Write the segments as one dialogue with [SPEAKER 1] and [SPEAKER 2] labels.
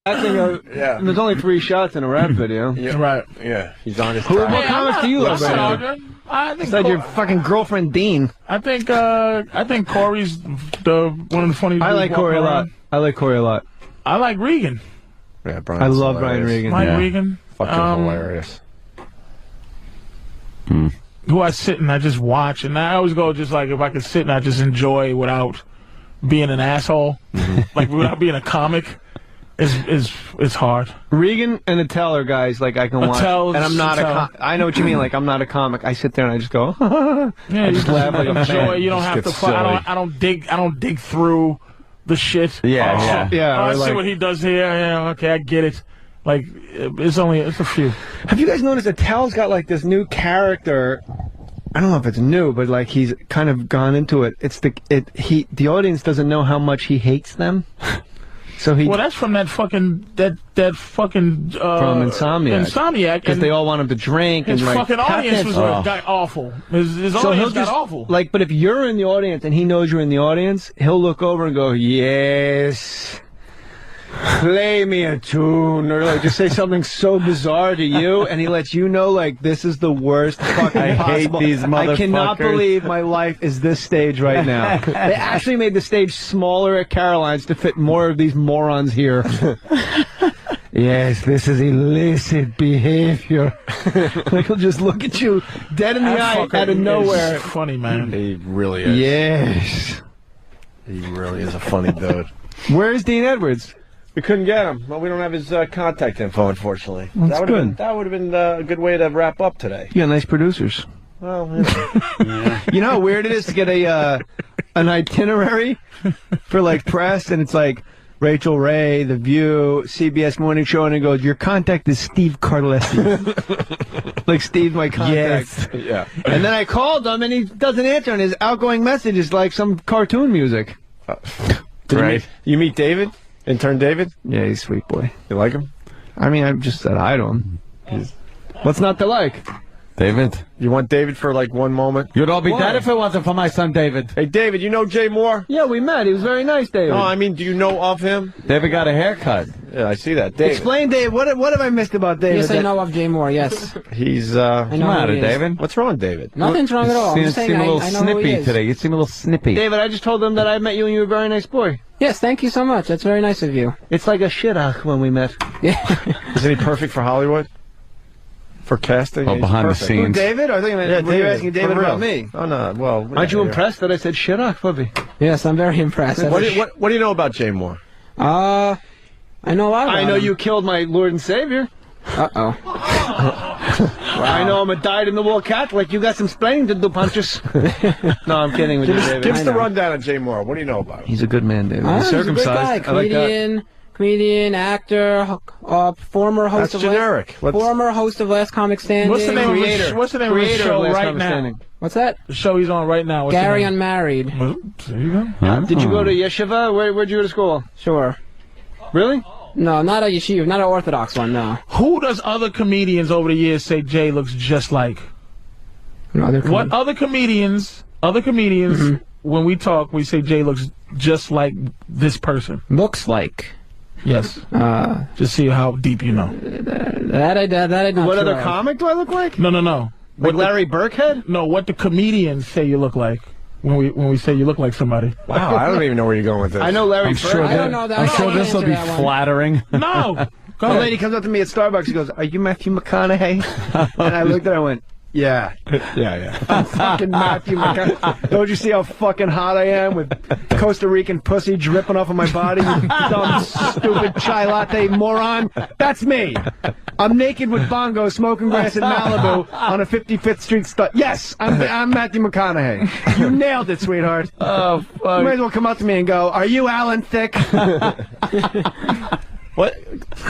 [SPEAKER 1] Yeah. There's only 3 shots in a rap video.
[SPEAKER 2] Yeah. Right. Yeah. He's on his
[SPEAKER 1] What comics do you love,
[SPEAKER 3] I think
[SPEAKER 1] besides your fucking girlfriend Dean.
[SPEAKER 3] I think Corey's one of the funny.
[SPEAKER 1] I like Corey a lot. I like Corey a lot.
[SPEAKER 3] I like Regan.
[SPEAKER 2] Yeah, Brian's
[SPEAKER 1] I love
[SPEAKER 2] hilarious.
[SPEAKER 1] Brian Regan.
[SPEAKER 3] Mike Regan.
[SPEAKER 2] Fucking hilarious.
[SPEAKER 3] Who I sit and I just watch, and I always go just like if I could sit and I just enjoy without being an asshole, like without being a comic. It's hard.
[SPEAKER 1] Regan and Attell are guys like I can watch, and I'm not I know what you mean. Like I'm not a comic. I sit there and I just go.
[SPEAKER 3] Yeah,
[SPEAKER 1] I just laugh like a fan.
[SPEAKER 3] You don't have to. I don't dig through the shit.
[SPEAKER 1] Yeah.
[SPEAKER 3] I see what he does here. Yeah, okay, I get it. Like it's a few.
[SPEAKER 1] Have you guys noticed Attell's got like this new character? I don't know if it's new, but like he's kind of gone into it. It's the audience doesn't know how much he hates them. So well,
[SPEAKER 3] that's from that fucking that fucking
[SPEAKER 1] from Insomniac, because they all want him to drink.
[SPEAKER 3] His
[SPEAKER 1] and
[SPEAKER 3] fucking audience was got awful. His audience got awful.
[SPEAKER 1] Like, but if you're in the audience and he knows you're in the audience, he'll look over and go, "Yes, play me a tune," or like just say something so bizarre to you, and he lets you know like this is the worst fucking
[SPEAKER 4] I
[SPEAKER 1] possible.
[SPEAKER 4] hate these motherfuckers.
[SPEAKER 1] I cannot believe my life is this stage right now. They actually made the stage smaller at Caroline's to fit more of these morons here. Yes, this is illicit behavior. Like he'll just look at you dead in the eye out of nowhere.
[SPEAKER 3] It's funny, man.
[SPEAKER 2] He really is.
[SPEAKER 1] Yes.
[SPEAKER 2] He really is a funny dude.
[SPEAKER 1] Where's Dean Edwards?
[SPEAKER 2] We couldn't get him. Well, we don't have his contact info, unfortunately.
[SPEAKER 1] That's good.
[SPEAKER 2] That would have been a good way to wrap up today.
[SPEAKER 1] You got nice producers.
[SPEAKER 2] Well, you know.
[SPEAKER 1] You know how weird it is to get an itinerary for like press, and it's like Rachel Ray, The View, CBS Morning Show, and it goes, your contact is Steve Carlesi. Like Steve's my contact.
[SPEAKER 2] Yes. Yeah.
[SPEAKER 1] And then I called him, and he doesn't answer, and his outgoing message is like some cartoon music.
[SPEAKER 2] Right. You meet David? Intern David?
[SPEAKER 1] Yeah, he's a sweet boy.
[SPEAKER 2] You like him?
[SPEAKER 1] I mean, I just said hi to him. What's not to like?
[SPEAKER 4] David.
[SPEAKER 2] You want David for like one moment?
[SPEAKER 4] You'd all be dead if it wasn't for my son David.
[SPEAKER 2] Hey, David, you know Jay Moore?
[SPEAKER 1] Yeah, we met. He was very nice, David.
[SPEAKER 2] No, I mean, do you know of him?
[SPEAKER 4] David got a haircut.
[SPEAKER 2] Yeah, I see that. David.
[SPEAKER 1] Explain, Dave. What have I missed about David?
[SPEAKER 5] Yes, I know of Jay Moore, yes.
[SPEAKER 2] He's,
[SPEAKER 5] I know
[SPEAKER 4] what's the matter, David?
[SPEAKER 2] What's wrong, David?
[SPEAKER 5] Nothing's wrong at all. I'm just saying,
[SPEAKER 4] seem a little
[SPEAKER 5] I know who he
[SPEAKER 4] snippy
[SPEAKER 5] is.
[SPEAKER 4] today. You seem a little snippy.
[SPEAKER 1] David, I just told him that I met you and you were a very nice boy.
[SPEAKER 5] Yes, thank you so much. That's very nice of you.
[SPEAKER 1] It's like a shidduch when we met.
[SPEAKER 5] Yeah.
[SPEAKER 2] Isn't he perfect for Hollywood? For casting?
[SPEAKER 4] Oh, behind the
[SPEAKER 1] Who,
[SPEAKER 4] scenes.
[SPEAKER 1] David? I think were you asking David about me?
[SPEAKER 2] Oh, no. Well,
[SPEAKER 1] aren't you impressed that I said shidduch, puppy?
[SPEAKER 5] Yes, I'm very impressed.
[SPEAKER 2] What do you know about Jay Moore?
[SPEAKER 5] I know a lot about
[SPEAKER 1] I know
[SPEAKER 5] him.
[SPEAKER 1] you killed my Lord and Savior.
[SPEAKER 5] Uh-oh.
[SPEAKER 1] I know I'm a dyed-in-the-wool Catholic. You got some splaining to do, Pontius. No, I'm kidding with you, David.
[SPEAKER 2] Give us the rundown on Jay Moore. What do you know about him?
[SPEAKER 1] He's a good man, David.
[SPEAKER 5] He's
[SPEAKER 1] He's
[SPEAKER 5] a good guy. Comedian, actor, former host
[SPEAKER 2] That's generic.
[SPEAKER 5] Former host of Last Comic Standing.
[SPEAKER 3] What's the name of his show right now?
[SPEAKER 5] What's that?
[SPEAKER 3] The show he's on right now. What's
[SPEAKER 5] Gary Unmarried.
[SPEAKER 3] There you go.
[SPEAKER 1] Did you go to yeshiva? Where'd you go to school?
[SPEAKER 5] Sure.
[SPEAKER 1] Really?
[SPEAKER 5] No, not a yeshiva, not an Orthodox one, no.
[SPEAKER 3] Who does other comedians over the years say Jay looks just like? What other comedians, when we talk, we say Jay looks just like this person?
[SPEAKER 5] Looks like.
[SPEAKER 3] Yes. Just see how deep you know.
[SPEAKER 5] That I not
[SPEAKER 1] What
[SPEAKER 5] sure
[SPEAKER 1] other
[SPEAKER 5] of.
[SPEAKER 1] comic do I look like?
[SPEAKER 3] No.
[SPEAKER 1] Like Larry Burkhead?
[SPEAKER 3] No, what the comedians say you look like when we say you look like somebody.
[SPEAKER 2] Wow, I don't even know where you're going with this.
[SPEAKER 1] I know Larry Burkhead.
[SPEAKER 5] I don't know that.
[SPEAKER 4] I'm sure this will be flattering.
[SPEAKER 3] No.
[SPEAKER 1] A lady comes up to me at Starbucks. She goes, "Are you Matthew McConaughey?" And I looked at her and went, "Yeah." I'm fucking Matthew McConaughey. Don't you see how fucking hot I am with Costa Rican pussy dripping off of my body, you dumb, stupid chai latte moron? That's me. I'm naked with bongos smoking grass in Malibu on a 55th Street Yes, I'm Matthew McConaughey. You nailed it, sweetheart.
[SPEAKER 4] Oh, fuck.
[SPEAKER 1] You might as well come up to me and go, "Are you Alan Thicke?"
[SPEAKER 2] What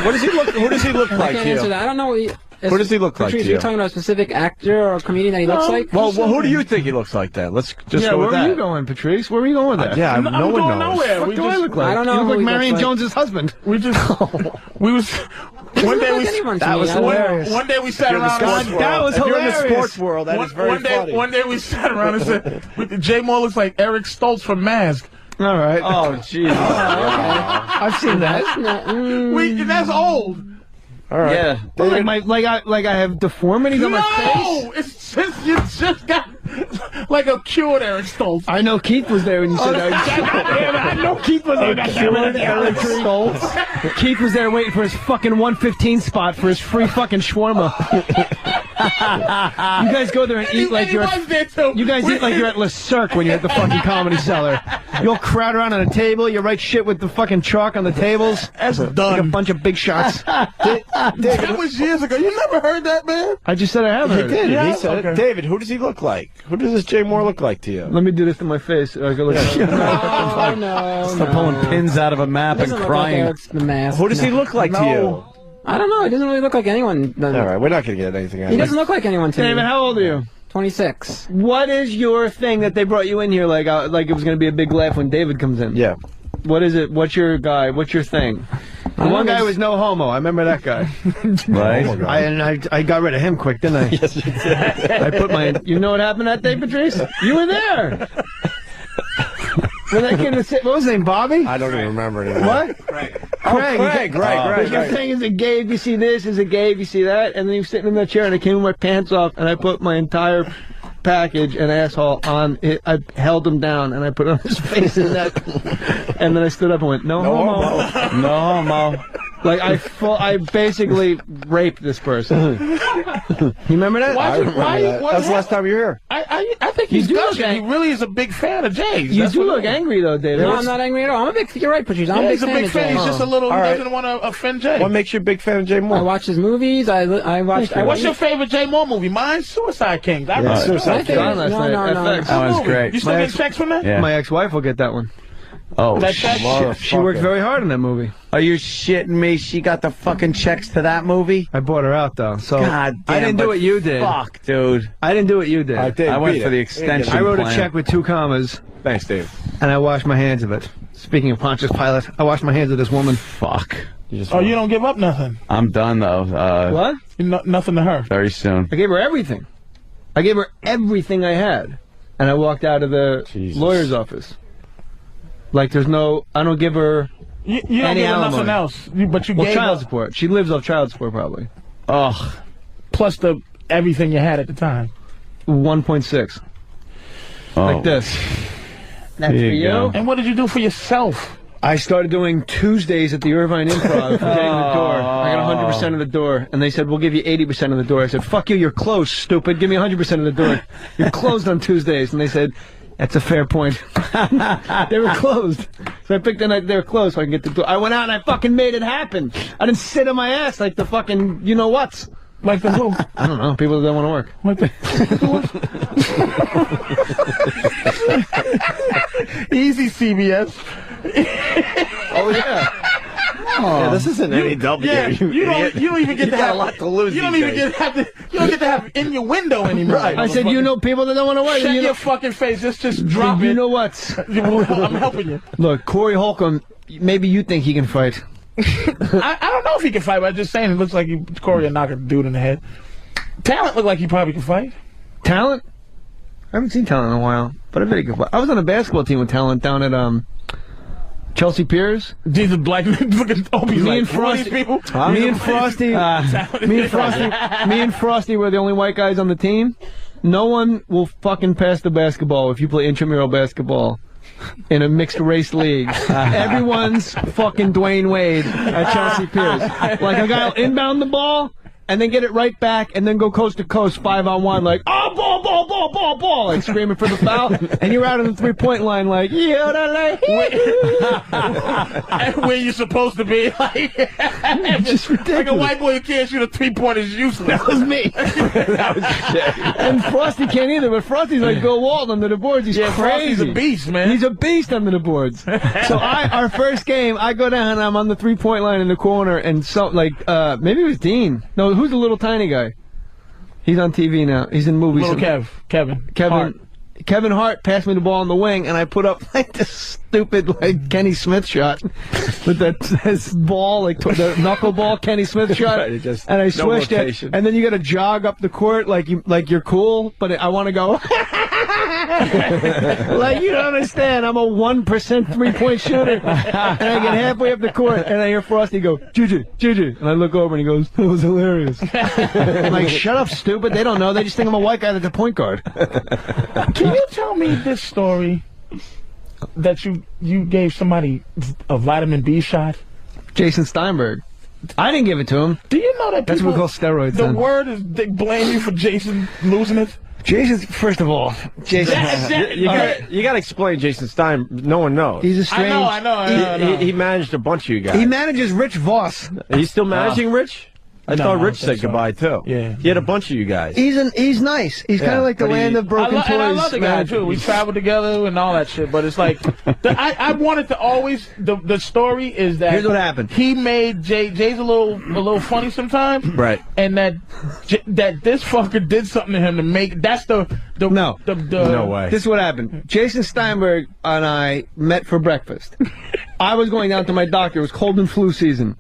[SPEAKER 2] does he look? Who does he look
[SPEAKER 5] I
[SPEAKER 2] like
[SPEAKER 5] can't
[SPEAKER 2] to
[SPEAKER 5] answer
[SPEAKER 2] you?
[SPEAKER 5] that. I don't know.
[SPEAKER 2] What does he look like to
[SPEAKER 5] Patrice,
[SPEAKER 2] you?
[SPEAKER 5] you're talking about a specific actor or comedian that he looks like?
[SPEAKER 2] Well, who do you think he looks like then? Let's just go with
[SPEAKER 1] where
[SPEAKER 2] that.
[SPEAKER 1] are you going, Patrice? Where are you going with that?
[SPEAKER 2] Yeah,
[SPEAKER 3] I'm
[SPEAKER 2] no one knows.
[SPEAKER 3] nowhere.
[SPEAKER 1] What do I look like?
[SPEAKER 5] I don't know
[SPEAKER 1] You look
[SPEAKER 5] who
[SPEAKER 1] like
[SPEAKER 5] he
[SPEAKER 1] Marion
[SPEAKER 5] looks like.
[SPEAKER 1] Jones's husband.
[SPEAKER 3] We just we was one day
[SPEAKER 5] look
[SPEAKER 3] we
[SPEAKER 5] like anyone to
[SPEAKER 1] that
[SPEAKER 5] me.
[SPEAKER 1] was
[SPEAKER 5] I don't know.
[SPEAKER 1] hilarious.
[SPEAKER 3] one day we sat
[SPEAKER 2] If you're in the
[SPEAKER 3] around.
[SPEAKER 2] sports world,
[SPEAKER 1] that was
[SPEAKER 2] if you're in the
[SPEAKER 1] hilarious.
[SPEAKER 2] sports world, that is very funny.
[SPEAKER 3] One day we sat around and said, Jay Moore looks like Eric Stoltz from Mask.
[SPEAKER 1] All right.
[SPEAKER 4] Oh, Jesus.
[SPEAKER 1] I've seen that.
[SPEAKER 3] That's old.
[SPEAKER 2] All right.
[SPEAKER 4] Yeah.
[SPEAKER 1] Like I have deformities on my face.
[SPEAKER 3] No, it's just you just got like a cured Eric Stoltz.
[SPEAKER 1] I know Keith was there when you said that. I know Keith was there. Cured Eric Stoltz. Keith was there waiting for his fucking 115 spot for his free fucking shawarma. You guys go there and eat like you're. You guys eat like you're at Le Cirque when you're at the fucking Comedy Cellar. You'll crowd around on a table. You write shit with the fucking chalk on the tables.
[SPEAKER 3] That's done.
[SPEAKER 1] Like a bunch of big shots.
[SPEAKER 3] That was years ago. You never heard that, man?
[SPEAKER 1] I just said I have heard.
[SPEAKER 2] He did.
[SPEAKER 3] Yeah?
[SPEAKER 2] He said it. David, who does he look like? Who does this Jay Moore look like to you?
[SPEAKER 1] Let me do this to my face. I go look
[SPEAKER 5] Oh, no.
[SPEAKER 4] Stop pulling pins out of a map and
[SPEAKER 5] Doesn't look
[SPEAKER 4] crying.
[SPEAKER 5] like Eric's the mask.
[SPEAKER 2] Who does he look like to you?
[SPEAKER 5] I don't know. He doesn't really look like anyone.
[SPEAKER 2] All right, we're not going to get anything out
[SPEAKER 5] He
[SPEAKER 2] of
[SPEAKER 5] doesn't look like anyone to
[SPEAKER 1] David,
[SPEAKER 5] me.
[SPEAKER 1] how old are you?
[SPEAKER 5] 26.
[SPEAKER 1] What is your thing that they brought you in here like it was going to be a big laugh when David comes in?
[SPEAKER 2] Yeah.
[SPEAKER 1] What is it? What's your guy? What's your thing? The one guy was no homo. I remember that guy.
[SPEAKER 4] Right?
[SPEAKER 1] I got rid of him quick, didn't I?
[SPEAKER 2] Yes, you did.
[SPEAKER 1] I put my. You know what happened that day, Patrice? You were there. When that came to sit, what was his name? Bobby?
[SPEAKER 2] I don't even remember anymore.
[SPEAKER 1] What?
[SPEAKER 2] Craig.
[SPEAKER 1] Craig.
[SPEAKER 2] Right.
[SPEAKER 1] Your thing is it gay if you see this, is it gay if you see that, and then he was sitting in that chair, and I came with my pants off, and I put my entire package and asshole on it. I held him down, and I put it on his face and neck, and then I stood up and went, no homo.
[SPEAKER 4] No homo.
[SPEAKER 1] Like I basically raped this person. You remember that?
[SPEAKER 2] I remember that. That's the last time you were here.
[SPEAKER 3] I think he's gushing. He really is a big fan of Jay's.
[SPEAKER 1] You do look angry though, David.
[SPEAKER 5] No, I'm not angry at all. I'm a big. You're right, Patrice. I'm
[SPEAKER 3] He's a big fan. He's just a little. He doesn't want to offend Jay.
[SPEAKER 2] What makes you a big fan of Jay Moore?
[SPEAKER 5] I watch his movies. I watch.
[SPEAKER 3] What's your favorite Jay Moore movie? Mine's Suicide King.
[SPEAKER 2] Suicide King.
[SPEAKER 1] Last night. FX.
[SPEAKER 4] That was great.
[SPEAKER 3] You still getting checks from that?
[SPEAKER 4] Yeah.
[SPEAKER 1] My ex-wife will get that one.
[SPEAKER 4] Oh,
[SPEAKER 1] She worked very hard in that movie.
[SPEAKER 4] Are you shitting me? She got the fucking checks to that movie?
[SPEAKER 1] I bought her out though, so
[SPEAKER 4] God damn,
[SPEAKER 1] I didn't do what you did.
[SPEAKER 4] Fuck, dude.
[SPEAKER 1] I didn't do what you did.
[SPEAKER 4] I went for the extension.
[SPEAKER 1] I wrote a
[SPEAKER 4] plan.
[SPEAKER 1] check with 2 commas.
[SPEAKER 2] Thanks, Dave.
[SPEAKER 1] And I washed my hands of it. Speaking of Pontius Pilate, I washed my hands of this woman.
[SPEAKER 4] Fuck.
[SPEAKER 3] You don't give up nothing.
[SPEAKER 4] I'm done though.
[SPEAKER 1] What?
[SPEAKER 3] Nothing to her.
[SPEAKER 4] Very soon.
[SPEAKER 1] I gave her everything. I gave her everything I had, and I walked out of the lawyer's office. Like there's no, I don't give her.
[SPEAKER 3] You don't
[SPEAKER 1] any
[SPEAKER 3] give her
[SPEAKER 1] alimony.
[SPEAKER 3] nothing else. But you gave
[SPEAKER 1] child
[SPEAKER 3] her
[SPEAKER 1] support. She lives off child support probably.
[SPEAKER 4] Ugh.
[SPEAKER 3] plus the everything you had at the time.
[SPEAKER 1] 1.6.
[SPEAKER 4] Oh.
[SPEAKER 1] Like this. That's for you.
[SPEAKER 3] And what did you do for yourself?
[SPEAKER 1] I started doing Tuesdays at the Irvine Improv, getting the door. I got 100% of the door, and they said, we'll give you 80% of the door. I said, fuck you, you're closed, stupid. Give me 100% of the door. You're closed on Tuesdays. And they said, that's a fair point. They were closed. So I picked the night they were closed so I can get the door. I went out and I fucking made it happen. I didn't sit on my ass like the fucking you-know-whats.
[SPEAKER 3] Like the who?
[SPEAKER 1] I don't know. People that don't want to work.
[SPEAKER 3] Like the Easy CBS.
[SPEAKER 1] Oh, yeah.
[SPEAKER 2] Yeah, this isn't any W.
[SPEAKER 3] Yeah, you don't even get to have
[SPEAKER 2] a lot to lose.
[SPEAKER 3] You don't even get to have in your window anymore.
[SPEAKER 2] Right.
[SPEAKER 1] I said, you know people that don't want to work.
[SPEAKER 3] Shut
[SPEAKER 1] You
[SPEAKER 3] your
[SPEAKER 1] know,
[SPEAKER 3] fucking face. Just drop it.
[SPEAKER 1] you know what?
[SPEAKER 3] I'm helping you.
[SPEAKER 1] Look, Corey Holcomb, maybe you think he can fight.
[SPEAKER 3] I don't know if he can fight, but I'm just saying it looks like Corey will knock a dude in the head. Talent look like he probably can fight.
[SPEAKER 1] Talent? I haven't seen Talent in a while, but I bet he could fight. I was on a basketball team with Talent down at Chelsea Piers.
[SPEAKER 3] Jesus, black looking Opie's
[SPEAKER 1] Me
[SPEAKER 3] like,
[SPEAKER 1] and Frosty.
[SPEAKER 3] people.
[SPEAKER 1] Me and Frosty. Me and Frosty were the only white guys on the team. No one will fucking pass the basketball if you play intramural basketball in a mixed race league. Everyone's fucking Dwayne Wade at Chelsea Piers. Like a guy will inbound the ball and then get it right back and then go coast to coast 5-on-1 like, oh, ball, like screaming for the foul. And you're out on the 3-point line like,
[SPEAKER 3] Where you supposed to be. Like,
[SPEAKER 1] just ridiculous.
[SPEAKER 3] like a white boy who can't shoot a 3-pointer is useless.
[SPEAKER 1] That was me.
[SPEAKER 2] That was shit.
[SPEAKER 1] And Frosty can't either, but Frosty's like Bill Walton under the boards. He's crazy.
[SPEAKER 3] Frosty's a beast, man.
[SPEAKER 1] He's a beast under the boards. So our first game, I go down and I'm on the 3-point line in the corner, and maybe it was Dean. No, who's the little tiny guy? He's on TV now. He's in movies.
[SPEAKER 3] Little
[SPEAKER 1] Kevin Hart passed me the ball on the wing, and I put up like this stupid like Kenny Smith shot with this ball, like the knuckleball Kenny Smith shot,
[SPEAKER 2] Right,
[SPEAKER 1] and I swished it. And then you got to jog up the court like you're cool, but I want to go. Like, you don't understand. I'm a 1% 3-point shooter. And I get halfway up the court, and I hear Frosty go, Juju. And I look over, and he goes, that was hilarious. I'm like, shut up, stupid. They don't know. They just think I'm a white guy that's a point guard.
[SPEAKER 3] Can you tell me this story that you gave somebody a vitamin B shot?
[SPEAKER 1] Jason Steinberg. I didn't give it to him.
[SPEAKER 3] Do you know that
[SPEAKER 1] that's what we call steroids?
[SPEAKER 3] The word is they blame you for Jason losing it.
[SPEAKER 1] Jason's, first of all, Jason.
[SPEAKER 2] You got to explain Jason Stein. No one knows.
[SPEAKER 1] He's a strange.
[SPEAKER 3] I know.
[SPEAKER 2] He managed a bunch of you guys.
[SPEAKER 1] He manages Rich Voss.
[SPEAKER 2] Are you still managing Rich? I thought Rich said goodbye too.
[SPEAKER 3] Yeah,
[SPEAKER 2] he had a bunch of you guys.
[SPEAKER 1] He's nice. He's kind of like the land of broken toys.
[SPEAKER 3] And I love the guy too. We traveled together and all that shit. But it's like I wanted to always. The story is that
[SPEAKER 1] here's what happened.
[SPEAKER 3] He made Jay's a little funny sometimes,
[SPEAKER 2] right?
[SPEAKER 3] And that this fucker did something to him to make no
[SPEAKER 2] way.
[SPEAKER 1] This is what happened. Jason Steinberg and I met for breakfast. I was going down to my doctor. It was cold and flu season.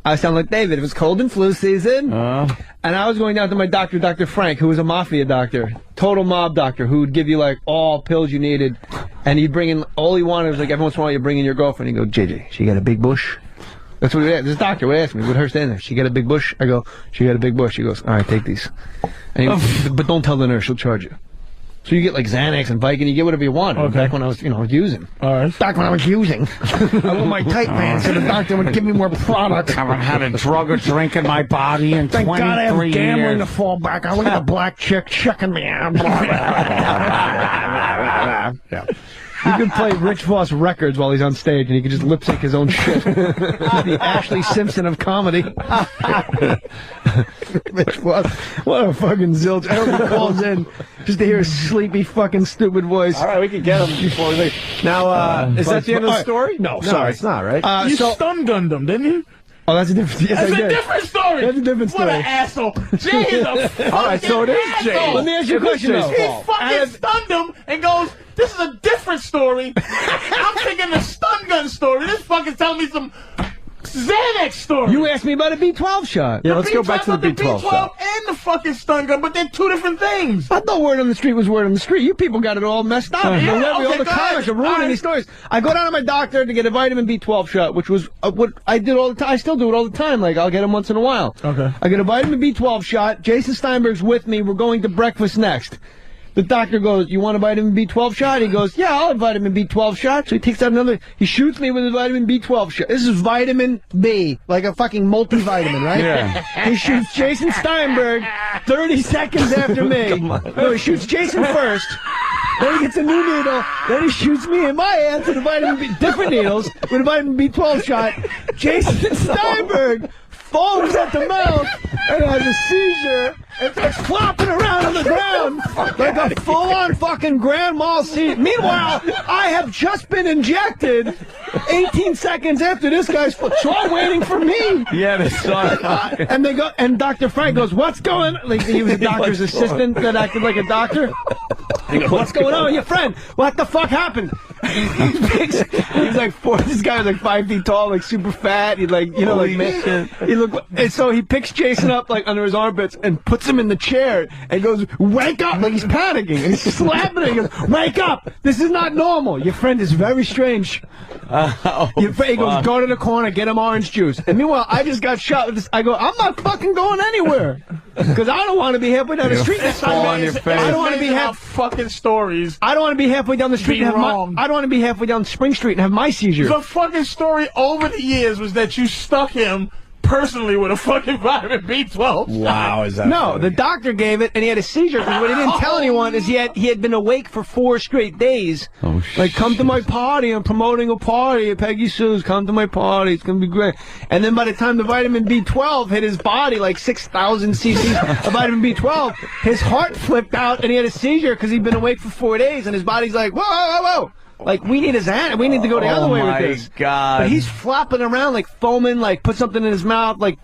[SPEAKER 1] I sound like David. It was cold and flu season. And I was going down to my doctor, Dr. Frank, who was a mafia doctor, total mob doctor, who would give you, like, all pills you needed. And he'd bring in, all he wanted was, like, every once in a while, you bring in your girlfriend. He'd go, JJ, she got a big bush? That's what he asked. This doctor would ask me, with her standing there, she got a big bush? I go, she got a big bush. He goes, all right, take these. And he goes, but don't tell the nurse, she'll charge you. So you get like Xanax and Vicodin, you get whatever you want. Okay. Back when I was, using.
[SPEAKER 3] All right.
[SPEAKER 1] Back when I was using. I wore my tight pants so the doctor would give me more product.
[SPEAKER 4] I haven't had a drug or drink in my body in 23 years. Thank God I have gambling to fall back. I look at a black chick checking me out.
[SPEAKER 1] Yeah. He could play Rich Voss records while he's on stage, and he could just lip sync his own shit. He's the Ashley Simpson of comedy. Rich Voss, what a fucking zilch! I hope he calls in just to hear his sleepy, fucking, stupid voice.
[SPEAKER 2] All right, we can get him before we leave. Now, is that the end of the story?
[SPEAKER 1] No,
[SPEAKER 2] sorry, it's not. Right?
[SPEAKER 3] You stun gunned him, didn't you?
[SPEAKER 1] Oh, that's a different. Yes,
[SPEAKER 3] that's a different story.
[SPEAKER 1] That's a different story.
[SPEAKER 3] What an asshole! Jay is a fucking
[SPEAKER 2] all right, so it is Jay.
[SPEAKER 3] asshole.
[SPEAKER 1] Let me ask you a question.
[SPEAKER 3] He fucking stunned him and goes, "This is a different story." I'm thinking the stun gun story. This fucking telling me some Xanax story.
[SPEAKER 1] You asked me about a B12 shot.
[SPEAKER 2] Yeah, let's go back to the B12 shot.
[SPEAKER 3] And the fucking stun gun, but they're two different things.
[SPEAKER 1] I thought word on the street was word on the street. You people got it all messed up. All the comics are ruining these stories. I go down to my doctor to get a vitamin B12 shot, which was what I did all the time. I still do it all the time. Like, I'll get them once in a while.
[SPEAKER 3] Okay.
[SPEAKER 1] I get a vitamin B12 shot. Jason Steinberg's with me. We're going to breakfast next. The doctor goes, you want a vitamin B12 shot? He goes, yeah, I'll have a vitamin B12 shot. So he takes out another, he shoots me with a vitamin B12 shot. This is vitamin B, like a fucking multivitamin, right?
[SPEAKER 2] Yeah.
[SPEAKER 1] He shoots Jason Steinberg 30 seconds after me.
[SPEAKER 2] Come on.
[SPEAKER 1] No, he shoots Jason first. Then he gets a new needle. Then he shoots me in my ass with a vitamin B, different needles, with a vitamin B12 shot. Jason Steinberg foams at the mouth and has a seizure and starts flopping around on the ground like a full-on fucking grand mal seizure. Meanwhile, I have just been injected 18 seconds after this guy's foot, so I'm waiting for me.
[SPEAKER 2] Yeah, they saw it.
[SPEAKER 1] And they go, and Dr. Frank goes, "What's going on?" Like, he was a doctor's assistant that acted like a doctor. He goes, "What's going on with your friend? What the fuck happened?" He's like this guy was like 5 feet tall, like super fat. He like, he looked, and so he picks Jason up like under his armpits and puts him in the chair and goes, "Wake up!" Like he's panicking and he's slapping him. He goes, "Wake up! This is not normal. Your friend is very strange." He goes, "Go to the corner, get him orange juice." And meanwhile, I just got shot with this. I go, "I'm not fucking going anywhere because I don't want to be halfway down the street."
[SPEAKER 3] I don't want to be half fucking stories.
[SPEAKER 1] I don't want to be halfway down the street and have
[SPEAKER 3] wrong.
[SPEAKER 1] I don't want to be halfway down Spring Street and have my seizure.
[SPEAKER 3] The fucking story over the years was that you stuck him personally with a fucking vitamin B12.
[SPEAKER 2] Wow, is that
[SPEAKER 1] No,
[SPEAKER 2] funny?
[SPEAKER 1] the doctor gave it, and he had a seizure because what he didn't tell anyone is he had been awake for 4 straight days.
[SPEAKER 2] Oh, shit.
[SPEAKER 1] Like, come to my party. I'm promoting a party at Peggy Sue's. Come to my party. It's going to be great. And then by the time the vitamin B12 hit his body, like 6,000 cc's of vitamin B12, his heart flipped out, and he had a seizure because he'd been awake for 4 days, and his body's like, whoa, whoa, whoa. Like, we need his hand. We need to go the other way with this.
[SPEAKER 2] Oh, my God.
[SPEAKER 1] But he's flopping around, like, foaming, like, put something in his mouth, like,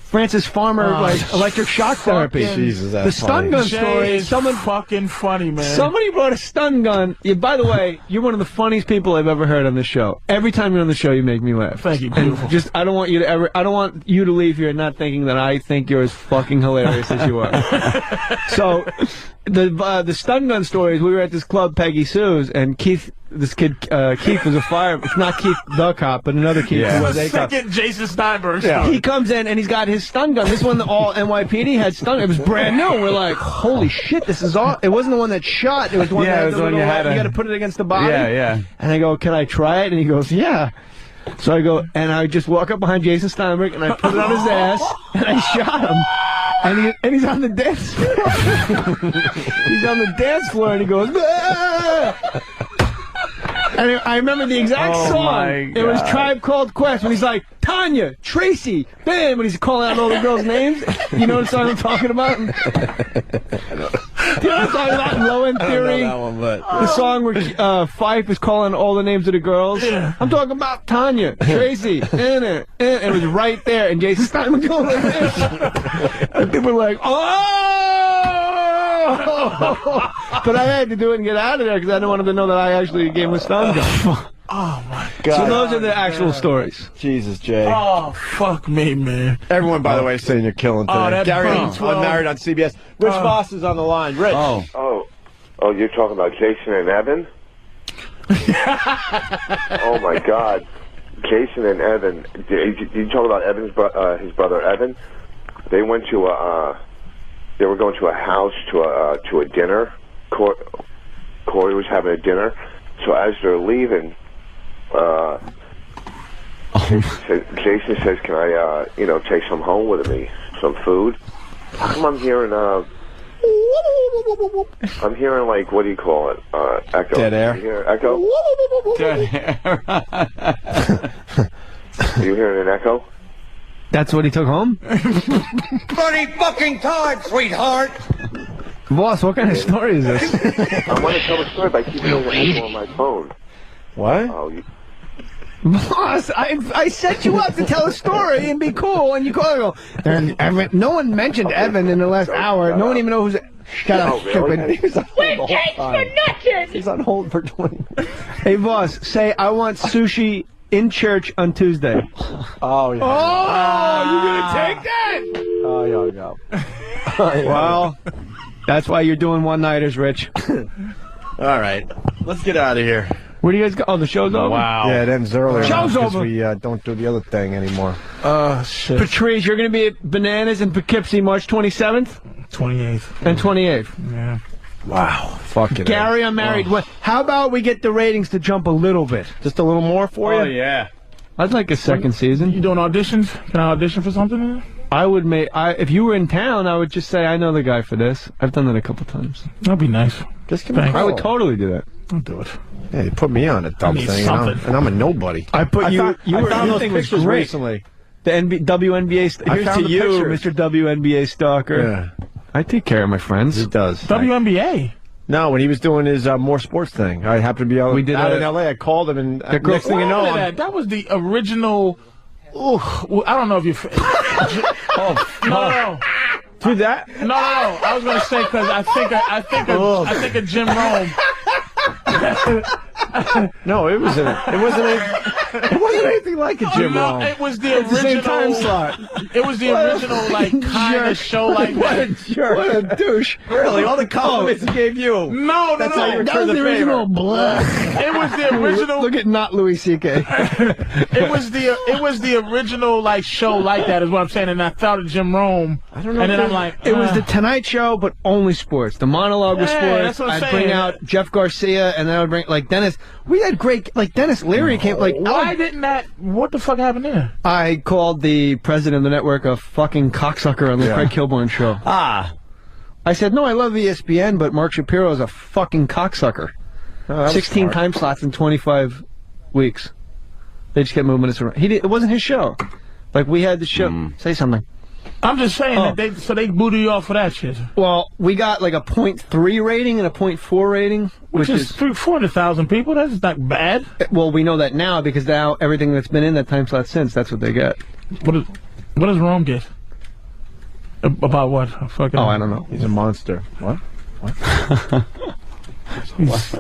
[SPEAKER 1] Francis Farmer, like electric shock therapy.
[SPEAKER 2] Jesus, that's
[SPEAKER 1] the stun gun
[SPEAKER 3] Jay
[SPEAKER 1] story.
[SPEAKER 3] is
[SPEAKER 1] Someone
[SPEAKER 3] fucking funny, man.
[SPEAKER 1] Somebody brought a stun gun. Yeah, by the way, you're one of the funniest people I've ever heard on this show. Every time you're on the show, you make me laugh.
[SPEAKER 3] Thank you, beautiful.
[SPEAKER 1] Just, I don't want you to leave here not thinking that I think you're as fucking hilarious as you are. So, the stun gun stories. We were at this club, Peggy Sue's, and Keith. This kid, Keith, was a fire. It's not Keith the cop, but another Keith who was a cop.
[SPEAKER 3] Second Jason Steinberg.
[SPEAKER 1] Yeah. He comes in and he's got his stun gun. This one, all NYPD had stun. It was brand new. We're like, holy shit, this is all. It wasn't the one that shot. It was the one that you got to put it against the body.
[SPEAKER 2] Yeah, yeah.
[SPEAKER 1] And I go, can I try it? And he goes, yeah. So I go, and I just walk up behind Jason Steinberg and I put it on his ass and I shot him. And he's on the dance floor. He's on the dance floor and he goes, ah! And I remember the exact song. It was Tribe Called Quest when he's like, Tanya, Tracy, bam, when he's calling out all the girls' names. You know what song I'm talking about? Do you know what I'm talking about? Low End Theory.
[SPEAKER 2] I don't know that one, but...
[SPEAKER 1] The song where Fife is calling all the names of the girls. Yeah. I'm talking about Tanya, Tracy, and it was right there. And Jason Steinman going like this. And people were like, oh! But I had to do it and get out of there because I didn't want them to know that I actually gave him a stun gun.
[SPEAKER 3] Oh my God.
[SPEAKER 1] So those are the actual stories.
[SPEAKER 2] Jesus, Jay.
[SPEAKER 3] Oh, fuck me, man.
[SPEAKER 2] Everyone, by the way, is saying you're killing today.
[SPEAKER 3] That
[SPEAKER 2] Gary, Unmarried on CBS. Rich Voss is on the line. Rich.
[SPEAKER 6] Oh, you're talking about Jason and Evan? Oh my God, Jason and Evan. Did you talk about his brother Evan? They went to they were going to a house to a dinner. Corey was having a dinner, so as they're leaving, Jason says, "Can I, take some home with me, some food?" How come I'm hearing I'm hearing like, what do you call it? Echo.
[SPEAKER 2] Dead air.
[SPEAKER 6] You hear echo?
[SPEAKER 2] Dead air.
[SPEAKER 6] Are you hearing an echo?
[SPEAKER 1] That's what he took home?
[SPEAKER 4] Funny fucking time, sweetheart!
[SPEAKER 1] Boss, what kind of story is this?
[SPEAKER 6] I want to tell a story, but I keep hearing an echo on my phone.
[SPEAKER 2] What?
[SPEAKER 6] Oh,
[SPEAKER 1] Boss, I set you up to tell a story and be cool, and you call and go, Evan. No one mentioned Evan in the last hour. No one even knows who's... Shut up, stupid.
[SPEAKER 7] We're cakes for nothing!
[SPEAKER 2] He's on hold for 20 minutes.
[SPEAKER 1] Hey, boss, say, I want sushi in church on Tuesday.
[SPEAKER 2] Oh, yeah.
[SPEAKER 1] Oh, you gonna take that?
[SPEAKER 2] Oh, yeah, no.
[SPEAKER 1] Well, that's why you're doing one-nighters, Rich.
[SPEAKER 2] All right. Let's get out of here.
[SPEAKER 1] Where do you guys go? Oh, the show's over?
[SPEAKER 2] Wow. Yeah, it ends earlier.
[SPEAKER 1] Show's over.
[SPEAKER 2] We don't do the other thing anymore.
[SPEAKER 3] Shit.
[SPEAKER 1] Patrice, you're going to be at Bananas in Poughkeepsie March 27th?
[SPEAKER 3] 28th.
[SPEAKER 1] And 28th.
[SPEAKER 3] Yeah.
[SPEAKER 2] Wow. Fuck it.
[SPEAKER 1] Gary, I'm married.
[SPEAKER 2] Oh.
[SPEAKER 1] How about we get the ratings to jump a little bit?
[SPEAKER 2] Just a little more for you?
[SPEAKER 3] Oh, yeah.
[SPEAKER 1] I'd like a second season.
[SPEAKER 3] You doing auditions? Can I audition for something?
[SPEAKER 1] I would make... if you were in town, I would just say, I know the guy for this. I've done that a couple times.
[SPEAKER 3] That'd be nice.
[SPEAKER 2] Just give me a call.
[SPEAKER 1] I would totally do that.
[SPEAKER 3] I'll do it.
[SPEAKER 2] Yeah, you put me on a dumb thing, and I'm a nobody.
[SPEAKER 1] I put you...
[SPEAKER 2] I found those
[SPEAKER 1] thing was
[SPEAKER 2] pictures
[SPEAKER 1] great.
[SPEAKER 2] recently.
[SPEAKER 1] The WNBA... Here's to you, Mr. WNBA stalker.
[SPEAKER 2] Yeah.
[SPEAKER 1] I take care of my friends.
[SPEAKER 2] He does.
[SPEAKER 3] WNBA?
[SPEAKER 2] No, when he was doing his more sports thing. I happened to be out in L.A. I called him, and next thing you know...
[SPEAKER 3] That was the original... Ooh, well, I don't know if you... No.
[SPEAKER 2] To that?
[SPEAKER 3] No. I was gonna say because I think of Jim Rome.
[SPEAKER 2] No, it wasn't anything like a Jim Rome.
[SPEAKER 3] It was the original
[SPEAKER 1] same time slot.
[SPEAKER 3] It was the original kind of show like that.
[SPEAKER 1] What a douche.
[SPEAKER 2] Really? All the compliments he gave you.
[SPEAKER 3] No.
[SPEAKER 1] That was the original blood.
[SPEAKER 3] It was the original.
[SPEAKER 1] Look at not Louis C.K.
[SPEAKER 3] It was the original like show like that is what I'm saying, and I thought of Jim Rome. I don't know. And then I'm like,
[SPEAKER 1] it was the Tonight Show, but only sports. The monologue was sports.
[SPEAKER 3] That's what I'm
[SPEAKER 1] I'd
[SPEAKER 3] saying.
[SPEAKER 1] bring out Jeff Garcia, and then I would bring like Dennis. We had great Dennis Leary came like.
[SPEAKER 3] Why didn't that? What the fuck happened there?
[SPEAKER 1] I called the president of the network a fucking cocksucker on the Craig Kilborn show. I said, no, I love ESPN, but Mark Shapiro is a fucking cocksucker. 16 time slots in 25 weeks. They just kept moving us around. It wasn't his show. Like, we had the show. Say something.
[SPEAKER 3] I'm just saying that they booted you off for that shit.
[SPEAKER 1] Well, we got like a 0.3 rating and a 0.4 rating, which is
[SPEAKER 3] 400,000 people. That's not bad.
[SPEAKER 1] Well, we know that now because now everything that's been in that time slot since, that's what they get.
[SPEAKER 3] What does Rome get? About what? Fucking.
[SPEAKER 2] Oh, I don't know. He's a monster. What?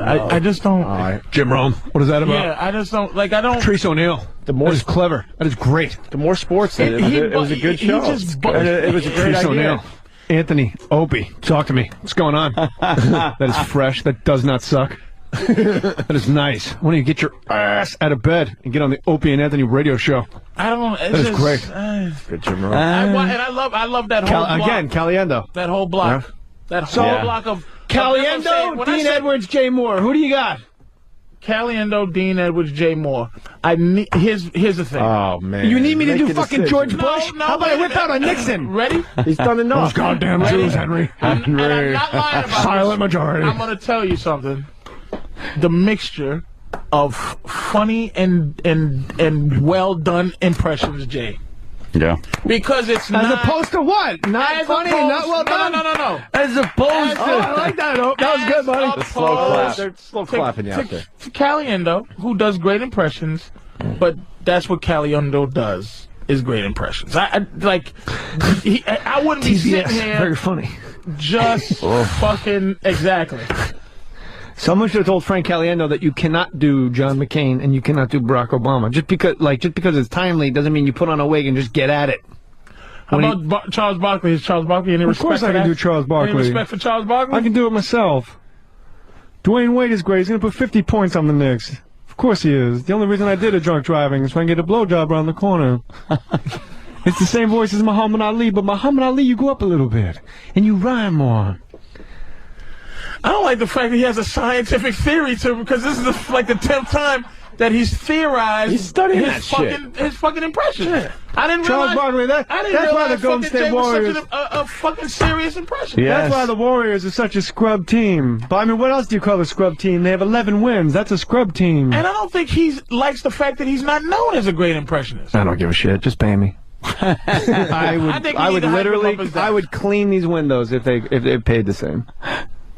[SPEAKER 3] I just don't.
[SPEAKER 2] Jim Rome. What is that about?
[SPEAKER 3] Yeah, I just don't like. I don't.
[SPEAKER 2] Patrice O'Neal. That is clever. That is great. The more sports, it was a good show. It was a great idea. O'Neal. Anthony, Opie, talk to me. What's going on? That is fresh. That does not suck. That is nice. Why don't you get your ass out of bed and get on the Opie and Anthony radio show?
[SPEAKER 3] I don't know.
[SPEAKER 2] That is great. Good Jim Rome.
[SPEAKER 3] And I love that whole block.
[SPEAKER 2] Again, Caliendo.
[SPEAKER 3] That whole block.
[SPEAKER 2] Yeah.
[SPEAKER 3] That whole block of
[SPEAKER 1] Caliendo, Dean Edwards, Jay Moore. Who do you got?
[SPEAKER 3] Caliendo, Dean Edwards, Jay Moore. Here's the thing.
[SPEAKER 2] Oh man!
[SPEAKER 1] You need me to do fucking George Bush?
[SPEAKER 3] No,
[SPEAKER 1] how about I whip out on Nixon?
[SPEAKER 3] Ready?
[SPEAKER 2] He's done enough.
[SPEAKER 1] Those goddamn Jews, Henry.
[SPEAKER 3] And I'm not lying about
[SPEAKER 1] Silent majority.
[SPEAKER 3] I'm going to tell you something. The mixture of funny and well done impressions, Jay.
[SPEAKER 8] Yeah.
[SPEAKER 3] Because it's
[SPEAKER 1] as opposed to what? Not funny and not well done?
[SPEAKER 3] No.
[SPEAKER 8] As opposed to...
[SPEAKER 1] I like that. Oh, that was good, buddy.
[SPEAKER 2] The slow clap. They're slow clapping you out there.
[SPEAKER 3] To Caliendo, who does great impressions, but that's what Caliendo does, is great impressions. I wouldn't be sitting here...
[SPEAKER 1] Very funny.
[SPEAKER 3] Just fucking... Exactly.
[SPEAKER 1] Someone should have told Frank Caliendo that you cannot do John McCain and you cannot do Barack Obama. Just because it's timely doesn't mean you put on a wig and just get at it.
[SPEAKER 3] How about Charles Barkley? Is Charles Barkley any respect for that?
[SPEAKER 1] Of course I can do Charles Barkley.
[SPEAKER 3] Any respect for Charles Barkley?
[SPEAKER 1] I can do it myself. Dwayne Wade is great. He's going to put 50 points on the Knicks. Of course he is. The only reason I did a drunk driving is so I can get a blowjob around the corner. It's the same voice as Muhammad Ali, but Muhammad Ali, you go up a little bit. And you rhyme more.
[SPEAKER 3] I don't like the fact that he has a scientific theory to him, because this is like the 10th time that he's theorized.
[SPEAKER 2] He's studying
[SPEAKER 3] his fucking impressions.
[SPEAKER 1] Yeah.
[SPEAKER 3] I didn't
[SPEAKER 1] Charles
[SPEAKER 3] realize.
[SPEAKER 1] Barkley, that's why the Golden State Warriors
[SPEAKER 3] was such a fucking serious impression.
[SPEAKER 1] That's why the Warriors are such a scrub team. But I mean, what else do you call a scrub team? They have 11 wins. That's a scrub team.
[SPEAKER 3] And I don't think he likes the fact that he's not known as a great impressionist.
[SPEAKER 1] I don't give a shit. Just pay me. I would clean these windows if they paid the same.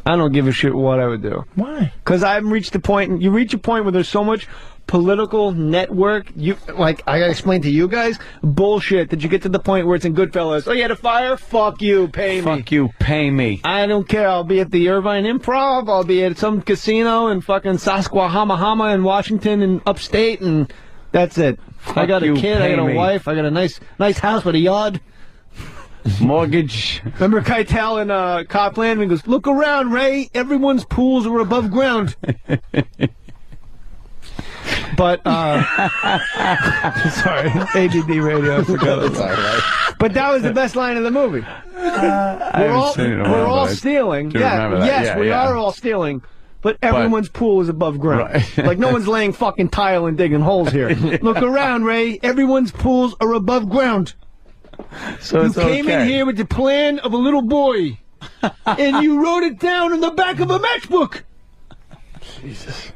[SPEAKER 1] I don't give a shit what I would do.
[SPEAKER 3] Why?
[SPEAKER 1] Because I've reached the point. You reach a point where there's so much political network. I gotta explain to you guys bullshit that you get to the point where it's in Goodfellas. Oh, you had a fire? Fuck you, pay me.
[SPEAKER 8] Fuck you, pay me.
[SPEAKER 1] I don't care. I'll be at the Irvine Improv. I'll be at some casino in fucking Susquehanna in Washington and upstate, and that's it. I got a kid. I got a wife. I got a nice house with a yard.
[SPEAKER 8] Mortgage.
[SPEAKER 1] Remember Keitel in Copland? He goes, "Look around, Ray. Everyone's pools are above ground." But sorry, ADD radio. I forgot that. But that was the best line of the movie. We're all stealing. Yes, we are all stealing. But everyone's pool is above ground. Right. Like no one's laying fucking tile and digging holes here. Look around, Ray. Everyone's pools are above ground.
[SPEAKER 8] So
[SPEAKER 1] you came in here with the plan of a little boy, and you wrote it down in the back of a matchbook.
[SPEAKER 2] Jesus.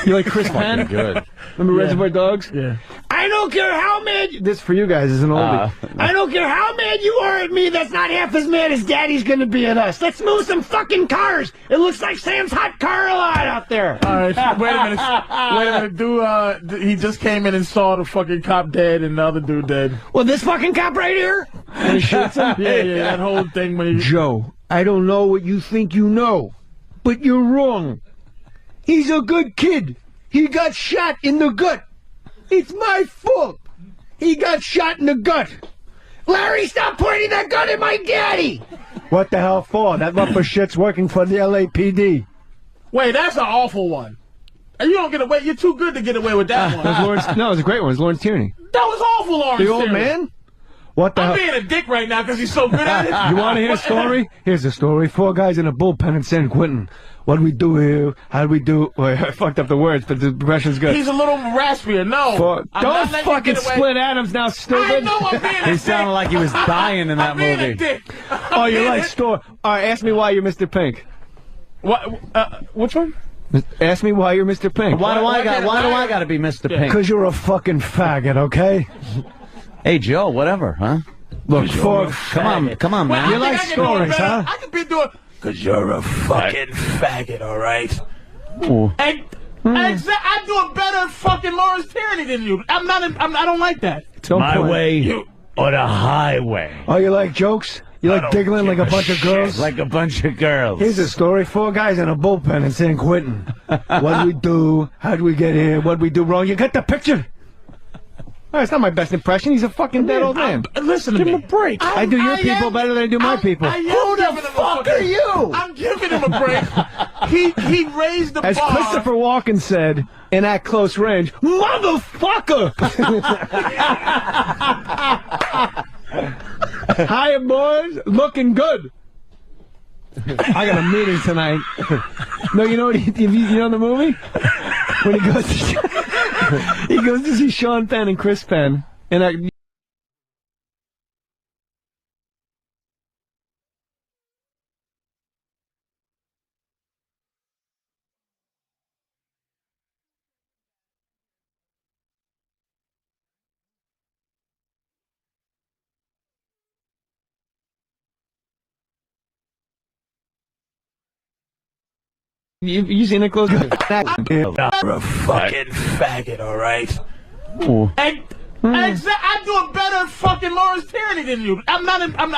[SPEAKER 1] You like Chris Penn?
[SPEAKER 2] Good.
[SPEAKER 1] Remember Reservoir Dogs?
[SPEAKER 3] Yeah.
[SPEAKER 1] I don't care how mad... This for you guys is an oldie. I don't care how mad you are at me. That's not half as mad as Daddy's going to be at us. Let's move some fucking cars. It looks like Sam's hot car a lot out there.
[SPEAKER 3] All right, wait a minute. He just came in and saw the fucking cop dead and the other dude dead.
[SPEAKER 1] Well, this fucking cop right here? And he shoots him?
[SPEAKER 3] Yeah, that whole thing when he...
[SPEAKER 1] Joe, I don't know what you think you know, but you're wrong. He's a good kid. He got shot in the gut. It's my fault. He got shot in the gut. Larry, stop pointing that gun at my daddy. What the hell for? That lump shit's working for the LAPD.
[SPEAKER 3] Wait, that's an awful one. You don't get away. You're too good to get away with that one.
[SPEAKER 1] No, it was a great one. It was Lawrence Tierney.
[SPEAKER 3] That was awful, Lawrence
[SPEAKER 1] The old
[SPEAKER 3] Tierney.
[SPEAKER 1] man? What the hell?
[SPEAKER 3] I'm being a dick right now because he's so good at it.
[SPEAKER 1] You want to hear a story? Here's a story. 4 guys in a bullpen in San Quentin. What do we do here? How do we do? Well, I fucked up the words, but the impression's good.
[SPEAKER 3] He's a little raspier. No.
[SPEAKER 1] Don't fucking split Adams now, stupid.
[SPEAKER 3] I know I'm being a
[SPEAKER 8] He sounded like he was dying in that
[SPEAKER 3] I'm being
[SPEAKER 8] movie.
[SPEAKER 3] a dick.
[SPEAKER 1] Oh, you like story. All right, ask me why you're Mr. Pink.
[SPEAKER 3] What? Which one?
[SPEAKER 1] Ask me why you're Mr. Pink.
[SPEAKER 8] Why do I got to be Mr. Pink?
[SPEAKER 1] Because you're a fucking faggot, okay?
[SPEAKER 8] Hey, Joe, whatever, huh?
[SPEAKER 1] Look,
[SPEAKER 8] come on, man.
[SPEAKER 1] You like stories, huh?
[SPEAKER 3] I could be doing... Because you're a fucking faggot, all right?
[SPEAKER 8] Ooh.
[SPEAKER 3] And I'm doing better fucking Lawrence Tierney than you. I don't like that.
[SPEAKER 8] My way on a highway.
[SPEAKER 1] Oh, you like jokes? You like giggling like a bunch of girls?
[SPEAKER 8] Like a bunch of girls.
[SPEAKER 1] Here's a story. 4 guys in a bullpen in San Quentin. What'd we do? How'd we get here? What'd we do wrong? You got the picture? Oh, it's not my best impression. He's a fucking dead old man.
[SPEAKER 3] Listen to me.
[SPEAKER 1] Give him a break. I do your people better than I do my people.
[SPEAKER 3] Who the fuck are you? I'm giving him a break. He raised the
[SPEAKER 1] As
[SPEAKER 3] bar.
[SPEAKER 1] Christopher Walken said in At Close Range, motherfucker! Hiya, boys. Looking good. I got a meeting tonight. No, you know what? You know the movie? When he goes to see Sean Penn and Chris Penn, and you seen it close?
[SPEAKER 3] You're a fucking faggot, all right? And I do a better fucking Lawrence Tyranny than you. I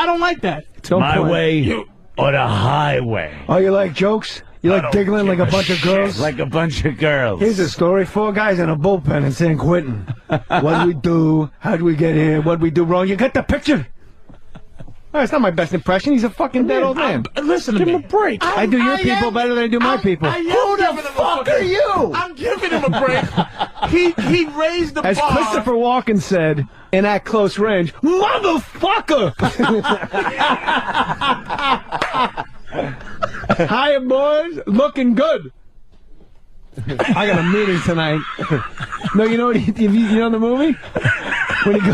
[SPEAKER 3] don't like that.
[SPEAKER 8] My way on a highway.
[SPEAKER 1] Oh, you like jokes? You like giggling like a bunch of girls?
[SPEAKER 8] Like a bunch of girls.
[SPEAKER 1] Here's a story. 4 guys in a bullpen in San Quentin. What'd we do? How'd we get here? What'd we do wrong? You got the picture? Oh, it's not my best impression. He's a fucking dead old man.
[SPEAKER 3] Listen to me.
[SPEAKER 1] Give him a break. I do your people better than I do my people.
[SPEAKER 3] Who the fuck are you? I'm giving him a break. He raised the bar.
[SPEAKER 1] As Christopher Walken said in At Close Range, motherfucker! Hiya, boys. Looking good. I got a meeting tonight. No, you know what? You know the movie? When he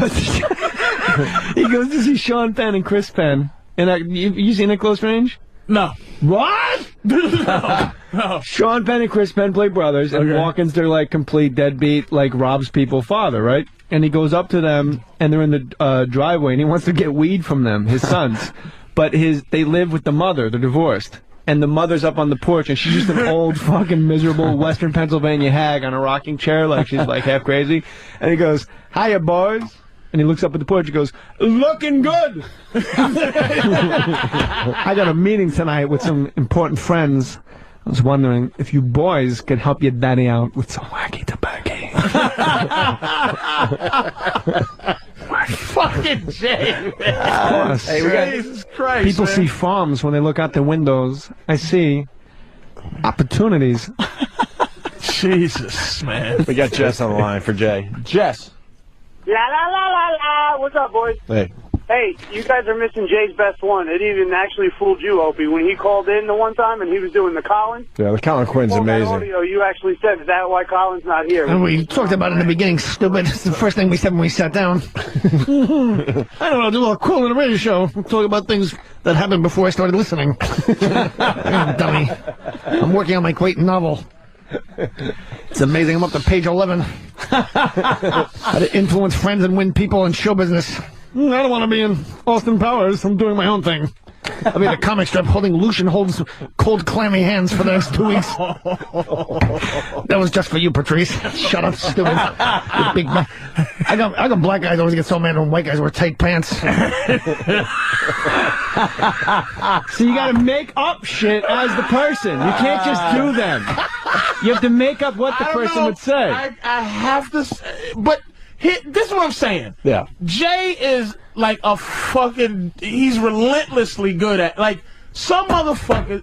[SPEAKER 1] goes to see Sean Penn and Chris Penn, and you seen At Close Range?
[SPEAKER 3] No.
[SPEAKER 1] What?
[SPEAKER 3] No.
[SPEAKER 1] Sean Penn and Chris Penn play brothers, and Walken's their like complete deadbeat, like robs people father, right? And he goes up to them, and they're in the driveway, and he wants to get weed from them, his sons. But they live with the mother. They're divorced. And the mother's up on the porch, and she's just an old fucking miserable Western Pennsylvania hag on a rocking chair, like she's like half crazy. And he goes, hiya, boys. And he looks up at the porch and goes, looking good. I got a meeting tonight with some important friends. I was wondering if you boys could help your daddy out with some wacky tobacco.
[SPEAKER 3] Fucking Jay, man.
[SPEAKER 1] Of course.
[SPEAKER 3] Hey, Jesus Christ,
[SPEAKER 1] people
[SPEAKER 3] man.
[SPEAKER 1] see farms when they look out their windows. I see opportunities.
[SPEAKER 3] Jesus, man.
[SPEAKER 2] We got Jess on the line for Jay. Jess.
[SPEAKER 9] La la la la la. What's up, boys?
[SPEAKER 2] Hey.
[SPEAKER 9] Hey, you guys are missing Jay's best one. It even actually fooled you, Opie, when he called in the one time and he was doing the Colin.
[SPEAKER 2] Yeah, the Colin Quinn's amazing.
[SPEAKER 9] That audio, you actually said, is that why Colin's not here?
[SPEAKER 4] And we talked about it in the beginning, stupid. It's the first thing we said when we sat down. I don't know, do a little cool in a radio show. Talk about things that happened before I started listening. Dummy. I'm working on my Quayton novel. It's amazing. I'm up to page 11. How to influence friends and win people in show business. I don't want to be in Austin Powers. I'm doing my own thing. I'll be in a comic strip holding Lucian holds cold, clammy hands for the next 2 weeks. That was just for you, Patrice. Shut up, stupid. You big I got black guys always get so mad when white guys wear tight pants.
[SPEAKER 1] So you got to make up shit as the person. You can't just do them. You have to make up what the person would say.
[SPEAKER 3] I have to say, but this is what I'm saying.
[SPEAKER 2] Yeah.
[SPEAKER 3] Jay is like a fucking, he's relentlessly good at, like, some motherfuckers,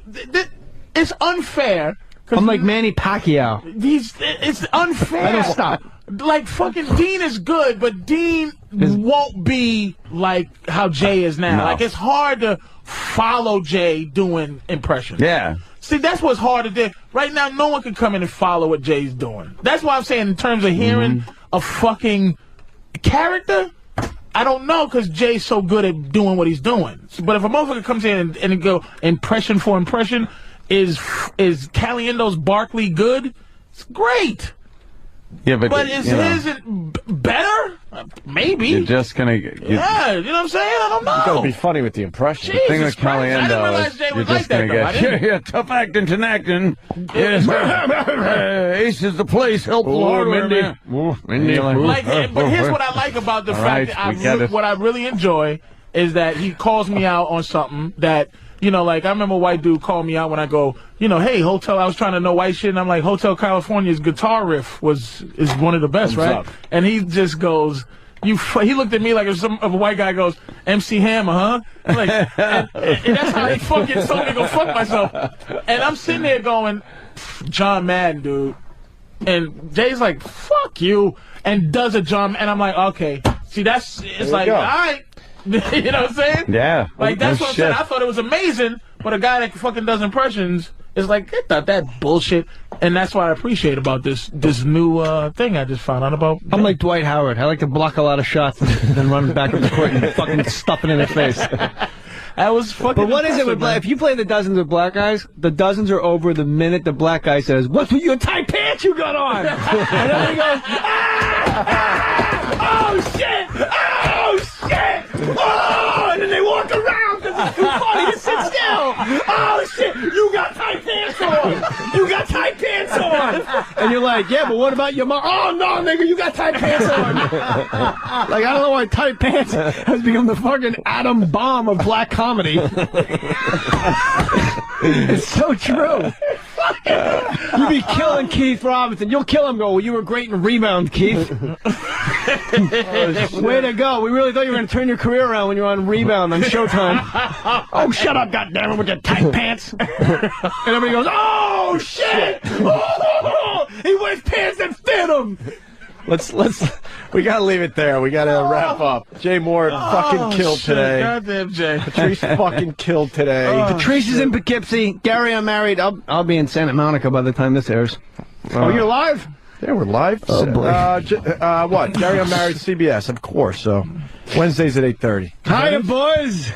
[SPEAKER 3] it's unfair.
[SPEAKER 1] I'm like Manny Pacquiao.
[SPEAKER 3] It's unfair.
[SPEAKER 1] I don't stop.
[SPEAKER 3] Like, fucking Dean is good, but Dean won't be like how Jay is now.
[SPEAKER 8] No.
[SPEAKER 3] Like, it's hard to follow Jay doing impressions.
[SPEAKER 8] Yeah.
[SPEAKER 3] See, that's what's hard to do. Right now, no one can come in and follow what Jay's doing. That's why I'm saying in terms of hearing a fucking character, I don't know, because Jay's so good at doing what he's doing. But if a motherfucker comes in and go impression for impression, is Caliendo's Barkley good? It's great.
[SPEAKER 10] Yeah,
[SPEAKER 3] but is his better? Maybe.
[SPEAKER 10] You're just gonna.
[SPEAKER 3] Yeah, you know what I'm saying? I don't know.
[SPEAKER 11] You gotta be funny with the impression.
[SPEAKER 10] The thing with Caliendo is you're just gonna get tough acting to acting. Yes, Ace is the place. Help the hardware,
[SPEAKER 3] Mindy. But here's what I like about the fact that what I really enjoy is that he calls me out on something that. You know, like, I remember a white dude called me out when I go, you know, hey, I was trying to know white shit, and I'm like, Hotel California's guitar riff is one of the best, right? And he just goes, he looked at me like if a white guy goes, MC Hammer, huh? Like, and that's how he fucking told me to go fuck myself. And I'm sitting there going, John Madden, dude. And Jay's like, fuck you, and does a John, and I'm like, okay. See, it's like, all right. You know what I'm saying?
[SPEAKER 10] Yeah.
[SPEAKER 3] Like, that's what I'm saying. I thought it was amazing, but a guy that fucking does impressions is like, get that bullshit. And that's what I appreciate about this new thing I just found out about.
[SPEAKER 2] I'm like Dwight Howard. I like to block a lot of shots and then run back up the court and fucking stuff it in their face.
[SPEAKER 3] That was fucking
[SPEAKER 2] But what is it with black? If you play the dozens with black guys, the dozens are over the minute the black guy says, "What's with your tight pants you got on?" And then he goes, "Oh shit! Oh shit! Oh!" And then they walk around because it's too funny to sit still. "Oh shit! You got tight pants on! You got tight pants on!" And you're like, "Yeah, but what about your mom?" "Oh no, nigga, you got tight pants on!" Like, I don't know why tight pants has become the fucking atom bomb of black comedy. It's so true. You be killing Keith Robinson. You'll kill him. Go, well, you were great in rebound, Keith. Way to go. We really thought you were going to turn your career around when you were on rebound on Showtime. Oh, shut up, goddammit, with your tight pants. And everybody goes, "Oh, shit. Oh, he wears pants that fit him."
[SPEAKER 11] We gotta leave it there. We gotta wrap up. Jay Moore fucking killed today.
[SPEAKER 3] Goddamn Jay.
[SPEAKER 11] Patrice fucking killed today.
[SPEAKER 2] Patrice is in Poughkeepsie. Gary, I'm married. I'll be in Santa Monica by the time this airs.
[SPEAKER 11] Oh, you're live? Yeah, we're live.
[SPEAKER 2] Oh, boy.
[SPEAKER 11] What? Gary, I'm married. CBS, of course. So Wednesdays at 8:30.
[SPEAKER 2] Hiya, boys.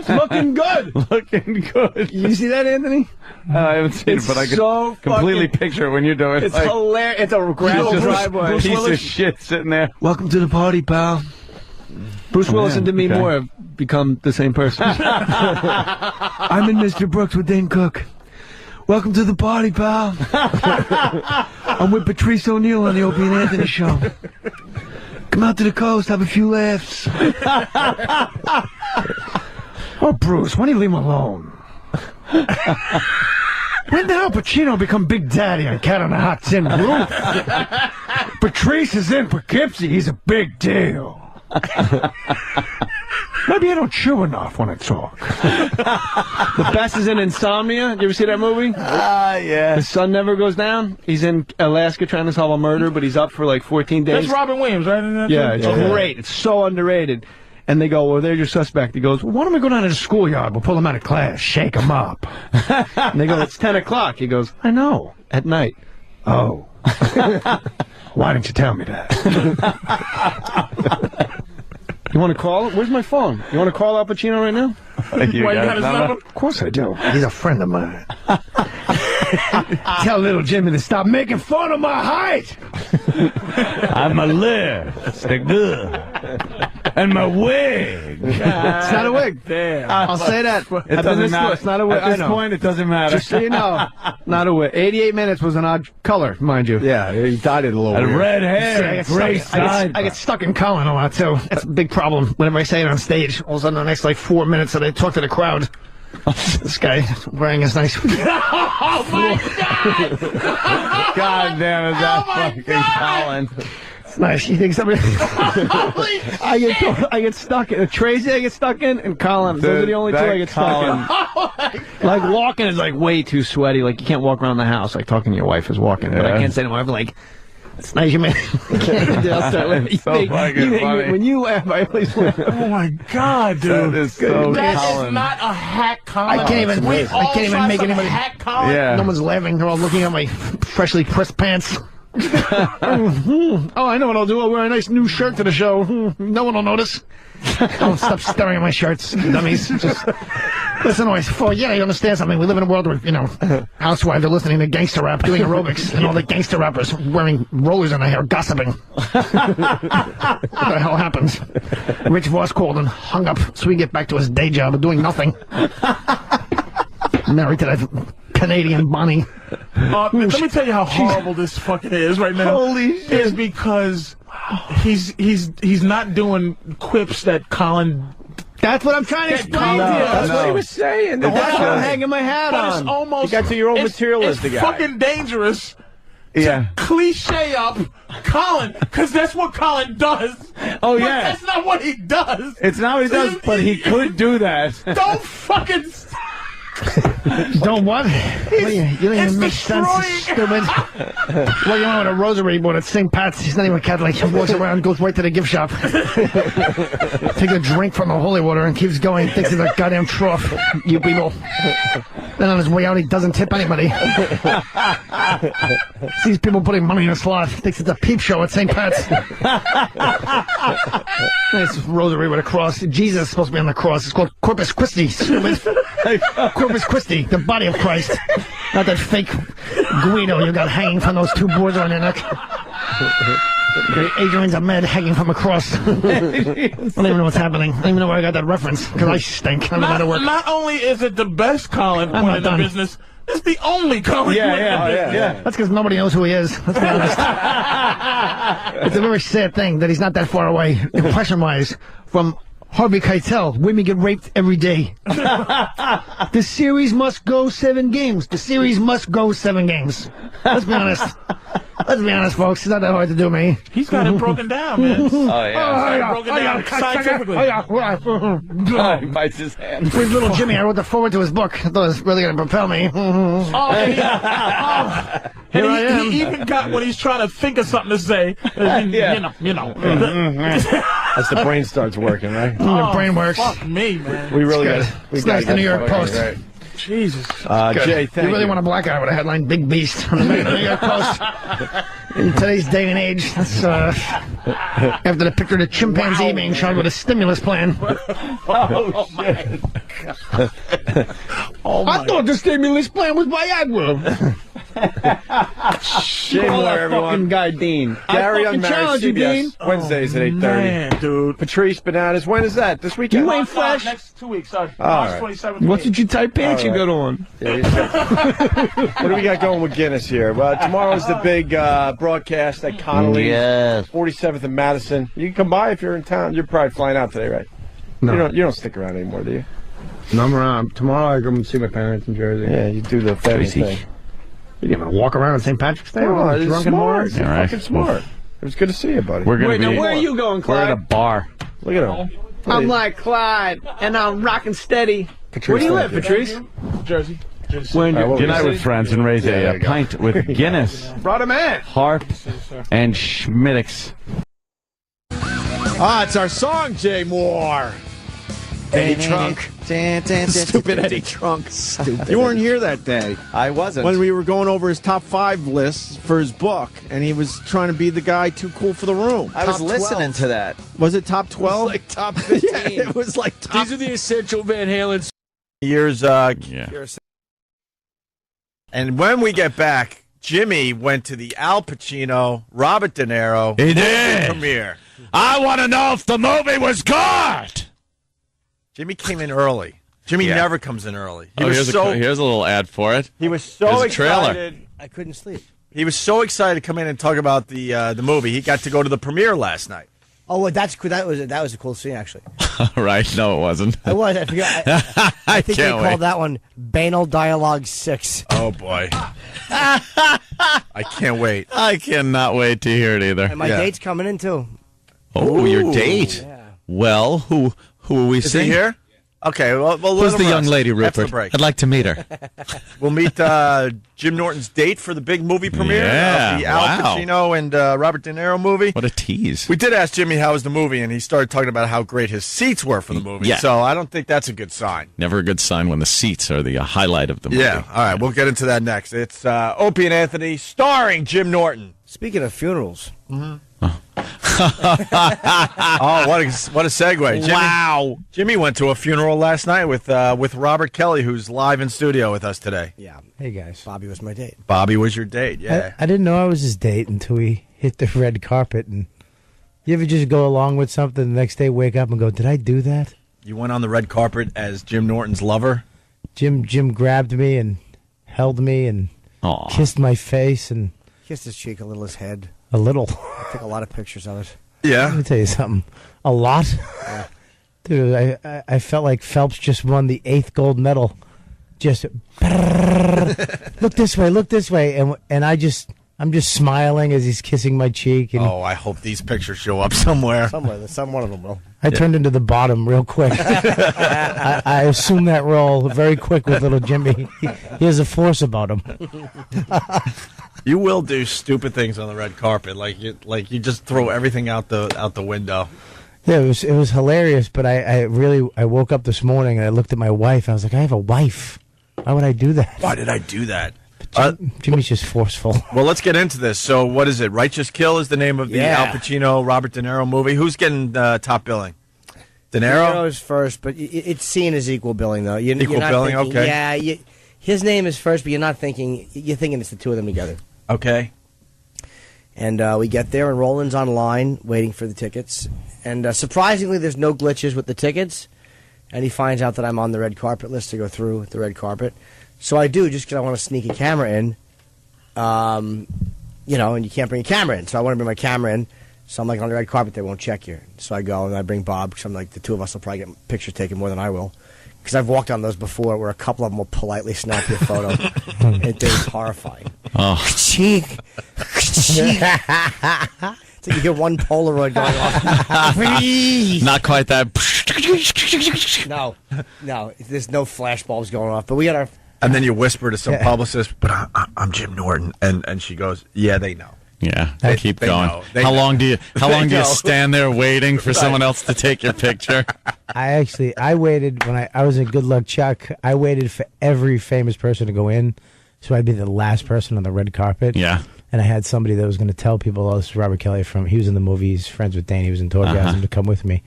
[SPEAKER 2] Looking good.
[SPEAKER 10] Looking good.
[SPEAKER 2] You see that, Anthony?
[SPEAKER 10] I haven't seen it, but I can completely picture it when you're doing it.
[SPEAKER 2] It's hilarious. It's a gravel driveway.
[SPEAKER 10] Piece of shit sitting there.
[SPEAKER 2] Welcome to the party, pal. Bruce Willis and Demi Moore have become the same person. I'm in Mr. Brooks with Dane Cook. Welcome to the party, pal. I'm with Patrice O'Neal on the Opie and Anthony show. Come out to the coast, have a few laughs. Oh, Bruce, why don't you leave him alone? When did Al Pacino become Big Daddy on Cat on a Hot Tin Roof? Patrice is in Poughkeepsie. He's a big deal. Maybe I don't chew enough when I talk. The best is in Insomnia. You ever see that movie?
[SPEAKER 11] Yeah.
[SPEAKER 2] The sun never goes down. He's in Alaska trying to solve a murder, but he's up for like 14 days.
[SPEAKER 3] That's Robin Williams, right?
[SPEAKER 2] Yeah, it's great. It's so underrated. And they go, well, there's your suspect. He goes, well, why don't we go down to the schoolyard? We'll pull him out of class, shake him up. And they go, it's 10 o'clock. He goes, I know, at night. Oh. Why didn't you tell me that? You want to call? Where's my phone? You want to call Al Pacino right now?
[SPEAKER 3] You got his number?
[SPEAKER 2] Of course I do. He's a friend of mine. Tell little Jimmy to stop making fun of my height.
[SPEAKER 8] I'm a lipstick, and my wig.
[SPEAKER 2] It's not a wig.
[SPEAKER 3] Damn.
[SPEAKER 2] I'll say that.
[SPEAKER 10] It doesn't matter.
[SPEAKER 2] It's not a wig.
[SPEAKER 10] At this point, it doesn't matter.
[SPEAKER 2] Just so you know, not a wig. 88 minutes was an odd color, mind you.
[SPEAKER 11] Yeah, he dyed it a little
[SPEAKER 8] And
[SPEAKER 11] weird.
[SPEAKER 8] red hair, gray side.
[SPEAKER 4] I get stuck in Colin a lot, too. That's a big problem whenever I say it on stage. All of a sudden, the next, 4 minutes that I talk to the crowd, this guy wearing his nice...
[SPEAKER 3] Oh, my God!
[SPEAKER 10] God damn, is that fucking Colin?
[SPEAKER 2] It's nice. You think somebody... I get stuck in. Tracy, I get stuck in, and Colin. Those are the only two I get stuck in. Like, walking is, way too sweaty. Like, you can't walk around the house like talking to your wife is walking. But I can't say to my wife, it's nice you made it.
[SPEAKER 10] So fucking funny.
[SPEAKER 2] When you laugh, I always laugh.
[SPEAKER 3] Oh, my God, dude.
[SPEAKER 10] That is so
[SPEAKER 3] That
[SPEAKER 10] Colin.
[SPEAKER 3] is not a hack Colin.
[SPEAKER 4] I can't even make anybody...
[SPEAKER 3] Hack Colin.
[SPEAKER 10] Yeah.
[SPEAKER 4] No one's laughing. They're all looking at my freshly pressed pants.
[SPEAKER 2] Oh, I know what I'll do. I'll wear a nice new shirt to the show. No one will notice.
[SPEAKER 4] Don't stop staring at my shirts, dummies. Just Listen, always, you understand something. We live in a world where, housewives are listening to gangster rap, doing aerobics, and all the gangster rappers wearing rollers in their hair, gossiping. What the hell happens? Rich Voss called and hung up so we can get back to his day job of doing nothing. Married to that Canadian Bonnie.
[SPEAKER 3] Let me tell you how horrible this fucking is right now.
[SPEAKER 1] Holy shit.
[SPEAKER 3] Is because he's not doing quips that Colin.
[SPEAKER 1] That's what I'm trying to explain to you. That's what he was saying. That's what I'm hanging my hat on.
[SPEAKER 3] It's almost.
[SPEAKER 11] You got to your own materialist
[SPEAKER 3] It's
[SPEAKER 11] guy.
[SPEAKER 3] fucking dangerous. To cliche up Colin, because that's what Colin does.
[SPEAKER 10] Oh,
[SPEAKER 3] but
[SPEAKER 10] yeah.
[SPEAKER 3] That's not what he does.
[SPEAKER 10] It's not what he does, but he could do that.
[SPEAKER 3] Don't fucking.
[SPEAKER 4] Don't what? You don't even make sense, stupid. Well, you want with a rosary board at St. Pat's. He's not even Catholic. He walks around, goes right to the gift shop. Take a drink from the holy water and keeps going. Thinks it's a goddamn trough, you people. Then on his way out, he doesn't tip anybody. Sees people putting money in a slot. Thinks it's a peep show at St. Pat's. It's rosary with a cross. Jesus is supposed to be on the cross. It's called Corpus Christi, stupid. Corpus Christi, the body of Christ. Not that fake Guido you got hanging from those two boards on your neck. Adrian's a med hanging from a cross. I don't even know what's happening. I don't even know where I got that reference, because I stink. I'm out of work.
[SPEAKER 3] Not only is it the best Colin
[SPEAKER 4] I'm
[SPEAKER 3] winning in the
[SPEAKER 4] not done.
[SPEAKER 3] business, it's the only Colin winning in the business.
[SPEAKER 4] That's because nobody knows who he is. Let's be honest. It's a very sad thing that he's not that far away, impression-wise, from Harvey Keitel. Women get raped every day. The series must go 7 games. The series must go 7 games. Let's be honest. Let's be honest, folks. It's not that hard to do, me.
[SPEAKER 3] He's got it broken down, man.
[SPEAKER 10] Oh, yeah.
[SPEAKER 3] Broken down scientifically.
[SPEAKER 10] He bites his hand.
[SPEAKER 4] With little Jimmy, I wrote the forward to his book. I thought it was really going to propel me.
[SPEAKER 3] And he even got when he's trying to think of something to say. You know.
[SPEAKER 11] As the brain starts working, right?
[SPEAKER 4] The brain works.
[SPEAKER 3] Fuck me, man.
[SPEAKER 11] We really got it.
[SPEAKER 4] It's nice, the New York Post.
[SPEAKER 11] Right.
[SPEAKER 3] Jesus.
[SPEAKER 11] Jay, thank
[SPEAKER 4] you really want a black guy with a headline, Big Beast, on the New York Post. In today's day and age, that's after the picture of the chimpanzee being shot with a stimulus plan.
[SPEAKER 10] Oh, shit.
[SPEAKER 4] I thought the stimulus plan was Viagra.
[SPEAKER 11] Jay Moore, everyone.
[SPEAKER 1] Fucking guy, Dean.
[SPEAKER 11] Gary
[SPEAKER 1] I fucking
[SPEAKER 11] Unmarried,
[SPEAKER 1] challenge you, Dean.
[SPEAKER 11] CBS. Wednesdays at 8:30.
[SPEAKER 3] Man, dude.
[SPEAKER 11] Patrice Bananas. When is that? This weekend?
[SPEAKER 1] You ain't fresh.
[SPEAKER 3] Next 2 weeks. Sorry.
[SPEAKER 11] All
[SPEAKER 3] March
[SPEAKER 11] right.
[SPEAKER 3] 27th.
[SPEAKER 1] What's with your tight pants you got on?
[SPEAKER 11] What do we got going with Guinness here? Well, tomorrow's the big broadcast at Connolly.
[SPEAKER 10] Yes.
[SPEAKER 11] 47th and Madison. You can come by if you're in town. You're probably flying out today, right?
[SPEAKER 1] No.
[SPEAKER 11] You don't stick around anymore, do you?
[SPEAKER 1] No, I'm around. Tomorrow I go and see my parents in Jersey.
[SPEAKER 11] Yeah, you do the family thing.
[SPEAKER 4] You gonna walk around on St. Patrick's Day?
[SPEAKER 11] Oh, it's
[SPEAKER 4] Drunk and
[SPEAKER 11] smart.
[SPEAKER 4] bored?
[SPEAKER 11] You're fucking smart. It was good to see you, buddy.
[SPEAKER 10] We're gonna
[SPEAKER 1] Wait, now where are you going,
[SPEAKER 10] We're at
[SPEAKER 1] Clyde?
[SPEAKER 10] a bar.
[SPEAKER 11] Look at him.
[SPEAKER 1] I'm like Clyde, and I'm rocking steady. Where do you live, Patrice?
[SPEAKER 3] Jersey.
[SPEAKER 1] When
[SPEAKER 11] All right,
[SPEAKER 10] Get out with friends and raise a pint with Guinness,
[SPEAKER 1] brought him in.
[SPEAKER 10] Harp, and Schmiddix.
[SPEAKER 12] It's our song, Jay Moore. Eddie Trunk. Stupid Eddie Trunk. You weren't here that day.
[SPEAKER 13] I wasn't.
[SPEAKER 12] When we were going over his top 5 lists for his book, and he was trying to be the guy too cool for the room.
[SPEAKER 13] I was listening to that.
[SPEAKER 12] Was it top 12?
[SPEAKER 13] Like top 15.
[SPEAKER 12] Yeah, it was like top.
[SPEAKER 13] These are the essential Van Halen
[SPEAKER 12] Years,
[SPEAKER 10] Yeah.
[SPEAKER 12] And when we get back, Jimmy went to the Al Pacino, Robert De Niro
[SPEAKER 8] He did.
[SPEAKER 12] premiere.
[SPEAKER 8] I want to know if the movie was good.
[SPEAKER 12] Jimmy came in early. Jimmy never comes in early.
[SPEAKER 10] Here's a little ad for it.
[SPEAKER 12] He was so
[SPEAKER 10] Here's a trailer.
[SPEAKER 12] excited.
[SPEAKER 13] I couldn't sleep.
[SPEAKER 12] He was so excited to come in and talk about the movie. He got to go to the premiere last night.
[SPEAKER 13] Oh, well, that's cool. That was a cool scene, actually.
[SPEAKER 10] Right? No, it wasn't.
[SPEAKER 13] It was. I forgot. I think they
[SPEAKER 10] can't wait.
[SPEAKER 13] called that one Banal Dialogue 6.
[SPEAKER 12] Oh boy, I can't wait.
[SPEAKER 10] I cannot wait to hear it either.
[SPEAKER 13] And my date's coming in too.
[SPEAKER 10] Oh, your date?
[SPEAKER 13] Yeah.
[SPEAKER 10] Well, who are we
[SPEAKER 12] Is
[SPEAKER 10] seeing?
[SPEAKER 12] he here? Okay, well
[SPEAKER 10] Who's the young lady,
[SPEAKER 12] After the
[SPEAKER 10] Rupert?
[SPEAKER 12] break.
[SPEAKER 10] I'd like to meet her.
[SPEAKER 12] We'll meet Jim Norton's date for the big movie premiere
[SPEAKER 10] Yeah,
[SPEAKER 12] of the Al
[SPEAKER 10] wow.
[SPEAKER 12] Pacino and Robert De Niro movie.
[SPEAKER 10] What a tease.
[SPEAKER 12] We did ask Jimmy how was the movie, and he started talking about how great his seats were for the movie.
[SPEAKER 10] Yeah.
[SPEAKER 12] So I don't think that's a good sign.
[SPEAKER 10] Never a good sign when the seats are the highlight of the movie.
[SPEAKER 12] Yeah, all right, we'll get into that next. It's Opie and Anthony starring Jim Norton.
[SPEAKER 13] Speaking of funerals,
[SPEAKER 12] Oh, what a segue!
[SPEAKER 8] Wow.
[SPEAKER 12] Jimmy went to a funeral last night with Robert Kelly, who's live in studio with us today.
[SPEAKER 13] Yeah.
[SPEAKER 4] Hey, guys.
[SPEAKER 13] Bobby was my date.
[SPEAKER 12] Bobby was your date. Yeah.
[SPEAKER 4] I didn't know I was his date until we hit the red carpet. And you ever just go along with something the next day, wake up and go, did I do that?
[SPEAKER 12] You went on the red carpet as Jim Norton's lover?
[SPEAKER 4] Jim grabbed me and held me and kissed my face and...
[SPEAKER 13] Kissed his cheek, a little his head.
[SPEAKER 4] A little.
[SPEAKER 13] I took a lot of pictures of it.
[SPEAKER 12] Yeah.
[SPEAKER 4] Let me tell you something. A lot?
[SPEAKER 13] Yeah.
[SPEAKER 4] Dude, I felt like Phelps just won the 8th gold medal. Just, look this way. And I'm just smiling as he's kissing my cheek. And
[SPEAKER 12] I hope these pictures show up somewhere.
[SPEAKER 13] Some one of them will.
[SPEAKER 4] I turned into the bottom real quick. I assumed that role very quick with little Jimmy. He has a force about him.
[SPEAKER 12] You will do stupid things on the red carpet, like you just throw everything out the window.
[SPEAKER 4] Yeah, it was hilarious. But I woke up this morning and I looked at my wife. I was like, I have a wife. Why would I do that?
[SPEAKER 12] Why did I do that?
[SPEAKER 4] Jimmy's just forceful.
[SPEAKER 12] Well, let's get into this. So, what is it? Righteous Kill is the name of the Al Pacino, Robert De Niro movie. Who's getting top billing? De Niro?
[SPEAKER 13] De Niro's first, but it's seen as equal billing, though.
[SPEAKER 12] Equal billing,
[SPEAKER 13] thinking,
[SPEAKER 12] okay.
[SPEAKER 13] Yeah, his name is first, but you're thinking it's the two of them together.
[SPEAKER 12] Okay.
[SPEAKER 13] And we get there, and Roland's online waiting for the tickets. And surprisingly, there's no glitches with the tickets. And he finds out that I'm on the red carpet list to go through the red carpet. So I do, just because I want to sneak a camera in. And you can't bring a camera in. So I want to bring my camera in. So I'm like, on the red carpet, they won't check you. So I go, and I bring Bob, because I'm like, the two of us will probably get pictures taken more than I will. Because I've walked on those before where a couple of them will politely snap your photo. It is horrifying. Oh. Cheek. Cheek. It's like you get one Polaroid going off. Please.
[SPEAKER 8] Not quite that.
[SPEAKER 13] No. There's no flash bulbs going off. But we got our...
[SPEAKER 12] And then you whisper to some publicist, but I'm Jim Norton. And she goes, yeah, they know.
[SPEAKER 8] Yeah, keep
[SPEAKER 12] they
[SPEAKER 8] going.
[SPEAKER 12] know.
[SPEAKER 8] How long do you stand there waiting for someone else to take your picture?
[SPEAKER 4] I waited when I was in Good Luck Chuck. I waited for every famous person to go in, so I'd be the last person on the red carpet.
[SPEAKER 8] Yeah.
[SPEAKER 4] And I had somebody that was going to tell people, oh, this is Robert Kelly he was in the movie, he's friends with Danny, he was in Tourgasm, to come with me.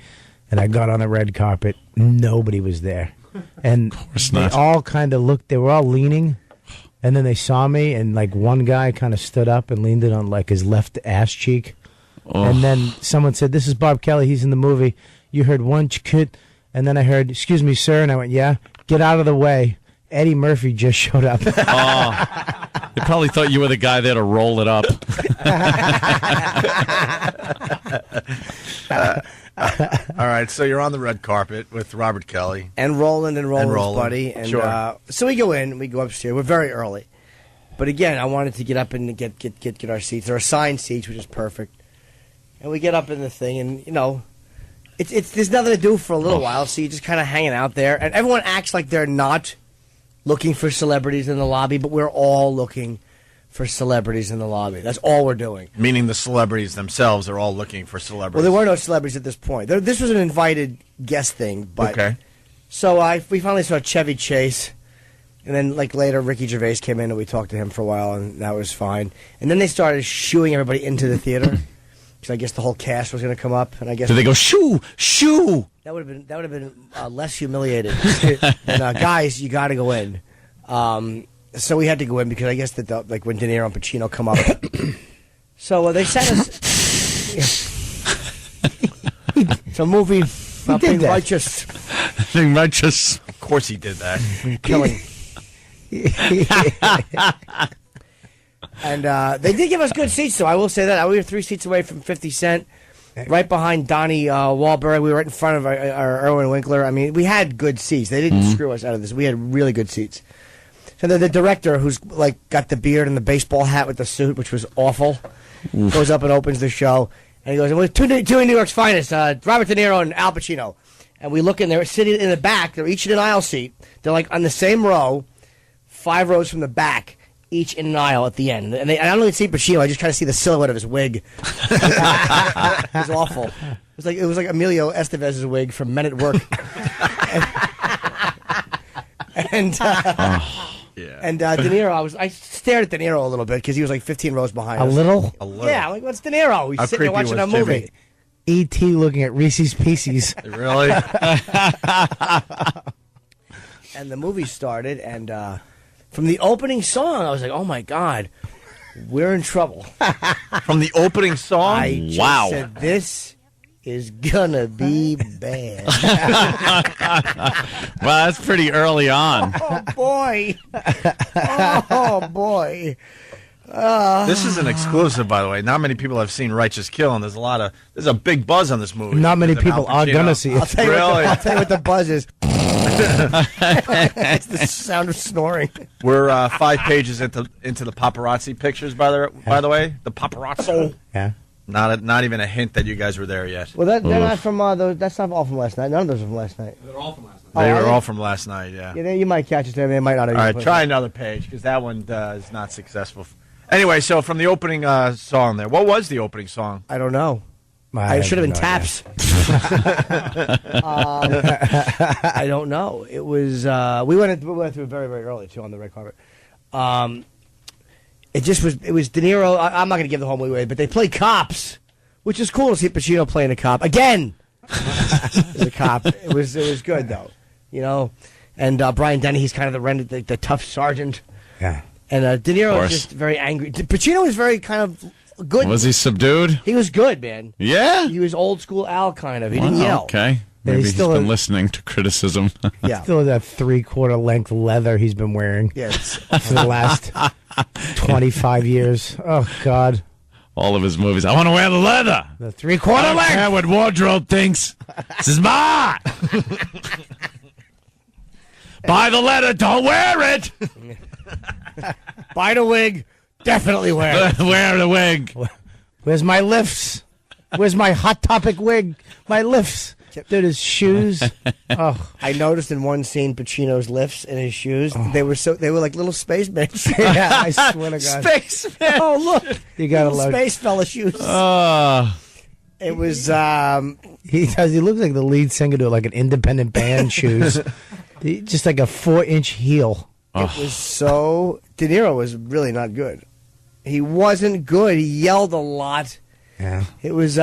[SPEAKER 4] And I got on the red carpet, nobody was there. And they all kind of looked, they were all leaning. And then they saw me, and like one guy kind of stood up and leaned it on like his left ass cheek. Oh. And then someone said, "This is Bob Kelly. He's in the movie." You heard one kid, and then I heard, "Excuse me, sir." And I went, "Yeah, get out of the way." Eddie Murphy just showed up.
[SPEAKER 8] Oh, they probably thought you were the guy there to roll it up.
[SPEAKER 12] All right, so you're on the red carpet with Robert Kelly.
[SPEAKER 13] And Roland's buddy. And
[SPEAKER 12] sure.
[SPEAKER 13] So we go in, we go upstairs. We're very early. But again, I wanted to get up and get our seats. They're assigned seats, which is perfect. And we get up in the thing, and, it's there's nothing to do for a little while, so you're just kind of hanging out there. And everyone acts like they're not looking for celebrities in the lobby, but we're all looking for celebrities in the lobby. That's all we're doing.
[SPEAKER 12] Meaning the celebrities themselves are all looking for celebrities.
[SPEAKER 13] Well, there were no celebrities at this point. This was an invited guest thing. But
[SPEAKER 12] okay.
[SPEAKER 13] So we finally saw Chevy Chase, and then later Ricky Gervais came in and we talked to him for a while, and that was fine. And then they started shooing everybody into the theater because I guess the whole cast was going to come up, and I guess
[SPEAKER 8] did they go shoo?
[SPEAKER 13] That would have been less humiliated. And guys, you got to go in. So we had to go in because I guess that when De Niro and Pacino come up. So they sent us. It's a movie about being righteous.
[SPEAKER 8] Being righteous.
[SPEAKER 12] Of course he did that.
[SPEAKER 13] Killing. And they did give us good seats, though. I will say that. We were 3 seats away from 50 Cent. Right behind Donnie Wahlberg. We were right in front of our Erwin Winkler. I mean, we had good seats. They didn't screw us out of this. We had really good seats. So the director, who's got the beard and the baseball hat with the suit, which was awful, goes up and opens the show, and he goes, "And we're two of New York's finest, Robert De Niro and Al Pacino." And we look in there, sitting in the back. They're each in an aisle seat. They're on the same row, 5 rows from the back, each in an aisle at the end. And I don't really see Pacino. I just kind of see the silhouette of his wig. It was awful. It was like Emilio Estevez's wig from Men at Work.
[SPEAKER 12] Yeah.
[SPEAKER 13] And De Niro, I stared at De Niro a little bit because he was like 15 rows behind
[SPEAKER 4] A
[SPEAKER 13] us.
[SPEAKER 4] little?
[SPEAKER 13] Yeah, like, what's De Niro? He's sitting there watching a movie.
[SPEAKER 4] E.T. looking at Reese's Pieces.
[SPEAKER 12] Really?
[SPEAKER 13] And the movie started, and from the opening song, I was like, oh, my God, we're in trouble.
[SPEAKER 12] From the opening song?
[SPEAKER 13] I just said, this is gonna be bad.
[SPEAKER 8] Well, that's pretty early on.
[SPEAKER 13] Oh, boy. Oh, boy.
[SPEAKER 12] This is an exclusive, by the way. Not many people have seen Righteous Kill, and there's a big buzz on this movie.
[SPEAKER 4] Not many people are gonna see it.
[SPEAKER 13] I'll tell you what the buzz is. It's the sound of snoring.
[SPEAKER 12] We're 5 pages into the paparazzi pictures, by the way. The paparazzi.
[SPEAKER 4] Yeah.
[SPEAKER 12] Not even a hint that you guys were there yet.
[SPEAKER 13] Well, they're not from. That's not all from last night. None of those are from last night.
[SPEAKER 14] They're all from last night.
[SPEAKER 12] They were all from last night. Yeah.
[SPEAKER 13] Yeah, you might catch it there. They might not.
[SPEAKER 12] All right, try another page because that one is not successful. Anyway, so from the opening song there, what was the opening song?
[SPEAKER 13] I don't know. I should have been Taps. I don't know. It was. We went through it very, very early too on the red carpet. It just was. It was De Niro. I'm not going to give the whole movie away, but they play cops, which is cool to see Pacino playing a cop again. As a cop, it was good though, you know. And Brian Denny, he's kind of the tough sergeant.
[SPEAKER 4] Yeah.
[SPEAKER 13] And De Niro was just very angry. Pacino was very kind of good.
[SPEAKER 8] Was he subdued?
[SPEAKER 13] He was good, man.
[SPEAKER 8] Yeah?
[SPEAKER 13] He was old school Al, kind of. He didn't yell.
[SPEAKER 8] Okay. Maybe he's been listening to criticism.
[SPEAKER 13] Yeah.
[SPEAKER 4] Still that 3/4 length leather he's been wearing.
[SPEAKER 13] Yes.
[SPEAKER 4] For the last 25 years. Oh, God.
[SPEAKER 8] All of his movies. I want to wear the leather.
[SPEAKER 4] The 3/4 length.
[SPEAKER 8] Yeah, what wardrobe thinks. This is mine. Buy the leather. Don't wear it.
[SPEAKER 13] Buy the wig. Definitely wear it.
[SPEAKER 8] Wear the wig.
[SPEAKER 4] Where's my lifts? Where's my Hot Topic wig? My lifts. Dude, his shoes. Oh,
[SPEAKER 13] I noticed in one scene Pacino's lifts in his shoes. Oh. They were like little spacemen.
[SPEAKER 4] Yeah, I swear to God.
[SPEAKER 13] Spacemen. Oh, look.
[SPEAKER 4] You got
[SPEAKER 13] little space fella shoes. It was.
[SPEAKER 4] He looks like the lead singer to like an independent band shoes. Just like a 4-inch heel.
[SPEAKER 13] It was so. De Niro was really not good. He wasn't good. He yelled a lot.
[SPEAKER 4] Yeah.
[SPEAKER 13] It was.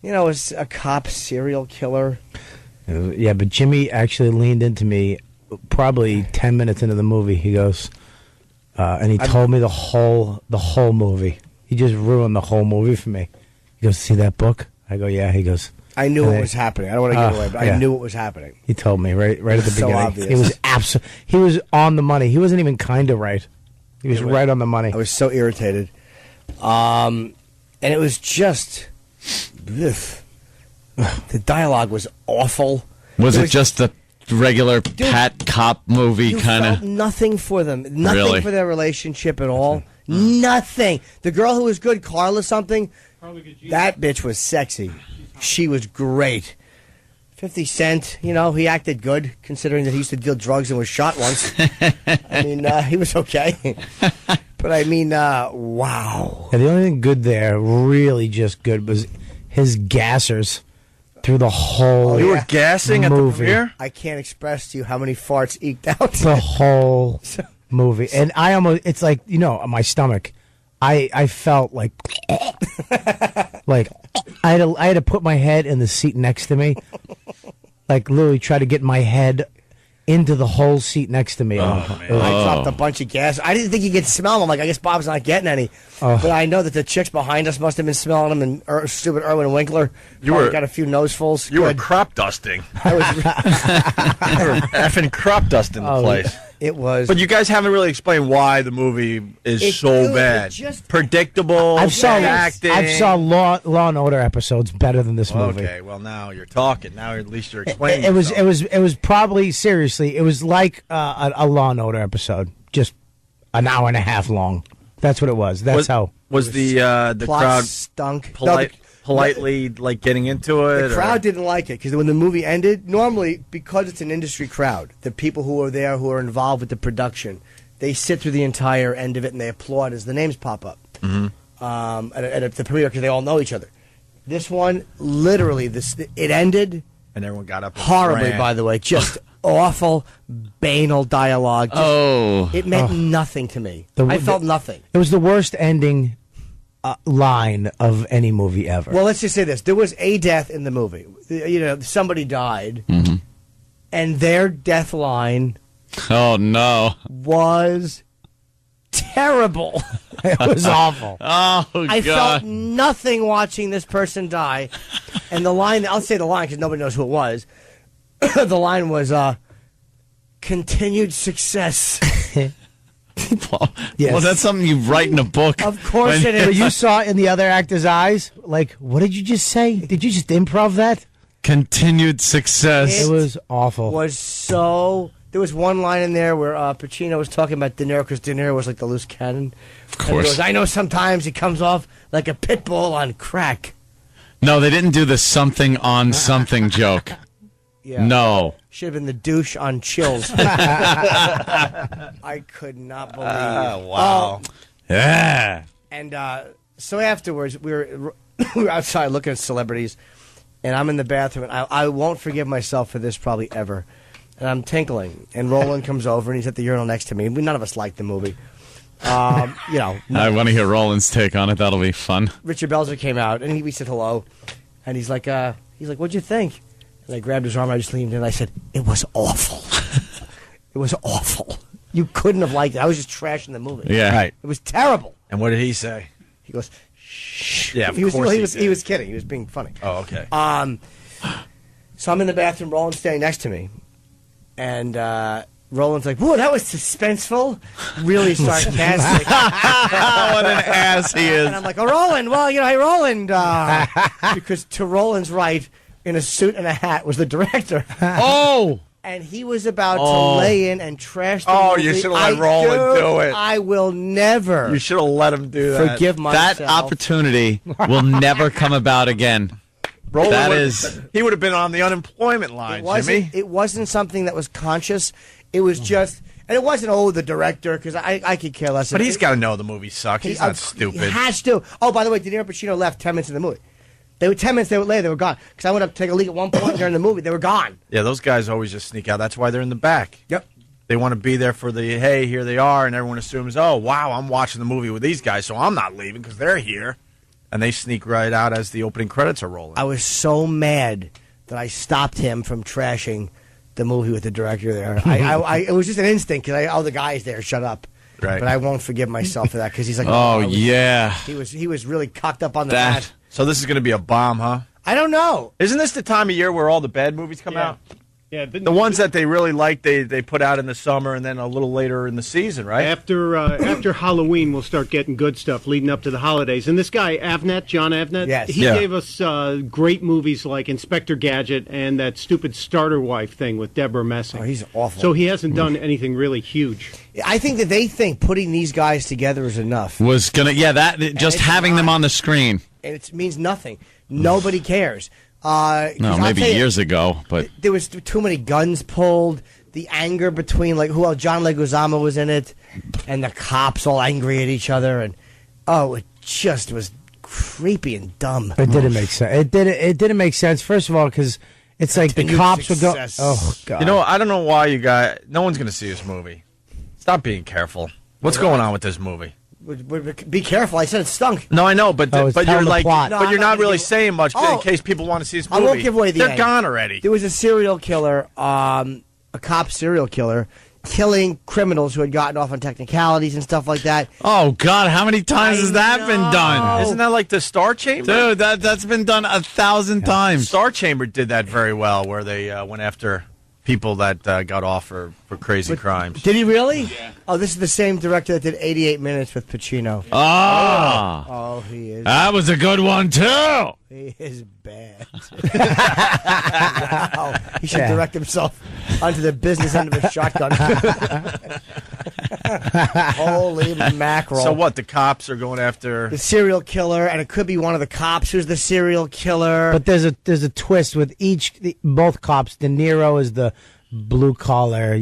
[SPEAKER 13] It was a cop serial killer.
[SPEAKER 4] Yeah, but Jimmy actually leaned into me probably 10 minutes into the movie. He goes, and he told me the whole movie. He just ruined the whole movie for me. He goes, see that book? I go, yeah. He goes,
[SPEAKER 13] I knew what was happening. I don't want to give it away, but I knew what was happening.
[SPEAKER 4] He told me right at the beginning.
[SPEAKER 13] Obvious.
[SPEAKER 4] He was he was on the money. He wasn't even kind of right. He was right on the money.
[SPEAKER 13] I was so irritated. And it was just... Ugh. The dialogue was awful.
[SPEAKER 8] Was it just a regular pat cop movie kind of?
[SPEAKER 13] Nothing for them. Nothing for their relationship at all. Nothing. The girl who was good, Carla something, that bitch was sexy. She was great. 50 Cent, he acted good, considering that he used to deal drugs and was shot once. I mean, he was okay. But I mean, wow.
[SPEAKER 4] Yeah, the only thing good there, really just good, was his gassers through the whole
[SPEAKER 12] You were gassing
[SPEAKER 4] movie.
[SPEAKER 12] at the premiere?
[SPEAKER 13] I can't express to you how many farts eked out.
[SPEAKER 4] The whole movie. And I almost, it's like, my stomach. I felt like I had to put my head in the seat next to me. Like literally try to get my head into the whole seat next to me.
[SPEAKER 13] I dropped a bunch of gas. I didn't think you could smell them. I'm like, I guess Bob's not getting any. But I know that the chicks behind us must have been smelling them, and stupid Erwin Winkler got a few nosefuls.
[SPEAKER 12] You were crop dusting. You were effing crop dusting the place.
[SPEAKER 13] It was.
[SPEAKER 12] But you guys haven't really explained why the movie is so bad.
[SPEAKER 13] Just
[SPEAKER 12] predictable.
[SPEAKER 4] I've saw
[SPEAKER 12] acting.
[SPEAKER 4] Law and Order episodes better than this movie.
[SPEAKER 12] Okay, well now you're talking. Now at least you're explaining.
[SPEAKER 4] It was probably seriously. It was like a Law and Order episode, just an hour and a half long. That's what it was. That's how.
[SPEAKER 12] Was the crowd
[SPEAKER 13] stunk?
[SPEAKER 12] Politely like getting into it?
[SPEAKER 13] The crowd didn't like it because when the movie ended, normally because it's an industry crowd, the people who are there who are involved with the production, they sit through the entire end of it and they applaud as the names pop up at the premiere because they all know each other. This one, literally, it ended
[SPEAKER 12] and everyone got up
[SPEAKER 13] horribly. By the way, just awful, banal dialogue. It meant
[SPEAKER 14] Oh.
[SPEAKER 13] nothing to me.
[SPEAKER 14] The-
[SPEAKER 13] I felt nothing.
[SPEAKER 14] It was the worst ending line of any movie ever.
[SPEAKER 13] Well, let's just say this. There was a death in the movie. You know, somebody died, and their death line
[SPEAKER 8] Oh, no.
[SPEAKER 13] was terrible.
[SPEAKER 14] It was awful.
[SPEAKER 8] Oh,
[SPEAKER 13] I
[SPEAKER 8] God.
[SPEAKER 13] felt nothing watching this person die. And the line, I'll say the line because nobody knows who it was. The line was, continued success.
[SPEAKER 14] Yes.
[SPEAKER 8] Well, that's something you write in a book.
[SPEAKER 13] Of course it is.
[SPEAKER 14] But you saw it in the other actor's eyes. Like, what did you just say? Did you just improv that?
[SPEAKER 8] Continued success.
[SPEAKER 14] It was awful.
[SPEAKER 13] Was so... There was one line in there where Pacino was talking about De Niro because De Niro was like the loose cannon. Of
[SPEAKER 8] course.
[SPEAKER 13] And he goes, I know sometimes he comes off like a pit bull on crack.
[SPEAKER 8] No, they didn't do the something on something joke.
[SPEAKER 13] Yeah.
[SPEAKER 8] No.
[SPEAKER 13] Should have been the douche on chills. I could not believe.
[SPEAKER 8] Wow. Yeah.
[SPEAKER 13] And so afterwards, we were outside looking at celebrities, and I'm in the bathroom, and I won't forgive myself for this probably ever. And I'm tinkling, and Roland comes over, and he's at the urinal next to me. None of us liked the movie. You know.
[SPEAKER 8] I want to hear Roland's take on it. That'll be fun.
[SPEAKER 13] Richard Belzer came out, and we said hello, and he's like, what'd you think? And I grabbed his arm, I just leaned in, and I said, it was awful. It was awful. You couldn't have liked it. I was just trashing the movie.
[SPEAKER 8] Yeah. Right.
[SPEAKER 13] It was terrible.
[SPEAKER 12] And what did he say?
[SPEAKER 13] He goes, shh.
[SPEAKER 12] Yeah, of
[SPEAKER 13] he was,
[SPEAKER 12] course
[SPEAKER 13] he
[SPEAKER 12] he
[SPEAKER 13] was
[SPEAKER 12] did.
[SPEAKER 13] he was kidding. He was being funny.
[SPEAKER 12] Oh, okay.
[SPEAKER 13] So I'm in the bathroom, Roland's standing next to me, and Roland's like, whoa, that was suspenseful. Really sarcastic.
[SPEAKER 8] What an ass he is.
[SPEAKER 13] And I'm like, oh, Roland, well, you know, hey, Roland. Because to Roland's right, in a suit and a hat, was the director.
[SPEAKER 8] Oh!
[SPEAKER 13] And he was about to lay in and trash the movie.
[SPEAKER 12] You should have let Roland do it.
[SPEAKER 13] I will never
[SPEAKER 12] You should have let him do that.
[SPEAKER 13] forgive myself.
[SPEAKER 8] That opportunity will never come about again.
[SPEAKER 12] Roland
[SPEAKER 8] That
[SPEAKER 12] would-
[SPEAKER 8] is...
[SPEAKER 12] He would have been on the unemployment line, Jimmy.
[SPEAKER 13] It wasn't something that was conscious. It was just... And it wasn't, the director, because I could care less.
[SPEAKER 12] But he's got to know the movie sucks. He's not stupid.
[SPEAKER 13] He has to. Oh, by the way, De Niro and Pacino left 10 minutes in the movie. They were 10 minutes later, they were gone. Because I went up to take a leak at one point during the movie. They were gone.
[SPEAKER 12] Yeah, those guys always just sneak out. That's why they're in the back.
[SPEAKER 13] Yep.
[SPEAKER 12] They want to be there for the, hey, here they are, and everyone assumes, oh, wow, I'm watching the movie with these guys, so I'm not leaving because they're here. And they sneak right out as the opening credits are rolling.
[SPEAKER 13] I was so mad that I stopped him from trashing the movie with the director there. It was just an instinct because the guy's there. Shut up.
[SPEAKER 12] Right.
[SPEAKER 13] But I won't forgive myself for that because he's like,
[SPEAKER 8] yeah.
[SPEAKER 13] He was really cocked up on the
[SPEAKER 8] That-
[SPEAKER 13] mat.
[SPEAKER 12] So this is going to be a bomb, huh?
[SPEAKER 13] I don't know.
[SPEAKER 12] Isn't this the time of year where all the bad movies come out?
[SPEAKER 11] Yeah,
[SPEAKER 12] The ones that they really like, they put out in the summer and then a little later in the season, right?
[SPEAKER 11] After Halloween, we'll start getting good stuff leading up to the holidays. And this guy, John Avnet,
[SPEAKER 13] Yes.
[SPEAKER 11] he
[SPEAKER 12] Yeah.
[SPEAKER 11] gave us great movies like Inspector Gadget and that stupid Starter Wife thing with Deborah Messing.
[SPEAKER 13] Oh, he's awful.
[SPEAKER 11] So he hasn't done anything really huge.
[SPEAKER 13] I think that they think putting these guys together is enough.
[SPEAKER 8] Was gonna... Yeah, that... Just
[SPEAKER 13] it's
[SPEAKER 8] having them on the screen.
[SPEAKER 13] And it means nothing. Nobody cares.
[SPEAKER 8] No,
[SPEAKER 13] I'll
[SPEAKER 8] maybe
[SPEAKER 13] tell you,
[SPEAKER 8] years ago, but...
[SPEAKER 13] There was too many guns pulled. The anger between, who else? John Leguizamo was in it. And the cops all angry at each other. And, it just was creepy and dumb.
[SPEAKER 14] It didn't make sense. It didn't make sense. First of all, because it's like the
[SPEAKER 13] Continued
[SPEAKER 14] cops would go.
[SPEAKER 13] success.
[SPEAKER 14] Oh God!
[SPEAKER 12] You know, I don't know why you guys... No one's going to see this movie. Stop being careful. What's going on with this movie?
[SPEAKER 13] Be careful. I said it stunk.
[SPEAKER 12] No, I know, but
[SPEAKER 14] Oh, it's
[SPEAKER 12] you're
[SPEAKER 14] telling the
[SPEAKER 12] like,
[SPEAKER 14] plot.
[SPEAKER 13] No,
[SPEAKER 12] but
[SPEAKER 13] I'm
[SPEAKER 12] you're
[SPEAKER 13] not
[SPEAKER 12] not
[SPEAKER 13] gonna
[SPEAKER 12] really
[SPEAKER 13] give-
[SPEAKER 12] saying much
[SPEAKER 13] Oh.
[SPEAKER 12] in case people want to see this
[SPEAKER 13] I
[SPEAKER 12] movie.
[SPEAKER 13] won't give away the
[SPEAKER 12] They're
[SPEAKER 13] end.
[SPEAKER 12] gone already.
[SPEAKER 13] There was a serial killer, a cop serial killer, killing criminals who had gotten off on technicalities and stuff like that.
[SPEAKER 8] Oh, God, how many times has that been done?
[SPEAKER 12] Isn't that like the Star Chamber?
[SPEAKER 8] Dude, that's been done 1,000 times.
[SPEAKER 12] Star Chamber did that very well, where they went after people that got off for crazy crimes.
[SPEAKER 13] Did he really? Yeah. Oh, this is the same director that did 88 Minutes with Pacino.
[SPEAKER 8] Ah.
[SPEAKER 13] Oh, he is.
[SPEAKER 8] That was a good one, too.
[SPEAKER 13] He is bad. Wow. He should direct himself onto the business end of a shotgun. Holy mackerel.
[SPEAKER 12] So what? The cops are going after
[SPEAKER 13] The serial killer, and it could be one of the cops who's the serial killer.
[SPEAKER 14] But there's a twist with both cops. De Niro is the blue collar,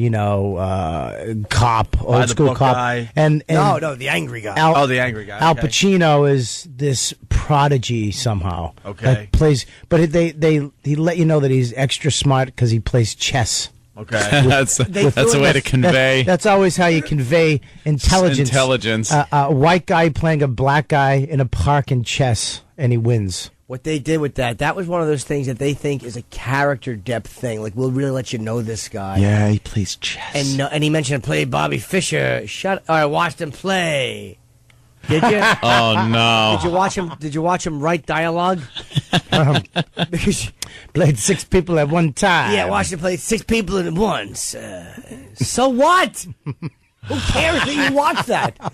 [SPEAKER 14] cop,
[SPEAKER 12] By
[SPEAKER 14] old
[SPEAKER 12] the
[SPEAKER 14] school
[SPEAKER 12] book
[SPEAKER 14] cop,
[SPEAKER 12] guy.
[SPEAKER 14] and
[SPEAKER 13] no, the angry guy.
[SPEAKER 12] the angry guy.
[SPEAKER 14] Al
[SPEAKER 12] okay.
[SPEAKER 14] Pacino is this prodigy somehow.
[SPEAKER 12] Okay.
[SPEAKER 14] That plays, but he let you know that he's extra smart because he plays chess.
[SPEAKER 12] Okay.
[SPEAKER 8] that's a way to convey.
[SPEAKER 14] That's always how you convey intelligence.
[SPEAKER 8] Intelligence.
[SPEAKER 14] A white guy playing a black guy in a park in chess, and he wins.
[SPEAKER 13] What they did with that was one of those things that they think is a character depth thing. Like, we'll really let you know this guy.
[SPEAKER 8] Yeah, he plays chess.
[SPEAKER 13] And he mentioned play Bobby Fischer. I watched him play. Did you?
[SPEAKER 8] Oh no!
[SPEAKER 13] Did you watch him write dialogue?
[SPEAKER 14] Because played 6 people at one time.
[SPEAKER 13] Yeah, watched him play 6 people at once. So what? Who cares that you watch that?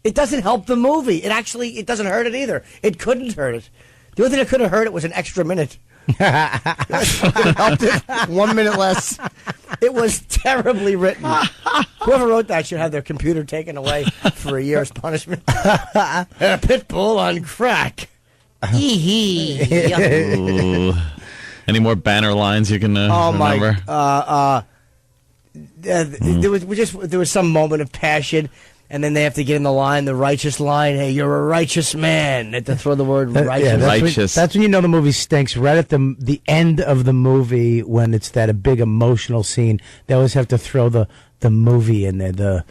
[SPEAKER 13] It doesn't help the movie. It doesn't hurt it either. It couldn't hurt it. The only thing that could have hurt it was an extra minute. It helped it 1 minute less. It was terribly written. Whoever wrote that should have their computer taken away for a year's punishment. A pit bull on crack.
[SPEAKER 8] Ooh. Any more banner lines you can remember?
[SPEAKER 13] There was some moment of passion. And then they have to get in the line, the righteous line. Hey, you're a righteous man. They have to throw the word righteous.
[SPEAKER 14] Yeah,
[SPEAKER 8] righteous.
[SPEAKER 14] That's when you know the movie stinks. Right at the end of the movie, when it's a big emotional scene, they always have to throw the movie in there, the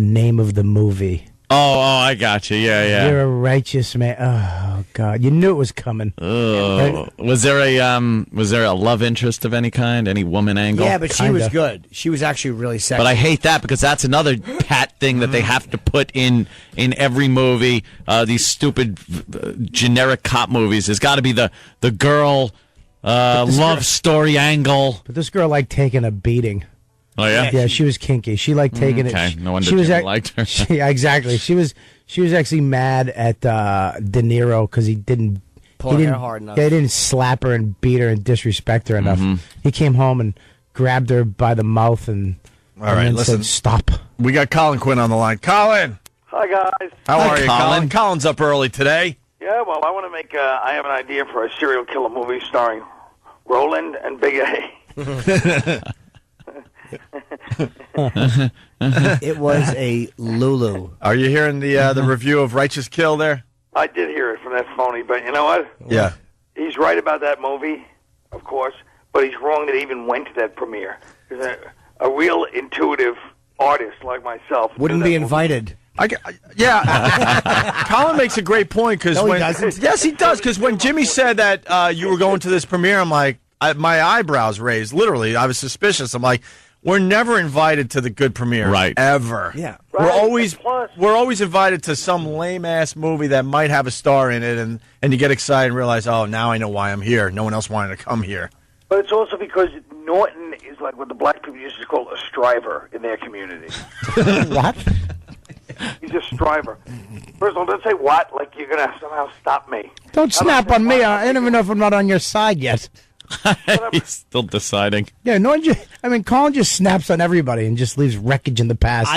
[SPEAKER 14] name of the movie.
[SPEAKER 8] Oh, I got you. Yeah.
[SPEAKER 14] You're a righteous man. Oh God, you knew it was coming.
[SPEAKER 8] Oh. Was there a love interest of any kind? Any woman angle?
[SPEAKER 13] Yeah, but she was good. She was actually really sexy.
[SPEAKER 8] But I hate that because that's another pat thing that they have to put in every movie. These stupid generic cop movies. There's got to be the girl love story angle.
[SPEAKER 14] But this girl liked taking a beating.
[SPEAKER 8] Oh yeah,
[SPEAKER 14] yeah. She was kinky. She liked taking it.
[SPEAKER 8] Okay, no wonder Jimmy liked her.
[SPEAKER 14] Yeah, exactly. She was actually mad at De Niro because he didn't
[SPEAKER 13] pull her hair hard enough.
[SPEAKER 14] Yeah, he didn't slap her and beat her and disrespect her enough. He came home and grabbed her by the mouth and
[SPEAKER 12] listen,
[SPEAKER 14] said, "Stop."
[SPEAKER 12] We got Colin Quinn on the line. Colin,
[SPEAKER 15] hi guys.
[SPEAKER 12] How are you, Colin? Colin's up early today.
[SPEAKER 15] Yeah, well, I want to make. I have an idea for a serial killer movie starring Roland and Big A.
[SPEAKER 13] It was a Lulu.
[SPEAKER 12] Are you hearing the review of Righteous Kill there?
[SPEAKER 15] I did hear it from that phony, but you know what?
[SPEAKER 12] Yeah.
[SPEAKER 15] He's right about that movie, of course, but he's wrong that he even went to that premiere. A real intuitive artist like myself
[SPEAKER 13] wouldn't be invited.
[SPEAKER 12] Colin makes a great point because
[SPEAKER 13] he doesn't.
[SPEAKER 12] Yes, he does. Because when Jimmy said that you were going to this premiere, I'm like, my eyebrows raised. Literally, I was suspicious. I'm like, we're never invited to the good premiere,
[SPEAKER 8] right?
[SPEAKER 12] Ever.
[SPEAKER 13] Yeah.
[SPEAKER 12] We're always invited to some lame ass movie that might have a star in it, and you get excited and realize, oh, now I know why I'm here. No one else wanted to come here.
[SPEAKER 15] But it's also because Norton is like what the black people used to call a striver in their community.
[SPEAKER 14] What?
[SPEAKER 15] He's a striver. First of all, don't say what like you're gonna somehow stop me.
[SPEAKER 14] Don't snap on me. I don't even know if I'm not on your side yet.
[SPEAKER 8] He's still deciding.
[SPEAKER 14] Yeah, Colin just snaps on everybody and just leaves wreckage in the past.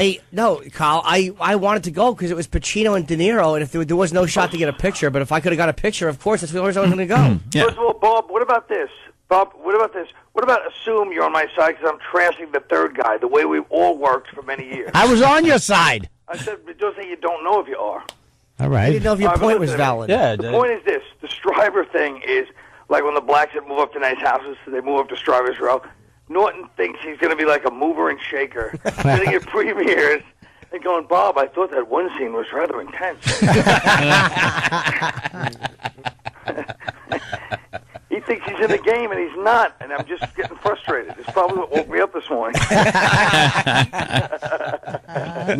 [SPEAKER 13] Kyle, I wanted to go because it was Pacino and De Niro, and if there was no shot to get a picture, but if I could have got a picture, of course, that's where I was going to go.
[SPEAKER 15] First of all, Bob, what about this? What about assume you're on my side because I'm trashing the third guy, the way we've all worked for many years?
[SPEAKER 14] I was on your side.
[SPEAKER 15] I said, don't say you don't know if you are.
[SPEAKER 14] All right.
[SPEAKER 13] I didn't know if your point was valid.
[SPEAKER 15] Yeah, the point is this. The striver thing is like when the blacks that move up to nice houses, they move up to Strivers Row. Norton thinks he's going to be like a mover and shaker, sitting at premieres and going, Bob, I thought that one scene was rather intense. He thinks he's in the game, and he's not, and I'm just getting frustrated. It's probably what woke me up this morning.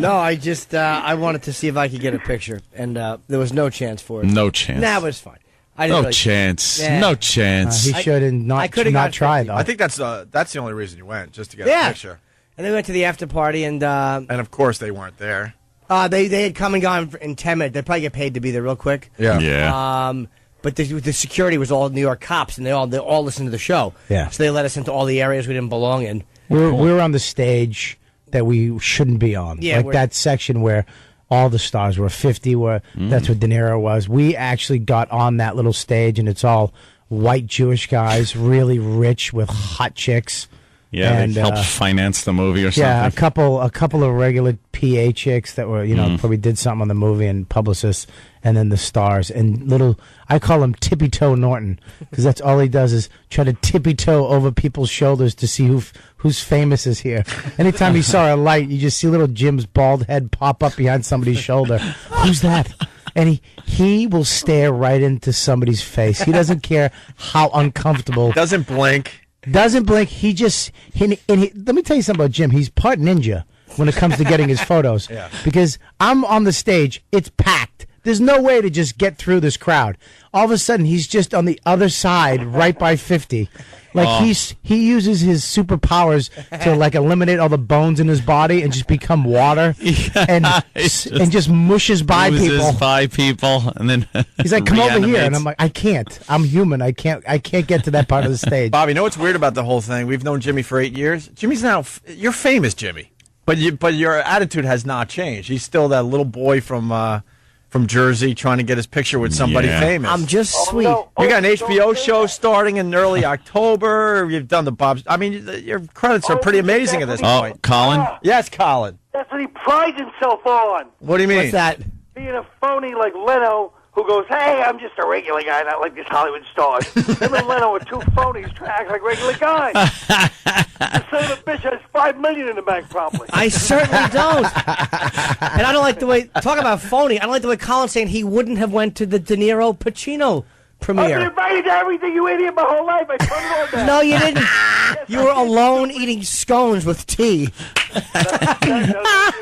[SPEAKER 13] No, I wanted to see if I could get a picture, and there was no chance for it.
[SPEAKER 8] No chance.
[SPEAKER 13] Nah, it was fine.
[SPEAKER 8] No chance.
[SPEAKER 13] Yeah.
[SPEAKER 8] No chance.
[SPEAKER 14] He should not try, though.
[SPEAKER 12] I think that's the only reason you went, just to get a picture.
[SPEAKER 13] And then we went to the after party, and
[SPEAKER 12] of course they weren't there.
[SPEAKER 13] They had come and gone in 10 minutes. They'd probably get paid to be there real quick.
[SPEAKER 8] Yeah.
[SPEAKER 13] But the security was all New York cops, and they all listened to the show.
[SPEAKER 14] Yeah.
[SPEAKER 13] So they let us into all the areas we didn't belong in.
[SPEAKER 14] We were on the stage that we shouldn't be on.
[SPEAKER 13] Yeah,
[SPEAKER 14] like that section where all the stars were 50, that's what De Niro was. We actually got on that little stage, and it's all white Jewish guys, really rich with hot chicks.
[SPEAKER 8] Yeah,
[SPEAKER 14] and,
[SPEAKER 8] they helped finance the movie or something.
[SPEAKER 14] Yeah, a couple of regular PA chicks that were, probably did something on the movie, and publicists, and then the stars and I call him Tippy Toe Norton because that's all he does is try to tippy toe over people's shoulders to see who's famous is here. Anytime he saw a light, you just see little Jim's bald head pop up behind somebody's shoulder. Who's that? And he will stare right into somebody's face. He doesn't care how uncomfortable.
[SPEAKER 12] Doesn't blink.
[SPEAKER 14] Doesn't blink. He just let me tell you something about Jim. He's part ninja when it comes to getting his photos.
[SPEAKER 12] Yeah.
[SPEAKER 14] Because I'm on the stage, it's packed. There's no way to just get through this crowd. All of a sudden, he's just on the other side, right by 50. Like he uses his superpowers to eliminate all the bones in his body and just become water, and just mushes by
[SPEAKER 8] people, and then
[SPEAKER 14] he's like, "Come over here," and I'm like, "I can't. I'm human. I can't get to that part of the stage."
[SPEAKER 12] Bobby, you know what's weird about the whole thing? We've known Jimmy for 8 years. Jimmy's now you're famous, Jimmy, but your attitude has not changed. He's still that little boy from Jersey trying to get his picture with somebody famous.
[SPEAKER 13] I'm just sweet.
[SPEAKER 12] You got an HBO show starting in early October. You've done the Bob's. I mean, your credits are pretty amazing at this point.
[SPEAKER 8] Colin?
[SPEAKER 12] Yes, Colin.
[SPEAKER 15] That's what he prides himself on.
[SPEAKER 12] What do you mean?
[SPEAKER 13] What's that?
[SPEAKER 15] Being a phony like Leno, who goes, "Hey, I'm just a regular guy, not like these Hollywood stars." Him and Leno are two phonies trying to act like regular guys. The son of a bitch has $5 million in the bank, probably.
[SPEAKER 13] I certainly don't. And I don't like the way, talk about phony, I don't like the way Colin's saying he wouldn't have went to the De Niro Pacino premiere.
[SPEAKER 15] I've been invited to everything, you idiot, my whole life. I turned it all down.
[SPEAKER 13] No, you didn't. You were alone eating scones with tea.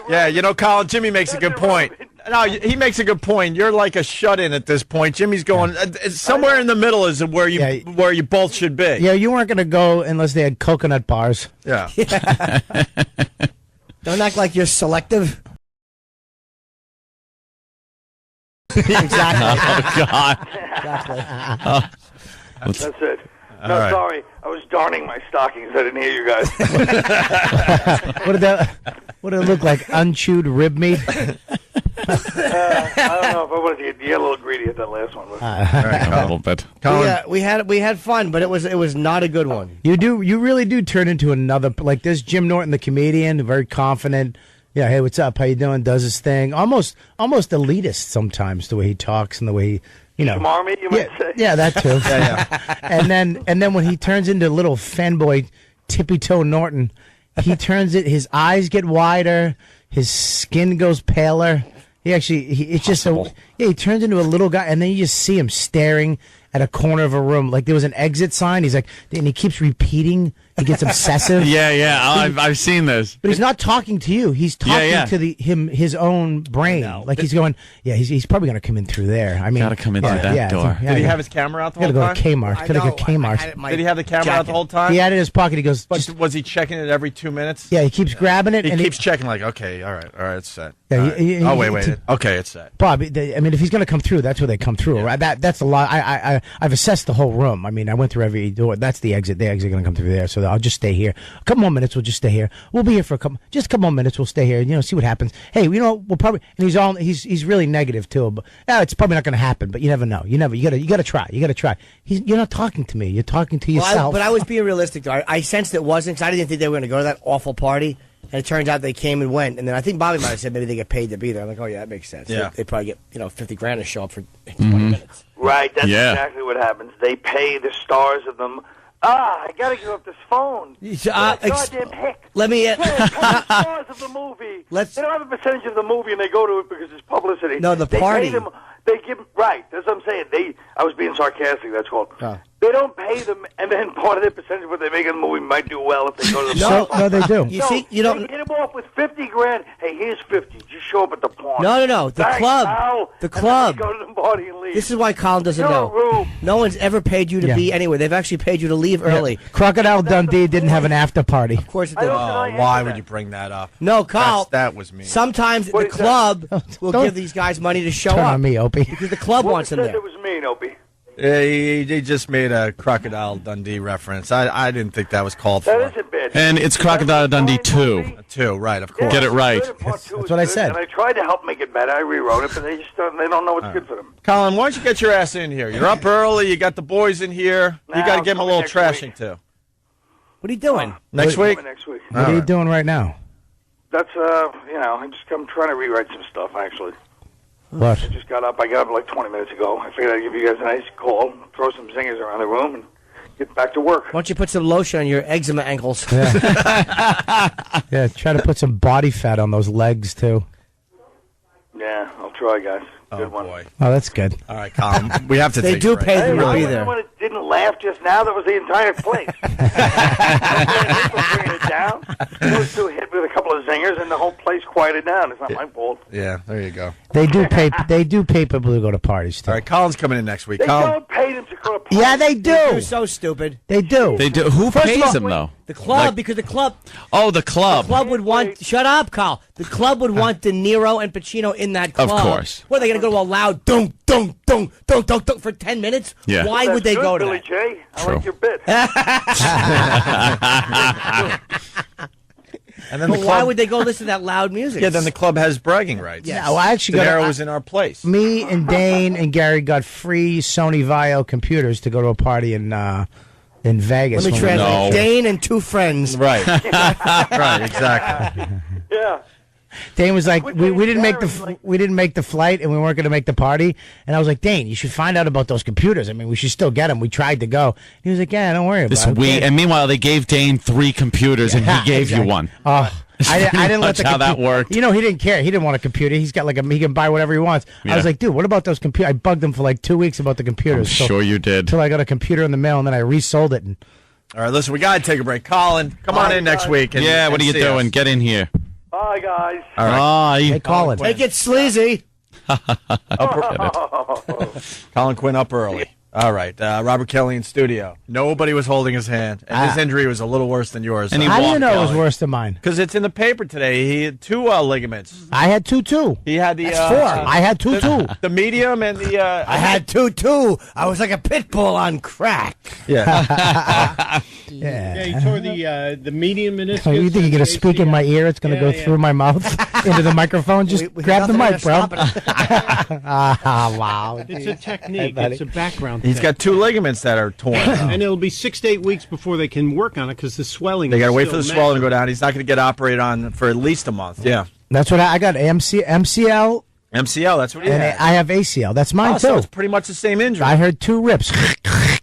[SPEAKER 12] Yeah, Colin, Jimmy makes a good point. No, he makes a good point. You're like a shut-in at this point. Jimmy's going somewhere in the middle is where you both should be.
[SPEAKER 14] Yeah, you weren't going to go unless they had coconut bars.
[SPEAKER 12] Yeah.
[SPEAKER 13] Don't act like you're selective.
[SPEAKER 8] Exactly. Oh, God.
[SPEAKER 13] Exactly.
[SPEAKER 15] That's it. No,
[SPEAKER 12] right.
[SPEAKER 15] sorry. I was darning my stockings. I didn't hear you guys.
[SPEAKER 14] What did it look like? Unchewed rib meat?
[SPEAKER 15] I don't know if I wanted to get a little greedy at that last one.
[SPEAKER 8] A little bit.
[SPEAKER 13] We had fun, but it was not a good one.
[SPEAKER 14] You really do turn into another, like this Jim Norton, the comedian, very confident. Yeah, hey, what's up? How you doing? Does his thing. Almost elitist sometimes, the way he talks and the way he,
[SPEAKER 15] Smarmy, you might say.
[SPEAKER 14] Yeah, that too.
[SPEAKER 12] Yeah.
[SPEAKER 14] And then when he turns into little fanboy Tippy Toe Norton, he turns it. His eyes get wider. His skin goes paler. He turns into a little guy, and then you just see him staring at a corner of a room, like there was an exit sign. He's like, and he keeps repeating. He gets obsessive.
[SPEAKER 8] Yeah. I've seen this.
[SPEAKER 14] But he's not talking to you. He's talking to his own brain. Like he's going, he's probably going to come in through there. I mean,
[SPEAKER 8] gotta come in through that door.
[SPEAKER 12] Did he have his camera out the whole time?
[SPEAKER 14] Gotta go to Kmart. Gotta go to Kmart.
[SPEAKER 12] Did he have the camera out the whole time?
[SPEAKER 14] He had it in his pocket. He goes.
[SPEAKER 12] But was he checking it every 2 minutes?
[SPEAKER 14] Yeah, he keeps grabbing it.
[SPEAKER 12] He keeps checking. Like, okay, all right, it's set.
[SPEAKER 14] Yeah,
[SPEAKER 12] wait. Okay, it's set.
[SPEAKER 14] Bob, I mean, if he's going to come through, that's where they come through. Right? That's a lot. I've assessed the whole room. I mean, I went through every door. That's the exit. The exit going to come through there. So I'll just stay here. A couple more minutes. We'll just stay here. We'll be here for a couple more minutes. We'll stay here. See what happens. Hey, we'll probably. And he's really negative too. But it's probably not going to happen. But you never know. You got to try. You got to try. You're not talking to me. You're talking to yourself.
[SPEAKER 13] But I was being realistic though. I sensed it wasn't. Because I didn't think they were going to go to that awful party. And it turns out they came and went. And then I think Bobby might have said maybe they get paid to be there. I'm like, oh yeah, that makes sense.
[SPEAKER 12] Yeah.
[SPEAKER 13] They probably get $50,000 to show up for 20 minutes.
[SPEAKER 15] Right, that's exactly what happens. They pay the stars of them. I gotta give up this phone. Goddamn heck.
[SPEAKER 13] Let me.
[SPEAKER 15] Stars of the movie. They don't have a percentage of the movie, and they go to it because it's publicity.
[SPEAKER 13] No, the party.
[SPEAKER 15] They give right. That's what I'm saying. I was being sarcastic. That's all.
[SPEAKER 13] Oh.
[SPEAKER 15] They don't pay them, and then part of their percentage of what they make in the movie might do well if they go to the
[SPEAKER 14] No, they do.
[SPEAKER 13] You don't
[SPEAKER 15] hit them off with $50,000. Hey, here's 50. Just show up at the pawn.
[SPEAKER 13] No. The
[SPEAKER 15] Thanks,
[SPEAKER 13] club.
[SPEAKER 15] pal.
[SPEAKER 13] The club.
[SPEAKER 15] And then they go to the party and leave.
[SPEAKER 13] This is why Colin doesn't know. No one's ever paid you to be anywhere. They've actually paid you to leave early.
[SPEAKER 14] Crocodile Dundee didn't have an after party.
[SPEAKER 13] Of course it did.
[SPEAKER 12] Why would you bring that up?
[SPEAKER 13] No, Carl.
[SPEAKER 12] That was me.
[SPEAKER 13] Sometimes the club will give these guys money to show up.
[SPEAKER 14] Turn on me, Opie.
[SPEAKER 13] Because the club wants them there.
[SPEAKER 15] It was mean, Opie.
[SPEAKER 12] He just made a Crocodile Dundee reference. I didn't think that was called for.
[SPEAKER 15] That is a bit.
[SPEAKER 8] And it's Crocodile Dundee 2.
[SPEAKER 12] 2, right, of course.
[SPEAKER 8] Get it right.
[SPEAKER 14] That's what I said.
[SPEAKER 15] And I tried to help make it better. I rewrote it, but they don't know what's good for them.
[SPEAKER 12] Colin, why don't you get your ass in here? You're up early. You got the boys in here. You got to give them a little trashing, too.
[SPEAKER 13] What are you doing?
[SPEAKER 12] Next week?
[SPEAKER 15] Next week.
[SPEAKER 14] What are you doing right now?
[SPEAKER 15] That's, I'm trying to rewrite some stuff, actually.
[SPEAKER 14] What?
[SPEAKER 15] I just got up. I got up like 20 minutes ago. I figured I'd give you guys a nice call, throw some zingers around the room, and get back to work.
[SPEAKER 13] Why don't you put some lotion on your eczema ankles?
[SPEAKER 14] Yeah, try to put some body fat on those legs, too.
[SPEAKER 15] Yeah, I'll try, guys. Good one.
[SPEAKER 12] Boy.
[SPEAKER 14] Oh, that's good.
[SPEAKER 12] All right, Colin. We have to
[SPEAKER 13] They
[SPEAKER 12] take
[SPEAKER 13] do
[SPEAKER 12] a break.
[SPEAKER 13] pay them to be
[SPEAKER 15] Hey,
[SPEAKER 13] there.
[SPEAKER 15] when it didn't laugh just now, that was the entire place. Bringing it down. Those two hit with a couple of zingers, and the whole place quieted down. It's not my fault.
[SPEAKER 12] Yeah, there you go.
[SPEAKER 14] They do pay people to go to parties, too.
[SPEAKER 12] All right, Colin's coming in next week.
[SPEAKER 15] They
[SPEAKER 12] Colin.
[SPEAKER 15] don't pay them to go to parties.
[SPEAKER 14] Yeah, they do.
[SPEAKER 13] You're so stupid.
[SPEAKER 14] They do.
[SPEAKER 8] They do. Who
[SPEAKER 14] First of
[SPEAKER 8] pays
[SPEAKER 14] all-
[SPEAKER 8] them though?
[SPEAKER 13] The club, because the club
[SPEAKER 8] Oh, the club.
[SPEAKER 13] would want. Shut up, Carl. The club would want De Niro and Pacino in that
[SPEAKER 8] Of
[SPEAKER 13] club.
[SPEAKER 8] course.
[SPEAKER 13] What are they going to go to a loud dunk, dunk, dunk, dunk, dunk, dunk for 10 minutes?
[SPEAKER 8] Yeah.
[SPEAKER 13] Why
[SPEAKER 15] That's
[SPEAKER 13] would they
[SPEAKER 15] good,
[SPEAKER 13] go to
[SPEAKER 15] Billy
[SPEAKER 13] that?
[SPEAKER 15] J. I
[SPEAKER 8] True.
[SPEAKER 15] like your bit.
[SPEAKER 12] And then
[SPEAKER 13] But
[SPEAKER 12] the
[SPEAKER 13] why
[SPEAKER 12] club.
[SPEAKER 13] would they go listen to that loud music?
[SPEAKER 12] Yeah, then the club has bragging rights.
[SPEAKER 14] Yeah, well, I actually
[SPEAKER 12] De
[SPEAKER 14] got
[SPEAKER 12] Niro was in our place.
[SPEAKER 14] Me and Dane and Gary got free Sony Vaio computers to go to a party in Vegas.
[SPEAKER 13] Let me
[SPEAKER 14] when we-
[SPEAKER 13] translate.
[SPEAKER 8] No.
[SPEAKER 13] Dane and two friends.
[SPEAKER 12] Right. Right, exactly.
[SPEAKER 15] Yeah.
[SPEAKER 14] Dane was like,
[SPEAKER 15] Which
[SPEAKER 14] we
[SPEAKER 15] way
[SPEAKER 14] didn't make
[SPEAKER 15] Gary's like-
[SPEAKER 14] we didn't make the flight, and we weren't going to make the party. And I was like, Dane, you should find out about those computers. I mean, we should still get them. We tried to go. He was like, yeah, don't worry
[SPEAKER 8] This
[SPEAKER 14] about it.
[SPEAKER 8] week, and meanwhile, they gave Dane 3 computers, and he gave
[SPEAKER 14] Exactly.
[SPEAKER 8] you one.
[SPEAKER 14] Oh, I didn't let
[SPEAKER 8] That's
[SPEAKER 14] the
[SPEAKER 8] how that worked.
[SPEAKER 14] You know, he didn't care. He didn't want a computer. He's got he can buy whatever he wants. I
[SPEAKER 8] Yeah.
[SPEAKER 14] was like, dude, what about those computers? I bugged him for like 2 weeks about the computers.
[SPEAKER 8] I'm sure you did.
[SPEAKER 14] Until I got a computer in the mail, and then I resold it. And
[SPEAKER 12] All right, listen, we got to take a break. Colin, come on in next week. And,
[SPEAKER 8] Yeah, what are you
[SPEAKER 12] see
[SPEAKER 8] doing?
[SPEAKER 12] us.
[SPEAKER 8] Get in here.
[SPEAKER 15] Bye, guys.
[SPEAKER 8] All right.
[SPEAKER 14] hey, Colin.
[SPEAKER 13] Make it sleazy.
[SPEAKER 12] Colin Quinn up early. All right, Robert Kelly in studio. Nobody was holding his hand, and his injury was a little worse than yours.
[SPEAKER 8] And he
[SPEAKER 14] How do you
[SPEAKER 8] walked
[SPEAKER 14] know it was
[SPEAKER 12] Kelly.
[SPEAKER 14] worse than mine?
[SPEAKER 12] Because it's in the paper today. He had 2 ligaments.
[SPEAKER 14] I had two too.
[SPEAKER 12] He had the
[SPEAKER 14] That's 4. I had two too.
[SPEAKER 12] the medium and the.
[SPEAKER 13] I had two, too. I was like a pit bull on crack.
[SPEAKER 12] Yeah.
[SPEAKER 14] Yeah.
[SPEAKER 11] he tore the medium meniscus.
[SPEAKER 14] Oh, you think you're gonna speak in my ear? It's gonna go through my mouth into the microphone. Just
[SPEAKER 13] We
[SPEAKER 14] grab the
[SPEAKER 13] nothing
[SPEAKER 14] mic,
[SPEAKER 13] to
[SPEAKER 14] bro.
[SPEAKER 13] stop it.
[SPEAKER 14] Wow.
[SPEAKER 11] It's a technique.
[SPEAKER 14] buddy.
[SPEAKER 11] It's a background.
[SPEAKER 12] He's got 2 ligaments that are torn.
[SPEAKER 11] and it'll be 6 to 8 weeks before they can work on it because the swelling.
[SPEAKER 12] They got to
[SPEAKER 11] is
[SPEAKER 12] wait
[SPEAKER 11] still
[SPEAKER 12] for the swelling to
[SPEAKER 11] massive.
[SPEAKER 12] go down. He's not going to get operated on for at least a month. Yeah.
[SPEAKER 14] That's what I got. MCL,
[SPEAKER 12] MCL, that's what he
[SPEAKER 14] and
[SPEAKER 12] had.
[SPEAKER 14] I have ACL. That's mine
[SPEAKER 12] Oh, so
[SPEAKER 14] too.
[SPEAKER 12] it's pretty much the same injury.
[SPEAKER 14] I heard 2 rips.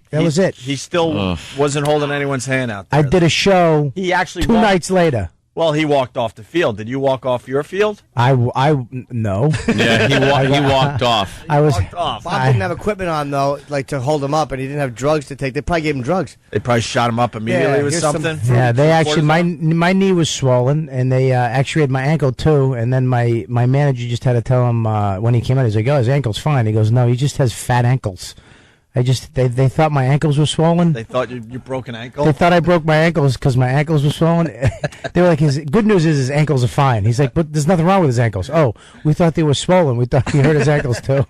[SPEAKER 14] That was it.
[SPEAKER 12] He still wasn't holding anyone's hand out there.
[SPEAKER 14] I did a show
[SPEAKER 12] He actually
[SPEAKER 14] 2
[SPEAKER 12] walked-
[SPEAKER 14] nights later.
[SPEAKER 12] Well, he walked off the field. Did you walk off your field?
[SPEAKER 14] No.
[SPEAKER 8] Yeah, he walked off.
[SPEAKER 14] I was.
[SPEAKER 12] Walked off.
[SPEAKER 13] Bob didn't have equipment on, though, like to hold him up, and he didn't have drugs to take. They probably gave him drugs.
[SPEAKER 12] They probably shot him up immediately
[SPEAKER 13] Yeah,
[SPEAKER 12] with
[SPEAKER 13] here's some-
[SPEAKER 12] something.
[SPEAKER 14] Yeah, they actually
[SPEAKER 12] cortisone?
[SPEAKER 14] my knee was swollen, and they actuated my ankle too. And then my manager just had to tell him when he came in, he's like, "Oh, his ankle's fine." He goes, "No, he just has fat ankles." They thought my ankles were swollen.
[SPEAKER 12] They thought you broke an ankle.
[SPEAKER 14] They thought I broke my ankles because my ankles were swollen. They were like, "His good news is his ankles are fine." He's like, "But there's nothing wrong with his ankles." Oh, we thought they were swollen. We thought he hurt his ankles too.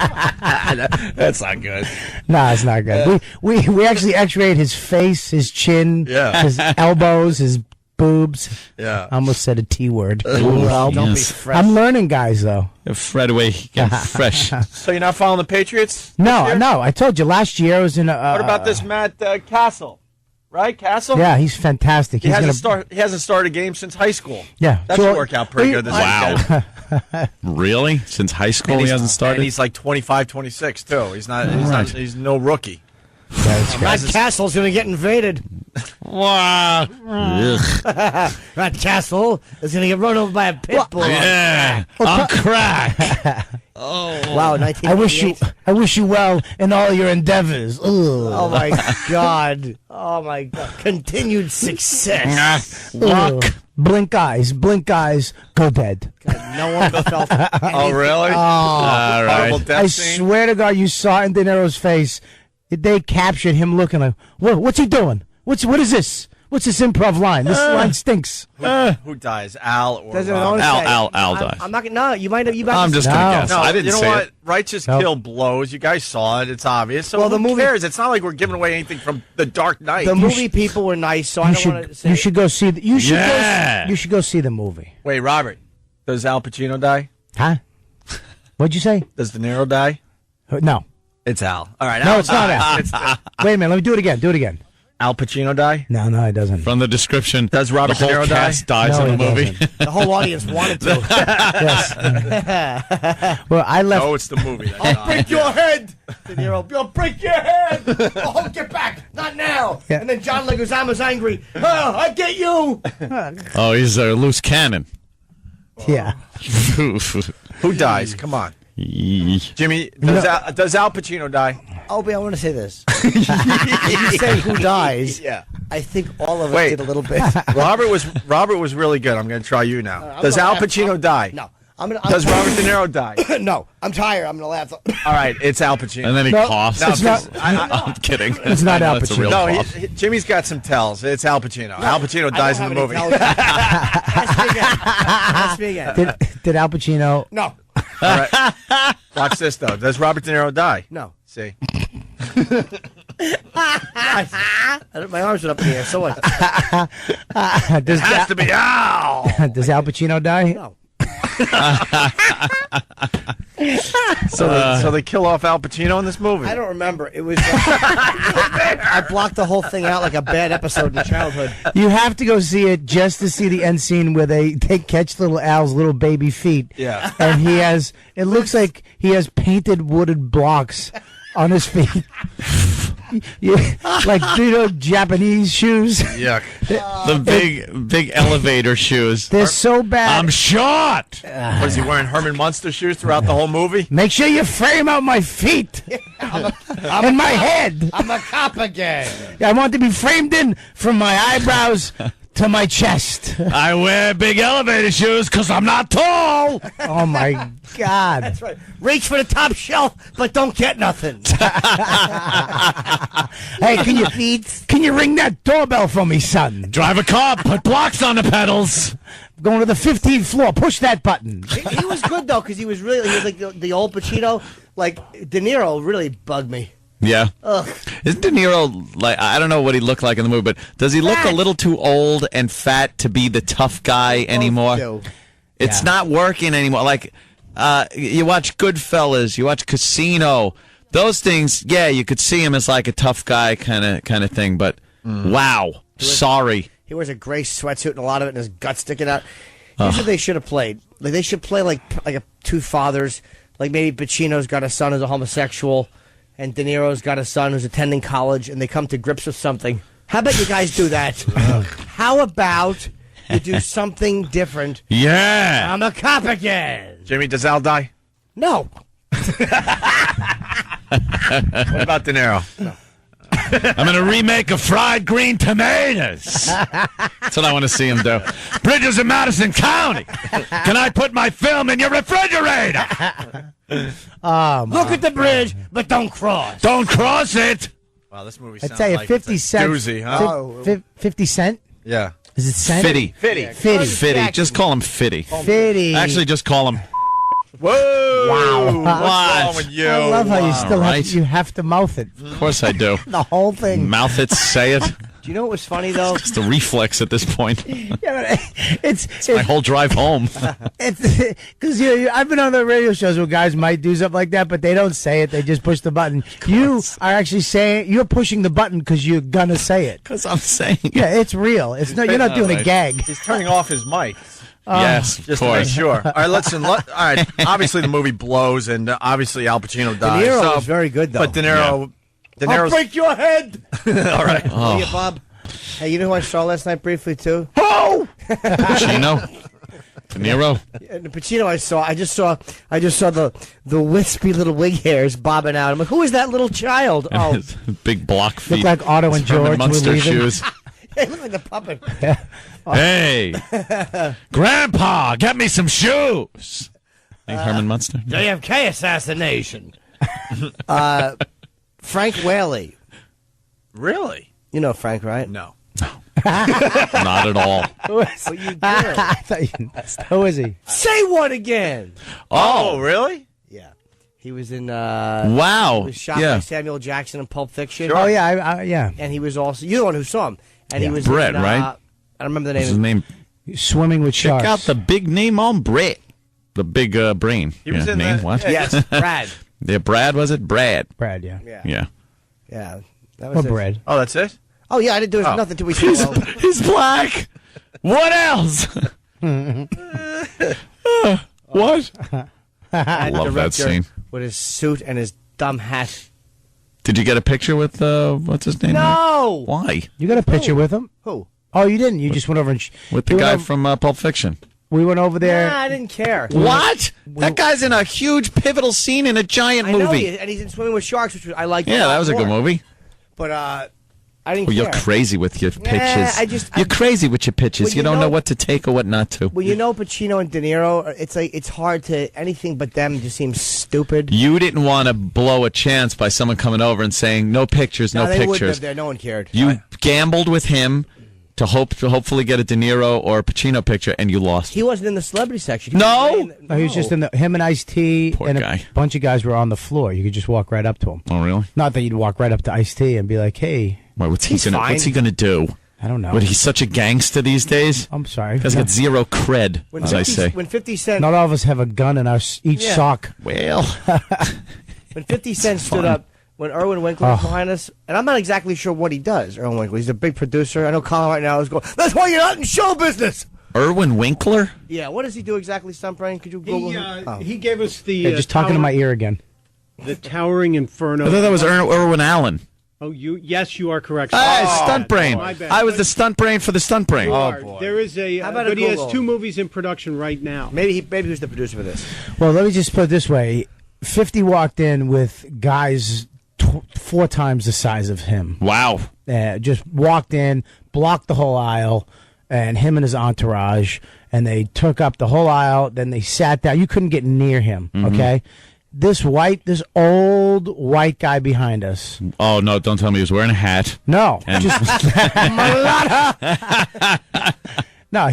[SPEAKER 12] That's not good.
[SPEAKER 14] Nah, it's not good. We actually X-rayed his face, his chin,
[SPEAKER 12] Yeah.
[SPEAKER 14] his elbows, his boobs.
[SPEAKER 12] Yeah.
[SPEAKER 14] I almost said a T word.
[SPEAKER 13] Well, don't be
[SPEAKER 8] Yes.
[SPEAKER 13] fresh.
[SPEAKER 14] I'm learning, guys. Though.
[SPEAKER 8] Fred away, get fresh.
[SPEAKER 12] So you're not following the Patriots?
[SPEAKER 14] No,
[SPEAKER 12] this year?
[SPEAKER 14] no. I told you last year I was in a.
[SPEAKER 12] What about this Matt Castle? Right, Castle?
[SPEAKER 14] Yeah, he's fantastic.
[SPEAKER 12] He
[SPEAKER 14] He's
[SPEAKER 12] hasn't started a game since high school.
[SPEAKER 14] Yeah,
[SPEAKER 12] That
[SPEAKER 14] so-
[SPEAKER 12] should work out pretty good this weekend.
[SPEAKER 8] Really? Since high school,
[SPEAKER 12] And
[SPEAKER 8] he
[SPEAKER 12] he's-
[SPEAKER 8] hasn't started.
[SPEAKER 12] And he's like 25, 26 too. He's no rookie.
[SPEAKER 13] Matt Castle's going to get invaded.
[SPEAKER 8] Wow.
[SPEAKER 13] Matt Castle is going to get run over by a pit bull.
[SPEAKER 8] Yeah, on crack.
[SPEAKER 13] Wow, 1988.
[SPEAKER 14] I wish you well in all your endeavors. Ugh.
[SPEAKER 13] Oh, my God. Oh, my God. Continued success.
[SPEAKER 14] Ugh. Blink eyes, go dead.
[SPEAKER 13] No one felt anything.
[SPEAKER 12] Oh, really?
[SPEAKER 14] Oh,
[SPEAKER 8] All
[SPEAKER 12] Horrible
[SPEAKER 8] right.
[SPEAKER 12] death
[SPEAKER 14] I
[SPEAKER 12] scene?
[SPEAKER 14] swear to God, you saw in De Niro's face. They captured him looking like, what's he doing? What is this? What's this improv line? This line stinks.
[SPEAKER 12] Who dies? Al or
[SPEAKER 13] Doesn't
[SPEAKER 12] Rob?
[SPEAKER 13] it always say-
[SPEAKER 8] Al
[SPEAKER 13] I'm
[SPEAKER 8] dies.
[SPEAKER 13] not going to. No, you might have.
[SPEAKER 8] I'm just gonna
[SPEAKER 14] No.
[SPEAKER 8] guess.
[SPEAKER 12] No,
[SPEAKER 8] I didn't
[SPEAKER 12] you know
[SPEAKER 8] say
[SPEAKER 12] what?
[SPEAKER 8] it.
[SPEAKER 12] Righteous
[SPEAKER 14] Nope.
[SPEAKER 12] kill blows. You guys saw it. It's obvious. So
[SPEAKER 13] Well, the
[SPEAKER 12] who
[SPEAKER 13] movie-
[SPEAKER 12] cares? It's not like we're giving away anything from The Dark Knight.
[SPEAKER 13] The movie people were nice, so I don't want to say.
[SPEAKER 14] You should go see. You should
[SPEAKER 8] Yeah.
[SPEAKER 14] go. You should go see the movie.
[SPEAKER 12] Wait, Robert, does Al Pacino die?
[SPEAKER 14] Huh? What'd you say?
[SPEAKER 12] Does De Niro die?
[SPEAKER 14] No.
[SPEAKER 12] It's Al. All right.
[SPEAKER 14] No,
[SPEAKER 12] Al
[SPEAKER 14] it's not
[SPEAKER 12] dies.
[SPEAKER 14] Al. Wait a minute. Let me do it again.
[SPEAKER 12] Al Pacino die?
[SPEAKER 14] No, he doesn't.
[SPEAKER 8] From the description,
[SPEAKER 12] does Robert
[SPEAKER 8] the
[SPEAKER 12] De
[SPEAKER 8] whole
[SPEAKER 12] Niro
[SPEAKER 8] cast
[SPEAKER 12] die?
[SPEAKER 8] dies
[SPEAKER 14] No,
[SPEAKER 8] in the
[SPEAKER 14] he
[SPEAKER 8] movie.
[SPEAKER 14] doesn't.
[SPEAKER 13] The whole audience wanted to.
[SPEAKER 14] Well, I left.
[SPEAKER 12] Oh, it's the movie. That
[SPEAKER 13] I'll
[SPEAKER 12] died.
[SPEAKER 13] break your head, De Niro. I'll break your head. Oh, get back. Not now.
[SPEAKER 14] Yeah.
[SPEAKER 13] And then John Leguizamo's angry. Oh, I get you.
[SPEAKER 8] Oh, he's a loose cannon.
[SPEAKER 14] Yeah.
[SPEAKER 12] Who dies? Come on. Jimmy, does Al Pacino die?
[SPEAKER 13] Opie, I want to say this. When you say who dies,
[SPEAKER 12] Yeah.
[SPEAKER 13] I think all of us
[SPEAKER 12] Wait.
[SPEAKER 13] did a little bit.
[SPEAKER 12] Robert was really good. I'm going to try you now.
[SPEAKER 13] I'm
[SPEAKER 12] Does
[SPEAKER 13] gonna
[SPEAKER 12] Al
[SPEAKER 13] laugh.
[SPEAKER 12] Pacino die?
[SPEAKER 13] No.
[SPEAKER 12] Does Robert De Niro die?
[SPEAKER 13] No. I'm tired. I'm going to laugh.
[SPEAKER 12] All right, it's Al Pacino.
[SPEAKER 8] And then he coughs.
[SPEAKER 14] it's not-
[SPEAKER 8] I'm kidding.
[SPEAKER 14] It's not Al
[SPEAKER 8] That's a real
[SPEAKER 14] Pacino.
[SPEAKER 12] No,
[SPEAKER 8] cough.
[SPEAKER 12] Jimmy's got some tells. It's Al Pacino. Al Pacino dies in the movie.
[SPEAKER 13] Ask me again.
[SPEAKER 14] Did Al Pacino?
[SPEAKER 13] No.
[SPEAKER 12] All right. Watch this, though. Does Robert De Niro die?
[SPEAKER 13] No.
[SPEAKER 12] See?
[SPEAKER 13] My arms went up in the air. So what?
[SPEAKER 14] Does
[SPEAKER 12] Has to be Al.
[SPEAKER 14] Does Al Pacino die?
[SPEAKER 13] No.
[SPEAKER 12] So they kill off Al Pacino in this movie.
[SPEAKER 13] I don't remember. It was. I blocked the whole thing out like a bad episode in childhood.
[SPEAKER 14] You have to go see it just to see the end scene where they catch little Al's little baby feet.
[SPEAKER 12] Yeah.
[SPEAKER 14] And he has. It looks like he has painted wooded blocks on his feet. Like Japanese shoes.
[SPEAKER 8] Yuck. The big elevator shoes.
[SPEAKER 14] They're so bad.
[SPEAKER 8] I'm short.
[SPEAKER 12] What is he wearing? Herman Munster shoes throughout the whole movie?
[SPEAKER 14] Make sure you frame out my feet and my head.
[SPEAKER 13] I'm a cop again.
[SPEAKER 14] I want to be framed in from my eyebrows to my chest.
[SPEAKER 8] I wear big elevator shoes because I'm not tall.
[SPEAKER 14] Oh my God!
[SPEAKER 13] That's right. Reach for the top shelf, but don't get nothing.
[SPEAKER 14] Hey, can you ring that doorbell for me, son?
[SPEAKER 8] Drive a car, put blocks on the pedals.
[SPEAKER 14] Going to the 15th floor. Push that button.
[SPEAKER 13] He was good though, because he was like the old Pacino. Like De Niro really bugged me.
[SPEAKER 8] Yeah.
[SPEAKER 13] Ugh.
[SPEAKER 8] Isn't De Niro, like, I don't know what he looked like in the movie, but does he look a little too old and fat to be the tough guy anymore?
[SPEAKER 13] Do.
[SPEAKER 8] It's not working anymore. Like, you watch Goodfellas, you watch Casino, those things, yeah, you could see him as like a tough guy kind of thing, but wow, sorry.
[SPEAKER 13] He wears a gray sweatsuit and a lot of it, and his gut sticking out. Here's what they should have played. Like they should play like two fathers. Like maybe Pacino's got a son who's a homosexual, and De Niro's got a son who's attending college, and they come to grips with something. How about you guys do that? How about you do something different?
[SPEAKER 8] Yeah.
[SPEAKER 13] I'm a cop again.
[SPEAKER 12] Jimmy, does Al die?
[SPEAKER 13] No.
[SPEAKER 12] What about De Niro?
[SPEAKER 13] No.
[SPEAKER 8] I'm going to remake of Fried Green Tomatoes. That's what I want to see him do. Bridges in Madison County. Can I put my film in your refrigerator?
[SPEAKER 13] Look at the bridge, but don't cross.
[SPEAKER 8] Don't cross it.
[SPEAKER 12] Wow, this movie
[SPEAKER 14] I
[SPEAKER 12] sounds
[SPEAKER 14] tell you,
[SPEAKER 12] like
[SPEAKER 14] 50
[SPEAKER 12] it's a
[SPEAKER 14] cent.
[SPEAKER 12] doozy, huh?
[SPEAKER 14] 50 cent.
[SPEAKER 12] Yeah.
[SPEAKER 14] Is it cent?
[SPEAKER 8] Fitty.
[SPEAKER 14] Fitty.
[SPEAKER 8] Fitty. Just call him Fitty.
[SPEAKER 14] Fitty.
[SPEAKER 8] Actually, just call him.
[SPEAKER 12] Whoa!
[SPEAKER 14] Wow.
[SPEAKER 12] What's wrong with you?
[SPEAKER 14] I love how you still
[SPEAKER 8] right.
[SPEAKER 14] have to mouth it.
[SPEAKER 8] Of course I do.
[SPEAKER 14] The whole thing.
[SPEAKER 8] Mouth it, say it.
[SPEAKER 13] Do you know what was funny though?
[SPEAKER 8] It's the reflex at this point.
[SPEAKER 14] Yeah, but it's
[SPEAKER 8] My whole drive home.
[SPEAKER 14] it's because I've been on the radio shows where guys might do something like that, but they don't say it. They just push the button. You are actually saying you're pushing the button because you're gonna say it.
[SPEAKER 8] Because I'm saying it.
[SPEAKER 14] Yeah, it's real. It's not. You're not doing a gag.
[SPEAKER 12] He's turning off his mic.
[SPEAKER 8] Yes, of
[SPEAKER 12] Just to make
[SPEAKER 8] course.
[SPEAKER 12] sure. All right, listen. All right, obviously the movie blows, and obviously Al Pacino dies.
[SPEAKER 13] De Niro
[SPEAKER 12] so-
[SPEAKER 13] was very good though.
[SPEAKER 12] But De Niro, De
[SPEAKER 13] I'll
[SPEAKER 12] Niro's
[SPEAKER 13] break your head.
[SPEAKER 12] all right.
[SPEAKER 13] Oh. Yeah, Bob. Hey, you know who I saw last night briefly too?
[SPEAKER 14] Oh,
[SPEAKER 8] Pacino. De Niro.
[SPEAKER 13] And the Pacino I just saw the wispy little wig hairs bobbing out. I'm like, who is that little child?
[SPEAKER 8] And
[SPEAKER 13] Oh,
[SPEAKER 8] his big block feet.
[SPEAKER 14] look like Otto and
[SPEAKER 8] His Herman
[SPEAKER 14] George were
[SPEAKER 8] Munster
[SPEAKER 14] leaving.
[SPEAKER 8] shoes.
[SPEAKER 13] they look like the puppet.
[SPEAKER 8] Hey, Grandpa, get me some shoes. Think Herman Munster?
[SPEAKER 13] JFK assassination. Frank Whaley.
[SPEAKER 12] Really?
[SPEAKER 13] You know Frank, right?
[SPEAKER 12] No.
[SPEAKER 8] Not at all.
[SPEAKER 13] But you do.
[SPEAKER 14] I thought who is he?
[SPEAKER 13] Say what again?
[SPEAKER 12] Oh, really?
[SPEAKER 13] Yeah. He was in
[SPEAKER 8] Wow.
[SPEAKER 13] he was shot
[SPEAKER 8] Yeah.
[SPEAKER 13] by Samuel Jackson in Pulp Fiction.
[SPEAKER 14] Oh yeah, yeah.
[SPEAKER 13] And he was also you're the one who saw him. And he
[SPEAKER 14] Yeah.
[SPEAKER 13] was
[SPEAKER 8] Brett,
[SPEAKER 13] in,
[SPEAKER 8] right?
[SPEAKER 13] I don't remember the
[SPEAKER 8] What's his
[SPEAKER 13] name.
[SPEAKER 8] name?
[SPEAKER 14] Swimming with
[SPEAKER 8] Check
[SPEAKER 14] sharks.
[SPEAKER 8] out the big name on Brett. The big brain.
[SPEAKER 12] He was in
[SPEAKER 8] name.
[SPEAKER 12] the-
[SPEAKER 8] What?
[SPEAKER 13] Yes, Brad.
[SPEAKER 8] Yeah, Brad, was it? Brad.
[SPEAKER 14] Brad, yeah.
[SPEAKER 13] Yeah.
[SPEAKER 8] Yeah.
[SPEAKER 13] Yeah. That was
[SPEAKER 14] Or
[SPEAKER 13] it.
[SPEAKER 14] bread.
[SPEAKER 12] Oh, that's it?
[SPEAKER 13] Oh yeah, I didn't do nothing till we saw him.
[SPEAKER 8] He's black. What else? What? I love that scene.
[SPEAKER 13] With his suit and his dumb hat.
[SPEAKER 8] Did you get a picture with what's his name?
[SPEAKER 13] No.
[SPEAKER 8] Why?
[SPEAKER 14] You got a picture with him?
[SPEAKER 13] Who?
[SPEAKER 14] Oh, you didn't. You just went over and
[SPEAKER 8] with the guy from Pulp Fiction.
[SPEAKER 14] We went over there.
[SPEAKER 13] Nah, I didn't care.
[SPEAKER 8] What? That guy's in a huge pivotal scene in a giant movie.
[SPEAKER 13] I know and he's in Swimming with Sharks, which I like.
[SPEAKER 8] Yeah, that was a good movie.
[SPEAKER 13] But I didn't
[SPEAKER 8] well,
[SPEAKER 13] care.
[SPEAKER 8] you're crazy with your pitches.
[SPEAKER 13] You're
[SPEAKER 8] crazy with your pitches.
[SPEAKER 13] Well,
[SPEAKER 8] you don't know what to take or what not to.
[SPEAKER 13] Well, you know Pacino and De Niro, it's hard to anything but them just seems stupid.
[SPEAKER 8] You didn't want to blow a chance by someone coming over and saying no pictures, no
[SPEAKER 13] they
[SPEAKER 8] pictures.
[SPEAKER 13] wouldn't have there. No one cared.
[SPEAKER 8] You gambled with him to hopefully get a De Niro or a Pacino picture, and you lost.
[SPEAKER 13] He wasn't in the celebrity section.
[SPEAKER 8] No,
[SPEAKER 14] he was just in him and Ice-T, and a bunch of guys were on the floor. You could just walk right up to him.
[SPEAKER 8] Oh, really?
[SPEAKER 14] Not that you'd walk right up to Ice-T and be like, "Hey."
[SPEAKER 8] What's he gonna do?
[SPEAKER 14] I don't know.
[SPEAKER 8] What, he's such a gangster these days?
[SPEAKER 14] I'm sorry.
[SPEAKER 8] He's got zero cred, as I say.
[SPEAKER 13] When 50 Cent...
[SPEAKER 14] Not all of us have a gun in our each sock.
[SPEAKER 8] Well...
[SPEAKER 13] When 50 Cent stood up, when Irwin Winkler was behind us, and I'm not exactly sure what he does, Irwin Winkler. He's a big producer. I know Colin right now is going, that's why you're not in show business!
[SPEAKER 8] Irwin Winkler?
[SPEAKER 13] Yeah, what does he do exactly, Stuntbrain? Could you Google him?
[SPEAKER 16] He gave us the...
[SPEAKER 14] Hey, just talking to my ear again.
[SPEAKER 16] The Towering Inferno.
[SPEAKER 8] I thought that was Irwin Allen.
[SPEAKER 16] Oh, yes, you are correct.
[SPEAKER 8] Stunt brain.
[SPEAKER 16] My bad.
[SPEAKER 8] I was the stunt brain for the stunt brain.
[SPEAKER 16] Boy. There is a. But he has 2 movies in production right now.
[SPEAKER 13] Maybe he was the producer for this.
[SPEAKER 14] Well, let me just put it this way: 50 walked in with guys 4 times the size of him.
[SPEAKER 8] Wow!
[SPEAKER 14] Just walked in, blocked the whole aisle, and him and his entourage, and they took up the whole aisle. Then they sat down. You couldn't get near him.
[SPEAKER 8] Mm-hmm.
[SPEAKER 14] Okay. This old white guy behind us.
[SPEAKER 8] Oh, no, don't tell me he was wearing a hat.
[SPEAKER 14] No.
[SPEAKER 8] And
[SPEAKER 14] No,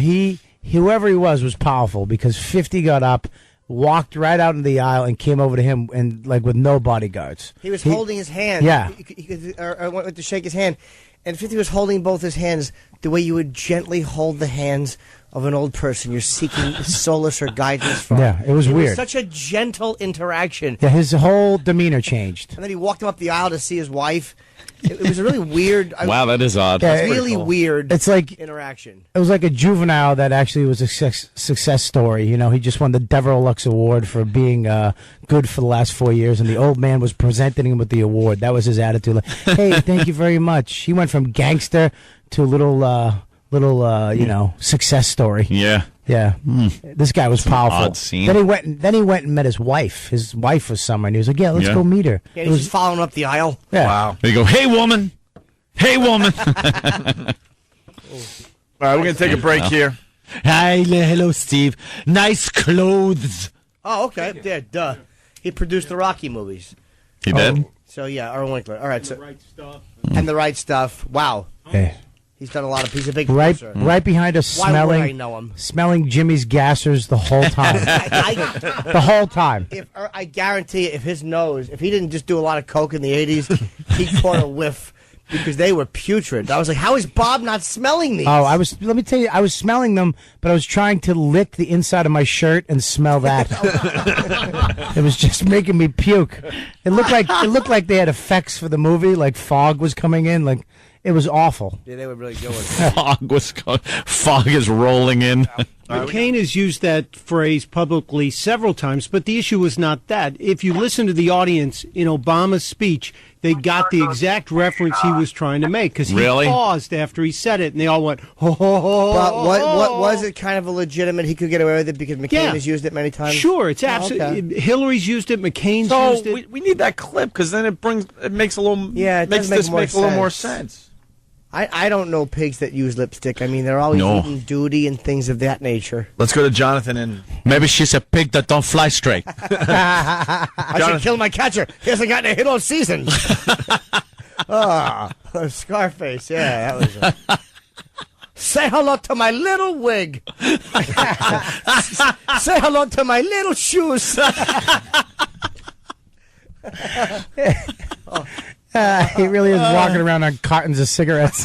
[SPEAKER 14] whoever he was powerful because 50 got up, walked right out in the aisle, and came over to him and like with no bodyguards.
[SPEAKER 13] He was holding his hand.
[SPEAKER 14] Yeah.
[SPEAKER 13] I went to shake his hand, and 50 was holding both his hands the way you would gently hold the hands of an old person you're seeking solace or guidance from.
[SPEAKER 14] Yeah, it was weird.
[SPEAKER 13] It was such a gentle interaction.
[SPEAKER 14] Yeah, his whole demeanor changed.
[SPEAKER 13] And then he walked him up the aisle to see his wife. It was a really weird.
[SPEAKER 8] Wow, that is odd.
[SPEAKER 14] Yeah,
[SPEAKER 13] It's really weird.
[SPEAKER 14] It's like
[SPEAKER 13] interaction.
[SPEAKER 14] It was like a juvenile that actually was a success story. You know, he just won the Devereux Lux Award for being good for the last 4 years, and the old man was presenting him with the award. That was his attitude. Like, hey, thank you very much. He went from gangster to a little success story.
[SPEAKER 8] Yeah.
[SPEAKER 14] Yeah. This guy was powerful.
[SPEAKER 8] Odd scene.
[SPEAKER 14] Then he went and met his wife. His wife was somewhere, and he was like, "Yeah, let's go meet her."
[SPEAKER 13] Yeah, he was just following up the aisle.
[SPEAKER 14] Yeah.
[SPEAKER 8] Wow. They go, "Hey, woman. Hey, woman."
[SPEAKER 12] All right, we're going to take a break here.
[SPEAKER 8] Hi, hello, Steve. Nice clothes.
[SPEAKER 13] Oh, okay. Yeah, duh. He produced the Rocky movies.
[SPEAKER 8] He did?
[SPEAKER 13] So, yeah, Irwin Winkler. All right. So,
[SPEAKER 16] The Right Stuff.
[SPEAKER 13] And The Right Stuff. Wow.
[SPEAKER 14] Hey.
[SPEAKER 13] He's done a lot of. He's a big
[SPEAKER 14] Right,
[SPEAKER 13] producer.
[SPEAKER 14] right behind us,
[SPEAKER 13] Why would I know him?
[SPEAKER 14] smelling Jimmy's gassers the whole time. The whole time.
[SPEAKER 13] I guarantee if he didn't just do a lot of coke in the 80s, he caught a whiff because they were putrid. I was like, how is Bob not smelling these?
[SPEAKER 14] Oh, let me tell you, I was smelling them, but I was trying to lick the inside of my shirt and smell that. It was just making me puke. It looked like they had effects for the movie, like fog was coming in, like. It was awful.
[SPEAKER 13] Yeah, they were really good with it.
[SPEAKER 8] Fog is rolling in.
[SPEAKER 16] McCain has used that phrase publicly several times, but the issue was not that. If you listen to the audience in Obama's speech, they got the exact reference he was trying to make because he paused after he said it, and they all went, ho, ho, ho.
[SPEAKER 13] But what was it kind of a legitimate? He could get away with it because McCain has used it many times?
[SPEAKER 16] Sure, it's absolutely.
[SPEAKER 13] Okay.
[SPEAKER 16] Hillary's used it, McCain's used it.
[SPEAKER 12] We need that clip because then it makes a little makes this make a little more sense.
[SPEAKER 13] I don't know pigs that use lipstick. I mean, they're always eating duty and things of that nature.
[SPEAKER 12] Let's go to Jonathan and...
[SPEAKER 8] Maybe she's a pig that don't fly straight.
[SPEAKER 13] I should kill my catcher. He hasn't gotten a hit all season. Scarface. Yeah, that was Say hello to my little wig. Say hello to my little shoes.
[SPEAKER 14] He really is walking around on cartons of cigarettes.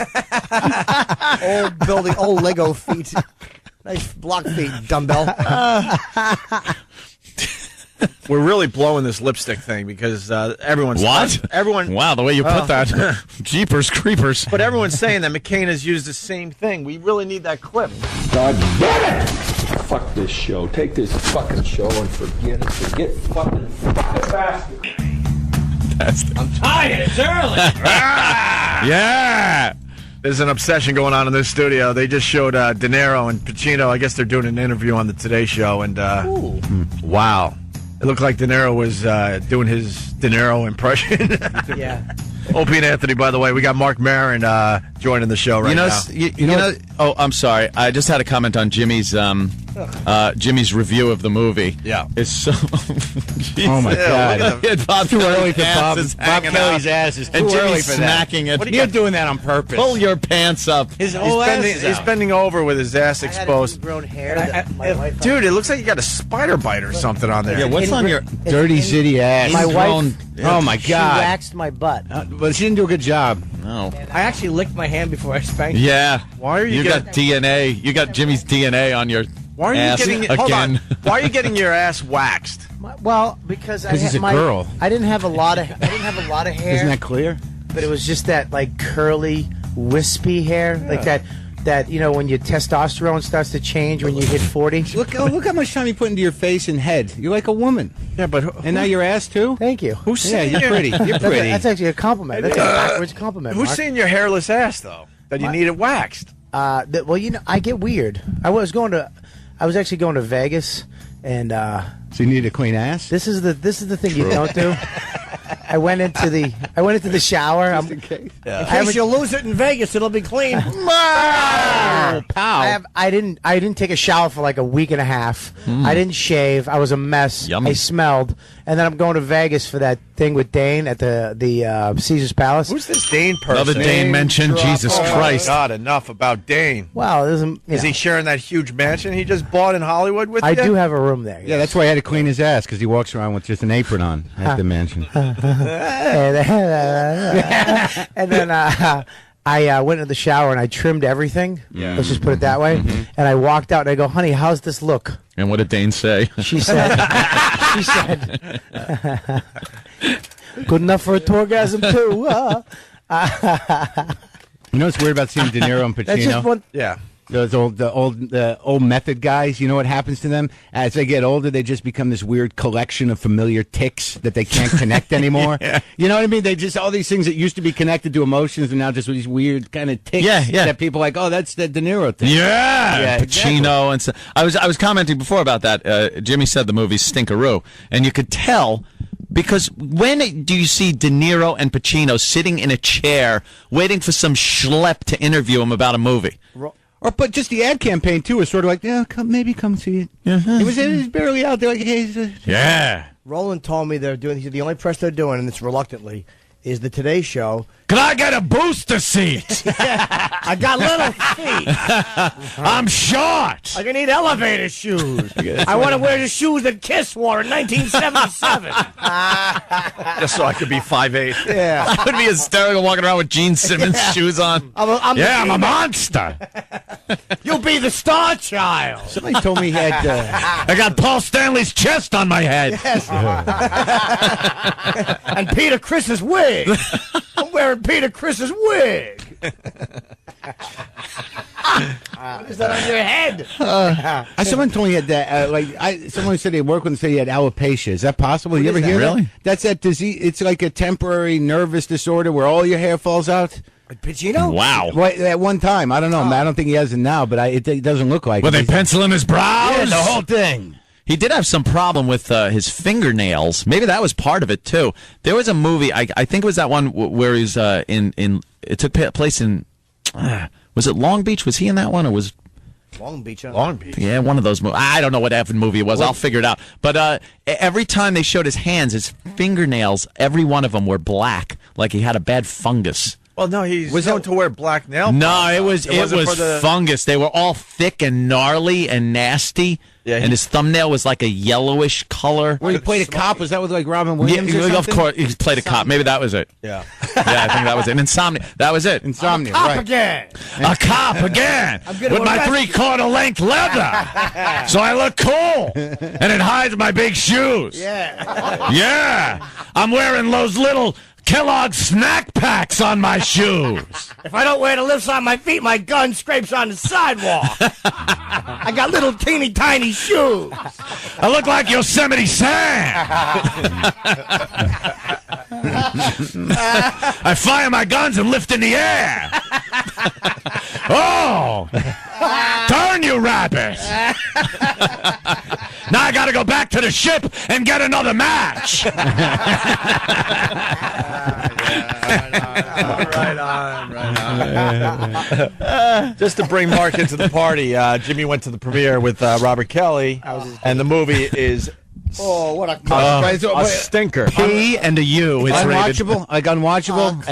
[SPEAKER 13] old Lego feet. Nice block feet, dumbbell.
[SPEAKER 12] We're really blowing this lipstick thing because everyone's everyone.
[SPEAKER 8] Wow, the way you put that, jeepers creepers.
[SPEAKER 12] But everyone's saying that McCain has used the same thing. We really need that clip.
[SPEAKER 17] God damn it! Fuck this show. Take this fucking show and forget it. Forget fucking bastard.
[SPEAKER 12] I'm tired. It's early.
[SPEAKER 8] Yeah.
[SPEAKER 12] There's an obsession going on in this studio. They just showed De Niro and Pacino. I guess they're doing an interview on the Today Show, and wow, it looked like De Niro was doing his De Niro impression.
[SPEAKER 13] Yeah.
[SPEAKER 12] Opie and Anthony, by the way, we got Mark Maron joining the show right now.
[SPEAKER 8] You know. Oh, I'm sorry. I just had a comment on Jimmy's review of the movie.
[SPEAKER 12] Yeah,
[SPEAKER 8] it's so.
[SPEAKER 12] Oh my God!
[SPEAKER 8] Bob
[SPEAKER 12] too early for Bob.
[SPEAKER 8] Bob
[SPEAKER 12] Kelly's ass is too
[SPEAKER 8] and
[SPEAKER 12] early
[SPEAKER 8] Jimmy's
[SPEAKER 12] for that.
[SPEAKER 8] smacking it.
[SPEAKER 12] What are you doing that on purpose?
[SPEAKER 8] Pull your pants up.
[SPEAKER 12] He's bending over with his ass exposed.
[SPEAKER 13] Grown hair. That my wife
[SPEAKER 12] Dude, it looks like you got a spider bite or something on there.
[SPEAKER 10] Yeah, what's on your dirty city ass?
[SPEAKER 13] My wife.
[SPEAKER 10] Oh my
[SPEAKER 13] She
[SPEAKER 10] God!
[SPEAKER 13] waxed my butt.
[SPEAKER 10] But she didn't do a good job.
[SPEAKER 8] No.
[SPEAKER 13] I actually licked my hand before I spanked.
[SPEAKER 8] Yeah.
[SPEAKER 12] Why are you?
[SPEAKER 8] got DNA. You got Jimmy's DNA on your.
[SPEAKER 12] Why are you
[SPEAKER 8] ass
[SPEAKER 12] getting?
[SPEAKER 8] again?
[SPEAKER 12] Hold on. Why are you getting your ass waxed?
[SPEAKER 13] Well, because
[SPEAKER 10] he's a girl.
[SPEAKER 13] I didn't have a lot of hair.
[SPEAKER 10] Isn't that clear?
[SPEAKER 13] But it was just that like curly, wispy hair, like that when your testosterone starts to change when you hit 40.
[SPEAKER 10] Look how much time you put into your face and head. You're like a woman.
[SPEAKER 12] Yeah, but
[SPEAKER 10] and now your ass too.
[SPEAKER 13] Thank you.
[SPEAKER 10] You're pretty. You're pretty.
[SPEAKER 13] That's actually a compliment. That's a backwards compliment.
[SPEAKER 12] Who's
[SPEAKER 13] Mark.
[SPEAKER 12] seeing your hairless ass though? That you need it waxed.
[SPEAKER 13] Well, I get weird. I was actually going to Vegas, and
[SPEAKER 10] so you need a clean ass.
[SPEAKER 13] This is the thing you don't do. I went into the shower.
[SPEAKER 10] Just in case.
[SPEAKER 13] In case you lose it in Vegas, it'll be clean. I didn't take a shower for like a week and a half. I didn't shave. I was a mess.
[SPEAKER 8] Yummy.
[SPEAKER 13] I smelled. And then I'm going to Vegas for that thing with Dane at the Caesar's Palace.
[SPEAKER 12] Who's this Dane person?
[SPEAKER 8] Another Dane mentioned. Jesus Christ!
[SPEAKER 12] God, enough about Dane.
[SPEAKER 13] Wow,
[SPEAKER 12] is he sharing that huge mansion he just bought in Hollywood with you?
[SPEAKER 13] I do have a room there.
[SPEAKER 10] Yeah, that's why I had to clean his ass because he walks around with just an apron on at the mansion.
[SPEAKER 13] And then I went into the shower and I trimmed everything.
[SPEAKER 10] Yeah.
[SPEAKER 13] Let's just put it that way. And I walked out and I go, honey, how's this look?
[SPEAKER 8] And what did Dane say?
[SPEAKER 13] She said, good enough for a torgasm too.
[SPEAKER 10] You know what's weird about seeing De Niro and Pacino?
[SPEAKER 13] That's just one.
[SPEAKER 12] Yeah.
[SPEAKER 10] Those old method guys, you know what happens to them? As they get older, they just become this weird collection of familiar tics that they can't connect anymore.
[SPEAKER 8] Yeah.
[SPEAKER 10] You know what I mean? They just, all these things that used to be connected to emotions are now just these weird kind of tics that people are like, oh, that's the De Niro thing.
[SPEAKER 8] Yeah, Pacino and so. I was commenting before about that. Jimmy said the movie's stinkeroo, and you could tell. Because when do you see De Niro and Pacino sitting in a chair waiting for some schlep to interview him about a movie?
[SPEAKER 10] But just the ad campaign too is sort of like, yeah, come see it. He was barely out there. Like, hey,
[SPEAKER 8] yeah.
[SPEAKER 13] Roland told me they're doing. The only press they're doing, and it's reluctantly, is the Today Show.
[SPEAKER 8] Can I get a booster seat?
[SPEAKER 13] I got little feet.
[SPEAKER 8] I'm short.
[SPEAKER 13] I need elevator shoes. I want to wear the shoes that Kiss wore in 1977.
[SPEAKER 12] Just so I could be 5'8".
[SPEAKER 13] Yeah.
[SPEAKER 8] I would be hysterical walking around with Gene Simmons shoes on.
[SPEAKER 13] I'm
[SPEAKER 8] a monster.
[SPEAKER 13] You'll be the star child.
[SPEAKER 10] Somebody told me he had.
[SPEAKER 8] I got Paul Stanley's chest on my head.
[SPEAKER 13] Yes. And Peter Chris's wig. I'm wearing Peter Chris's wig. What is that on your head?
[SPEAKER 10] Someone told me he had that. Someone said they worked with him and said he had alopecia. Is that possible? You ever hear that?
[SPEAKER 8] Really?
[SPEAKER 10] That's that disease. It's like a temporary nervous disorder where all your hair falls out.
[SPEAKER 13] Pacino?
[SPEAKER 8] Wow.
[SPEAKER 10] Well, at one time, I don't know. I don't think he has it now, but it doesn't look like.
[SPEAKER 8] Were they penciling his brows?
[SPEAKER 10] Yeah, the whole thing.
[SPEAKER 8] He did have some problem with his fingernails. Maybe that was part of it too. There was a movie. I think it was that one where he's in. It took place in. Was it Long Beach? Was he in that one, or was
[SPEAKER 13] Long Beach?
[SPEAKER 12] Long Beach.
[SPEAKER 8] Yeah, one of those movies. I don't know what effing movie it was. I'll figure it out. But every time they showed his hands, his fingernails, every one of them were black, like he had a bad fungus.
[SPEAKER 12] Well, no, was known to wear black nail polish.
[SPEAKER 8] No, it was
[SPEAKER 12] for
[SPEAKER 8] fungus. They were all thick and gnarly and nasty. Yeah, and his thumbnail was like a yellowish color.
[SPEAKER 14] Where he played a cop? Was that with like Robin Williams?
[SPEAKER 8] Yeah, of course, he played a cop. Maybe that was it.
[SPEAKER 12] Yeah,
[SPEAKER 8] I think that was it. Insomnia. That was it.
[SPEAKER 14] Insomnia.
[SPEAKER 13] Cop again.
[SPEAKER 8] A cop again with my 3/4 length leather, so I look cool, and it hides my big shoes. Yeah. I'm wearing those little Kellogg snack packs on my shoes.
[SPEAKER 13] If I don't wear the lifts on my feet, my gun scrapes on the sidewalk. I got little teeny tiny shoes.
[SPEAKER 8] I look like Yosemite Sam. I fire my guns and lift in the air. Oh! Darn you, rabbit! Now I gotta go back to the ship and get another match.
[SPEAKER 12] Right on. Just to bring Mark into the party, Jimmy went to the premiere with Robert Kelly, and the movie is...
[SPEAKER 13] Oh, what a
[SPEAKER 12] a stinker.
[SPEAKER 8] P and a U. It's
[SPEAKER 14] unwatchable, like unwatchable.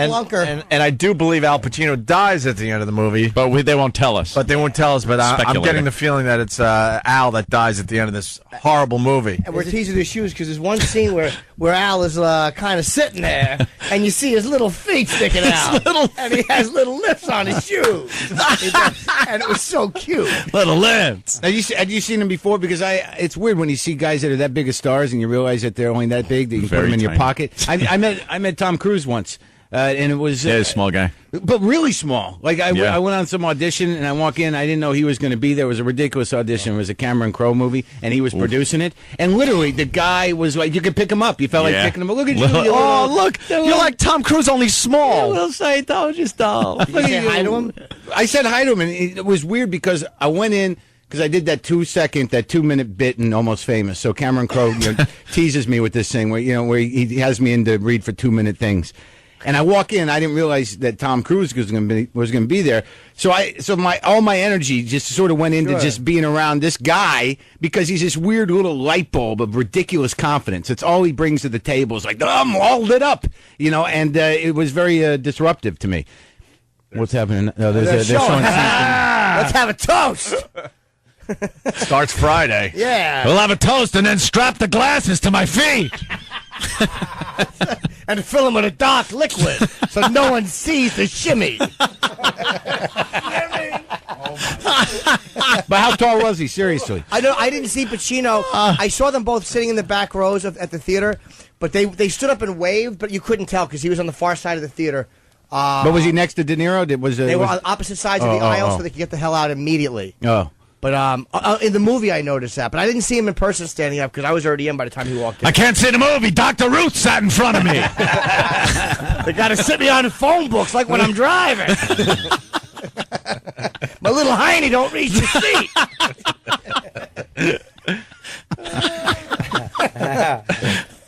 [SPEAKER 12] And I do believe Al Pacino dies at the end of the movie,
[SPEAKER 8] but they won't tell us.
[SPEAKER 12] But I'm getting the feeling that it's Al that dies at the end of this horrible movie.
[SPEAKER 13] And we're teasing his shoes because there's one scene where Al is kind of sitting there, and you see his little feet sticking out, and he has little lips on his shoes, and it was so cute.
[SPEAKER 8] Little lips.
[SPEAKER 14] Had you seen him before? Because it's weird when you see guys that are that big of stars and you realize that they're only that big that you can put them in your pocket. I met Tom Cruise once. And it was
[SPEAKER 8] a small guy,
[SPEAKER 14] but really small. Like I went on some audition, and I walk in. I didn't know he was going to be there. It was a ridiculous audition. It was a Cameron Crowe movie, and he was producing it. And literally, the guy was like, you could pick him up. You felt like picking him up. Look at you!
[SPEAKER 8] Look, you're like Tom Cruise, only small.
[SPEAKER 14] We'll say, don't you stop.
[SPEAKER 13] Did you say hi to him?
[SPEAKER 14] I said hi to him, and it was weird because I went in. Because I did that 2-minute bit in Almost Famous. So Cameron Crowe teases me with this thing where he has me in to read for 2-minute things. And I walk in, I didn't realize that Tom Cruise was going to be there. So all my energy just sort of went into just being around this guy because he's this weird little light bulb of ridiculous confidence. It's all he brings to the table. It's like, I'm all lit up, and it was very disruptive to me. What's happening? No, they're showing
[SPEAKER 13] Let's have a toast.
[SPEAKER 8] Starts Friday.
[SPEAKER 13] Yeah.
[SPEAKER 8] We'll have a toast and then strap the glasses to my feet.
[SPEAKER 13] And fill them with a dark liquid so no one sees the shimmy.
[SPEAKER 14] But how tall was he, seriously?
[SPEAKER 13] I didn't see Pacino. I saw them both sitting in the back rows at the theater, but they stood up and waved, but you couldn't tell because he was on the far side of the theater.
[SPEAKER 14] But was he next to De Niro?
[SPEAKER 13] They were on opposite sides of the aisle so they could get the hell out immediately.
[SPEAKER 14] Oh.
[SPEAKER 13] But in the movie, I noticed that. But I didn't see him in person standing up because I was already in by the time he walked in.
[SPEAKER 8] I can't see the movie. Dr. Ruth sat in front of me.
[SPEAKER 13] They got to sit me on the phone books like when I'm driving. My little hiney don't reach the seat.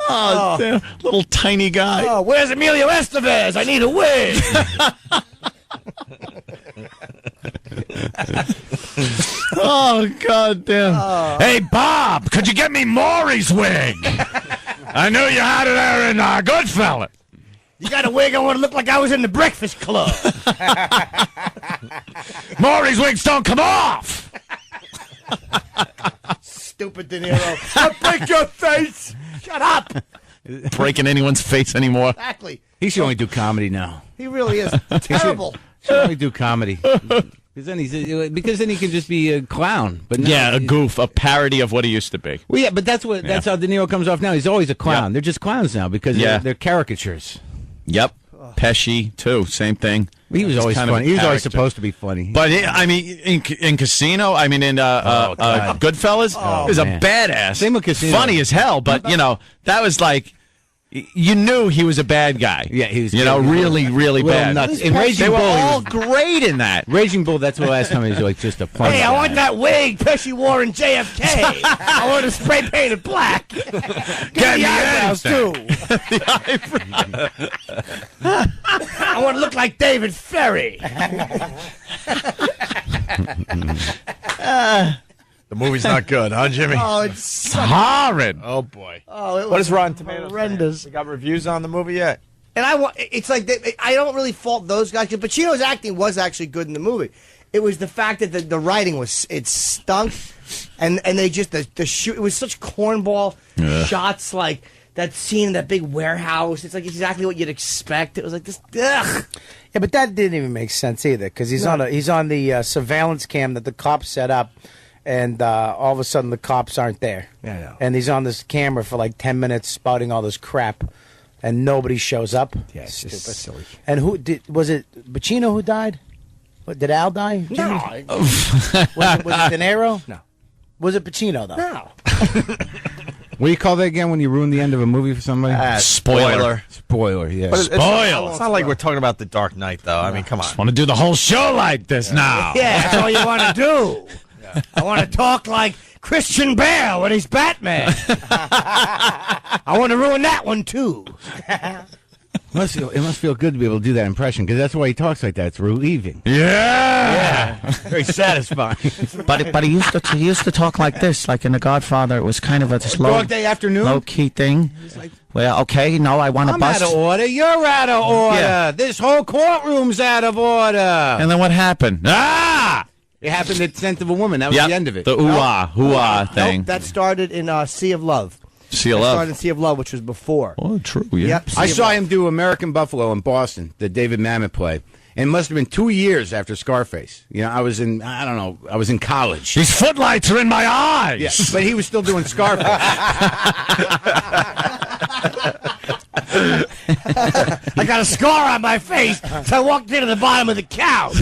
[SPEAKER 8] Oh, damn. Little tiny guy.
[SPEAKER 13] Oh, where's Emilio Estevez? I need a wig.
[SPEAKER 8] Oh, God damn. Hey, Bob, could you get me Maury's wig? I knew you had it there in Goodfellas.
[SPEAKER 13] You got a wig, I want to look like I was in the Breakfast Club.
[SPEAKER 8] Maury's wigs don't come off.
[SPEAKER 13] Stupid De Niro. I'll break your face. Shut up.
[SPEAKER 8] Breaking anyone's face anymore.
[SPEAKER 13] Exactly.
[SPEAKER 14] He should only do comedy now.
[SPEAKER 13] He really is terrible.
[SPEAKER 14] He should only do comedy. Because then he can just be a clown. But
[SPEAKER 8] a goof, a parody of what he used to be.
[SPEAKER 14] Well, yeah, but that's how De Niro comes off now. He's always a clown. They're just clowns now because they're caricatures.
[SPEAKER 8] Yep. Pesci too, same thing.
[SPEAKER 14] He was always funny. He was always supposed to be funny.
[SPEAKER 8] But I mean, in Casino, I mean, in Goodfellas, he was a badass.
[SPEAKER 14] Same with Casino.
[SPEAKER 8] Funny as hell, but that was like. You knew he was a bad guy.
[SPEAKER 14] Yeah, he was.
[SPEAKER 8] Really, really bad.
[SPEAKER 14] Nuts.
[SPEAKER 8] In Raging Bull, they were all great in that.
[SPEAKER 14] Raging Bull. That's the last time he was like just a funny.
[SPEAKER 13] Hey, I want that wig Pesci wore in JFK. I want it spray painted black. Get the eyebrows too. I want to look like David Ferry.
[SPEAKER 12] The movie's not good, huh, Jimmy?
[SPEAKER 13] Oh, it's
[SPEAKER 8] horrid.
[SPEAKER 12] Oh, boy.
[SPEAKER 13] Oh,
[SPEAKER 12] what is Rotten Tomatoes?
[SPEAKER 13] Horrendous.
[SPEAKER 12] We got reviews on the movie yet?
[SPEAKER 13] And it's like I don't really fault those guys. Because Pacino's acting was actually good in the movie. It was the fact that the writing it stunk, and they just the shoot. It was such cornball shots, like that scene in that big warehouse. It's like exactly what you'd expect. It was like this. Ugh.
[SPEAKER 14] Yeah, but that didn't even make sense either because he's on the surveillance cam that the cops set up, and all of a sudden the cops aren't there.
[SPEAKER 13] Yeah.
[SPEAKER 14] And he's on this camera for like 10 minutes spouting all this crap, and nobody shows up.
[SPEAKER 13] Yeah, it's just silly.
[SPEAKER 14] And was it Pacino who died? What, did Al die?
[SPEAKER 13] No.
[SPEAKER 14] was it De Niro?
[SPEAKER 13] No.
[SPEAKER 14] Was it Pacino though?
[SPEAKER 13] No.
[SPEAKER 18] What do you call that again when you ruin the end of a movie for somebody?
[SPEAKER 12] Spoiler.
[SPEAKER 18] Spoiler, yeah.
[SPEAKER 12] But it's not like we're talking about The Dark Knight, though. I mean, come on.
[SPEAKER 8] I want to do the whole show like this now.
[SPEAKER 13] Yeah, that's all you want to do. I want to talk like Christian Bale when he's Batman. I want to ruin that one, too.
[SPEAKER 18] It must feel good to be able to do that impression, because that's why he talks like that. It's relieving.
[SPEAKER 8] Yeah.
[SPEAKER 18] Very satisfying.
[SPEAKER 8] But he used to talk like this, like in The Godfather. It was kind of a
[SPEAKER 18] Dog Day Afternoon?
[SPEAKER 8] low-key thing. Well, okay, no, I want to
[SPEAKER 18] I'm
[SPEAKER 8] bust.
[SPEAKER 18] out of order. You're out of order.
[SPEAKER 8] Yeah.
[SPEAKER 18] This whole courtroom's out of order.
[SPEAKER 8] And then what happened? Ah!
[SPEAKER 18] It happened at Scent of a Woman. That was the end of it.
[SPEAKER 8] The ooh-ah thing.
[SPEAKER 13] Nope, that started in Sea of Love.
[SPEAKER 8] Sea of
[SPEAKER 13] That
[SPEAKER 8] Love.
[SPEAKER 13] started in Sea of Love, which was before.
[SPEAKER 8] Oh, true, yeah.
[SPEAKER 13] Yep,
[SPEAKER 18] I saw him do American Buffalo in Boston, the David Mamet play. And it must have been 2 years after Scarface. You know, I was in college.
[SPEAKER 8] These footlights are in my eyes.
[SPEAKER 18] Yeah, but he was still doing Scarface.
[SPEAKER 13] I got a scar on my face, so I walked into the bottom of the couch.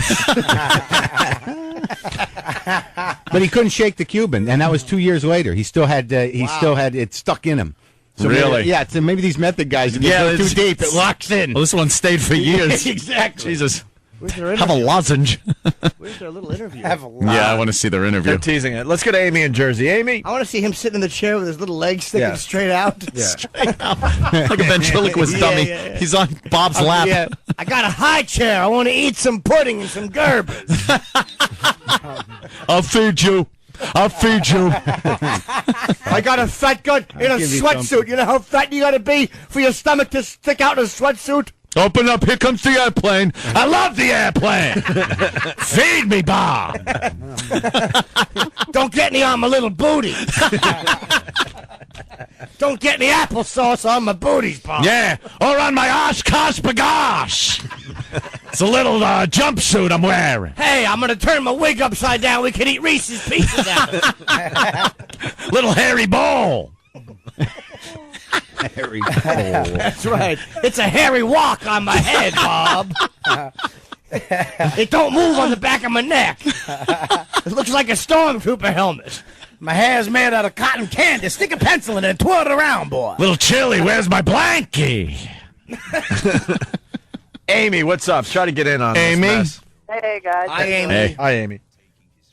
[SPEAKER 18] But he couldn't shake the Cuban, and that was 2 years later. He still had it stuck in him. So
[SPEAKER 8] really?
[SPEAKER 18] Maybe, so maybe these method guys, if they go too deep, it locks in.
[SPEAKER 8] Well, this one stayed for years.
[SPEAKER 18] Exactly.
[SPEAKER 8] Jesus.
[SPEAKER 13] Where's their
[SPEAKER 8] Have a lozenge.
[SPEAKER 13] Where's their little interview?
[SPEAKER 8] Yeah, I want to see their interview.
[SPEAKER 12] They're teasing it. Let's go to Amy in Jersey. Amy?
[SPEAKER 13] I want to see him sitting in the chair with his little legs sticking straight out.
[SPEAKER 12] Yeah.
[SPEAKER 13] Straight out.
[SPEAKER 8] Like a ventriloquist dummy.
[SPEAKER 13] Yeah.
[SPEAKER 8] He's on Bob's lap.
[SPEAKER 13] Yeah. I got a high chair. I want to eat some pudding and some gerbers.
[SPEAKER 8] I'll feed you. I'll feed you.
[SPEAKER 13] I got a fat gut in a sweatsuit. You know how fat you got to be for your stomach to stick out in a sweatsuit?
[SPEAKER 8] Open up. Here comes the airplane. I love the airplane. Feed me, Bob.
[SPEAKER 13] Don't get any on my little booty. Don't get any applesauce on my booties, Bob.
[SPEAKER 8] Yeah, or on my Oshkosh bagosh. It's a little jumpsuit I'm wearing.
[SPEAKER 13] Hey, I'm going to turn my wig upside down. We can eat Reese's Pieces out.
[SPEAKER 8] Little hairy bowl.
[SPEAKER 18] Hairy bowl.
[SPEAKER 13] That's right. It's a hairy walk on my head, Bob. It don't move on the back of my neck. It looks like a stormtrooper helmet. My hair's made out of cotton candy. Stick a pencil in it and twirl it around, boy.
[SPEAKER 8] Little chilly. Where's my blankie?
[SPEAKER 12] Amy, what's up? Try to get in on
[SPEAKER 8] Amy?
[SPEAKER 12] this mess.
[SPEAKER 19] Hey, guys.
[SPEAKER 13] Hi, Amy.
[SPEAKER 8] Hey.
[SPEAKER 12] Hi, Amy.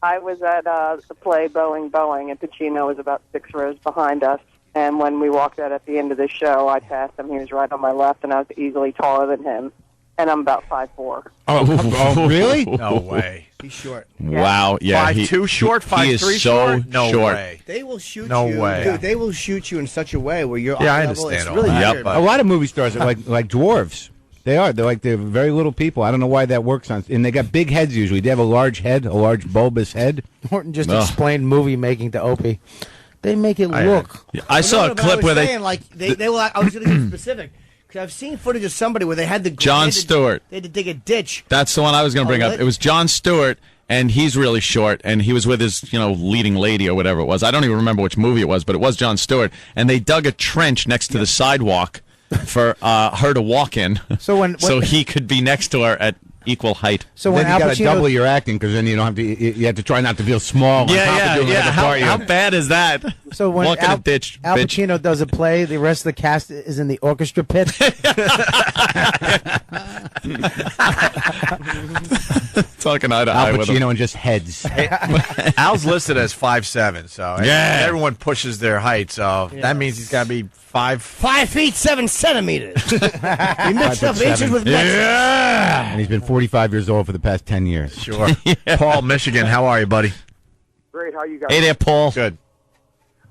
[SPEAKER 19] I was at the play Boeing, and Pacino was about 6 rows behind us. And when we walked out at the end of the show, I passed him. He was right on my left, and I was easily taller than him. And I'm about 5'4".
[SPEAKER 18] Oh, really?
[SPEAKER 12] No way.
[SPEAKER 13] He's short.
[SPEAKER 8] Wow. Yeah.
[SPEAKER 12] 5'2" short? 5'3"
[SPEAKER 8] so
[SPEAKER 12] short? No
[SPEAKER 8] short.
[SPEAKER 12] way.
[SPEAKER 13] They will shoot you.
[SPEAKER 12] No way.
[SPEAKER 13] Dude, they will shoot you in such a way where you're
[SPEAKER 12] Yeah,
[SPEAKER 13] eye
[SPEAKER 12] I
[SPEAKER 13] level.
[SPEAKER 12] understand
[SPEAKER 13] It's
[SPEAKER 12] all
[SPEAKER 13] really
[SPEAKER 12] that,
[SPEAKER 13] weird.
[SPEAKER 12] but-
[SPEAKER 18] A lot of movie stars are like dwarves. They are. They're very little people. I don't know why that works on. And they got big heads usually. They have a large head, a large bulbous head.
[SPEAKER 14] Norton just explained movie making to Opie. They make it look.
[SPEAKER 8] I saw a clip where they.
[SPEAKER 13] Like, they were. I was going to get specific because I've seen footage of somebody where they had the
[SPEAKER 8] Jon Stewart.
[SPEAKER 13] They had to dig a ditch.
[SPEAKER 8] That's the one I was going to bring up. It was Jon Stewart, and he's really short, and he was with his, leading lady or whatever it was. I don't even remember which movie it was, but it was Jon Stewart, and they dug a trench next to the sidewalk for her to walk in, so he could be next to her at equal height.
[SPEAKER 14] So
[SPEAKER 18] then
[SPEAKER 14] when
[SPEAKER 18] you got to double your acting because then you don't have to. You have to try not to feel small. On top of doing the other part.
[SPEAKER 8] How bad is that?
[SPEAKER 14] So when
[SPEAKER 8] Walk in a ditch,
[SPEAKER 14] Al
[SPEAKER 8] bitch.
[SPEAKER 14] Pacino does a play, the rest of the cast is in the orchestra pit.
[SPEAKER 8] Talking eye to eye
[SPEAKER 18] Al
[SPEAKER 8] with him.
[SPEAKER 18] Pacino and just heads.
[SPEAKER 12] Al's listed as 5'7", so everyone pushes their height, so that means he's got to be 5
[SPEAKER 13] feet 7 centimeters. You mixed up
[SPEAKER 18] 5'7".
[SPEAKER 13] inches with metric.
[SPEAKER 18] And he's been 45 years old for the past 10 years.
[SPEAKER 12] Sure. Paul, Michigan, how are you, buddy?
[SPEAKER 9] Great, how you guys?
[SPEAKER 8] Hey there, Paul.
[SPEAKER 12] Good.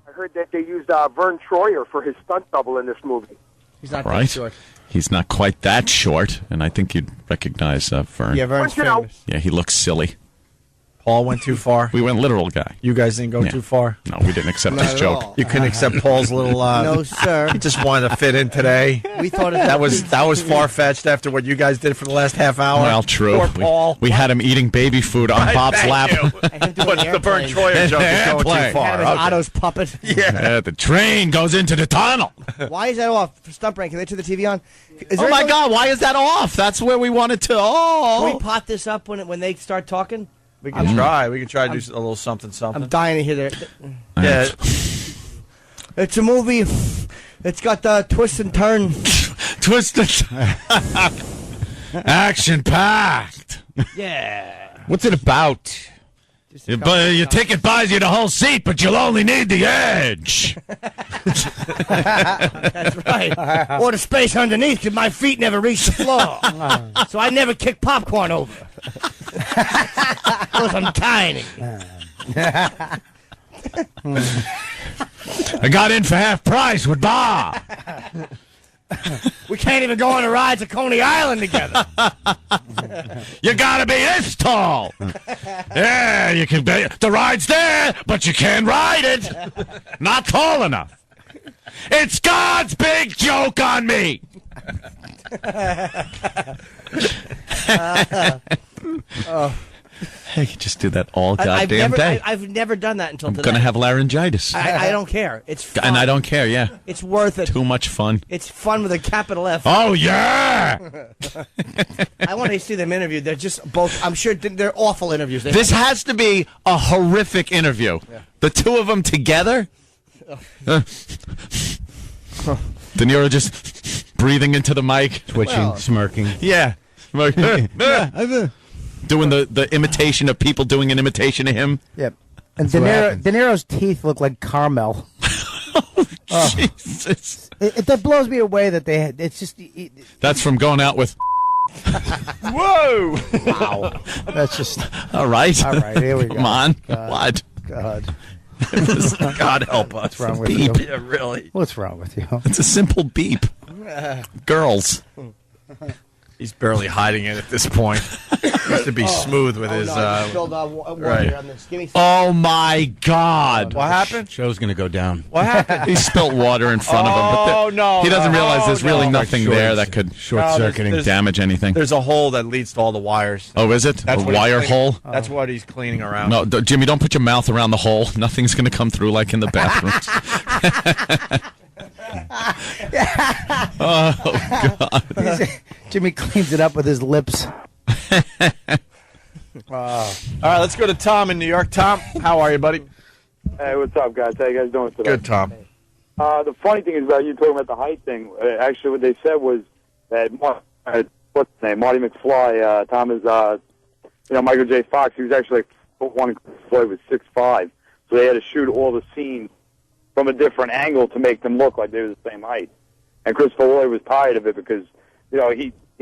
[SPEAKER 9] I heard that they used Vern Troyer for his stunt double in this movie.
[SPEAKER 13] He's not
[SPEAKER 8] right?
[SPEAKER 13] that short.
[SPEAKER 8] He's not quite that short, and I think you'd recognize Vern.
[SPEAKER 13] Yeah, Vern's famous.
[SPEAKER 8] Yeah, he looks silly.
[SPEAKER 12] Paul went too far.
[SPEAKER 8] We went literal guy.
[SPEAKER 12] You guys didn't go too far.
[SPEAKER 8] No, we didn't accept his joke.
[SPEAKER 12] You couldn't accept Paul's little.
[SPEAKER 13] No, sir.
[SPEAKER 12] He just wanted to fit in today.
[SPEAKER 13] We thought
[SPEAKER 12] that was far fetched after what you guys did for the last half hour.
[SPEAKER 8] Well, true.
[SPEAKER 12] Poor Paul.
[SPEAKER 8] We had him eating baby food on Bob's lap.
[SPEAKER 12] But the Vern Troyer joke is going too far.
[SPEAKER 13] Otto's puppet.
[SPEAKER 12] Yeah.
[SPEAKER 8] The train goes into the tunnel.
[SPEAKER 13] Why is that off? Stump Rank, can they turn the TV on?
[SPEAKER 8] Oh my God! Why is that off? That's where we wanted to.
[SPEAKER 13] Can we pot this up when they start talking?
[SPEAKER 12] We can try. We can try to do a little something.
[SPEAKER 13] I'm dying to hear that.
[SPEAKER 12] Yeah.
[SPEAKER 13] It's a movie. It's got the twist and turn.
[SPEAKER 8] Action packed.
[SPEAKER 13] Yeah.
[SPEAKER 18] What's it about?
[SPEAKER 8] Your ticket buys you the whole seat, but you'll only need the edge.
[SPEAKER 13] That's right. Or the space underneath, because my feet never reach the floor. So I never kick popcorn over. Because I'm tiny.
[SPEAKER 8] I got in for half price with Bob.
[SPEAKER 13] We can't even go on the rides at Coney Island together.
[SPEAKER 8] You gotta be this tall. Yeah, you can be. The ride's there, but you can't ride it. Not tall enough. It's God's big joke on me. I could just do that all goddamn day.
[SPEAKER 13] I've never done that until
[SPEAKER 8] I'm
[SPEAKER 13] today.
[SPEAKER 8] gonna have laryngitis.
[SPEAKER 13] I don't care. It's fun.
[SPEAKER 8] And I don't care. Yeah,
[SPEAKER 13] it's worth it.
[SPEAKER 8] Too much fun.
[SPEAKER 13] It's fun with a capital F.
[SPEAKER 8] Oh yeah.
[SPEAKER 13] I want to see them interviewed. They're just both. I'm sure they're awful interviews.
[SPEAKER 8] This has to be a horrific interview.
[SPEAKER 13] Yeah.
[SPEAKER 8] The two of them together. De Niro just breathing into the mic,
[SPEAKER 18] twitching, smirking.
[SPEAKER 8] Yeah. Doing the imitation of people doing an imitation of him.
[SPEAKER 14] Yep. And De Niro's teeth look like caramel.
[SPEAKER 8] Jesus.
[SPEAKER 14] That blows me away that they had. It's just.
[SPEAKER 8] That's from going out with.
[SPEAKER 12] Whoa!
[SPEAKER 14] Wow. That's just.
[SPEAKER 8] All right.
[SPEAKER 14] All right, here we go.
[SPEAKER 8] Come on.
[SPEAKER 14] God.
[SPEAKER 8] What?
[SPEAKER 14] God.
[SPEAKER 12] God help us.
[SPEAKER 14] What's wrong with
[SPEAKER 8] Beep.
[SPEAKER 14] you?
[SPEAKER 12] Yeah, really.
[SPEAKER 14] What's wrong with you?
[SPEAKER 8] It's a simple beep. Girls.
[SPEAKER 12] He's barely hiding it at this point. He has to be smooth with his.
[SPEAKER 13] Right.
[SPEAKER 8] Oh my God!
[SPEAKER 12] What happened?
[SPEAKER 18] Show's gonna go down.
[SPEAKER 12] What happened?
[SPEAKER 8] He spilt water in front of him. But
[SPEAKER 12] no!
[SPEAKER 8] He doesn't realize there's really nothing
[SPEAKER 18] Short-
[SPEAKER 8] there that could
[SPEAKER 18] short-circuiting
[SPEAKER 8] damage anything.
[SPEAKER 12] There's a hole that leads to all the wires.
[SPEAKER 8] Oh, is it?
[SPEAKER 12] That's
[SPEAKER 8] A
[SPEAKER 12] what he's
[SPEAKER 8] wire
[SPEAKER 12] cleaning-
[SPEAKER 8] hole?
[SPEAKER 12] That's what he's cleaning around.
[SPEAKER 8] No, Jimmy, don't put your mouth around the hole. Nothing's going to come through like in the bathrooms. Oh, God.
[SPEAKER 14] Jimmy cleans it up with his lips.
[SPEAKER 12] All right, let's go to Tom in New York. Tom, how are you, buddy?
[SPEAKER 9] Hey, what's up, guys? How you guys doing today?
[SPEAKER 12] Good, Tom.
[SPEAKER 9] The funny thing is about you talking about the height thing. Actually, what they said was that what's his name, Marty McFly. Tom is, Michael J. Fox. He was actually one. Floyd was 6'5", so they had to shoot all the scenes from a different angle to make them look like they were the same height. And Christopher Lloyd was tired of it because he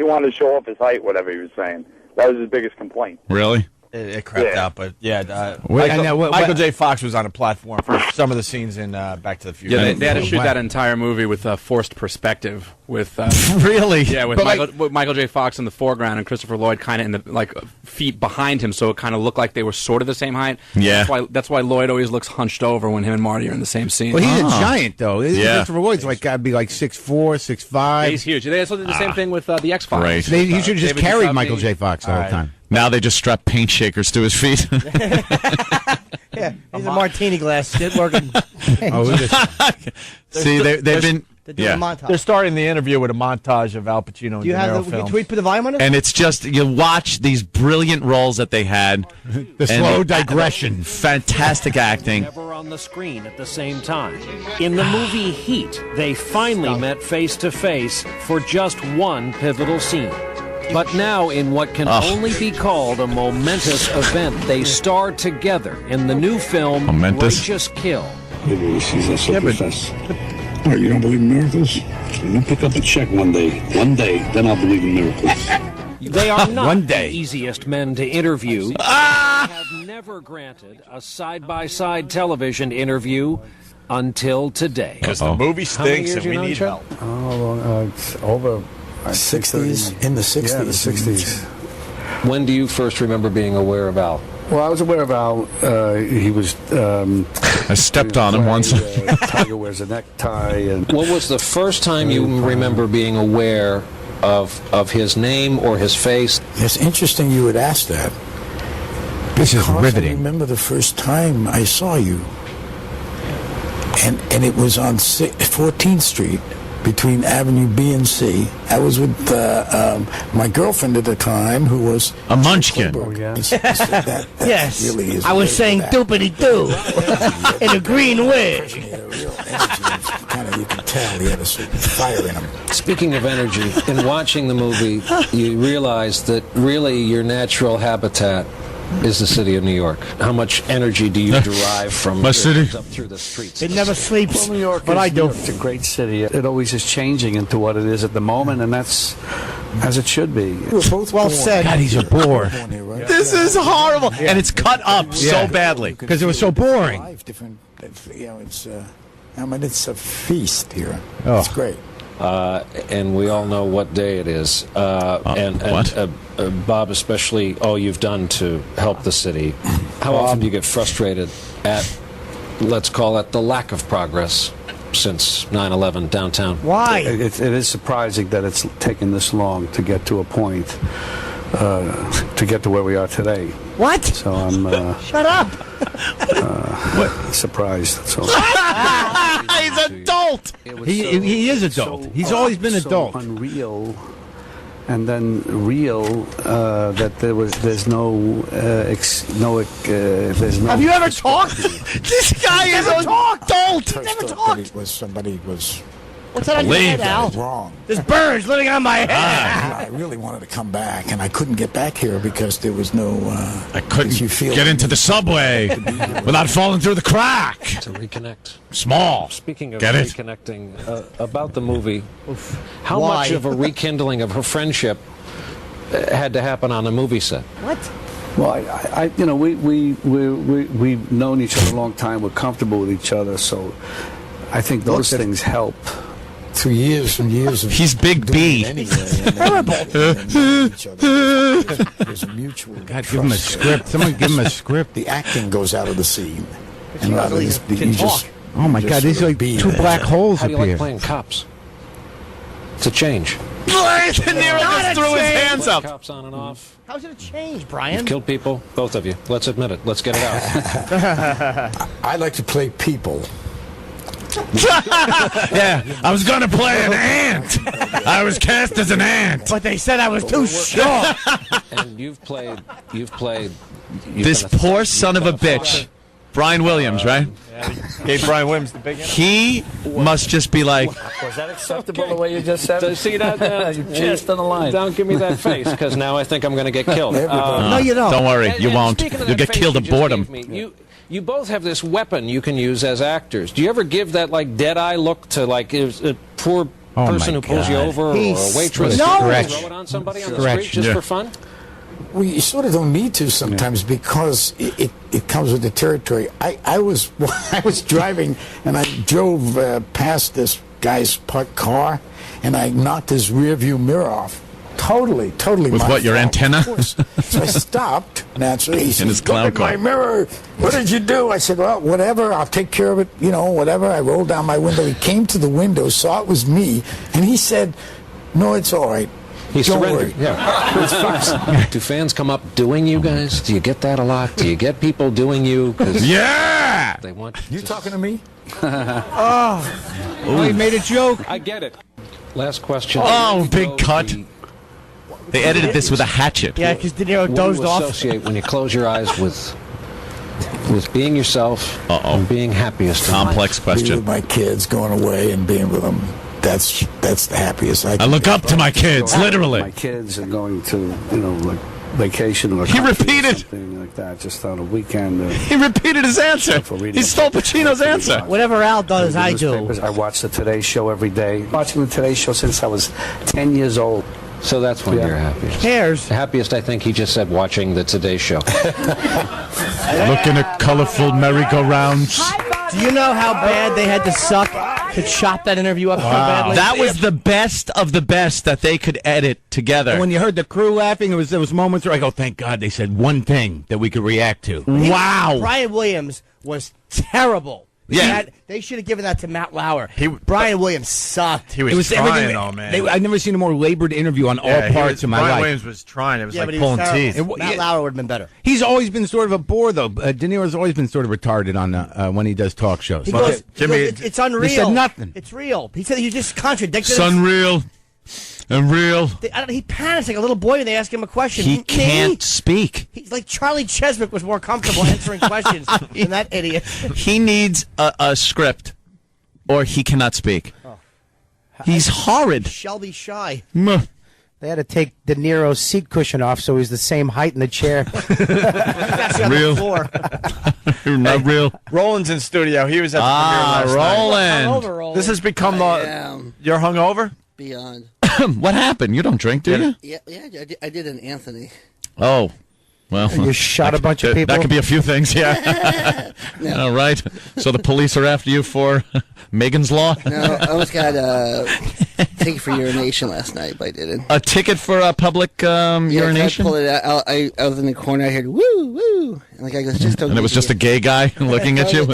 [SPEAKER 9] wanted to show off his height, whatever he was saying. That was his biggest complaint.
[SPEAKER 8] Really?
[SPEAKER 12] It crapped out, but yeah.
[SPEAKER 18] Wait,
[SPEAKER 12] Michael J. Fox was on a platform for some of the scenes in Back to the Future.
[SPEAKER 20] Yeah, they had to shoot that entire movie with forced perspective. With
[SPEAKER 8] really,
[SPEAKER 20] yeah, with Michael J. Fox in the foreground and Christopher Lloyd kind of in the feet behind him, so it kind of looked like they were sort of the same height.
[SPEAKER 8] Yeah,
[SPEAKER 20] that's why Lloyd always looks hunched over when him and Marty are in the same scene.
[SPEAKER 18] Well, he's a giant though.
[SPEAKER 8] Yeah,
[SPEAKER 18] Christopher Lloyd's gotta be like 6'4", 6'5".
[SPEAKER 20] Yeah, he's huge. They also did the same thing with the X-Files.
[SPEAKER 8] Right.
[SPEAKER 18] He should just carry Michael J. Fox the whole time.
[SPEAKER 8] Now they just strap paint shakers to his feet.
[SPEAKER 13] Yeah, he's a martini glass. Still working.
[SPEAKER 8] See, they've been.
[SPEAKER 13] They're doing a montage.
[SPEAKER 12] They're starting the interview with a montage of Al Pacino and
[SPEAKER 13] Do you
[SPEAKER 12] De Niro
[SPEAKER 13] have
[SPEAKER 12] films.
[SPEAKER 13] tweet put the volume on it?
[SPEAKER 8] And it's just, you watch these brilliant roles that they had.
[SPEAKER 18] The slow digression.
[SPEAKER 8] Fantastic acting.
[SPEAKER 21] Never on the screen at the same time. In the movie Heat, they finally met face to face for just one pivotal scene. But now, in what can only be called a momentous event, they star together in the new film Righteous Kill.
[SPEAKER 22] Maybe she's a psychopath. What, you don't believe in miracles? You'll pick up a check one day. One day, then I'll believe in miracles.
[SPEAKER 21] They are not the easiest men to interview. Have never granted a side-by-side television interview until today.
[SPEAKER 12] Because the movie stinks and we need help.
[SPEAKER 22] Oh, it's over 60s. In the 60s. Yeah, the 60s.
[SPEAKER 21] When do you first remember being aware of Al?
[SPEAKER 22] Well, I was aware of Al. He was.
[SPEAKER 8] I stepped on him once.
[SPEAKER 22] Tiger wears a necktie. And
[SPEAKER 21] what was the first time you remember being aware of his name or his face?
[SPEAKER 22] It's interesting you would ask that.
[SPEAKER 18] This is riveting.
[SPEAKER 22] I remember the first time I saw you, and it was on 14th Street between Avenue B and C. I was with my girlfriend at the time, who was
[SPEAKER 8] a munchkin.
[SPEAKER 22] That
[SPEAKER 13] yes,
[SPEAKER 22] really is
[SPEAKER 13] I was saying doopity-doo in a green wig.
[SPEAKER 22] Kind of, you could tell he had a certain fire in him.
[SPEAKER 21] Speaking of energy, in watching the movie, you realize that really your natural habitat is the city of New York. How much energy do you derive from
[SPEAKER 8] my city
[SPEAKER 21] up through the streets?
[SPEAKER 13] It never sleeps.
[SPEAKER 22] Well, New York,
[SPEAKER 13] but I do.
[SPEAKER 22] It's a great city. It always is changing into what it is at the moment, and that's as it should be.
[SPEAKER 13] We're both well said.
[SPEAKER 18] God, he's a bore.
[SPEAKER 8] This is horrible, and it's cut up so badly
[SPEAKER 18] because it was so boring.
[SPEAKER 22] Different, it's it's a feast here.
[SPEAKER 18] Oh.
[SPEAKER 22] It's great.
[SPEAKER 21] And we all know what day it is. Bob, especially all you've done to help the city. How often do you get frustrated at, let's call it, the lack of progress since 9/11 downtown?
[SPEAKER 13] Why?
[SPEAKER 22] It is surprising that it's taken this long to get to a point, to get to where we are today.
[SPEAKER 13] What?
[SPEAKER 22] So I'm
[SPEAKER 13] shut up.
[SPEAKER 22] Surprised. That's all.
[SPEAKER 8] He's adult.
[SPEAKER 18] He is adult. He's always been adult.
[SPEAKER 22] So unreal, and then real that there's no.
[SPEAKER 13] Have you ever talked?
[SPEAKER 8] This guy is adult.
[SPEAKER 22] Never talked. Somebody was.
[SPEAKER 13] What's that on your head, Al?
[SPEAKER 22] Wrong.
[SPEAKER 13] There's birds living on my head.
[SPEAKER 22] I really wanted to come back, and I couldn't get back here because there was no.
[SPEAKER 8] I couldn't get into the subway without falling through the crack.
[SPEAKER 21] To reconnect.
[SPEAKER 8] Small.
[SPEAKER 21] Speaking of
[SPEAKER 8] Get it?
[SPEAKER 21] reconnecting, about the movie, how
[SPEAKER 13] Why?
[SPEAKER 21] much of a rekindling of her friendship had to happen on a movie set?
[SPEAKER 13] What?
[SPEAKER 22] Well, we've known each other a long time. We're comfortable with each other, so I think those things help. 2 years and years of
[SPEAKER 8] he's Big B.
[SPEAKER 22] Terrible. There's a mutual.
[SPEAKER 18] God, give him a script. Someone give him a script.
[SPEAKER 22] The acting goes out of the scene, and
[SPEAKER 13] rather
[SPEAKER 22] you just.
[SPEAKER 18] Oh my God, these are like two black holes
[SPEAKER 21] How
[SPEAKER 18] up
[SPEAKER 21] do you like
[SPEAKER 18] here.
[SPEAKER 21] playing cops? It's a change.
[SPEAKER 8] Brian De Niro just threw his hands up.
[SPEAKER 21] Cops on and off.
[SPEAKER 13] How's it a change, Brian?
[SPEAKER 21] You've killed people, both of you. Let's admit it. Let's get it out.
[SPEAKER 22] I like to play people.
[SPEAKER 8] Yeah, I was gonna play an ant. I was cast as an ant.
[SPEAKER 13] But they said I was too short.
[SPEAKER 21] And you've played.
[SPEAKER 8] This poor son of a bitch, Brian Williams, right?
[SPEAKER 12] Gave Brian Williams the big.
[SPEAKER 8] He must just be like.
[SPEAKER 22] Was that acceptable the way you just said it?
[SPEAKER 21] See that?
[SPEAKER 22] You just on the line.
[SPEAKER 21] Don't give me that face, because now I think I'm going to get killed.
[SPEAKER 13] No, you don't.
[SPEAKER 8] Don't worry, you won't. You'll get killed of boredom.
[SPEAKER 21] You both have this weapon you can use as actors. Do you ever give that like dead eye look to like a poor person who pulls you over or a waitress?
[SPEAKER 13] No.
[SPEAKER 21] Throw it on somebody on the street just for fun?
[SPEAKER 22] We sort of don't need to sometimes because it comes with the territory. I was driving and I drove past this guy's parked car and I knocked his rear view mirror off. Totally.
[SPEAKER 8] With
[SPEAKER 22] my
[SPEAKER 8] what, your
[SPEAKER 22] fault,
[SPEAKER 8] antenna?
[SPEAKER 22] of course. So I stopped, naturally. He said,
[SPEAKER 8] his clown
[SPEAKER 22] "Look at my
[SPEAKER 8] car.
[SPEAKER 22] mirror. What did you do?" I said, "Well, whatever. I'll take care of it. Whatever." I rolled down my window. He came to the window, saw it was me, and he said, "No, it's all right.
[SPEAKER 21] He
[SPEAKER 22] Don't
[SPEAKER 21] surrendered.
[SPEAKER 22] worry."
[SPEAKER 21] Yeah.
[SPEAKER 22] It's fine.
[SPEAKER 21] Do fans come up doing you guys? Do you get that a lot? Do you get people doing you? 'Cause
[SPEAKER 8] Yeah!
[SPEAKER 21] They want
[SPEAKER 22] You talking to me?
[SPEAKER 18] Oh, he made a joke.
[SPEAKER 21] I get it. Last question.
[SPEAKER 8] Oh, big cut. They edited this with a hatchet.
[SPEAKER 13] Yeah, because De Niro
[SPEAKER 21] What do
[SPEAKER 13] dozed
[SPEAKER 21] you
[SPEAKER 13] off.
[SPEAKER 21] associate when you close your eyes with being yourself and being happiest?
[SPEAKER 8] Complex
[SPEAKER 22] Being
[SPEAKER 8] question.
[SPEAKER 22] with my kids, going away and being with them. That's the happiest I can
[SPEAKER 8] look
[SPEAKER 22] be.
[SPEAKER 8] up to my kids, literally.
[SPEAKER 22] My kids are going to, like vacation or
[SPEAKER 8] He
[SPEAKER 22] country or
[SPEAKER 8] repeated.
[SPEAKER 22] something like that, just on a weekend.
[SPEAKER 8] He repeated his answer. He stole Pacino's answer.
[SPEAKER 13] Whatever Al does, I do.
[SPEAKER 22] I watch the Today Show every day. Watching the Today Show since I was 10 years old.
[SPEAKER 21] So that's when you're happiest.
[SPEAKER 13] Cares.
[SPEAKER 21] The happiest, I think he just said, watching the Today Show.
[SPEAKER 8] Looking at colorful merry-go-rounds.
[SPEAKER 7] High five!
[SPEAKER 13] Do you know how bad they had to suck to chop that interview up so badly?
[SPEAKER 8] That was the best of the best that they could edit together.
[SPEAKER 18] And when you heard the crew laughing, there was moments where I go, thank God they said one thing that we could react to.
[SPEAKER 8] Wow.
[SPEAKER 13] Brian Williams was terrible.
[SPEAKER 8] Yeah.
[SPEAKER 13] They should have given that to Matt Lauer. Brian Williams sucked.
[SPEAKER 12] He was trying, though, man.
[SPEAKER 18] I've never seen a more labored interview on all parts of my life.
[SPEAKER 12] Brian Williams was trying. It was like
[SPEAKER 13] but he
[SPEAKER 12] pulling
[SPEAKER 13] was
[SPEAKER 12] teeth.
[SPEAKER 13] Matt Lauer would have been better.
[SPEAKER 18] He's always been sort of a bore, though. De Niro's always been sort of retarded on when he does talk shows.
[SPEAKER 13] He goes, it's unreal.
[SPEAKER 18] He said nothing.
[SPEAKER 13] It's real. He said he just contradicted
[SPEAKER 8] It's unreal. Unreal.
[SPEAKER 13] He panics like a little boy when they ask him a question.
[SPEAKER 8] He can't speak.
[SPEAKER 13] He's like Charlie Cheswick was more comfortable answering questions than that idiot.
[SPEAKER 8] He needs a script, or he cannot speak.
[SPEAKER 13] Oh.
[SPEAKER 8] He's horrid.
[SPEAKER 13] Shelby Shy.
[SPEAKER 14] They had to take De Niro's seat cushion off so he's the same height in the chair.
[SPEAKER 8] Real. You're not real.
[SPEAKER 12] Roland's in studio. He was at the premiere last night.
[SPEAKER 8] Roland.
[SPEAKER 12] This has become you're hungover?
[SPEAKER 5] Beyond.
[SPEAKER 8] What happened? You don't drink, do you?
[SPEAKER 5] Yeah, I did an Anthony.
[SPEAKER 8] Oh. Well,
[SPEAKER 14] you shot a bunch of people?
[SPEAKER 8] That could be a few things, yeah.
[SPEAKER 5] No.
[SPEAKER 8] All right. So the police are after you for Megan's Law?
[SPEAKER 5] No, I almost got a ticket for urination last night, but I didn't.
[SPEAKER 8] A ticket for a public urination?
[SPEAKER 5] I pulled it out. I was in the corner. I heard woo, woo. And the guy goes, just don't.
[SPEAKER 8] And it was just a gay guy looking at you?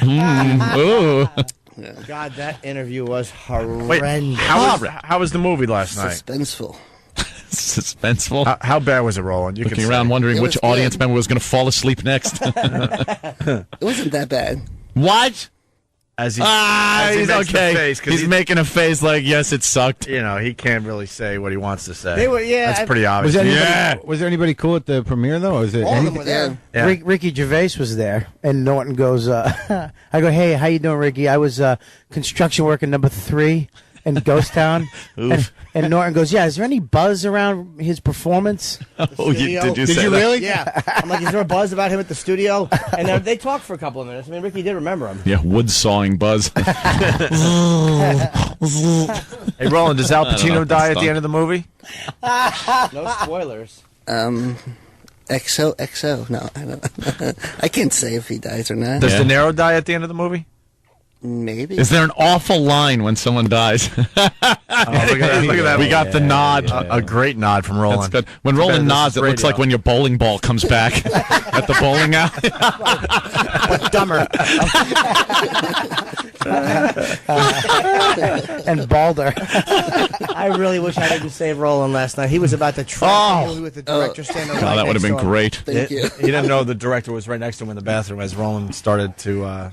[SPEAKER 5] No.
[SPEAKER 8] Ooh.
[SPEAKER 13] Yeah. God, that interview was horrendous.
[SPEAKER 12] Wait, how was the movie last night?
[SPEAKER 5] Suspenseful.
[SPEAKER 8] Suspenseful.
[SPEAKER 12] How bad was it, Roland? You
[SPEAKER 8] looking around wondering which audience member was going to fall asleep next.
[SPEAKER 5] It wasn't that bad.
[SPEAKER 8] What?
[SPEAKER 12] As he
[SPEAKER 8] he's
[SPEAKER 12] makes
[SPEAKER 8] okay.
[SPEAKER 12] the face,
[SPEAKER 8] he's making a face like, yes, it sucked.
[SPEAKER 12] You know, he can't really say what he wants to say.
[SPEAKER 13] They were,
[SPEAKER 12] That's pretty obvious.
[SPEAKER 18] Was there anybody cool at the premiere, though? Or was it
[SPEAKER 13] All of them were there.
[SPEAKER 12] Yeah.
[SPEAKER 14] Ricky Gervais was there, and Norton goes, I go, hey, how you doing, Ricky? I was construction worker number 3 in Ghost Town. And Norton goes, yeah, is there any buzz around his performance?
[SPEAKER 8] Oh, did you say
[SPEAKER 13] you
[SPEAKER 8] that?
[SPEAKER 13] really? Yeah. I'm like, is there a buzz about him at the studio? And they talked for a couple of minutes. I mean, Ricky did remember him.
[SPEAKER 8] Yeah, wood sawing buzz.
[SPEAKER 12] Hey, Roland, does Al Pacino die at the end of the movie?
[SPEAKER 13] No spoilers.
[SPEAKER 5] XO. No, I don't. I can't say if he dies or not.
[SPEAKER 12] Does De Niro die at the end of the movie?
[SPEAKER 5] Maybe.
[SPEAKER 8] Is there an awful line when someone dies?
[SPEAKER 12] Look at that.
[SPEAKER 8] We got the nod.
[SPEAKER 12] A great nod from Roland.
[SPEAKER 8] That's good. When Roland nods, it looks like when your bowling ball comes back at the bowling alley.
[SPEAKER 13] But dumber.
[SPEAKER 14] And balder.
[SPEAKER 13] I really wish I didn't save Roland last night. He was about to try with the director standing right
[SPEAKER 8] that would have been great.
[SPEAKER 5] Thank you.
[SPEAKER 12] He didn't know the director was right next to him in the bathroom as Roland started to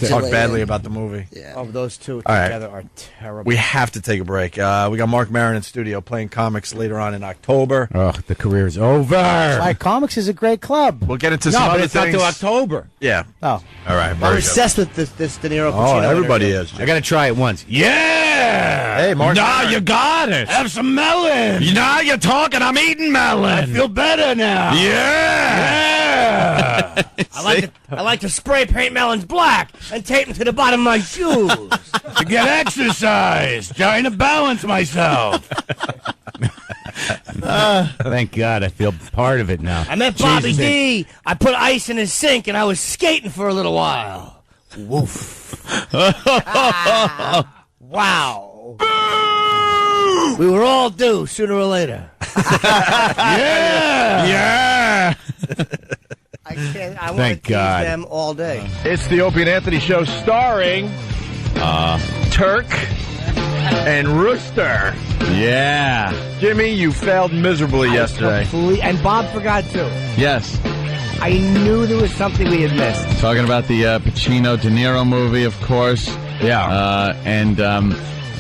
[SPEAKER 5] talk
[SPEAKER 12] badly about the movie.
[SPEAKER 5] Yeah.
[SPEAKER 13] Oh, those two
[SPEAKER 12] All right.
[SPEAKER 13] together are terrible.
[SPEAKER 12] We have to take a break. We got Mark Maron in studio playing comics later on in October.
[SPEAKER 18] Oh, the career's over.
[SPEAKER 14] Why, Comics is a great club.
[SPEAKER 12] We'll get into some
[SPEAKER 18] but
[SPEAKER 12] other
[SPEAKER 18] it's not
[SPEAKER 12] things.
[SPEAKER 18] till October.
[SPEAKER 12] Yeah.
[SPEAKER 14] Oh.
[SPEAKER 12] All right.
[SPEAKER 13] I'm
[SPEAKER 12] Very good.
[SPEAKER 13] obsessed with this De Niro Pacino
[SPEAKER 12] Oh, everybody
[SPEAKER 13] interview.
[SPEAKER 12] is.
[SPEAKER 18] I got to try it once. Yeah!
[SPEAKER 12] Hey, Mark.
[SPEAKER 8] Now you got it.
[SPEAKER 18] Have some melon.
[SPEAKER 8] Now you're talking. I'm eating melon.
[SPEAKER 18] I feel better now.
[SPEAKER 8] Yeah.
[SPEAKER 13] I like to spray paint melons black and tape them to the bottom of my shoes.
[SPEAKER 18] To get exercise, trying to balance myself. Thank God I feel part of it now.
[SPEAKER 13] I met Bobby D. I put ice in his sink and I was skating for a little while. Woof. Wow. We were all due sooner or later.
[SPEAKER 8] Yeah.
[SPEAKER 13] I can't. I want
[SPEAKER 18] Thank
[SPEAKER 13] to tease
[SPEAKER 18] God.
[SPEAKER 13] them all day.
[SPEAKER 11] It's the Opie and Anthony Show starring Turk and Rooster.
[SPEAKER 8] Yeah.
[SPEAKER 11] Jimmy, you failed miserably yesterday.
[SPEAKER 14] And Bob forgot too.
[SPEAKER 8] Yes.
[SPEAKER 14] I knew there was something we had missed.
[SPEAKER 8] Talking about the Pacino De Niro movie, of course.
[SPEAKER 11] Yeah.
[SPEAKER 8] And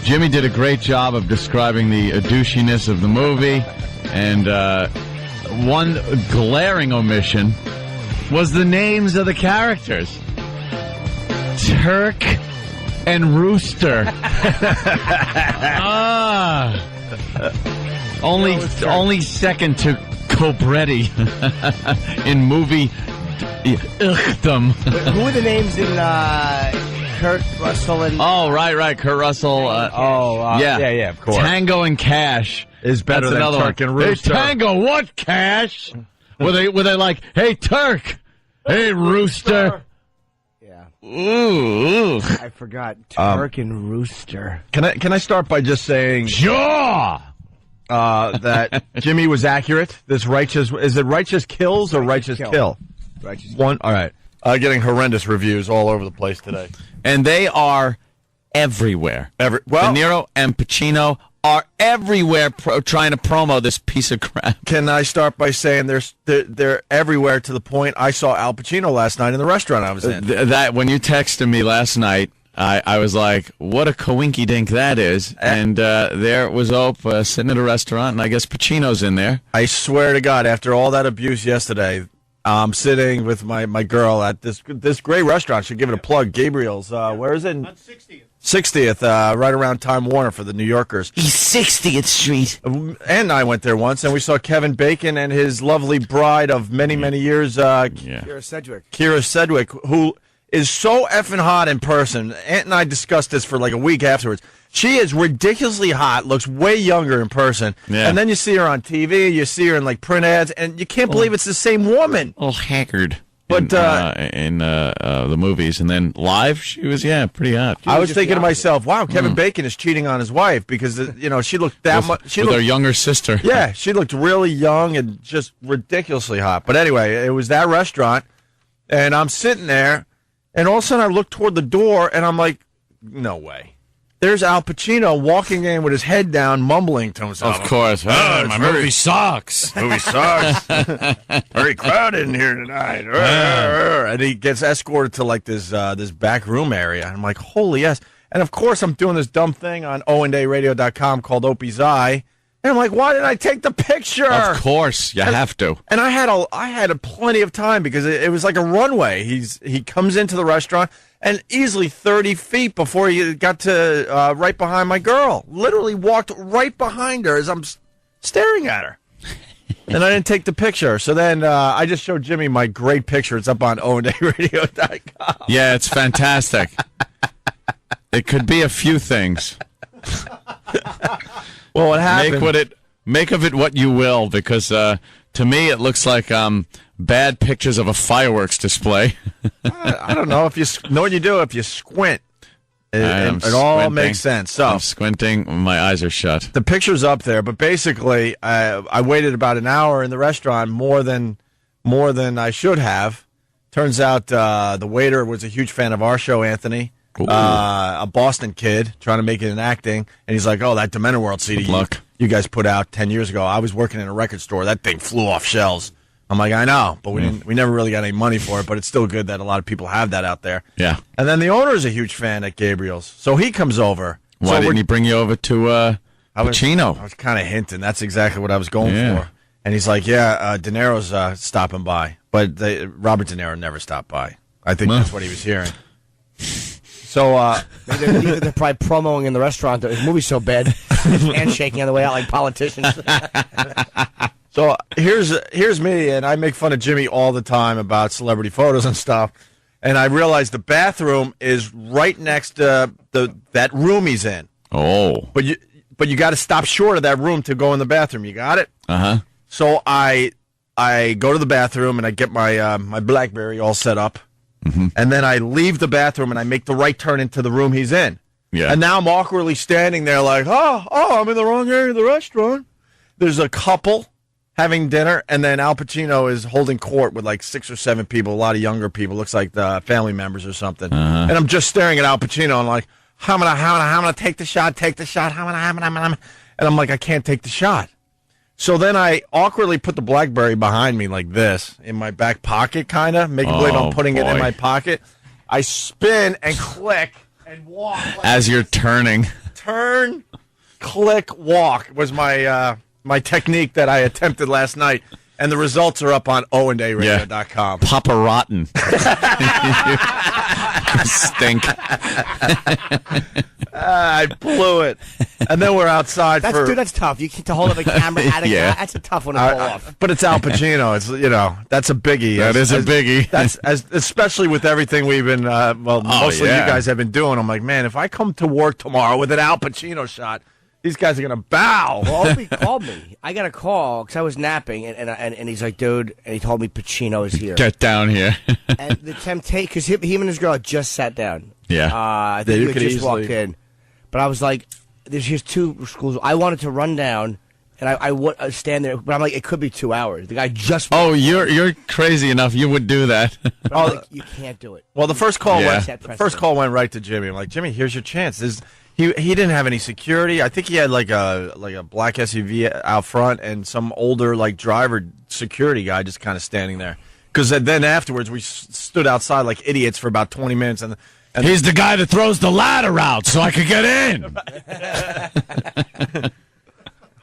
[SPEAKER 8] Jimmy did a great job of describing the douchiness of the movie. And one glaring omission was the names of the characters. Turk and Rooster. Only second to Cobretti in movie Ughdom.
[SPEAKER 13] Who are the names in Kurt Russell and...
[SPEAKER 8] Oh, right. Kurt Russell.
[SPEAKER 12] yeah, of course.
[SPEAKER 8] Tango and Cash
[SPEAKER 12] is better than Turk and Rooster.
[SPEAKER 8] Hey, Tango, what, Cash? Were they like, hey, Turk,
[SPEAKER 10] Hey, Rooster.
[SPEAKER 13] Yeah.
[SPEAKER 10] Ooh.
[SPEAKER 13] I forgot. Turk and Rooster.
[SPEAKER 12] Can I start by just saying
[SPEAKER 10] Sure.
[SPEAKER 12] That Jimmy was accurate? Is it righteous kills or righteous kill?
[SPEAKER 13] Righteous
[SPEAKER 12] one. All right. Getting horrendous reviews all over the place today,
[SPEAKER 8] and they are everywhere. De Niro and Pacino are everywhere trying to promo this piece of crap.
[SPEAKER 12] Can I start by saying they're everywhere to the point I saw Al Pacino last night in the restaurant I was in.
[SPEAKER 8] That when you texted me last night, I was like, what a coinky dink that is. And there was Ope sitting at a restaurant, and I guess Pacino's in there.
[SPEAKER 12] I swear to God, after all that abuse yesterday, I'm sitting with my girl at this great restaurant. Should give it a plug. Gabriel's. Where is it? On 60th. 60th, right around Time Warner for the New Yorkers.
[SPEAKER 8] East 60th Street.
[SPEAKER 12] And I went there once, and we saw Kevin Bacon and his lovely bride of many, many years,
[SPEAKER 13] Kira Sedgwick.
[SPEAKER 12] Kira Sedgwick, who is so effing hot in person. Ant and I discussed this for like a week afterwards. She is ridiculously hot, looks way younger in person.
[SPEAKER 8] Yeah.
[SPEAKER 12] And then you see her on TV, you see her in like print ads, and you can't believe it's the same woman.
[SPEAKER 8] A little haggard.
[SPEAKER 12] But
[SPEAKER 8] in the movies, and then live, she was pretty hot.
[SPEAKER 12] I was thinking to myself, wow, Kevin Bacon is cheating on his wife because she looked that much. She
[SPEAKER 8] with
[SPEAKER 12] looked
[SPEAKER 8] her younger sister.
[SPEAKER 12] Yeah, she looked really young and just ridiculously hot. But anyway, it was that restaurant, and I'm sitting there, and all of a sudden I look toward the door, and I'm like, no way. There's Al Pacino walking in with his head down, mumbling to himself.
[SPEAKER 8] Of course.
[SPEAKER 12] My
[SPEAKER 8] movie sucks.
[SPEAKER 12] Movie sucks. Very crowded in here tonight. And he gets escorted to like this back room area. I'm like, holy yes. And of course I'm doing this dumb thing on oandradio.com called Opie's Eye. And I'm like, why didn't I take the picture?
[SPEAKER 8] Of course, you have to.
[SPEAKER 12] And I had plenty of time because it was like a runway. He comes into the restaurant and easily 30 feet before he got to right behind my girl. Literally walked right behind her as I'm staring at her. And I didn't take the picture. So then I just showed Jimmy my great picture. It's up on oandradio.com.
[SPEAKER 8] Yeah, it's fantastic. It could be a few things.
[SPEAKER 12] Well, what happened?
[SPEAKER 8] Make of it what you will, because to me it looks like bad pictures of a fireworks display.
[SPEAKER 12] I don't know if you know what you do if you squint. It all makes sense. So
[SPEAKER 8] I'm squinting. My eyes are shut.
[SPEAKER 12] The picture's up there, but basically, I waited about an hour in the restaurant, more than I should have. Turns out the waiter was a huge fan of our show, Anthony. A Boston kid trying to make it in acting, and he's like, "Oh, that Dementor World CD you guys put out 10 years ago. I was working in a record store. That thing flew off shelves." I'm like, "I know, but we never really got any money for it. But it's still good that a lot of people have that out there."
[SPEAKER 8] Yeah.
[SPEAKER 12] And then the owner is a huge fan at Gabriel's, so he comes over.
[SPEAKER 8] Why didn't he bring you over to Pacino?
[SPEAKER 12] I was kind of hinting. That's exactly what I was going for. And he's like, "Yeah, De Niro's stopping by, but Robert De Niro never stopped by." I think that's what he was hearing. So
[SPEAKER 13] they're probably promoting in the restaurant. The movie's so bad, handshaking on the way out like politicians.
[SPEAKER 12] So here's me, and I make fun of Jimmy all the time about celebrity photos and stuff. And I realize the bathroom is right next to that room he's in.
[SPEAKER 8] Oh,
[SPEAKER 12] but you got to stop short of that room to go in the bathroom. You got it? So I go to the bathroom and I get my my BlackBerry all set up.
[SPEAKER 8] Mm-hmm.
[SPEAKER 12] And then I leave the bathroom and I make the right turn into the room he's in.
[SPEAKER 8] Yeah.
[SPEAKER 12] And now I'm awkwardly standing there like, oh, I'm in the wrong area of the restaurant. There's a couple having dinner, and then Al Pacino is holding court with like 6 or 7 people, a lot of younger people. Looks like the family members or something. And I'm just staring at Al Pacino and like, how am I gonna take the shot? And I'm like, I can't take the shot. So then I awkwardly put the BlackBerry behind me like this in my back pocket, kind of, making believe I'm putting it in my pocket. I spin and click and walk.
[SPEAKER 8] As you're turning.
[SPEAKER 12] Turn, click, walk was my my technique that I attempted last night. And the results are up on oandradio.com.
[SPEAKER 8] Papa Rotten. Stink.
[SPEAKER 12] I blew it. And then we're outside
[SPEAKER 13] Dude, that's tough. You to hold up a camera at a that's a tough one to pull off.
[SPEAKER 12] But it's Al Pacino. It's that's a biggie.
[SPEAKER 8] That is a biggie.
[SPEAKER 12] That's especially with everything we've been mostly you guys have been doing. I'm like, man, if I come to work tomorrow with an Al Pacino shot, these guys are gonna bow.
[SPEAKER 13] Well, Opie called me. I got a call because I was napping, and he's like, dude, and he told me Pacino is here.
[SPEAKER 8] Get down here.
[SPEAKER 13] And the temptation, because him and his girl had just sat down.
[SPEAKER 8] Yeah.
[SPEAKER 13] I think he just walked in. But I was like, here's 2 schools. I wanted to run down, and I would stand there, but I'm like, it could be 2 hours. The guy just.
[SPEAKER 8] Oh, you're crazy enough. You would do that.
[SPEAKER 13] But I'm like, you can't do it.
[SPEAKER 12] Well, the first call went right to Jimmy. I'm like, Jimmy, here's your chance. He didn't have any security. I think he had like a black SUV out front and some older like driver security guy just kind of standing there. Because then afterwards we stood outside like idiots for about 20 minutes and
[SPEAKER 8] he's the guy that throws the ladder out so I could get in.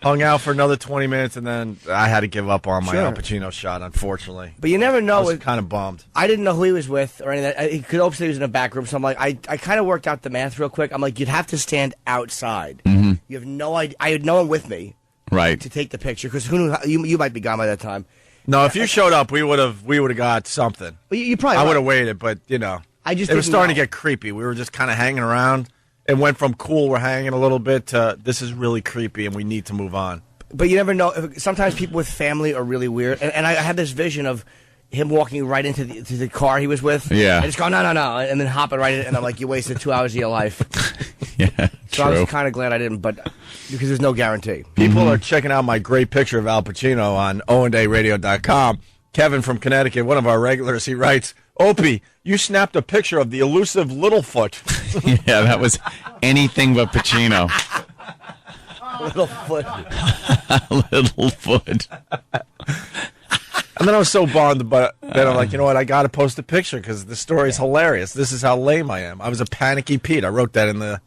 [SPEAKER 12] Hung out for another 20 minutes, and then I had to give up on my Al Pacino shot, unfortunately.
[SPEAKER 13] But you never know.
[SPEAKER 12] I was kind of bummed.
[SPEAKER 13] I didn't know who he was with or anything. He could obviously he was in a back room, so I'm like, I kind of worked out the math real quick. I'm like, you'd have to stand outside.
[SPEAKER 8] Mm-hmm.
[SPEAKER 13] You have no idea. I had no one with me,
[SPEAKER 8] right,
[SPEAKER 13] to take the picture because who knew you might be gone by that time.
[SPEAKER 12] No, if you showed up, we would have got something.
[SPEAKER 13] Well, you probably.
[SPEAKER 12] I would have waited, but it was starting to get creepy. We were just kind of hanging around. It went from cool, we're hanging a little bit, to this is really creepy, and we need to move on.
[SPEAKER 13] But you never know. Sometimes people with family are really weird. And I had this vision of him walking right into the car he was with.
[SPEAKER 8] Yeah.
[SPEAKER 13] And just going, no, and then hopping right in. And I'm like, you wasted 2 hours of your life.
[SPEAKER 8] Yeah,
[SPEAKER 13] so I was kind of glad I didn't, but because there's no guarantee.
[SPEAKER 12] People are checking out my great picture of Al Pacino on OwenDayRadio.com. Kevin from Connecticut, one of our regulars, he writes, Opie, you snapped a picture of the elusive Littlefoot.
[SPEAKER 8] Yeah, that was anything but Pacino.
[SPEAKER 13] Littlefoot.
[SPEAKER 8] Littlefoot.
[SPEAKER 12] And then I was so bummed, but then I'm like, you know what? I got to post a picture because the story's hilarious. This is how lame I am. I was a panicky Pete. I wrote that in the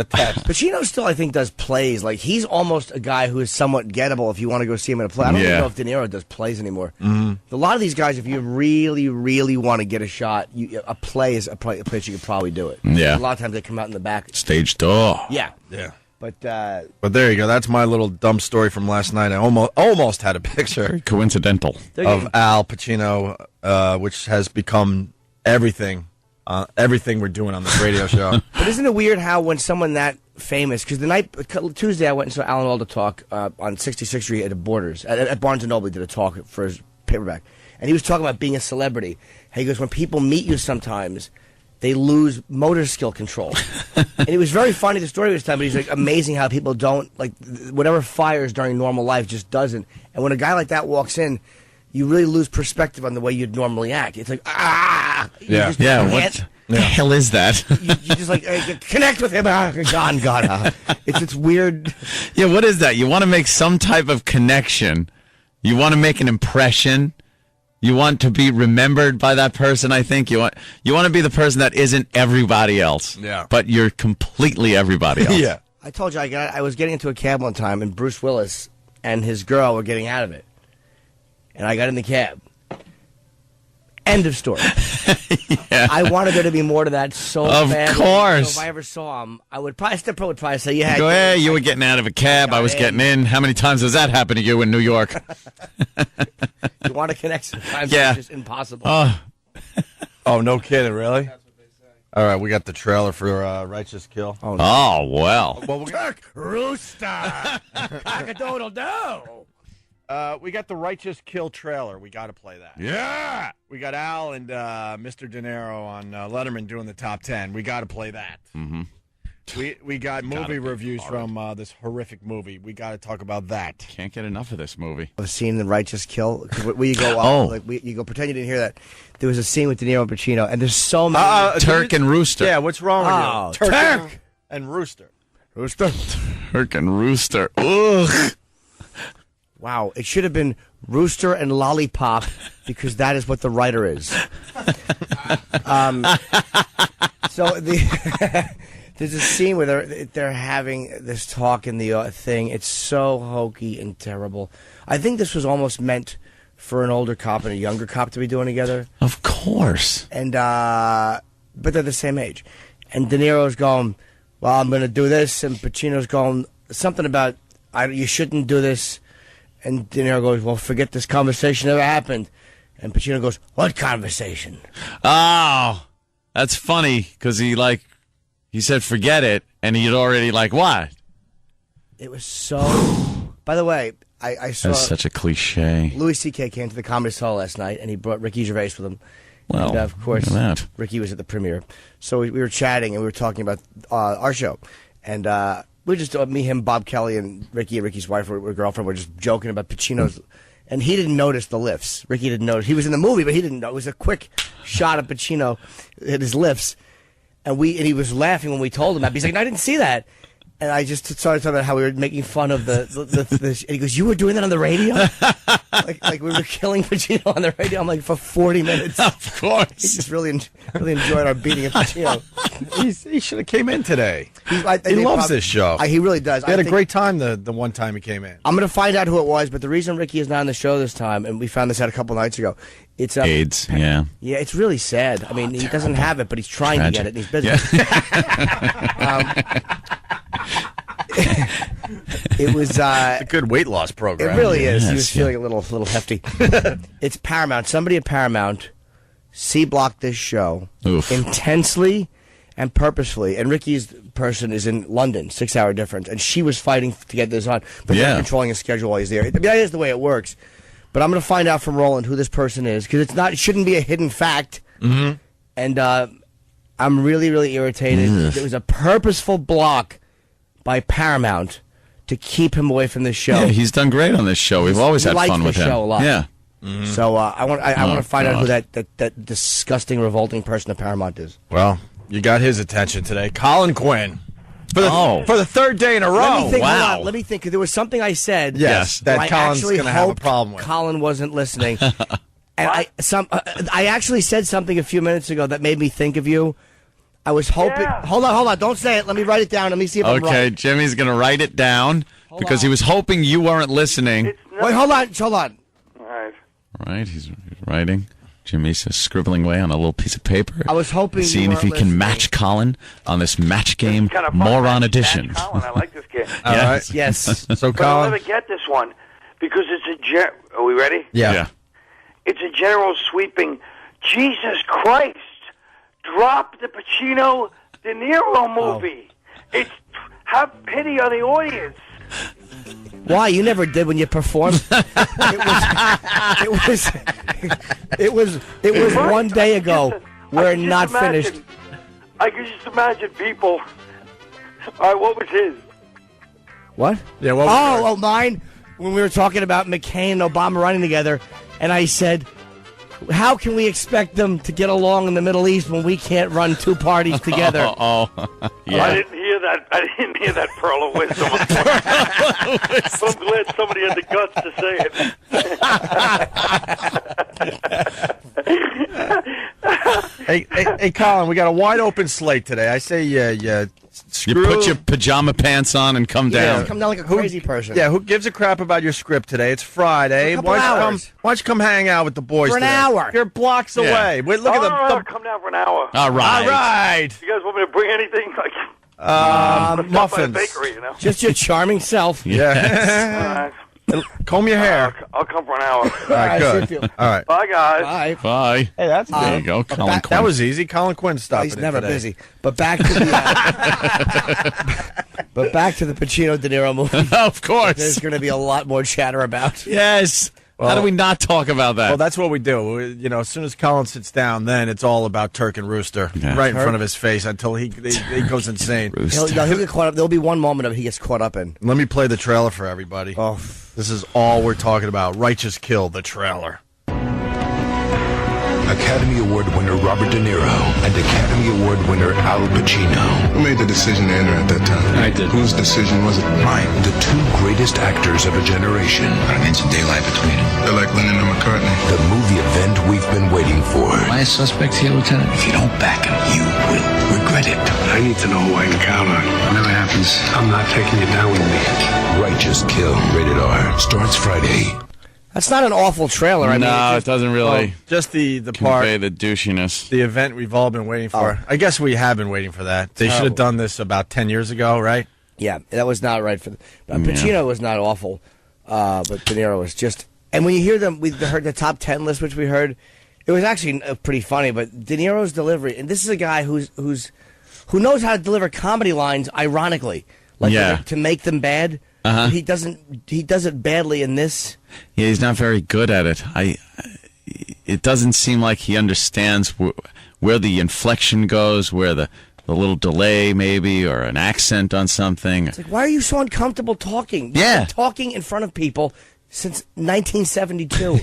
[SPEAKER 12] text.
[SPEAKER 13] Pacino still, I think, does plays. Like, he's almost a guy who is somewhat gettable if you want to go see him in a play. I don't even know if De Niro does plays anymore.
[SPEAKER 12] Mm-hmm.
[SPEAKER 13] A lot of these guys, if you really, really want to get a shot, a play is a place you could probably do it.
[SPEAKER 8] Yeah.
[SPEAKER 13] A lot of times they come out in the back.
[SPEAKER 8] Stage door.
[SPEAKER 13] Yeah.
[SPEAKER 12] Yeah.
[SPEAKER 13] But
[SPEAKER 12] there you go. That's my little dumb story from last night. I almost had a picture.
[SPEAKER 8] Very coincidental.
[SPEAKER 12] Of Al Pacino, which has become everything we're doing on this radio show.
[SPEAKER 13] But isn't it weird how when someone that famous, because Tuesday I went and saw Alan Alda talk on 66th Street at Borders, at Barnes & Noble, he did a talk for his paperback. And he was talking about being a celebrity. And he goes, when people meet you sometimes, they lose motor skill control. And it was very funny, the story was telling, but he's like, amazing how people don't, like, whatever fires during normal life just doesn't. And when a guy like that walks in, you really lose perspective on the way you'd normally act. It's like, ah!
[SPEAKER 8] Yeah, what the hell is that?
[SPEAKER 13] you just like, connect with him. God. It's weird.
[SPEAKER 8] Yeah, what is that? You want to make some type of connection. You want to make an impression. You want to be remembered by that person, I think. You want to be the person that isn't everybody else.
[SPEAKER 12] Yeah.
[SPEAKER 8] But you're completely everybody else.
[SPEAKER 12] Yeah.
[SPEAKER 13] I told you I was getting into a cab one time, and Bruce Willis and his girl were getting out of it. And I got in the cab. End of story.
[SPEAKER 8] Yeah.
[SPEAKER 13] I wanted there to be more to that so bad.
[SPEAKER 8] Of course.
[SPEAKER 13] So if I ever saw him, I would probably say, yeah.
[SPEAKER 8] Go, hey, you were getting out of a cab. I was getting in. How many times has that happened to you in New York?
[SPEAKER 13] You want to connect sometimes.
[SPEAKER 8] Yeah.
[SPEAKER 13] It's just impossible.
[SPEAKER 12] Oh, no kidding, really? All right, we got the trailer for Righteous Kill.
[SPEAKER 8] Oh, well.
[SPEAKER 12] Turk
[SPEAKER 13] Rooster. Cock-a-doodle-doo.
[SPEAKER 12] We got the Righteous Kill trailer. We got to play that.
[SPEAKER 8] Yeah.
[SPEAKER 12] We got Al and Mr. De Niro on Letterman doing the top 10. We got to play that.
[SPEAKER 8] Mm-hmm.
[SPEAKER 12] We got movie reviews from this horrific movie. We got to talk about that.
[SPEAKER 8] Can't get enough of this movie.
[SPEAKER 13] The scene in Righteous Kill, where you go, you go, pretend you didn't hear that. There was a scene with De Niro and Pacino, and there's so many.
[SPEAKER 8] Turk and Rooster.
[SPEAKER 12] Yeah, what's wrong with you?
[SPEAKER 13] Turk
[SPEAKER 12] and Rooster.
[SPEAKER 8] Turk and Rooster. Ugh.
[SPEAKER 13] Wow, it should have been Rooster and Lollipop because that is what the writer is. So there's a scene where they're having this talk in the thing. It's so hokey and terrible. I think this was almost meant for an older cop and a younger cop to be doing together.
[SPEAKER 8] Of course.
[SPEAKER 13] And but they're the same age. And De Niro's going, well, I'm going to do this. And Pacino's going, something about, you shouldn't do this. And De Niro goes, well, forget this conversation ever happened. And Pacino goes, what conversation?
[SPEAKER 8] Oh, that's funny because he said forget it, and he'd already what?
[SPEAKER 13] It was so. By the way, I saw.
[SPEAKER 8] That's such a cliche.
[SPEAKER 13] Louis C.K. came to the Comedy Cellar last night, and he brought Ricky Gervais with him.
[SPEAKER 8] Well,
[SPEAKER 13] and, of course,
[SPEAKER 8] look at that.
[SPEAKER 13] Ricky was at the premiere. So we were chatting, and we were talking about our show. And we were just, me, him, Bob Kelly, and Ricky's wife, or girlfriend, were just joking about Pacino's. And he didn't notice the lifts. Ricky didn't notice. He was in the movie, but he didn't know. It was a quick shot of Pacino at his lifts. And he was laughing when we told him that. He's like, no, I didn't see that. And I just started talking about how we were making fun of the and he goes, you were doing that on the radio? like we were killing Pacino on the radio. I'm like, for 40 minutes.
[SPEAKER 8] Of course.
[SPEAKER 13] He just really enjoyed our beating of Pacino.
[SPEAKER 12] He should have came in today. He
[SPEAKER 13] They
[SPEAKER 12] loves this show.
[SPEAKER 13] He really does.
[SPEAKER 12] He had a great time the one time he came in.
[SPEAKER 13] I'm going to find out who it was, but the reason Ricky is not on the show this time, and we found this out a couple nights ago, it's
[SPEAKER 8] AIDS, yeah.
[SPEAKER 13] Yeah, it's really sad. I mean, he doesn't have it, but he's trying to get it, and he's busy. It was
[SPEAKER 12] it's a good weight loss program.
[SPEAKER 13] It really is.
[SPEAKER 8] Yes,
[SPEAKER 13] He was feeling a little hefty. It's Paramount. Somebody at Paramount C-blocked this show intensely and purposefully. And Ricky's person is in London, 6-hour difference, and she was fighting to get this on, but they're controlling his schedule while he's there. I mean, that is the way it works. But I'm going to find out from Roland who this person is, because it shouldn't be a hidden fact.
[SPEAKER 12] Mm-hmm.
[SPEAKER 13] And I'm really, really irritated. It was a purposeful block by Paramount to keep him away from this show.
[SPEAKER 8] Yeah, he's done great on this show. We've always had fun with him.
[SPEAKER 13] Show a lot.
[SPEAKER 8] Yeah.
[SPEAKER 13] Mm-hmm. So I want to find out who that disgusting, revolting person at Paramount is.
[SPEAKER 12] Well, you got his attention today, Colin Quinn. For the third day in a row.
[SPEAKER 13] Let me think. There was something I said.
[SPEAKER 12] Yes, that Colin's going to have a problem with.
[SPEAKER 13] Colin wasn't listening. And I actually said something a few minutes ago that made me think of you. I was hoping. Yeah. Hold on. Don't say it. Let me write it down. Let me see if I'm right.
[SPEAKER 8] Okay, Jimmy's going to write it down because he was hoping you weren't listening.
[SPEAKER 13] Wait, hold on.
[SPEAKER 9] All right.
[SPEAKER 8] All right, he's writing. Jimmy's scribbling away on a little piece of paper.
[SPEAKER 13] I was hoping
[SPEAKER 8] seeing if he can match Colin on this match game moron edition.
[SPEAKER 15] Colin, I like this game.
[SPEAKER 13] Yes.
[SPEAKER 12] So
[SPEAKER 15] but
[SPEAKER 12] Colin,
[SPEAKER 15] I'll never get this one because it's Are we ready?
[SPEAKER 12] Yeah.
[SPEAKER 15] It's a general sweeping. Jesus Christ! Drop the Pacino De Niro movie. It's have pity on the audience.
[SPEAKER 13] Why? You never did when you performed. It was one day ago. We're not finished.
[SPEAKER 15] I can just imagine people. All right, what was his?
[SPEAKER 13] What?
[SPEAKER 12] Yeah. What
[SPEAKER 13] mine. When we were talking about McCain and Obama running together, and I said, how can we expect them to get along in the Middle East when we can't run two parties together?
[SPEAKER 8] Yeah.
[SPEAKER 15] I didn't hear that. I didn't hear that pearl of wisdom. But I'm glad somebody had the guts
[SPEAKER 12] to say it. Hey, Colin, we got a wide open slate today. I say,
[SPEAKER 8] you put your pajama pants on and come down.
[SPEAKER 13] Come down like a crazy person.
[SPEAKER 12] Yeah, who gives a crap about your script today? It's Friday. Why don't you come hang out with the boys
[SPEAKER 13] for an
[SPEAKER 12] today?
[SPEAKER 13] hour?
[SPEAKER 12] You're blocks away. Wait, look at the.
[SPEAKER 15] Come down for an hour.
[SPEAKER 8] All right.
[SPEAKER 15] You guys want me to bring anything?
[SPEAKER 12] Muffins.
[SPEAKER 15] Bakery, you know?
[SPEAKER 13] Just your charming self.
[SPEAKER 12] Yeah. Comb your hair.
[SPEAKER 15] I'll come for an hour.
[SPEAKER 12] All right, good. All right.
[SPEAKER 15] Bye, guys.
[SPEAKER 8] Bye.
[SPEAKER 12] Hey, that's
[SPEAKER 8] there. You go, Colin Quinn.
[SPEAKER 12] That was easy. Colin Quinn stopped.
[SPEAKER 13] He's never busy. But back to the Pacino De Niro movie.
[SPEAKER 8] Of course.
[SPEAKER 13] There's going to be a lot more chatter about.
[SPEAKER 8] Yes.
[SPEAKER 12] Well,
[SPEAKER 8] how do we not talk about that?
[SPEAKER 12] Well, that's what we do. As soon as Colin sits down, then it's all about Turk and Rooster right in front of his face until he goes insane.
[SPEAKER 13] He'll get caught up. There'll be one moment of he gets caught up in.
[SPEAKER 12] Let me play the trailer for everybody.
[SPEAKER 13] Oh,
[SPEAKER 12] this is all we're talking about. Righteous Kill, the trailer.
[SPEAKER 2] Academy Award winner Robert De Niro and Academy Award winner Al Pacino.
[SPEAKER 6] Who made the decision to enter at that time?
[SPEAKER 2] I did.
[SPEAKER 6] Whose decision was it?
[SPEAKER 2] Mine. The two greatest actors of a generation.
[SPEAKER 6] Gotta get some daylight between them. They're like Lennon and McCartney.
[SPEAKER 2] The movie event we've been waiting for.
[SPEAKER 6] Am I a suspect here, Lieutenant?
[SPEAKER 2] If you don't back him, you will regret it.
[SPEAKER 6] I need to know who I can count on. Whatever happens, I'm not taking you down with me.
[SPEAKER 2] Righteous Kill, rated R, starts Friday.
[SPEAKER 13] That's not an awful trailer. I mean,
[SPEAKER 8] it doesn't really.
[SPEAKER 12] Just the
[SPEAKER 8] part,
[SPEAKER 12] convey
[SPEAKER 8] the douchiness.
[SPEAKER 12] The event we've all been waiting for. I guess we have been waiting for that. They should have done this about 10 years ago, right?
[SPEAKER 13] Yeah, that was not right for them. Pacino was not awful, but De Niro was just. And when you hear them, we heard the top 10 list, which we heard. It was actually pretty funny. But De Niro's delivery, and this is a guy who knows how to deliver comedy lines ironically, to make them bad. He does it badly in this.
[SPEAKER 8] Yeah, he's not very good at it. It doesn't seem like he understands where the inflection goes, where the little delay maybe, or an accent on something.
[SPEAKER 13] It's like, why are you so uncomfortable talking? You've been talking in front of people since 1972.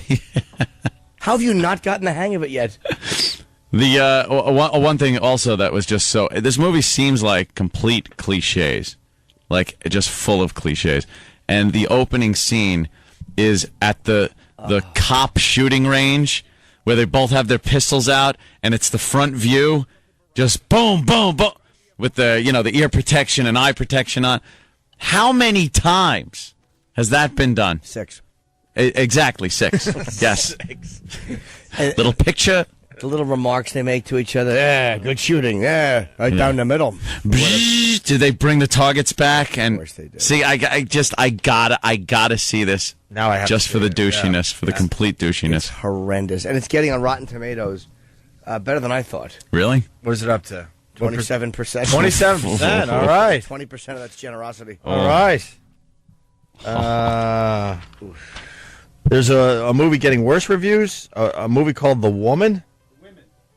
[SPEAKER 13] How have you not gotten the hang of it yet?
[SPEAKER 8] The one thing also that was just so... This movie seems like complete cliches. Like, just full of cliches. And the opening scene is at the cop shooting range, where they both have their pistols out, and it's the front view, just boom, boom, boom, with the ear protection and eye protection on. How many times has that been done?
[SPEAKER 13] 6.
[SPEAKER 8] Exactly, 6. Yes.
[SPEAKER 13] 6.
[SPEAKER 8] Little picture.
[SPEAKER 13] The little remarks they make to each other. Yeah, good shooting. Yeah, right down the middle.
[SPEAKER 8] Did they bring the targets back? And of course they did. See, I gotta see this.
[SPEAKER 12] Now I have
[SPEAKER 8] just
[SPEAKER 12] to
[SPEAKER 8] for the
[SPEAKER 12] see it,
[SPEAKER 8] douchiness, for the complete douchiness.
[SPEAKER 13] It's horrendous, and it's getting on Rotten Tomatoes better than I thought.
[SPEAKER 8] Really?
[SPEAKER 12] What is it up to?
[SPEAKER 13] 27%.
[SPEAKER 12] 27%. All right.
[SPEAKER 13] 20% of that's generosity.
[SPEAKER 12] All right. There's a movie getting worse reviews. A movie called The Woman.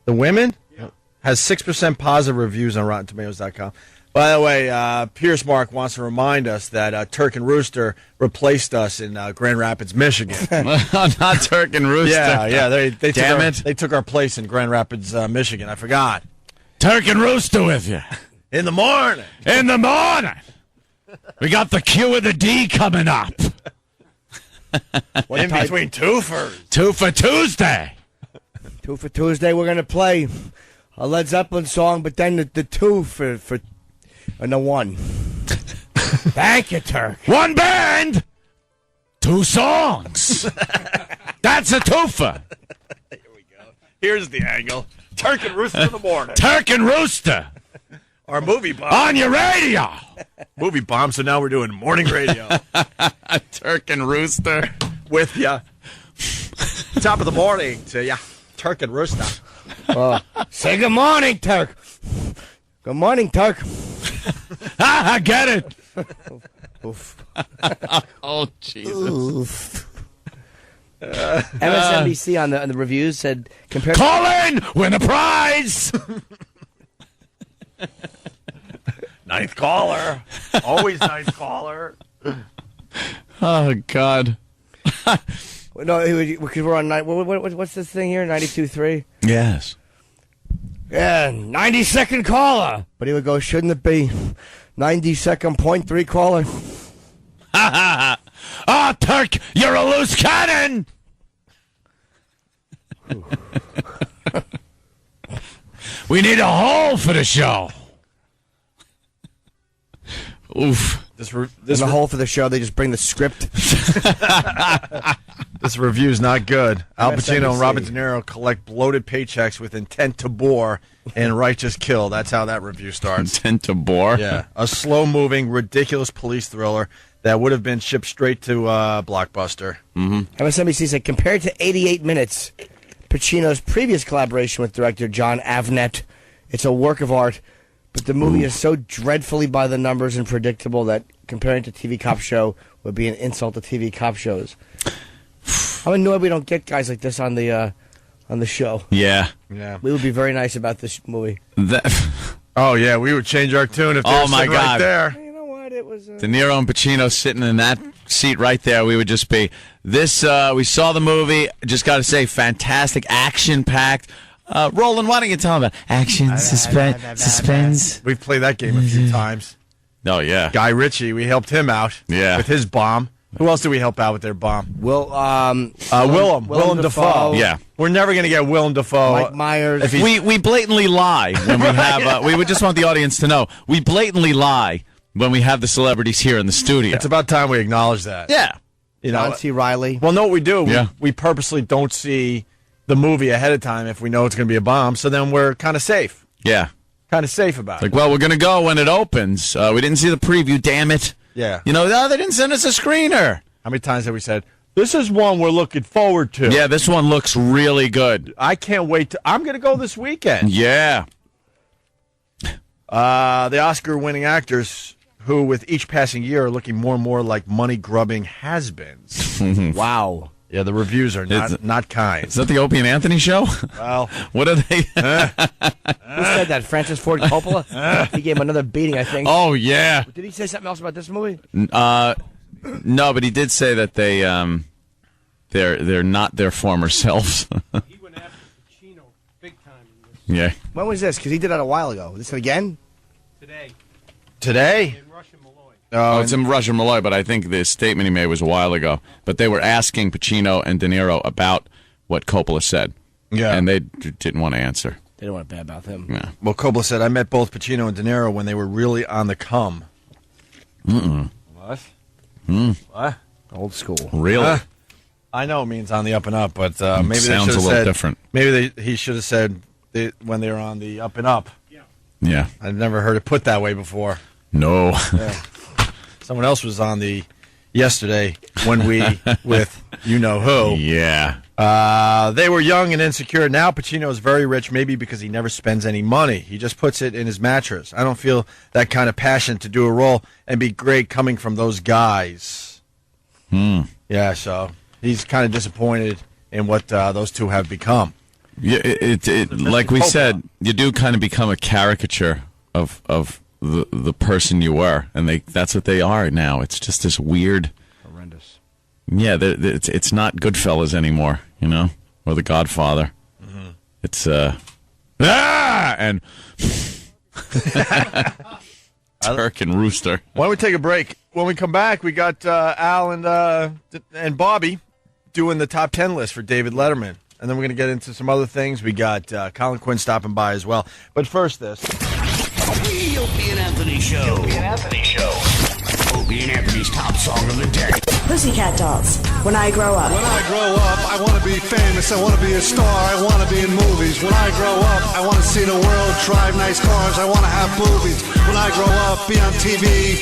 [SPEAKER 12] The Women? Yep. Has 6% positive reviews on RottenTomatoes.com. By the way, Pierce Mark wants to remind us that Turk and Rooster replaced us in Grand Rapids, Michigan.
[SPEAKER 8] Not Turk and Rooster.
[SPEAKER 12] Yeah. They
[SPEAKER 8] Damn it.
[SPEAKER 12] They took our place in Grand Rapids, Michigan. I forgot.
[SPEAKER 8] Turk and Rooster with you.
[SPEAKER 12] In the morning.
[SPEAKER 8] In the morning. We got the Q and the D coming up.
[SPEAKER 12] In between twofers.
[SPEAKER 8] 2 for Tuesday.
[SPEAKER 13] 2 for Tuesday, we're going to play a Led Zeppelin song, but then the 2 for and the 1. Thank you, Turk.
[SPEAKER 8] 1 band, 2 songs. That's a twofer.
[SPEAKER 12] Here we go. Here's the angle. Turk and Rooster in the morning.
[SPEAKER 8] Turk and Rooster.
[SPEAKER 12] Our movie bomb.
[SPEAKER 8] On your radio.
[SPEAKER 12] Movie bomb, so now we're doing morning radio.
[SPEAKER 8] Turk and Rooster.
[SPEAKER 12] With ya. Top of the morning to ya. Turk and Rooster.
[SPEAKER 13] Say good morning, Turk. Good morning, Turk.
[SPEAKER 8] I get it.
[SPEAKER 13] Oof.
[SPEAKER 8] Oh, Jesus.
[SPEAKER 13] Oof. MSNBC on the reviews said, compared
[SPEAKER 8] Call in, win a prize.
[SPEAKER 12] Ninth caller. Always ninth caller.
[SPEAKER 8] Oh, God.
[SPEAKER 13] No, because we're on what's this thing here? 92.3.
[SPEAKER 8] Yes.
[SPEAKER 13] Yeah, 90-second caller. But he would go, shouldn't it be 90-second .3 caller?
[SPEAKER 8] Oh, Turk, you're a loose cannon. We need a hole for the show. Oof.
[SPEAKER 13] This a hole for the show. They just bring the script.
[SPEAKER 12] This review's not good. Al Pacino
[SPEAKER 13] MSNBC.
[SPEAKER 12] and Robert De Niro collect bloated paychecks with intent to bore and righteous kill. That's how that review starts.
[SPEAKER 8] Intent to bore?
[SPEAKER 12] Yeah. A slow-moving, ridiculous police thriller that would have been shipped straight to Blockbuster.
[SPEAKER 8] Mm-hmm.
[SPEAKER 13] MSNBC said, compared to 88 Minutes, Pacino's previous collaboration with director John Avnet, it's a work of art, but the movie is so dreadfully by the numbers and predictable that comparing to TV cop show would be an insult to TV cop shows. I'm annoyed we don't get guys like this on the show.
[SPEAKER 8] Yeah.
[SPEAKER 13] We would be very nice about this movie.
[SPEAKER 12] Oh, yeah, we would change our tune if they were sitting right there.
[SPEAKER 13] You know what? It was...
[SPEAKER 8] De Niro and Pacino sitting in that seat right there, we would just be... This, we saw the movie, just got to say, fantastic, action-packed. Roland, why don't you tell them about action, suspense?
[SPEAKER 12] We've played that game a few times.
[SPEAKER 8] Oh, yeah.
[SPEAKER 12] Guy Ritchie, we helped him out with his bomb. Who else did we help out with their bomb?
[SPEAKER 13] Willem
[SPEAKER 12] Dafoe.
[SPEAKER 8] Yeah.
[SPEAKER 12] We're never going to get Willem Dafoe.
[SPEAKER 13] Mike Myers.
[SPEAKER 8] We blatantly lie when we have... we would just want the audience to know. We blatantly lie when we have the celebrities here in the studio.
[SPEAKER 12] It's about time we acknowledge that.
[SPEAKER 8] Yeah.
[SPEAKER 12] You know,
[SPEAKER 13] John C. Reilly.
[SPEAKER 12] Well, know what we do?
[SPEAKER 8] Yeah.
[SPEAKER 12] We purposely don't see the movie ahead of time if we know it's going to be a bomb, so then we're kind of safe.
[SPEAKER 8] Yeah.
[SPEAKER 12] Kind of safe about it.
[SPEAKER 8] Like, well, we're going to go when it opens. We didn't see the preview, damn it.
[SPEAKER 12] Yeah.
[SPEAKER 8] You know, they didn't send us a screener.
[SPEAKER 12] How many times have we said, this is one we're looking forward to?
[SPEAKER 8] Yeah, this one looks really good.
[SPEAKER 12] I can't wait to... I'm going to go this weekend.
[SPEAKER 8] Yeah.
[SPEAKER 12] The Oscar-winning actors who, with each passing year, are looking more and more like money-grubbing has-beens.
[SPEAKER 13] Wow.
[SPEAKER 12] Yeah, the reviews are not kind.
[SPEAKER 8] Is that the Opie and Anthony show?
[SPEAKER 12] Well,
[SPEAKER 8] what are they?
[SPEAKER 13] Who said that? Francis Ford Coppola? He gave him another beating, I think.
[SPEAKER 8] Oh, yeah.
[SPEAKER 13] Did he say something else about this movie?
[SPEAKER 8] No, but he did say that they're not their former selves.
[SPEAKER 16] He went after Pacino big time in this.
[SPEAKER 8] Yeah.
[SPEAKER 13] When was this? Because he did that a while ago. This again?
[SPEAKER 16] Today.
[SPEAKER 12] Today?
[SPEAKER 16] In Russian Malloy.
[SPEAKER 8] Oh, it's in Russian Malloy, but I think the statement he made was a while ago. But they were asking Pacino and De Niro about what Coppola said.
[SPEAKER 12] Yeah.
[SPEAKER 8] And they didn't want to answer.
[SPEAKER 13] They don't want to badmouth him.
[SPEAKER 8] Yeah.
[SPEAKER 12] Well, Coppola said, I met both Pacino and De Niro when they were really on the come.
[SPEAKER 8] Mm-mm.
[SPEAKER 12] What?
[SPEAKER 13] What? Old school.
[SPEAKER 8] Really?
[SPEAKER 12] I know it means on the up and up, but maybe they
[SPEAKER 8] sounds
[SPEAKER 12] should have
[SPEAKER 8] a little
[SPEAKER 12] said
[SPEAKER 8] different.
[SPEAKER 12] Maybe he should have said when they were on the up and up.
[SPEAKER 8] Yeah.
[SPEAKER 12] I've never heard it put that way before.
[SPEAKER 8] No.
[SPEAKER 12] Yeah. Someone else was on the yesterday when we with you know who.
[SPEAKER 8] Yeah.
[SPEAKER 12] They were young and insecure. Now Pacino is very rich, maybe because he never spends any money. He just puts it in his mattress. I don't feel that kind of passion to do a role and be great coming from those guys. Yeah, so he's kind of disappointed in what those two have become.
[SPEAKER 8] Yeah, like we said, you do kind of become a caricature of the person you were, and that's what they are now. It's just this weird,
[SPEAKER 13] horrendous.
[SPEAKER 8] Yeah, it's not Goodfellas anymore, you know, or The Godfather.
[SPEAKER 12] Mm-hmm.
[SPEAKER 8] It's and Turk and Rooster.
[SPEAKER 12] Why don't we take a break? When we come back, we got Al and Bobby doing the top 10 list for David Letterman. And then we're going to get into some other things. We got Colin Quinn stopping by as well. But first, this.
[SPEAKER 1] The Opie and Anthony Show. Opie and Anthony Show. Opie and Anthony's top song of the day.
[SPEAKER 3] Pussycat Dolls. When I grow up.
[SPEAKER 23] When I grow up, I want to be famous. I want to be a star. I want to be in movies. When I grow up, I want to see the world, drive nice cars. I want to have boobies. When I grow up, be on TV.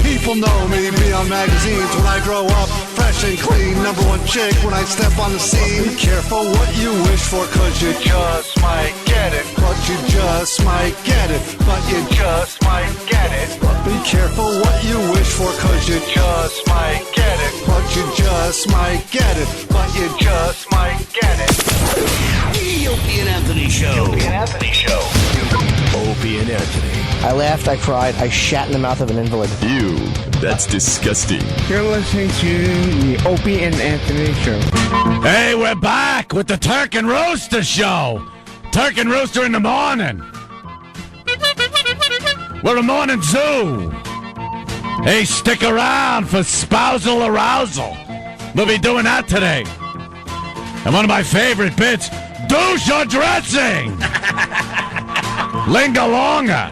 [SPEAKER 23] People know me. Be on magazines. When I grow up, fresh and clean. #1 chick when I step on the scene. Be careful what you wish for, cause you just might get it. But you just might get it. But you just might get it. But be careful what you wish for, cause you just might get it. But you just might get it. But you just might get it.
[SPEAKER 1] The Opie and Anthony Show. Opie and Anthony Show. Opie and Anthony.
[SPEAKER 13] I laughed, I cried, I shat in the mouth of an invalid.
[SPEAKER 2] Ew, that's disgusting.
[SPEAKER 24] You're listening to the Opie and Anthony Show.
[SPEAKER 8] Hey, we're back with the Turk and Rooster Show. Turk and Rooster in the morning. We're a morning zoo. Hey, stick around for spousal arousal. We'll be doing that today. And one of my favorite bits, douche your dressing. Lingalonga.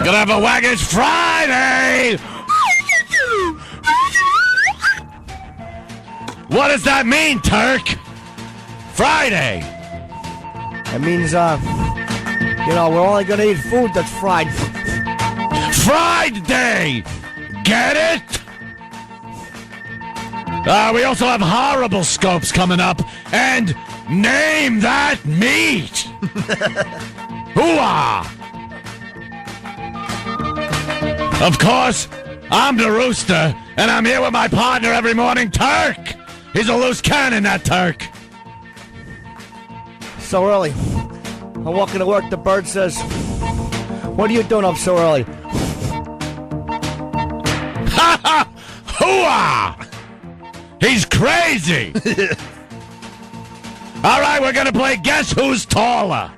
[SPEAKER 8] Gonna have a Waggish Friday. What does that mean, Turk? Friday.
[SPEAKER 13] It means, we're only gonna eat food that's fried.
[SPEAKER 8] Friday! Get it? We also have horrible scopes coming up, and name that meat! Hooah! Of course, I'm the Rooster, and I'm here with my partner every morning, Turk! He's a loose cannon, that Turk!
[SPEAKER 13] So early. I'm walking to work, the bird says, "What are you doing up so early?"
[SPEAKER 8] Ha ha! Hooah! He's crazy! All right, we're going to play Guess Who's Taller?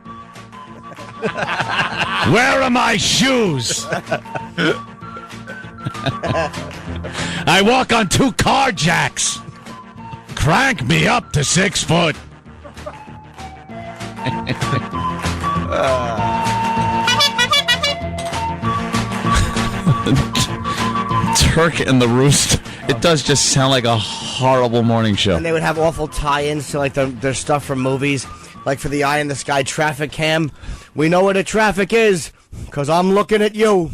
[SPEAKER 8] Where are my shoes? I walk on 2 car jacks. Crank me up to 6 foot. Turk and the Roost. It does just sound like a horrible morning show.
[SPEAKER 13] And they would have awful tie-ins to like their stuff from movies, like for the Eye in the Sky traffic cam. We know where the traffic is, because I'm looking at you.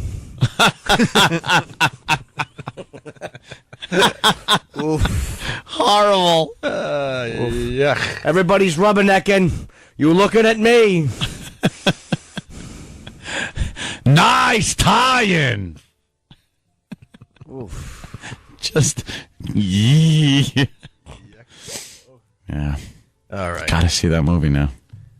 [SPEAKER 8] Horrible.
[SPEAKER 12] Yuck.
[SPEAKER 13] Everybody's rubbernecking. You looking at me.
[SPEAKER 8] Nice tie-in. Just yeah.
[SPEAKER 12] All right.
[SPEAKER 8] Gotta see that movie now.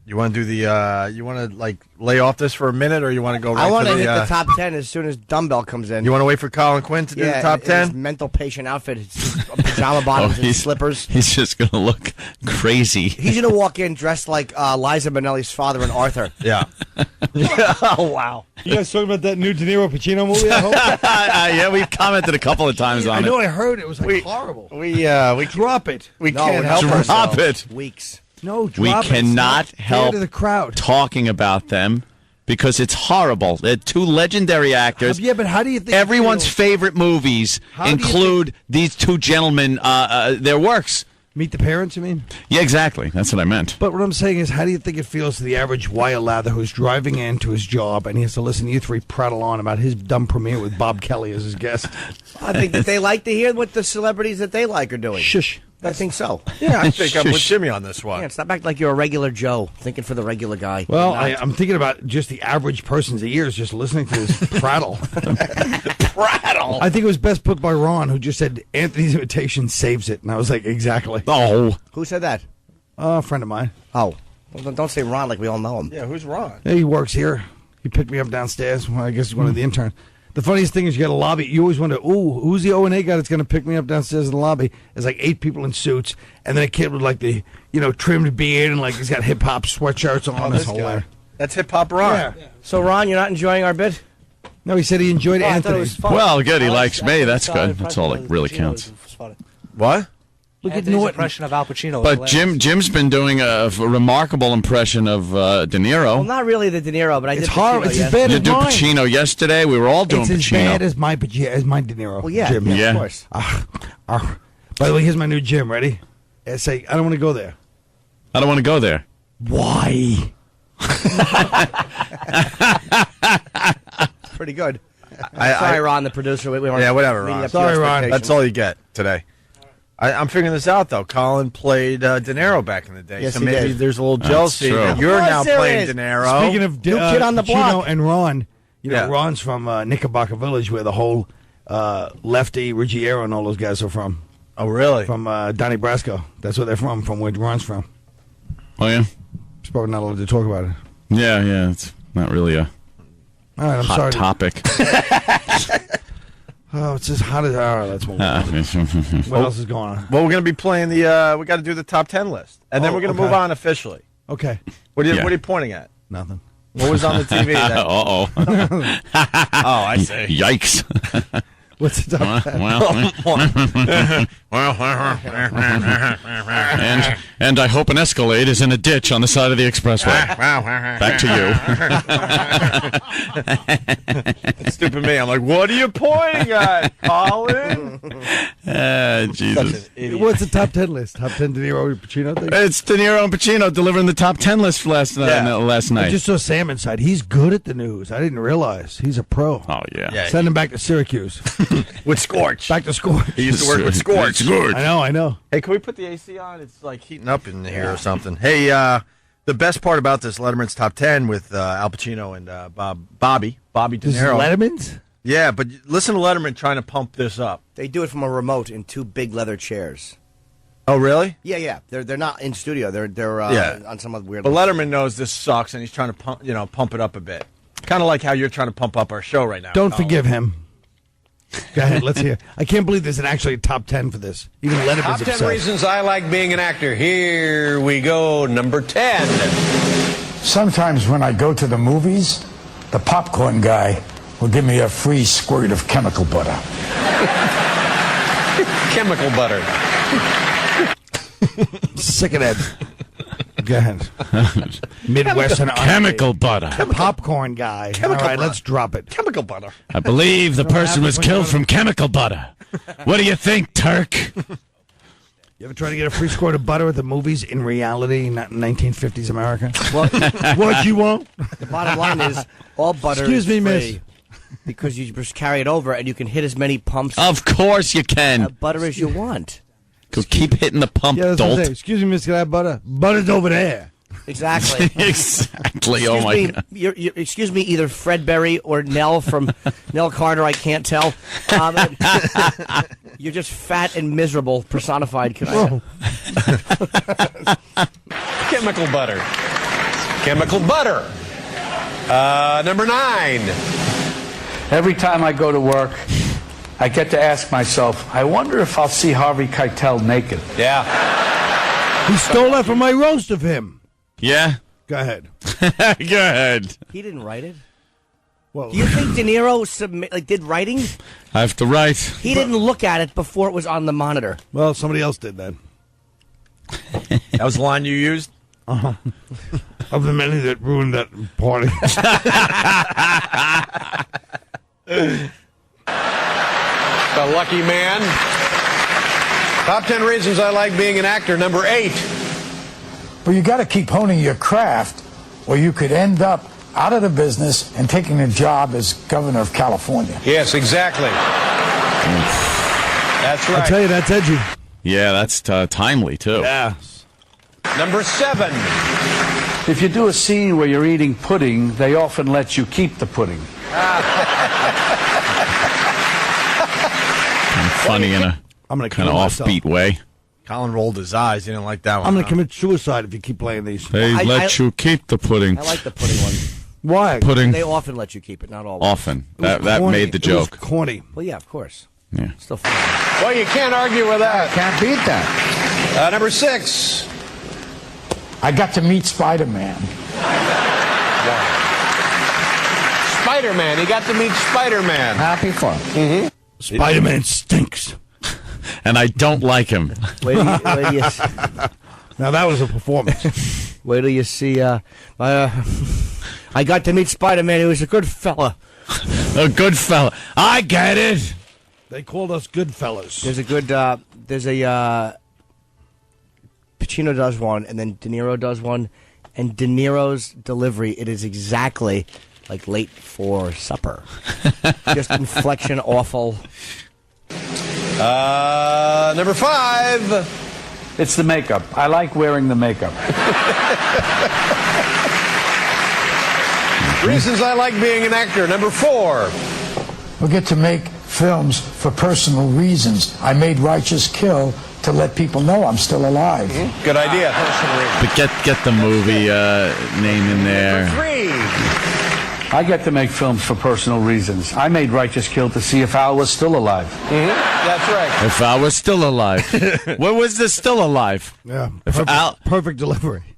[SPEAKER 12] You want to do the? You want to like lay off this for a minute, or you want to go? Right
[SPEAKER 13] I want
[SPEAKER 12] to
[SPEAKER 13] to hit the top 10 as soon as Dumbbell comes in.
[SPEAKER 12] You want to wait for Colin Quinn to do the top 10?
[SPEAKER 13] His mental patient outfit, his pajama bottoms and slippers.
[SPEAKER 8] He's just gonna look crazy.
[SPEAKER 13] He's gonna walk in dressed like Liza Minnelli's father and Arthur.
[SPEAKER 12] Yeah.
[SPEAKER 13] Oh wow.
[SPEAKER 11] You guys talking about that new De Niro Pacino movie? I hope.
[SPEAKER 8] Yeah, we've commented a couple of times on
[SPEAKER 11] I know.
[SPEAKER 8] it.
[SPEAKER 11] I heard it was like horrible.
[SPEAKER 12] We
[SPEAKER 11] drop it.
[SPEAKER 12] We can't help
[SPEAKER 8] Drop
[SPEAKER 12] ourselves.
[SPEAKER 8] it.
[SPEAKER 13] Weeks.
[SPEAKER 11] No,
[SPEAKER 8] We
[SPEAKER 11] drop it.
[SPEAKER 8] cannot
[SPEAKER 11] It's not fair
[SPEAKER 8] help
[SPEAKER 11] to the crowd.
[SPEAKER 8] talking about them because it's horrible. They're two legendary actors.
[SPEAKER 11] Yeah, but how do you think?
[SPEAKER 8] Everyone's favorite movies
[SPEAKER 11] How do you
[SPEAKER 8] include these two gentlemen, their works.
[SPEAKER 11] Meet the Parents, you mean?
[SPEAKER 8] Yeah, exactly. That's what I meant.
[SPEAKER 11] But what I'm saying is, how do you think it feels to the average wire lather who's driving into his job and he has to listen to you three prattle on about his dumb premiere with Bob Kelly as his guest?
[SPEAKER 13] I think that they like to hear what the celebrities that they like are doing.
[SPEAKER 11] Shush.
[SPEAKER 13] I think so.
[SPEAKER 12] Yeah, I think I'm with Jimmy on this one.
[SPEAKER 13] Yeah, stop acting like you're a regular Joe, thinking for the regular guy.
[SPEAKER 11] Well,
[SPEAKER 13] You're not.
[SPEAKER 11] I'm thinking about just the average person's ears just listening to this prattle.
[SPEAKER 12] Prattle.
[SPEAKER 11] I think it was best put by Ron, who just said Anthony's imitation saves it, and I was like, exactly.
[SPEAKER 8] Oh,
[SPEAKER 13] Who said that?
[SPEAKER 11] A friend of mine.
[SPEAKER 13] Oh, well, don't say Ron like we all know him.
[SPEAKER 12] Yeah, who's Ron?
[SPEAKER 11] Yeah, he works here. He picked me up downstairs. Well, I guess he's one of the interns. The funniest thing is you got a lobby. You always wonder, ooh, who's the O&A guy that's going to pick me up downstairs in the lobby? There's like 8 people in suits, and then a kid with like the, trimmed beard and like he's got hip-hop sweatshirts on. That's hilarious.
[SPEAKER 12] That's Hip Hop Ron.
[SPEAKER 11] Yeah.
[SPEAKER 13] So, Ron, you're not enjoying our bit?
[SPEAKER 11] No, he said he enjoyed
[SPEAKER 13] I thought it
[SPEAKER 11] Anthony.
[SPEAKER 13] was fun.
[SPEAKER 8] well, good. He likes me. That's good. That's all that really counts.
[SPEAKER 12] What?
[SPEAKER 11] Look at
[SPEAKER 4] Anthony's
[SPEAKER 11] Norton.
[SPEAKER 4] impression of Al Pacino.
[SPEAKER 8] But Jim's been doing a remarkable impression of De Niro.
[SPEAKER 13] Well, not really the De Niro, but I did
[SPEAKER 11] It's horrible.
[SPEAKER 13] Pacino
[SPEAKER 11] It's as
[SPEAKER 13] yesterday.
[SPEAKER 11] bad
[SPEAKER 8] You
[SPEAKER 11] as
[SPEAKER 8] did
[SPEAKER 11] mine.
[SPEAKER 8] Pacino yesterday. We were all doing
[SPEAKER 11] It's as
[SPEAKER 8] Pacino.
[SPEAKER 11] bad as my De Niro.
[SPEAKER 13] Well, yeah,
[SPEAKER 11] Jim.
[SPEAKER 8] Yeah.
[SPEAKER 13] of course.
[SPEAKER 11] By the way, here's my new gym. Ready? I say, I don't want to go there.
[SPEAKER 8] I don't want to go there.
[SPEAKER 11] Why?
[SPEAKER 13] Pretty good.
[SPEAKER 12] I-
[SPEAKER 13] Sorry, Ron, the producer. We weren't
[SPEAKER 12] Yeah, whatever,
[SPEAKER 13] meeting
[SPEAKER 12] Ron.
[SPEAKER 13] up to your
[SPEAKER 11] Sorry, Ron.
[SPEAKER 13] expectations.
[SPEAKER 12] That's all you get today. I'm figuring this out, though. Colin played De Niro back in the day,
[SPEAKER 13] Yes,
[SPEAKER 12] so
[SPEAKER 13] he
[SPEAKER 12] maybe
[SPEAKER 13] did.
[SPEAKER 12] there's a little
[SPEAKER 8] That's
[SPEAKER 12] jealousy
[SPEAKER 8] true.
[SPEAKER 12] that
[SPEAKER 8] Of
[SPEAKER 12] you're
[SPEAKER 13] course
[SPEAKER 12] now
[SPEAKER 13] there
[SPEAKER 12] playing
[SPEAKER 13] is.
[SPEAKER 12] De Niro.
[SPEAKER 11] Speaking of
[SPEAKER 13] New kid on the
[SPEAKER 11] Pacino
[SPEAKER 13] block.
[SPEAKER 11] and Ron,
[SPEAKER 12] Yeah.
[SPEAKER 11] Ron's from Knickerbocker Village, where the whole Lefty, Ruggiero, and all those guys are from.
[SPEAKER 12] Oh, really?
[SPEAKER 11] From Donnie Brasco. That's where they're from where Ron's from.
[SPEAKER 8] Oh, yeah?
[SPEAKER 11] He's probably not allowed to talk about it.
[SPEAKER 8] Yeah. It's not really a
[SPEAKER 11] All right, I'm
[SPEAKER 8] hot
[SPEAKER 11] sorry.
[SPEAKER 8] topic.
[SPEAKER 11] Oh, it's as hot as... All right, let's move on. What else is going on?
[SPEAKER 12] Well, we're going to be playing the... we got to do the top 10 list. And then
[SPEAKER 11] Oh,
[SPEAKER 12] we're going to
[SPEAKER 11] okay.
[SPEAKER 12] move on officially.
[SPEAKER 11] Okay.
[SPEAKER 12] What are you,
[SPEAKER 8] Yeah.
[SPEAKER 12] what are you pointing at?
[SPEAKER 11] Nothing.
[SPEAKER 12] What was on the TV?
[SPEAKER 8] Uh-oh.
[SPEAKER 12] Oh, I see.
[SPEAKER 8] Yikes.
[SPEAKER 11] What's the top 10?
[SPEAKER 8] And I hope an Escalade is in a ditch on the side of the expressway. Back to you.
[SPEAKER 12] Stupid me. I'm like, what are you pointing at, Colin?
[SPEAKER 8] Jesus.
[SPEAKER 11] What's the top 10 list? Top 10 De Niro Pacino thing?
[SPEAKER 8] It's De Niro and Pacino delivering the top 10 list last
[SPEAKER 11] I
[SPEAKER 8] night.
[SPEAKER 11] just saw Sam inside. He's good at the news. I didn't realize. He's a pro.
[SPEAKER 8] Oh, yeah.
[SPEAKER 11] Send him back to Syracuse.
[SPEAKER 12] With Scorch.
[SPEAKER 11] Back to Scorch.
[SPEAKER 12] He used to work with Scorch.
[SPEAKER 11] I know.
[SPEAKER 12] Hey, can we put the AC on? It's like heating up in here or something. Hey, the best part about this Letterman's Top 10 with Al Pacino and Bobby De
[SPEAKER 11] This is
[SPEAKER 12] Niro.
[SPEAKER 11] Letterman's?
[SPEAKER 12] Yeah, but listen to Letterman trying to pump this up.
[SPEAKER 13] They do it from a remote in 2 big leather chairs.
[SPEAKER 12] Oh, really?
[SPEAKER 13] Yeah. They're not in studio. They're
[SPEAKER 12] Yeah.
[SPEAKER 13] on some other weird.
[SPEAKER 12] But Letterman knows this sucks, and he's trying to pump it up a bit. Kind of like how you're trying to pump up our show right now.
[SPEAKER 11] Don't
[SPEAKER 12] Colin.
[SPEAKER 11] forgive him. Go ahead, let's hear. I can't believe there's actually a top 10 for this. Even Letterman's
[SPEAKER 17] Top 10
[SPEAKER 11] upset.
[SPEAKER 17] reasons I like being an actor. Here we go. Number 10.
[SPEAKER 22] Sometimes when I go to the movies, the popcorn guy will give me a free squirt of chemical butter.
[SPEAKER 17] Chemical butter.
[SPEAKER 11] Sick of that. Go ahead. Midwestern
[SPEAKER 8] Chemical butter.
[SPEAKER 11] The popcorn guy. All right,
[SPEAKER 12] butter.
[SPEAKER 11] let's drop it.
[SPEAKER 12] Chemical butter.
[SPEAKER 8] I believe the person was killed from chemical butter. What do you think, Turk?
[SPEAKER 11] You ever try to get a free squirt of butter at the movies in reality, not in 1950s America?
[SPEAKER 13] Well,
[SPEAKER 11] What you want?
[SPEAKER 13] the bottom line is all butter.
[SPEAKER 11] Excuse
[SPEAKER 13] is
[SPEAKER 11] me,
[SPEAKER 13] free
[SPEAKER 11] miss.
[SPEAKER 13] because you just carry it over and you can hit as many pumps
[SPEAKER 8] Of course you can.
[SPEAKER 13] of butter as you want.
[SPEAKER 8] Go keep hitting the pump,
[SPEAKER 11] Yeah, that's what I'm saying.
[SPEAKER 8] dolt.
[SPEAKER 11] Excuse me, miss, can I have butter? Butter's over there.
[SPEAKER 13] Exactly.
[SPEAKER 8] Exactly. Oh my God.
[SPEAKER 13] Excuse me, either Fred Berry or Nell from Nell Carter. I can't tell. You're just fat and miserable personified.
[SPEAKER 17] Chemical butter. Chemical butter. Number 9.
[SPEAKER 4] Every time I go to work, I get to ask myself, I wonder if I'll see Harvey Keitel naked.
[SPEAKER 17] Yeah.
[SPEAKER 11] He stole that from my roast of him.
[SPEAKER 8] Yeah.
[SPEAKER 11] Go ahead.
[SPEAKER 8] Go ahead.
[SPEAKER 13] He didn't write it.
[SPEAKER 11] Well,
[SPEAKER 13] do you think De Niro did writing?
[SPEAKER 8] I have to write.
[SPEAKER 13] He didn't look at it before it was on the monitor.
[SPEAKER 11] Well, somebody else did that.
[SPEAKER 12] That was the line you used?
[SPEAKER 11] Uh-huh. Of the many that ruined that party.
[SPEAKER 17] The lucky man. Top 10 reasons I like being an actor. Number 8.
[SPEAKER 22] But you got to keep honing your craft, or you could end up out of the business and taking a job as governor of California.
[SPEAKER 17] Yes, exactly. That's right.
[SPEAKER 11] I tell you, that's edgy.
[SPEAKER 8] Yeah, that's timely, too.
[SPEAKER 11] Yeah.
[SPEAKER 17] Number 7.
[SPEAKER 4] If you do a scene where you're eating pudding, they often let you keep the pudding.
[SPEAKER 8] Funny in a kind of offbeat way.
[SPEAKER 12] Colin rolled his eyes. He didn't like that one.
[SPEAKER 11] I'm going to commit suicide if you keep playing these.
[SPEAKER 8] They let you keep the pudding.
[SPEAKER 13] I like the pudding one.
[SPEAKER 11] Why?
[SPEAKER 8] Pudding.
[SPEAKER 13] They often let you keep it, not always.
[SPEAKER 8] Often. That made the joke.
[SPEAKER 11] It was corny.
[SPEAKER 13] Well, yeah, of course.
[SPEAKER 8] Yeah.
[SPEAKER 13] Still fun.
[SPEAKER 17] Well, you can't argue with that.
[SPEAKER 22] Can't beat that.
[SPEAKER 17] Number 6.
[SPEAKER 22] I got to meet Spider-Man.
[SPEAKER 17] Spider-Man. He got to meet Spider-Man.
[SPEAKER 22] Happy for him.
[SPEAKER 17] Mm-hmm.
[SPEAKER 11] Spider-Man stinks.
[SPEAKER 8] And I don't like him.
[SPEAKER 13] Wait till you
[SPEAKER 11] Now, that was a performance.
[SPEAKER 13] Wait till you see. I got to meet Spider-Man. He was a good fella.
[SPEAKER 8] A good fella. I get it.
[SPEAKER 11] They called us good fellas.
[SPEAKER 13] There's a good. Pacino does one, and then De Niro does one, and De Niro's delivery, it is exactly like late for supper. Just inflection awful.
[SPEAKER 17] Number 5.
[SPEAKER 4] It's the makeup. I like wearing the makeup.
[SPEAKER 17] Reasons I like being an actor. Number 4.
[SPEAKER 22] We get to make films for personal reasons. I made Righteous Kill to let people know I'm still alive.
[SPEAKER 17] Mm-hmm. Good idea.
[SPEAKER 8] But get the movie name in there.
[SPEAKER 17] Number 3.
[SPEAKER 4] I get to make films for personal reasons. I made Righteous Kill to see if Al was still alive.
[SPEAKER 17] Mm-hmm. That's right.
[SPEAKER 8] If Al was still alive. What was this still alive?
[SPEAKER 11] Yeah.
[SPEAKER 8] If
[SPEAKER 11] Perfect delivery.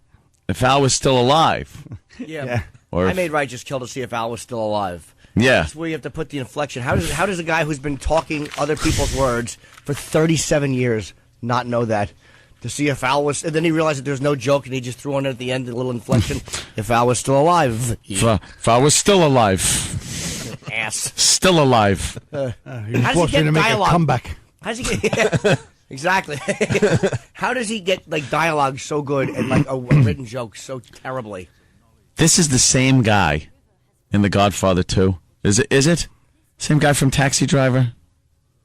[SPEAKER 8] If Al was still alive.
[SPEAKER 13] Yeah.
[SPEAKER 8] Or
[SPEAKER 13] I made Righteous Kill to see if Al was still alive.
[SPEAKER 8] Yeah.
[SPEAKER 13] That's where you have to put the inflection. How does a guy who's been talking other people's words for 37 years not know that? To see if Al was... And then he realized that there's no joke, and he just threw on it at the end a little inflection. If Al was still alive.
[SPEAKER 8] If I was still alive.
[SPEAKER 13] Ass.
[SPEAKER 8] Still alive.
[SPEAKER 11] He was forced to make a comeback.
[SPEAKER 13] How does he get... Exactly. How does he get like dialogue so good and like a written joke so terribly?
[SPEAKER 8] This is the same guy in The Godfather 2. Is it? Same guy from Taxi Driver?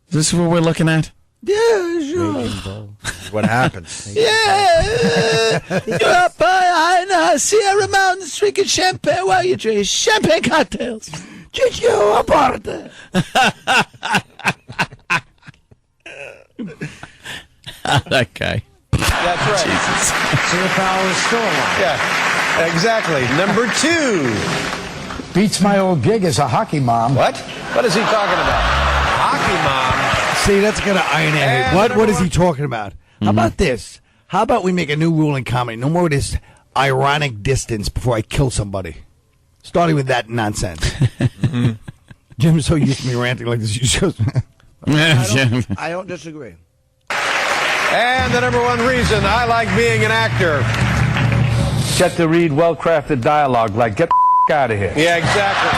[SPEAKER 8] Is this what we're looking at?
[SPEAKER 11] Yeah, sure.
[SPEAKER 12] What happens?
[SPEAKER 8] Yeah. You're up behind Sierra Mountains drinking champagne while you drink champagne cocktails. Chicho aparte. That guy.
[SPEAKER 17] That's right.
[SPEAKER 8] Jesus.
[SPEAKER 22] See if Al is still alive.
[SPEAKER 17] Yeah, exactly. Number 2.
[SPEAKER 22] Beats my old gig as a hockey mom.
[SPEAKER 17] What? What is he talking about? Hockey mom.
[SPEAKER 11] See, that's going to iron out. What is he talking about? How about this? How about we make a new rule in comedy? No more of this ironic distance before I kill somebody. Starting with that nonsense. Jim's so used to me ranting like this.
[SPEAKER 13] I don't disagree.
[SPEAKER 17] And the number 1 reason I like being an actor.
[SPEAKER 4] Get to read well-crafted dialogue like, get the out of here.
[SPEAKER 17] Yeah, exactly.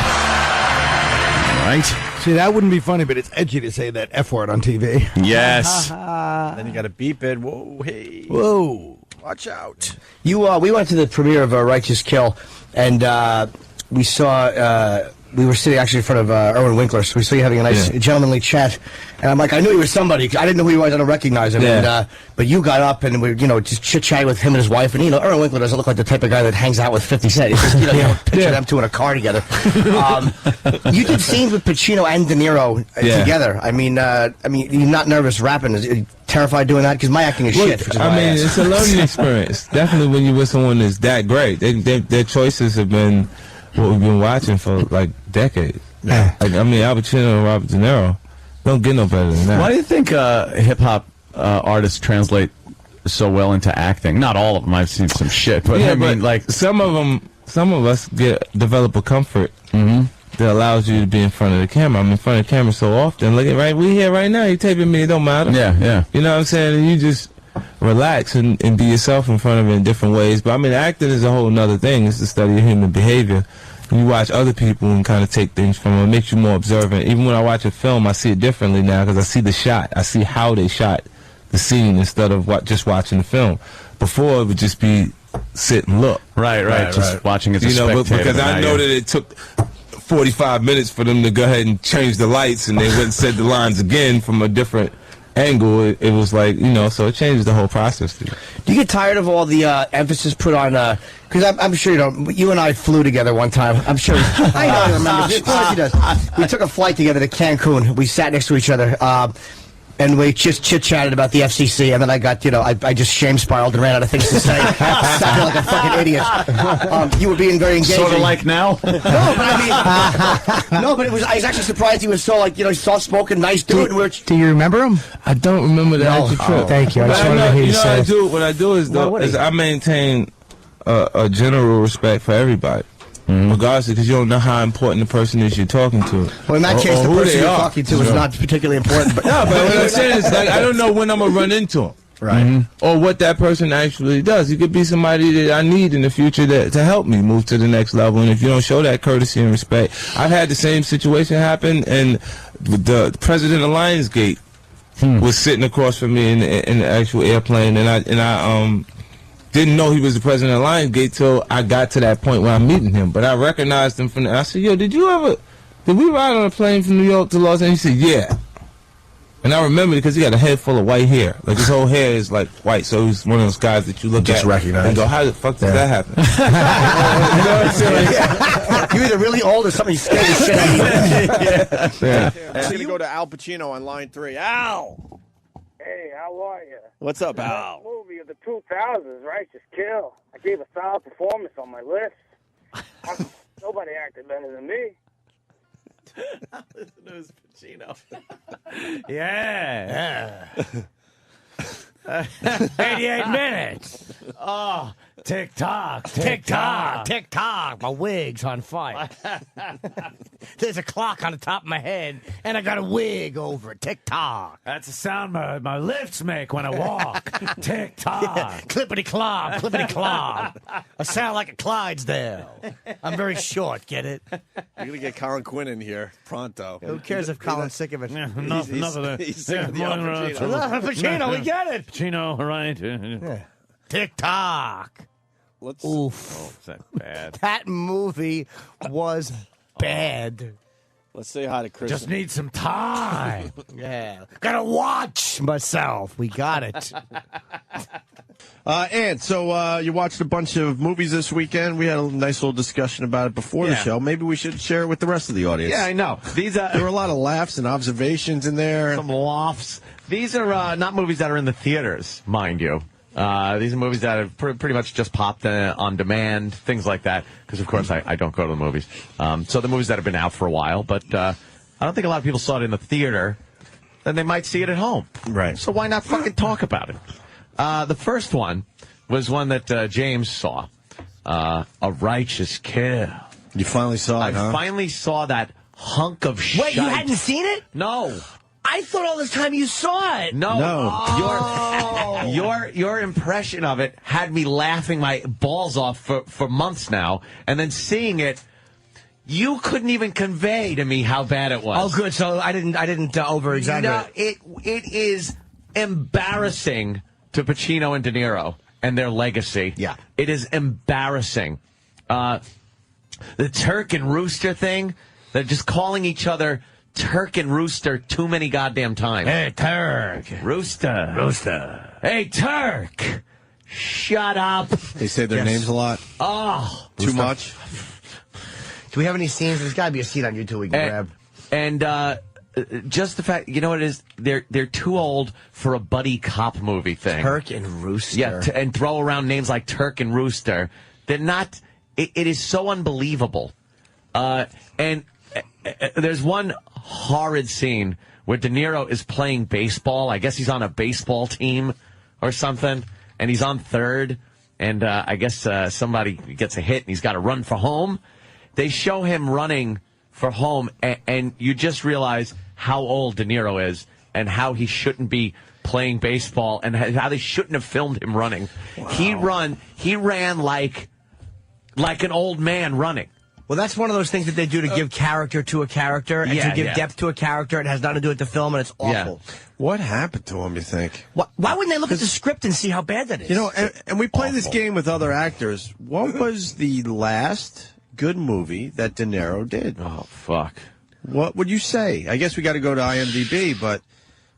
[SPEAKER 8] Right.
[SPEAKER 11] See, that wouldn't be funny, but it's edgy to say that F word on TV.
[SPEAKER 8] Yes.
[SPEAKER 12] Then you got to beep it. Whoa, hey.
[SPEAKER 11] Whoa.
[SPEAKER 12] Watch out.
[SPEAKER 13] We went to the premiere of Righteous Kill, and we saw we were sitting actually in front of Erwin Winkler, so we saw you having a nice gentlemanly chat. And I'm like, I knew he was somebody. I didn't know who he was. I don't recognize him.
[SPEAKER 8] Yeah.
[SPEAKER 13] And, but you got up and we, just chit-chatting with him and his wife. And, Erwin Winkler doesn't look like the type of guy that hangs out with 50 Cent. It's just, you picture them two in a car together. You did scenes with Pacino and De Niro together. I mean, you're not nervous rapping. Are you terrified doing that? Because my acting is shit. Which is
[SPEAKER 7] I mean, it's a learning experience. Definitely when you're with someone that's that great. Their choices have been what we've been watching for, like, decades. Yeah. Like, I mean, Al Pacino and Robert De Niro don't get no better than that.
[SPEAKER 8] Why do you think hip-hop artists translate so well into acting? Not all of them. I've seen some shit. But I mean, like...
[SPEAKER 7] Some of us develop a comfort that allows you to be in front of the camera. I'm in front of the camera so often. Look at we here right now. You taping me, it don't matter.
[SPEAKER 8] Yeah.
[SPEAKER 7] You know what I'm saying? And you just relax and be yourself in front of it in different ways. But I mean, acting is a whole nother thing. It's the study of human behavior. And you watch other people and kind of take things from them. It makes you more observant. Even when I watch a film, I see it differently now because I see the shot. I see how they shot the scene instead of just watching the film. Before, it would just be sit and look.
[SPEAKER 8] Right. Just watching as a spectator.
[SPEAKER 7] Because I know that it took 45 minutes for them to go ahead and change the lights, and they went and said the lines again from a different angle. It was like, so it changes the whole process.
[SPEAKER 13] Do you get tired of all the emphasis put on, because I'm sure you and I flew together one time. I'm sure. I know, I remember. Of course he does. We took a flight together to Cancun. We sat next to each other. And we just chit-chatted about the FCC, and then I got, I just shame-spiraled and ran out of things to say. Sounded like a fucking idiot. You were being very engaging.
[SPEAKER 8] Sort of like now?
[SPEAKER 13] No, but I mean, I was actually surprised he was so, soft-spoken, nice dude.
[SPEAKER 14] Do you remember him?
[SPEAKER 7] I don't remember the actual trip.
[SPEAKER 14] Thank you. I just wanted to hear you say
[SPEAKER 7] what I do is I maintain a general respect for everybody. Regardless, because you don't know how important the person is you're talking to.
[SPEAKER 13] Well, in that case, the person you're talking to is not particularly important. But
[SPEAKER 7] no, but what I'm saying is, I don't know when I'm going to run into him.
[SPEAKER 8] Right.
[SPEAKER 7] Or what that person actually does. He could be somebody that I need in the future to help me move to the next level. And if you don't show that courtesy and respect, I've had the same situation happen, and the president of Lionsgate was sitting across from me in the actual airplane, and I didn't know he was the president of Lionsgate till I got to that point where I'm meeting him. But I recognized him I said, yo, did we ride on a plane from New York to Los Angeles? He said, yeah. And I remember because he got a head full of white hair. Like, his whole hair is like white, so he's one of those guys that you look
[SPEAKER 12] just
[SPEAKER 7] at
[SPEAKER 12] recognize
[SPEAKER 7] and go, how the fuck did that happen?
[SPEAKER 13] You know what I'm saying? You're either really old or something scared the shit out of you.
[SPEAKER 12] I'm going to go to Al Pacino on line 3. Al!
[SPEAKER 19] Hey, how are you?
[SPEAKER 12] What's up, Al?
[SPEAKER 19] Movie of the 2000s, Righteous Kill. I gave a solid performance on my list. Nobody acted better than me.
[SPEAKER 12] Listen to his Pacino.
[SPEAKER 20] Yeah. 88 minutes. Oh, tick-tock, tick-tock, tick-tock. My wig's on fire. There's a clock on the top of my head, and I got a wig over it. Tick-tock. That's the sound my lips make when I walk. Tick-tock. Yeah. Clippity-clop, clippity-clop. I sound like a Clydesdale. I'm very short, get it?
[SPEAKER 12] You're going to get Colin Quinn in here pronto.
[SPEAKER 13] Who cares if Colin's sick of it?
[SPEAKER 20] Yeah, enough of that.
[SPEAKER 12] He's sick of the Al Pacino.
[SPEAKER 20] Pacino, we get it. Pacino, right. Yeah. Tick-tock.
[SPEAKER 12] Oof.
[SPEAKER 20] Oh, is that bad?
[SPEAKER 13] That movie was bad.
[SPEAKER 12] Let's say hi to Chris.
[SPEAKER 20] Just need some time.
[SPEAKER 13] Yeah. Gotta watch myself. We got it.
[SPEAKER 12] And so you watched a bunch of movies this weekend. We had a nice little discussion about it before the show. Maybe we should share it with the rest of the audience.
[SPEAKER 21] Yeah, I know. These
[SPEAKER 12] there were a lot of laughs and observations in there.
[SPEAKER 21] Some laughs. These are not movies that are in the theaters, mind you. These are movies that have pretty much just popped on demand, things like that. Because, of course, I don't go to the movies. So the movies that have been out for a while. But I don't think a lot of people saw it in the theater. Then they might see it at home.
[SPEAKER 12] Right.
[SPEAKER 21] So why not fucking talk about it? The first one was one that James saw. A Righteous Kill.
[SPEAKER 12] You finally saw it,
[SPEAKER 21] I finally saw that hunk of shit.
[SPEAKER 13] Wait, you hadn't seen it?
[SPEAKER 21] No.
[SPEAKER 13] I thought all this time you saw it.
[SPEAKER 21] No.
[SPEAKER 13] Oh.
[SPEAKER 21] Your impression of it had me laughing my balls off for months now, and then seeing it, you couldn't even convey to me how bad it was.
[SPEAKER 13] Oh, good. So I didn't over exaggerate.
[SPEAKER 21] No, it is embarrassing to Pacino and De Niro and their legacy.
[SPEAKER 13] Yeah.
[SPEAKER 21] It is embarrassing. The Turk and Rooster thing They're just calling each other Turk and Rooster too many goddamn times.
[SPEAKER 20] Hey, Turk.
[SPEAKER 21] Rooster.
[SPEAKER 20] Rooster.
[SPEAKER 21] Hey, Turk. Shut up.
[SPEAKER 17] They say their names a lot.
[SPEAKER 21] Oh.
[SPEAKER 17] Too much.
[SPEAKER 13] Do we have any scenes? There's got to be a scene on YouTube we can grab.
[SPEAKER 21] And just the fact, you know what it is? They're too old for a buddy cop movie thing.
[SPEAKER 13] Turk and Rooster.
[SPEAKER 21] Yeah, and throw around names like Turk and Rooster. They're not. It is so unbelievable. And there's one horrid scene where De Niro is playing baseball. I guess he's on a baseball team or something, and he's on third. And I guess somebody gets a hit, and he's got to run for home. They show him running for home, and you just realize how old De Niro is and how he shouldn't be playing baseball and how they shouldn't have filmed him running. Wow. He ran like an old man running.
[SPEAKER 13] Well, that's one of those things that they do to give character to a character and to give depth to a character. It has nothing to do with the film, and it's awful.
[SPEAKER 17] Yeah. What happened to him, you think?
[SPEAKER 13] Why wouldn't they look at the script and see how bad that is?
[SPEAKER 17] You know, and we play this game with other actors. What was the last good movie that De Niro did?
[SPEAKER 21] Oh, fuck.
[SPEAKER 17] What would you say? I guess we got to go to IMDb, but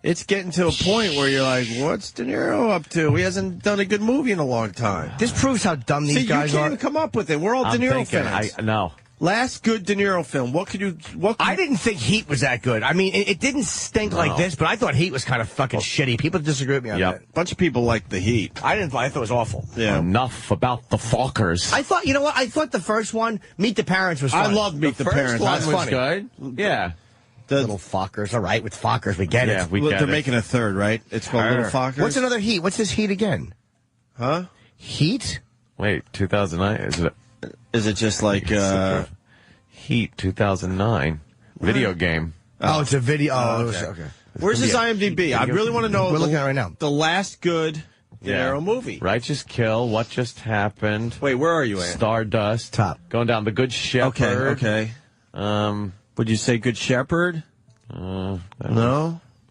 [SPEAKER 17] it's getting to a point where you're like, what's De Niro up to? He hasn't done a good movie in a long time.
[SPEAKER 13] This proves how dumb these guys
[SPEAKER 17] you
[SPEAKER 13] are.
[SPEAKER 17] can't even come up with it. We're all De Niro fans.
[SPEAKER 21] No.
[SPEAKER 17] Last good De Niro film.
[SPEAKER 13] I didn't think Heat was that good. I mean, it didn't stink like this, but I thought Heat was kind of fucking shitty. People disagree with me on that.
[SPEAKER 17] A bunch of people like the Heat.
[SPEAKER 13] I thought it was awful.
[SPEAKER 17] Yeah.
[SPEAKER 21] Enough about the Fockers.
[SPEAKER 13] I thought, you know what? I thought the first one, Meet the Parents, was funny.
[SPEAKER 17] I love Meet the Parents.
[SPEAKER 21] That was
[SPEAKER 13] funny.
[SPEAKER 21] good. Yeah.
[SPEAKER 13] The little Fockers. All right, with Fockers, we get it.
[SPEAKER 17] They're making a third, right? It's called Little Fockers.
[SPEAKER 13] What's another Heat? What's this Heat again?
[SPEAKER 17] Huh?
[SPEAKER 13] Heat?
[SPEAKER 21] Wait, 2009?
[SPEAKER 17] Is it just like...
[SPEAKER 21] Heat 2009 video game.
[SPEAKER 13] Oh, it's a video. Oh, okay.
[SPEAKER 17] Where's his IMDb? I really want to know.
[SPEAKER 13] We're looking at it right now.
[SPEAKER 17] The last good De Niro movie.
[SPEAKER 21] Righteous Kill. What Just Happened.
[SPEAKER 17] Wait, where are you at?
[SPEAKER 21] Stardust.
[SPEAKER 13] Top.
[SPEAKER 21] Going down. The Good Shepherd.
[SPEAKER 17] Okay. Would you say Good Shepherd?
[SPEAKER 21] No. It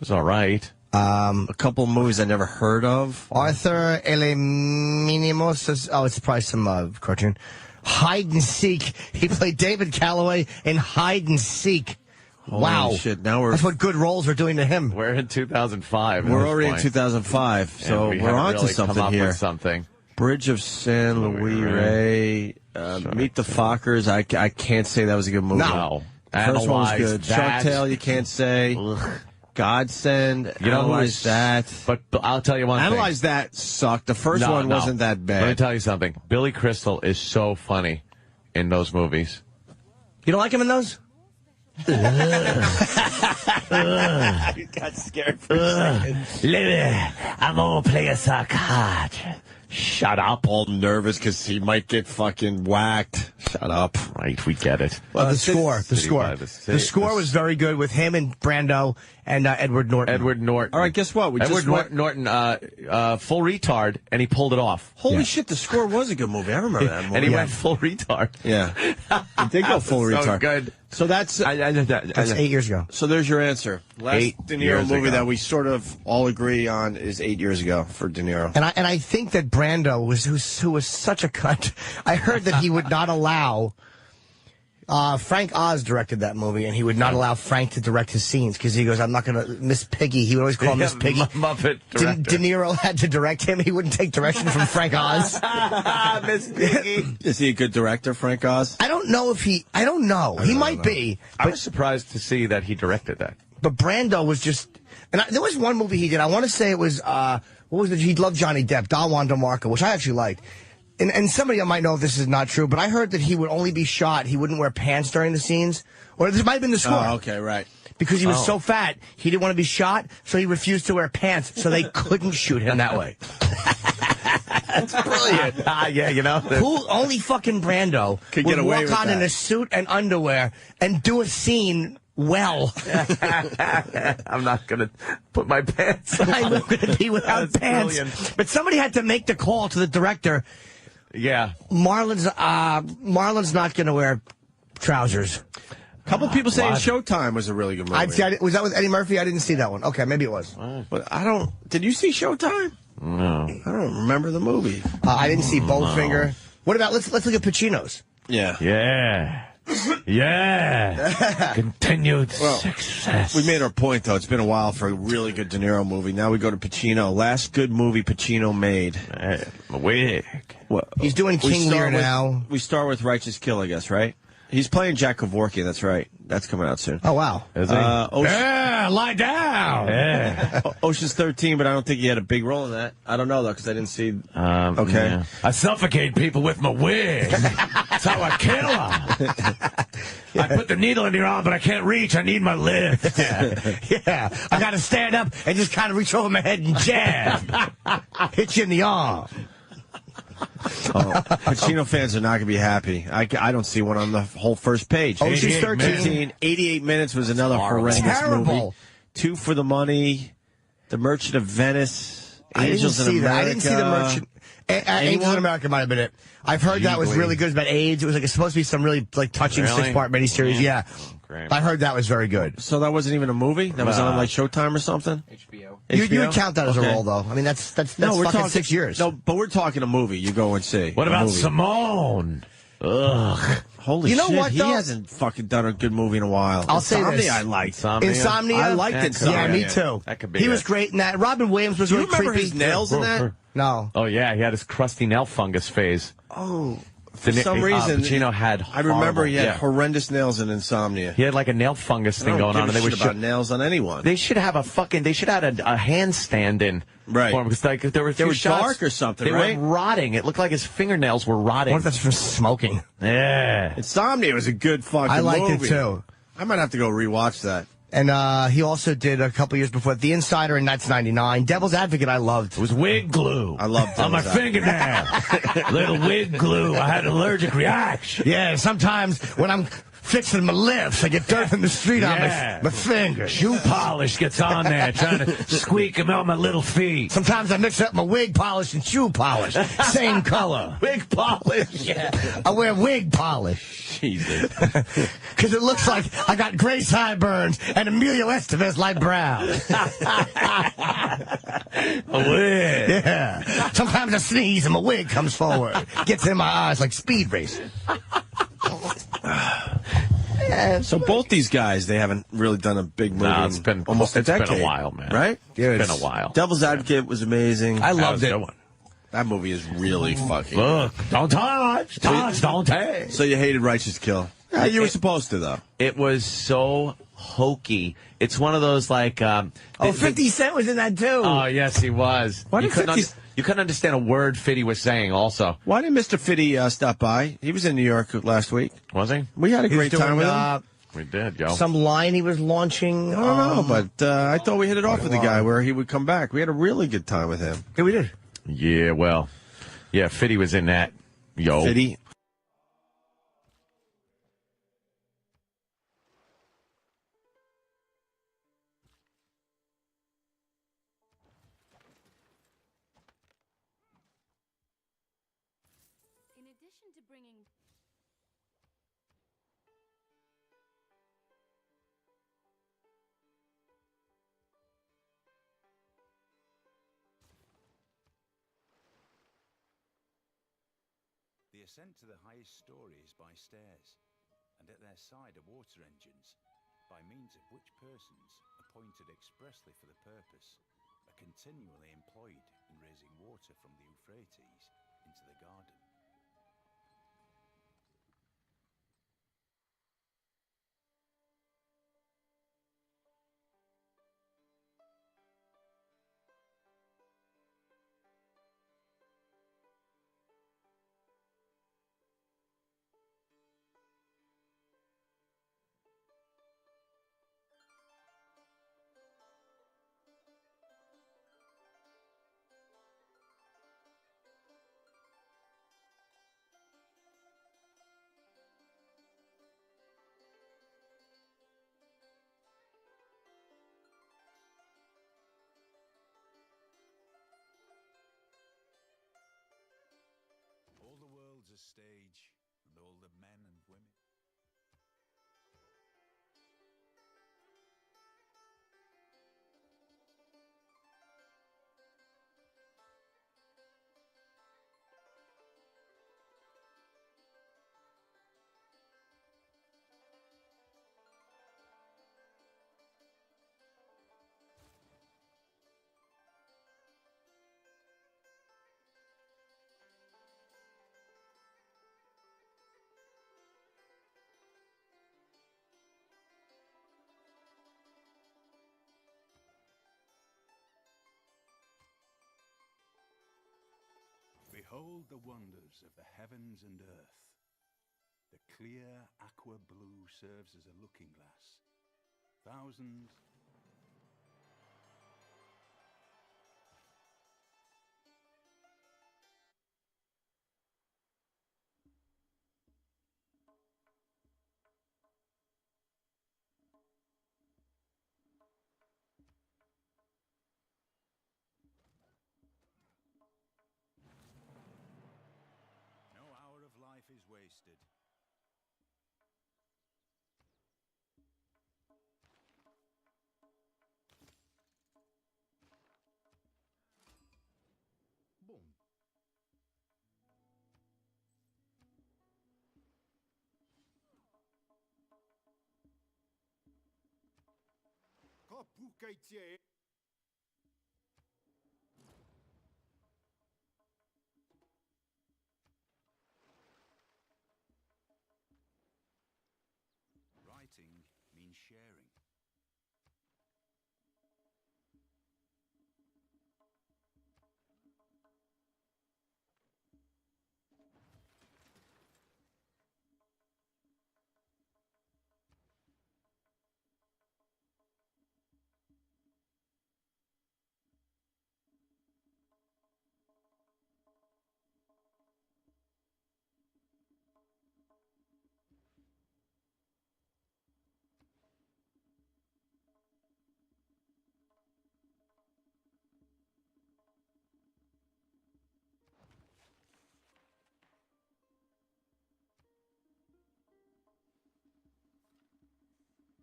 [SPEAKER 21] was all right.
[SPEAKER 17] A couple of movies I never heard of.
[SPEAKER 13] Arthur Eleminimo says, it's probably some cartoon. Hide and Seek. He played David Calloway in Hide and Seek. Wow.
[SPEAKER 17] Shit. Now
[SPEAKER 13] that's what good roles are doing to him.
[SPEAKER 21] We're in 2005.
[SPEAKER 17] We're already in 2005, so we're on to something here.
[SPEAKER 21] Something.
[SPEAKER 17] Bridge of San Luis Rey, Meet the Fockers. I can't say that was a good movie.
[SPEAKER 21] No.
[SPEAKER 17] The first one was good. Shark Tale, you can't say. Godsend,
[SPEAKER 21] you know
[SPEAKER 17] Analyze That.
[SPEAKER 21] But I'll tell you one thing.
[SPEAKER 17] Analyze That sucked. The first one wasn't that bad.
[SPEAKER 21] Let me tell you something. Billy Crystal is so funny in those movies.
[SPEAKER 13] You don't like him in those?
[SPEAKER 17] You got scared for a second.
[SPEAKER 20] I'm gonna play a psychiatrist.
[SPEAKER 17] Shut up. All nervous because he might get fucking whacked. Shut up.
[SPEAKER 21] Right, we get it.
[SPEAKER 13] The score was very good with him and Brando and Edward Norton.
[SPEAKER 17] All right, guess what?
[SPEAKER 21] Norton, full retard, and he pulled it off.
[SPEAKER 17] Holy shit, the score was a good movie. I remember that movie.
[SPEAKER 21] And he went full retard.
[SPEAKER 17] Yeah. He did go full retard.
[SPEAKER 21] So good.
[SPEAKER 17] So that's
[SPEAKER 13] 8 years ago.
[SPEAKER 17] So there's your answer. Last De Niro movie that we sort of all agree on is 8 years ago for De Niro.
[SPEAKER 13] And I think that Brando who was such a cunt. I heard that he would not allow. Frank Oz directed that movie, and he would not allow Frank to direct his scenes because he goes, I'm not going to, Miss Piggy. He would always call Miss Piggy.
[SPEAKER 21] Muppet director.
[SPEAKER 13] De Niro had to direct him. He wouldn't take direction from Frank Oz.
[SPEAKER 21] Miss Piggy.
[SPEAKER 17] Is he a good director, Frank Oz?
[SPEAKER 13] I don't know. He might be.
[SPEAKER 21] I was surprised to see that he directed that.
[SPEAKER 13] But Brando was just, and there was one movie he did. I want to say it was, what was it? He loved Johnny Depp, Don Juan DeMarco, which I actually liked. And somebody might know if this is not true, but I heard that he would only be shot. He wouldn't wear pants during the scenes. Or this might have been the score.
[SPEAKER 17] Oh, okay, right.
[SPEAKER 13] Because he was so fat, he didn't want to be shot, so he refused to wear pants, so they couldn't shoot him that way.
[SPEAKER 21] That's brilliant. Yeah, you know.
[SPEAKER 13] Who only fucking Brando
[SPEAKER 17] could
[SPEAKER 13] would
[SPEAKER 17] get away
[SPEAKER 13] walk
[SPEAKER 17] with
[SPEAKER 13] on
[SPEAKER 17] that.
[SPEAKER 13] in a suit and underwear and do a scene well.
[SPEAKER 21] I'm not going to put my pants on.
[SPEAKER 13] I'm going to be without pants.
[SPEAKER 21] Brilliant.
[SPEAKER 13] But somebody had to make the call to the director.
[SPEAKER 21] Yeah.
[SPEAKER 13] Marlon's not going to wear trousers.
[SPEAKER 17] A couple people saying Showtime was a really good movie.
[SPEAKER 13] Was that with Eddie Murphy? I didn't see that one. Okay, maybe it was.
[SPEAKER 17] But I don't... Did you see Showtime?
[SPEAKER 21] No.
[SPEAKER 17] I don't remember the movie.
[SPEAKER 13] I didn't see Goldfinger. What about... Let's look at Pacino's.
[SPEAKER 17] Yeah.
[SPEAKER 21] Yeah. Yeah. Continued success.
[SPEAKER 17] We made our point, though. It's been a while for a really good De Niro movie. Now we go to Pacino. Last good movie Pacino made.
[SPEAKER 21] Wig.
[SPEAKER 17] Well,
[SPEAKER 13] He's doing King Lear now.
[SPEAKER 17] We start with Righteous Kill, I guess, right? He's playing Jack Kevorkian. That's right. That's coming out soon.
[SPEAKER 13] Oh, wow.
[SPEAKER 21] Is he? Yeah, lie down. Yeah.
[SPEAKER 17] Ocean's 13, but I don't think he had a big role in that. I don't know, though, because I didn't see... okay.
[SPEAKER 21] Yeah. I suffocate people with my wig. That's how I kill them. I put the needle in your arm, but I can't reach. I need my lift.
[SPEAKER 20] Yeah, I got to stand up and just kind of reach over my head and jab. Hit you in the arm.
[SPEAKER 17] Pacino fans are not going to be happy. I don't see one on the whole first page.
[SPEAKER 13] Ocean's 13.
[SPEAKER 17] 88 minutes was another horrendous movie. Two for the Money, The Merchant of Venice, Angels in America.
[SPEAKER 13] I didn't see The Merchant. Angels in America might have been it. I've heard that was really good. It was about AIDS. It was supposed to be some really touching 6-part miniseries. Yeah.
[SPEAKER 21] Great.
[SPEAKER 13] I heard that was very good.
[SPEAKER 17] So that wasn't even a movie? That was on Showtime or something?
[SPEAKER 13] HBO. You would count that as a role, though. I mean, that's
[SPEAKER 17] we're
[SPEAKER 13] fucking
[SPEAKER 17] talking
[SPEAKER 13] 6 years.
[SPEAKER 17] No, but we're talking a movie. You go and see.
[SPEAKER 21] What about Simone? Ugh.
[SPEAKER 17] Holy
[SPEAKER 13] You know
[SPEAKER 17] shit,
[SPEAKER 13] what,
[SPEAKER 17] he
[SPEAKER 13] though?
[SPEAKER 17] hasn't fucking done a good movie in a while.
[SPEAKER 13] I'll say this.
[SPEAKER 17] Insomnia I liked.
[SPEAKER 13] Insomnia?
[SPEAKER 17] I liked Insomnia.
[SPEAKER 13] Yeah, me too.
[SPEAKER 21] That could be
[SPEAKER 13] He was great in that. Robin Williams was
[SPEAKER 17] Do you
[SPEAKER 13] really
[SPEAKER 17] remember
[SPEAKER 13] creepy.
[SPEAKER 17] his nails in that?
[SPEAKER 13] No.
[SPEAKER 21] Oh, yeah, he had his crusty nail fungus phase.
[SPEAKER 17] Oh, for some reason,
[SPEAKER 21] Pacino had
[SPEAKER 17] I remember he had
[SPEAKER 21] horrible-
[SPEAKER 17] horrendous nails in Insomnia.
[SPEAKER 21] He had like a nail fungus thing going on, and they
[SPEAKER 17] were
[SPEAKER 21] were
[SPEAKER 17] about nails on anyone.
[SPEAKER 21] They should have a fucking. They should have had a handstand in
[SPEAKER 17] Right.
[SPEAKER 21] for him because like there were
[SPEAKER 17] They were
[SPEAKER 21] shots,
[SPEAKER 17] dark or something,
[SPEAKER 21] They
[SPEAKER 17] right?
[SPEAKER 21] were rotting. It looked like his fingernails were rotting.
[SPEAKER 13] What if that's from smoking?
[SPEAKER 21] Yeah.
[SPEAKER 17] Insomnia was a good fucking
[SPEAKER 13] I liked
[SPEAKER 17] movie.
[SPEAKER 13] it, too.
[SPEAKER 17] I might have to go rewatch that.
[SPEAKER 13] And he also did a couple years before The Insider, and that's 99. Devil's Advocate, I loved.
[SPEAKER 21] It was wig glue.
[SPEAKER 17] I loved
[SPEAKER 21] on my
[SPEAKER 17] Devil's Advocate.
[SPEAKER 21] fingernail. Little wig glue. I had an allergic reaction.
[SPEAKER 13] Yeah, sometimes when I'm fixing my lips, I get dirt from the street on my fingers.
[SPEAKER 21] Shoe polish gets on there, trying to squeak them out my little feet.
[SPEAKER 13] Sometimes I mix up my wig polish and shoe polish. Same color.
[SPEAKER 21] Wig polish.
[SPEAKER 13] Yeah. I wear wig polish.
[SPEAKER 21] Jesus.
[SPEAKER 13] Because it looks like I got gray sideburns and Emilio Estevez light brown.
[SPEAKER 21] A wig.
[SPEAKER 13] Yeah. Sometimes I sneeze and my wig comes forward. Gets in my eyes like speed racing.
[SPEAKER 17] So both these guys, they haven't really done a big movie.
[SPEAKER 21] Nah, it's been
[SPEAKER 17] almost a decade.
[SPEAKER 21] been a while, man.
[SPEAKER 17] Right?
[SPEAKER 21] It's been a while.
[SPEAKER 17] Devil's Advocate was amazing.
[SPEAKER 13] I loved it.
[SPEAKER 17] That movie is really fucking.
[SPEAKER 21] Look, don't touch, don't take.
[SPEAKER 17] So you hated Righteous Kill? Yeah, you were supposed to, though.
[SPEAKER 21] It was so hokey. It's one of those like.
[SPEAKER 13] 50 Cent was in that too.
[SPEAKER 21] Oh yes, he was.
[SPEAKER 17] Why
[SPEAKER 21] You
[SPEAKER 17] did
[SPEAKER 21] couldn't,
[SPEAKER 17] 50
[SPEAKER 21] you couldn't understand a word Fitty was saying. Also,
[SPEAKER 17] Why didn't Mr. Fitty stop by? He was in New York last week.
[SPEAKER 21] was he?
[SPEAKER 17] We had a
[SPEAKER 13] He was
[SPEAKER 17] great time
[SPEAKER 13] doing,
[SPEAKER 17] with him.
[SPEAKER 21] We did, yo.
[SPEAKER 13] Some line he was launching.
[SPEAKER 17] I don't know, but I thought we hit it off with the guy where he would come back. We had a really good time with him.
[SPEAKER 13] Yeah, we did.
[SPEAKER 21] Yeah, well, yeah, Fitty was in that. Yo,
[SPEAKER 17] Fitty.
[SPEAKER 5] In addition to bringing
[SPEAKER 2] The ascent to the highest story is by stairs, and at their side are water engines, by means of which persons, appointed expressly for the purpose, are continually employed in raising water from the Euphrates into the garden. All the world's a stage, and all the men and women. Behold the wonders of the heavens and earth. The clear aqua blue serves as a looking glass. Thousands... No hour of life is wasted.
[SPEAKER 5] Boom.
[SPEAKER 23] Kapukaitje.
[SPEAKER 2] Writing means sharing.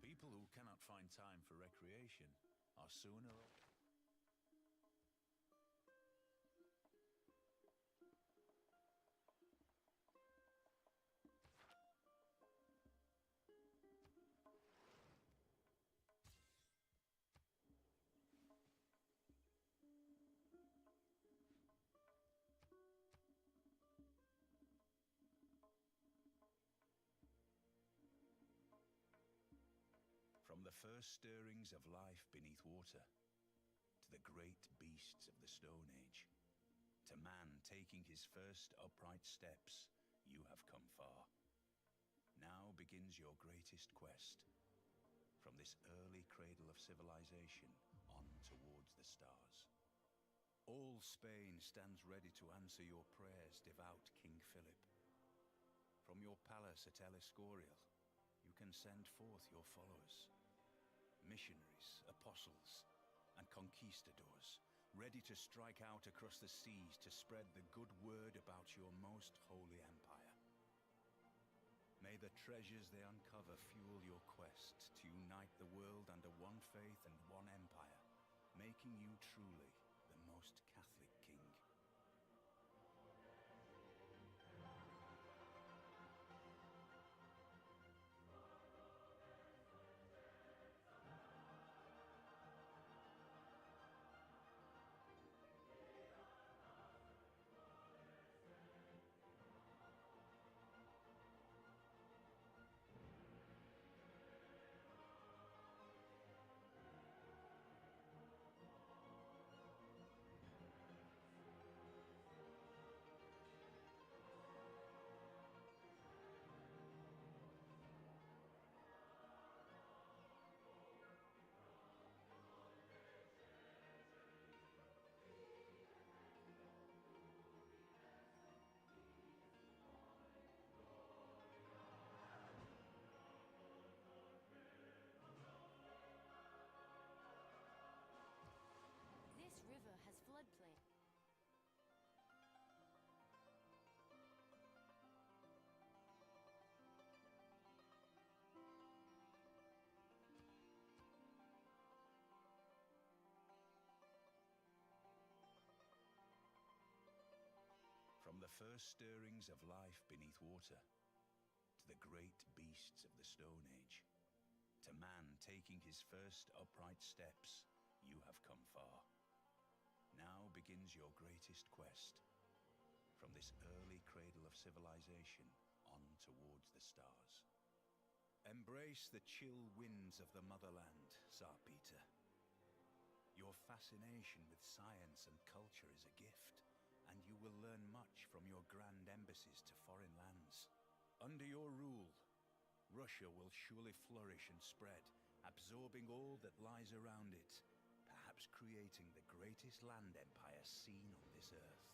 [SPEAKER 2] People who cannot find time for recreation are sooner or... From the first stirrings of life beneath water, to the great beasts of the Stone Age, to man taking his first upright steps, you have come far. Now begins your greatest quest. From this early cradle of civilization on towards the stars. All Spain stands ready to answer your prayers, devout King Philip. From your palace at El Escorial, you can send forth your followers. Missionaries, apostles, and conquistadors, ready to strike out across the seas to spread the good word about your most holy empire. May the treasures they uncover fuel your quest to unite the world under one faith and one empire, making you truly the most Catholic king.
[SPEAKER 9] This river has floodplain.
[SPEAKER 2] From the first stirrings of life beneath water, to the great beasts of the Stone Age, to man taking his first upright steps, you have come far. Now begins your greatest quest. From this early cradle of civilization on towards the stars. Embrace the chill winds of the motherland, Tsar Peter. Your fascination with science and culture is a gift, and you will will learn much from your grand embassies to foreign lands. Under your rule, Russia will surely flourish and spread, absorbing all that lies around it, perhaps creating the greatest land empire seen on this earth.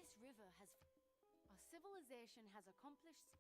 [SPEAKER 5] This river has... Our civilization has accomplished...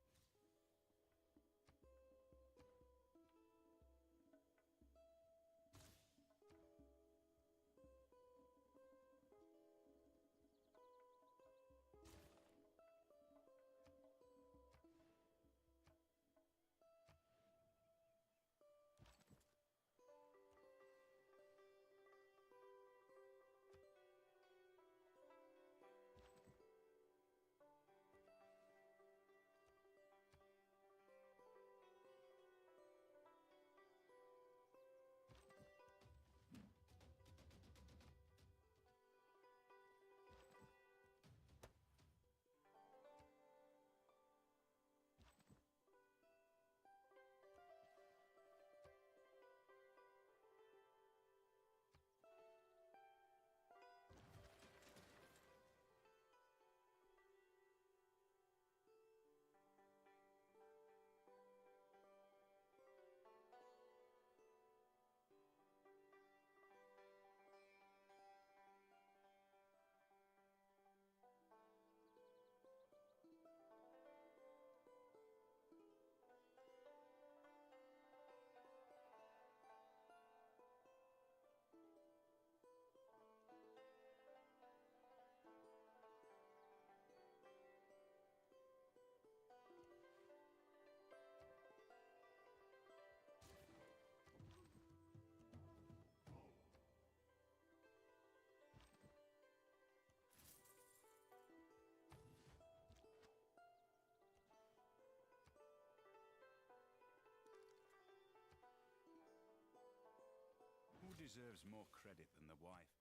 [SPEAKER 2] Who deserves more credit than the wife?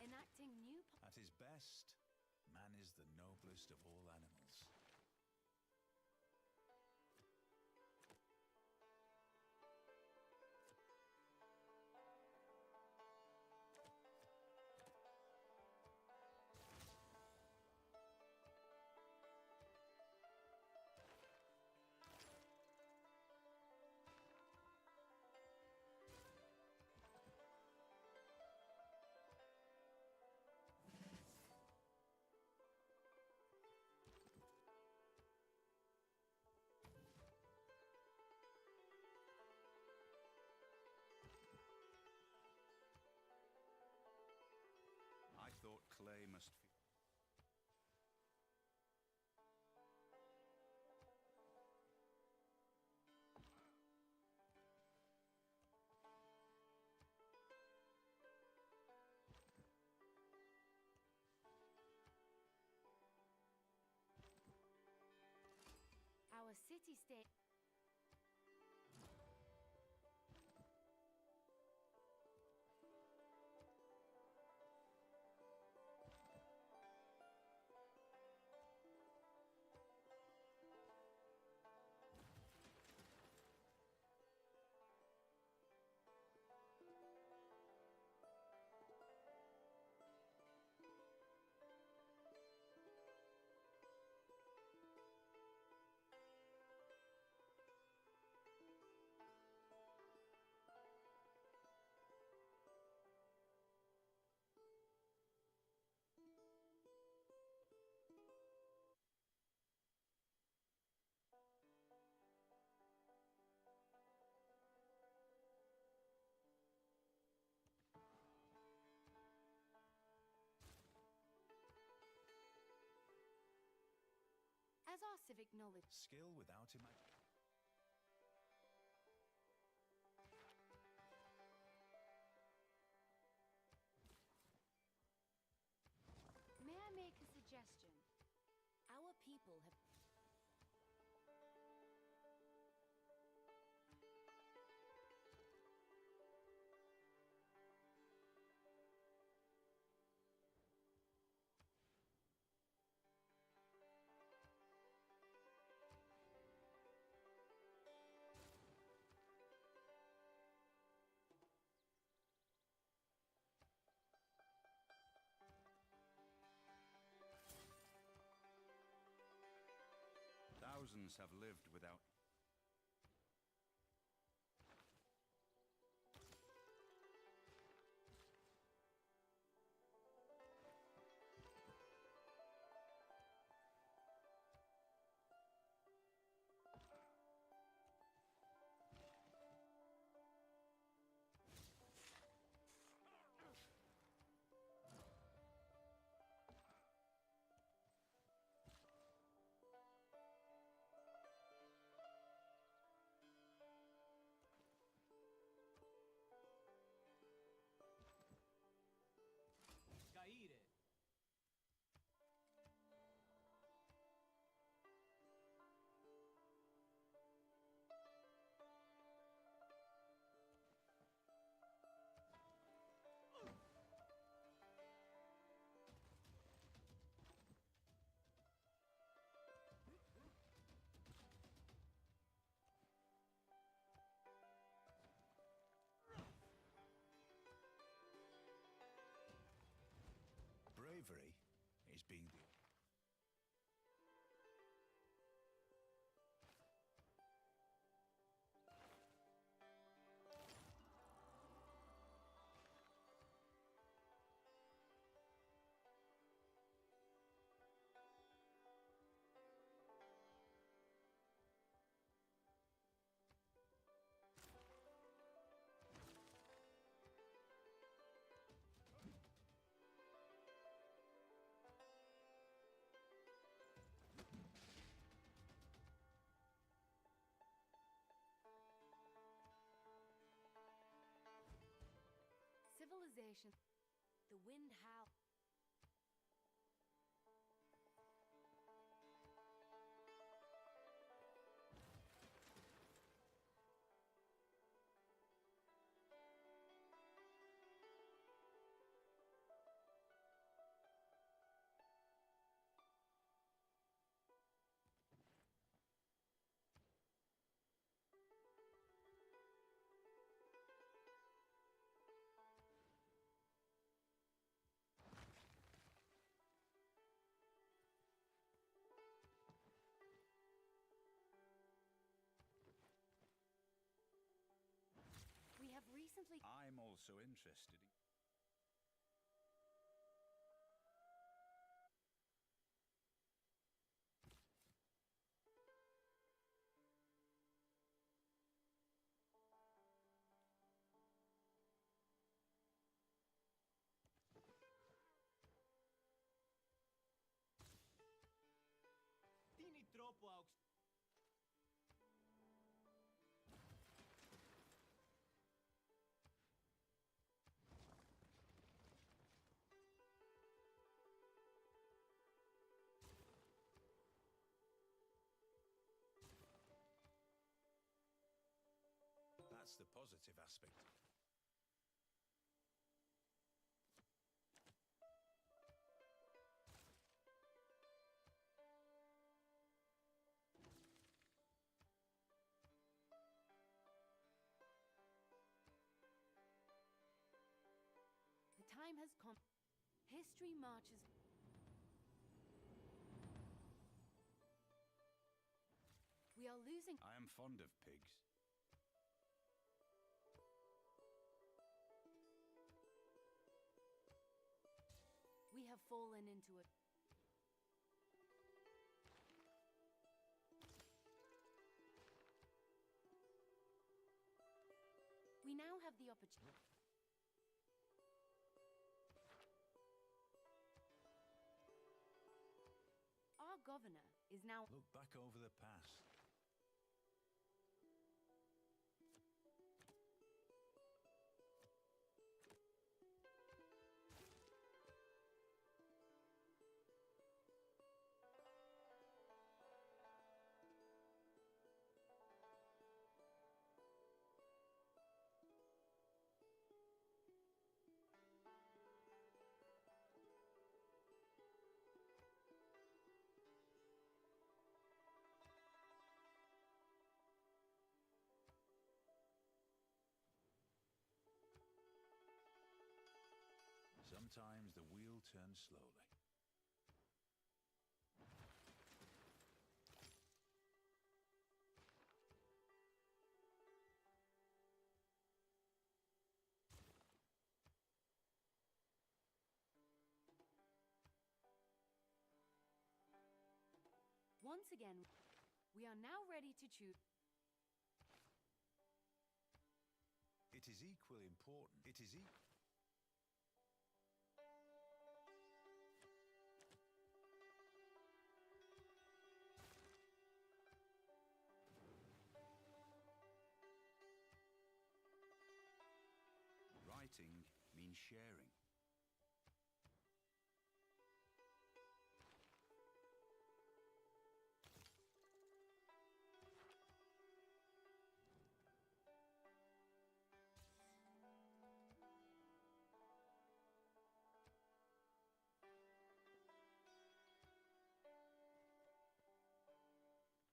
[SPEAKER 5] Enacting new...
[SPEAKER 2] At his best, man is the noblest of all animals.
[SPEAKER 5] city-state. As our civic knowledge.
[SPEAKER 2] Skill without imagination.
[SPEAKER 5] May I make a suggestion? Our people have...
[SPEAKER 2] Thousands have lived without.
[SPEAKER 9] Caire.
[SPEAKER 2] Bravery is being the...
[SPEAKER 5] Civilization. The wind howl. We have recently...
[SPEAKER 2] I'm also interested in...
[SPEAKER 9] Tieni troppo aux.
[SPEAKER 2] That's the positive aspect.
[SPEAKER 5] The time has come. History marches. We are losing.
[SPEAKER 2] I am fond of pigs.
[SPEAKER 5] We have fallen into it. We now have the opportunity. Our governor is now.
[SPEAKER 2] Look back over the past. Sometimes the wheel turns slowly.
[SPEAKER 5] Once again, we are now ready to choose.
[SPEAKER 2] It is equally important. It is Writing means sharing.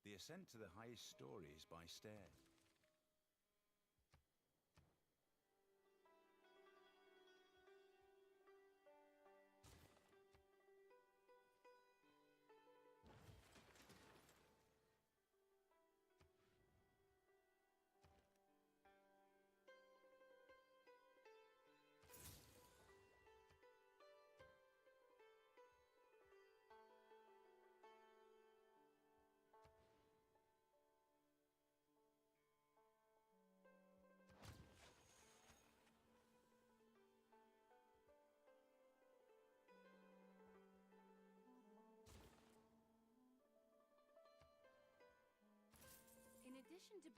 [SPEAKER 2] The ascent to the highest story is by stairs.
[SPEAKER 5] In addition to.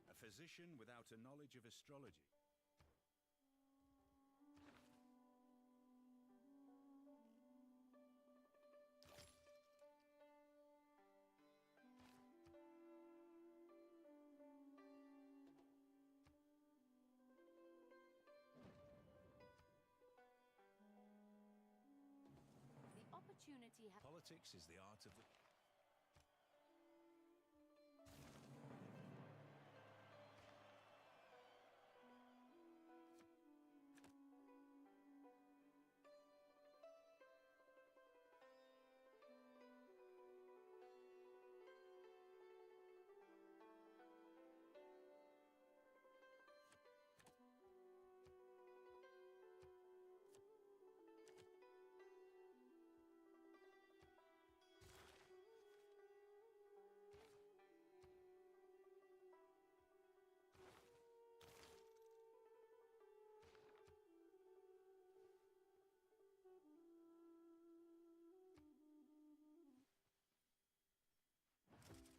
[SPEAKER 2] A physician without a knowledge of astrology.
[SPEAKER 5] The opportunity.
[SPEAKER 2] Politics is the art of the.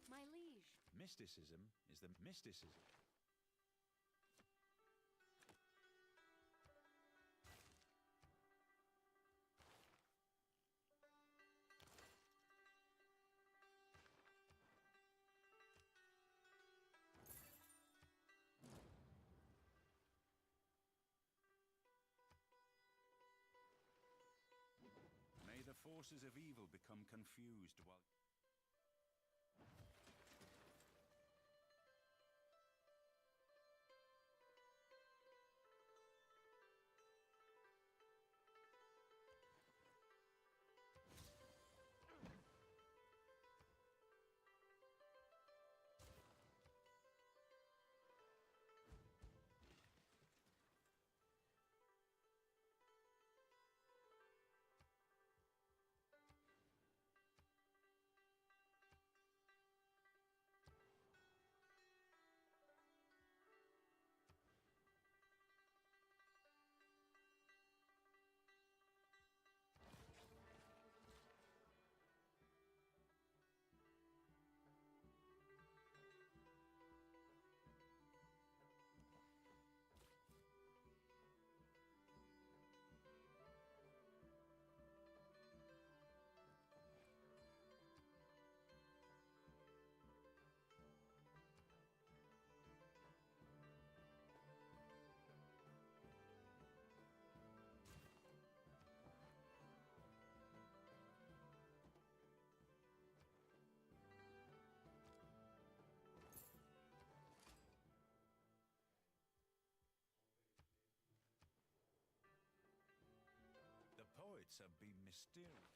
[SPEAKER 5] My liege.
[SPEAKER 2] Mysticism is the mysticism. forces of evil become confused while... The poets have been mysterious.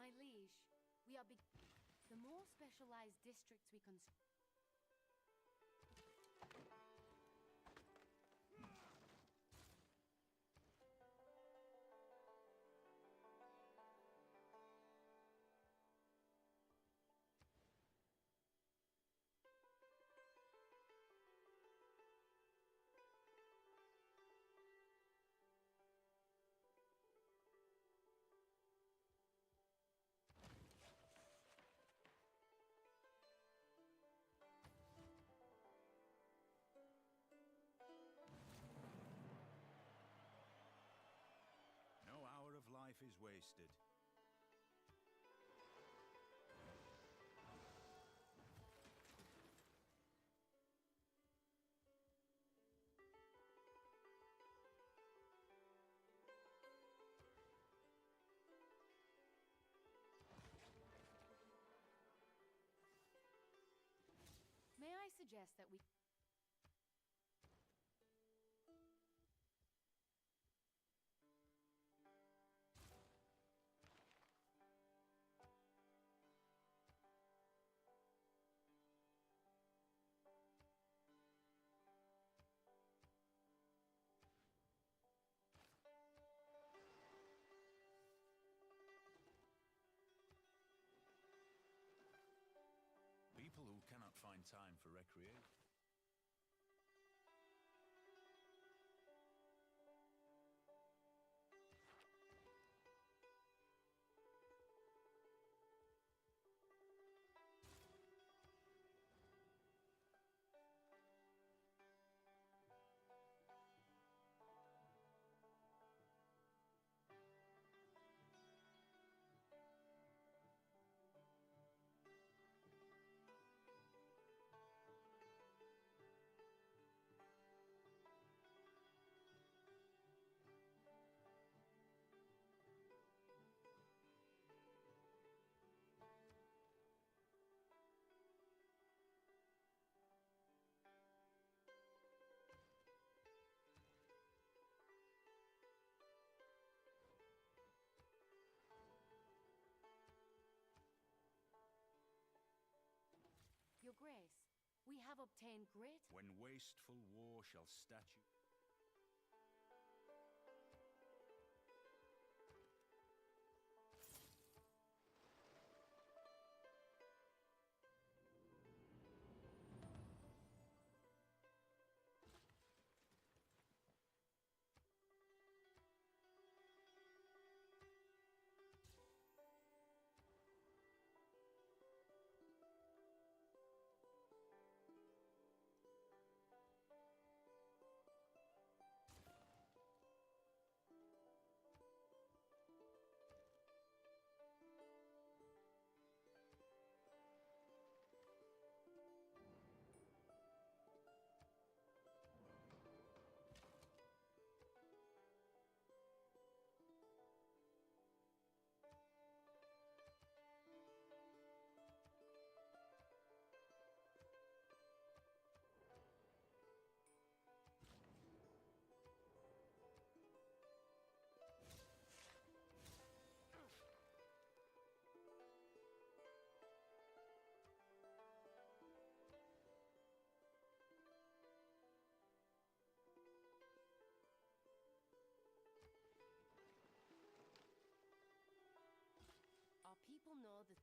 [SPEAKER 5] My liege, we are the more specialized districts we construct.
[SPEAKER 2] No hour of life is wasted.
[SPEAKER 5] May I suggest that we...
[SPEAKER 2] People who cannot find time for recreation.
[SPEAKER 5] Your Grace, we have obtained great...
[SPEAKER 2] When wasteful war shall statue...
[SPEAKER 5] Our people know that...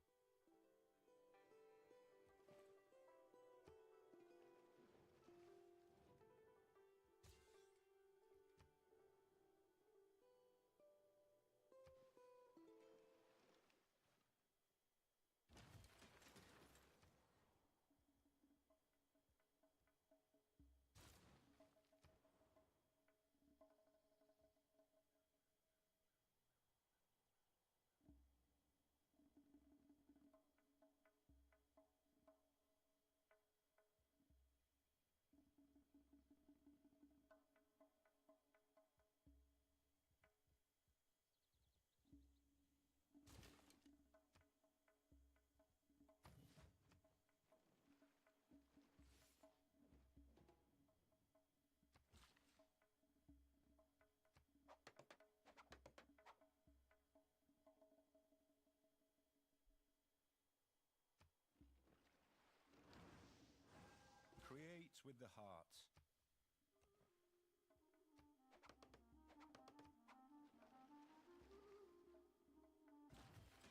[SPEAKER 2] Create with the heart.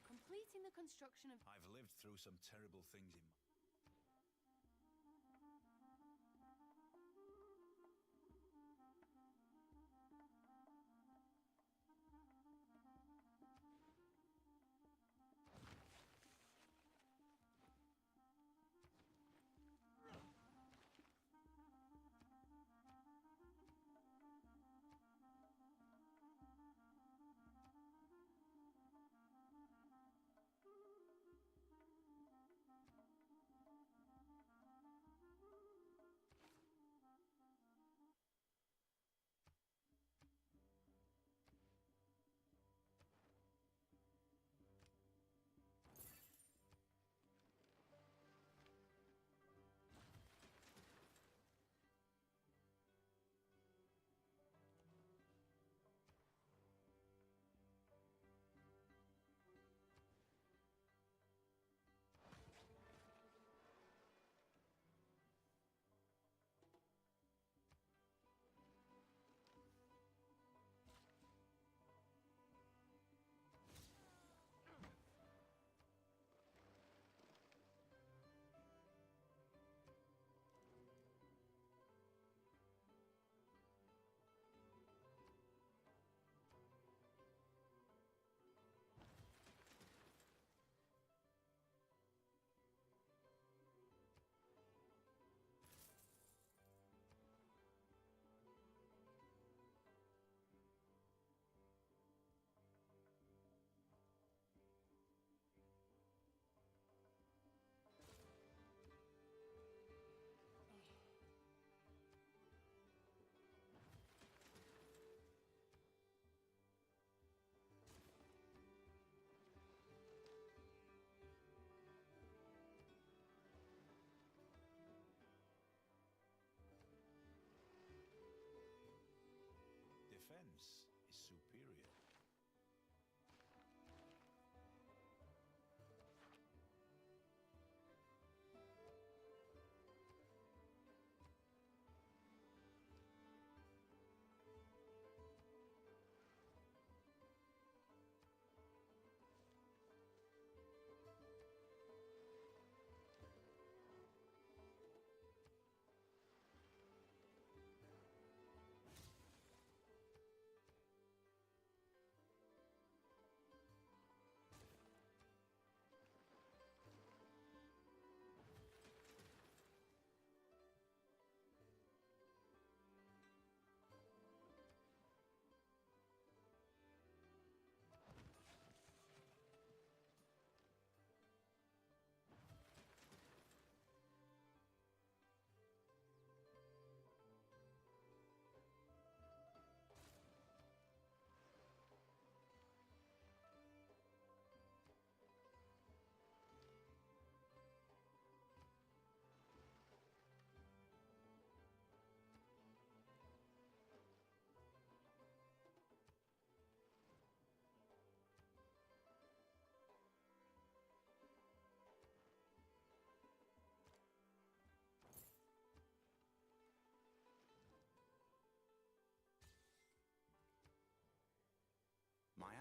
[SPEAKER 5] Completing the construction of...
[SPEAKER 2] I've lived through some terrible things in my...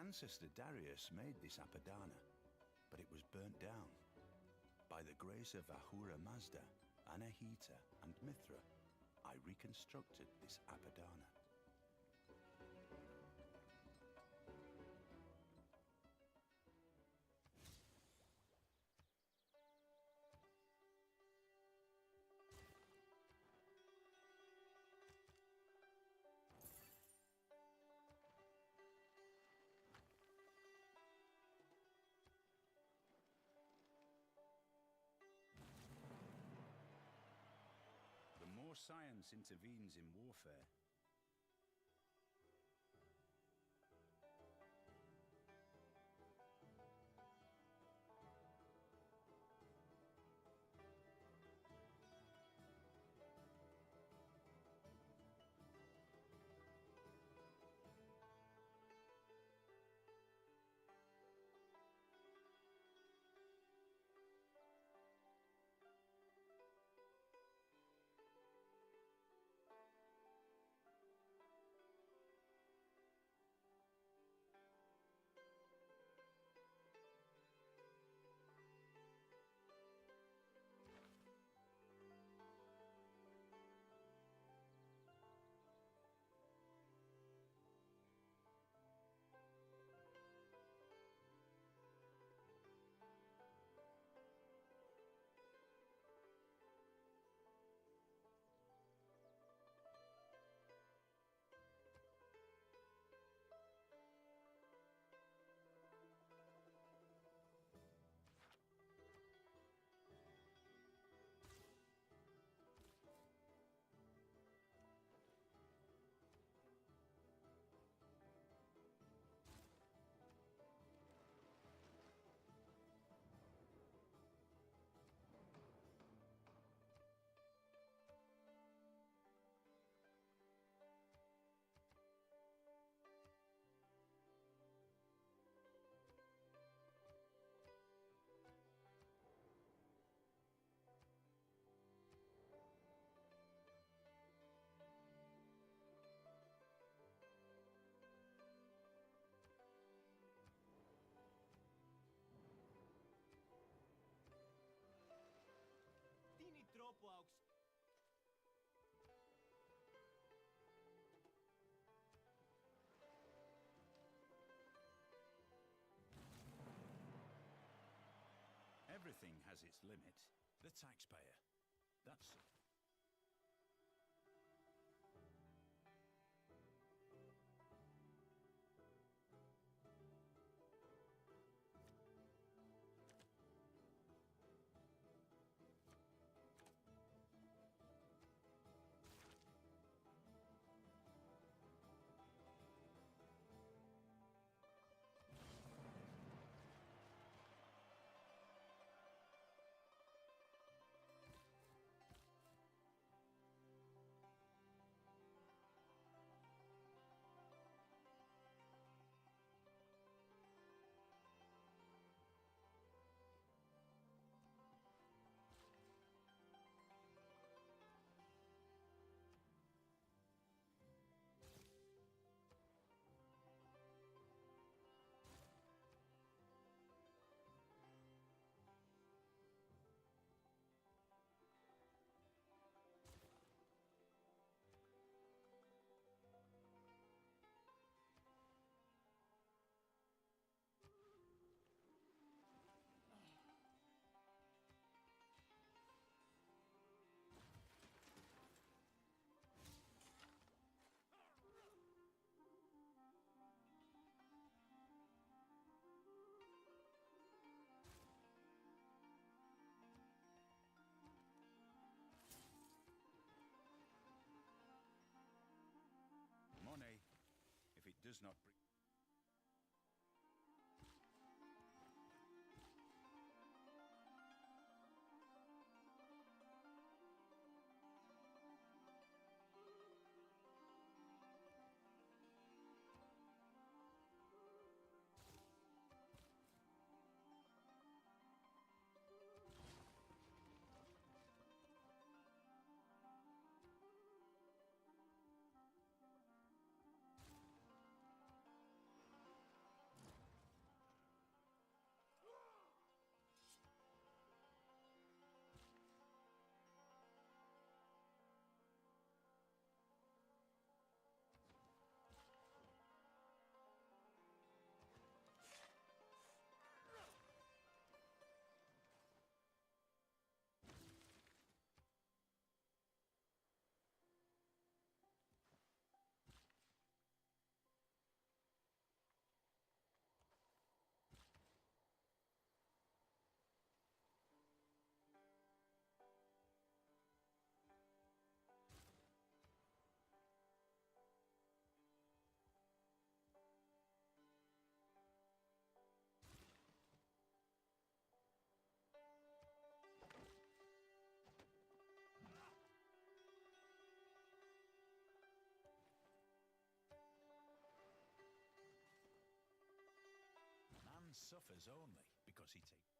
[SPEAKER 2] ancestor Darius made this Apadana, but it was burnt down. By the grace of Ahura Mazda, Anahita, and Mithra, I reconstructed this Apadana. The more science intervenes in warfare,
[SPEAKER 9] Tini troppo aux.
[SPEAKER 2] everything has its limit. The taxpayer. That's... Money, if it does not bring... suffers only because he takes.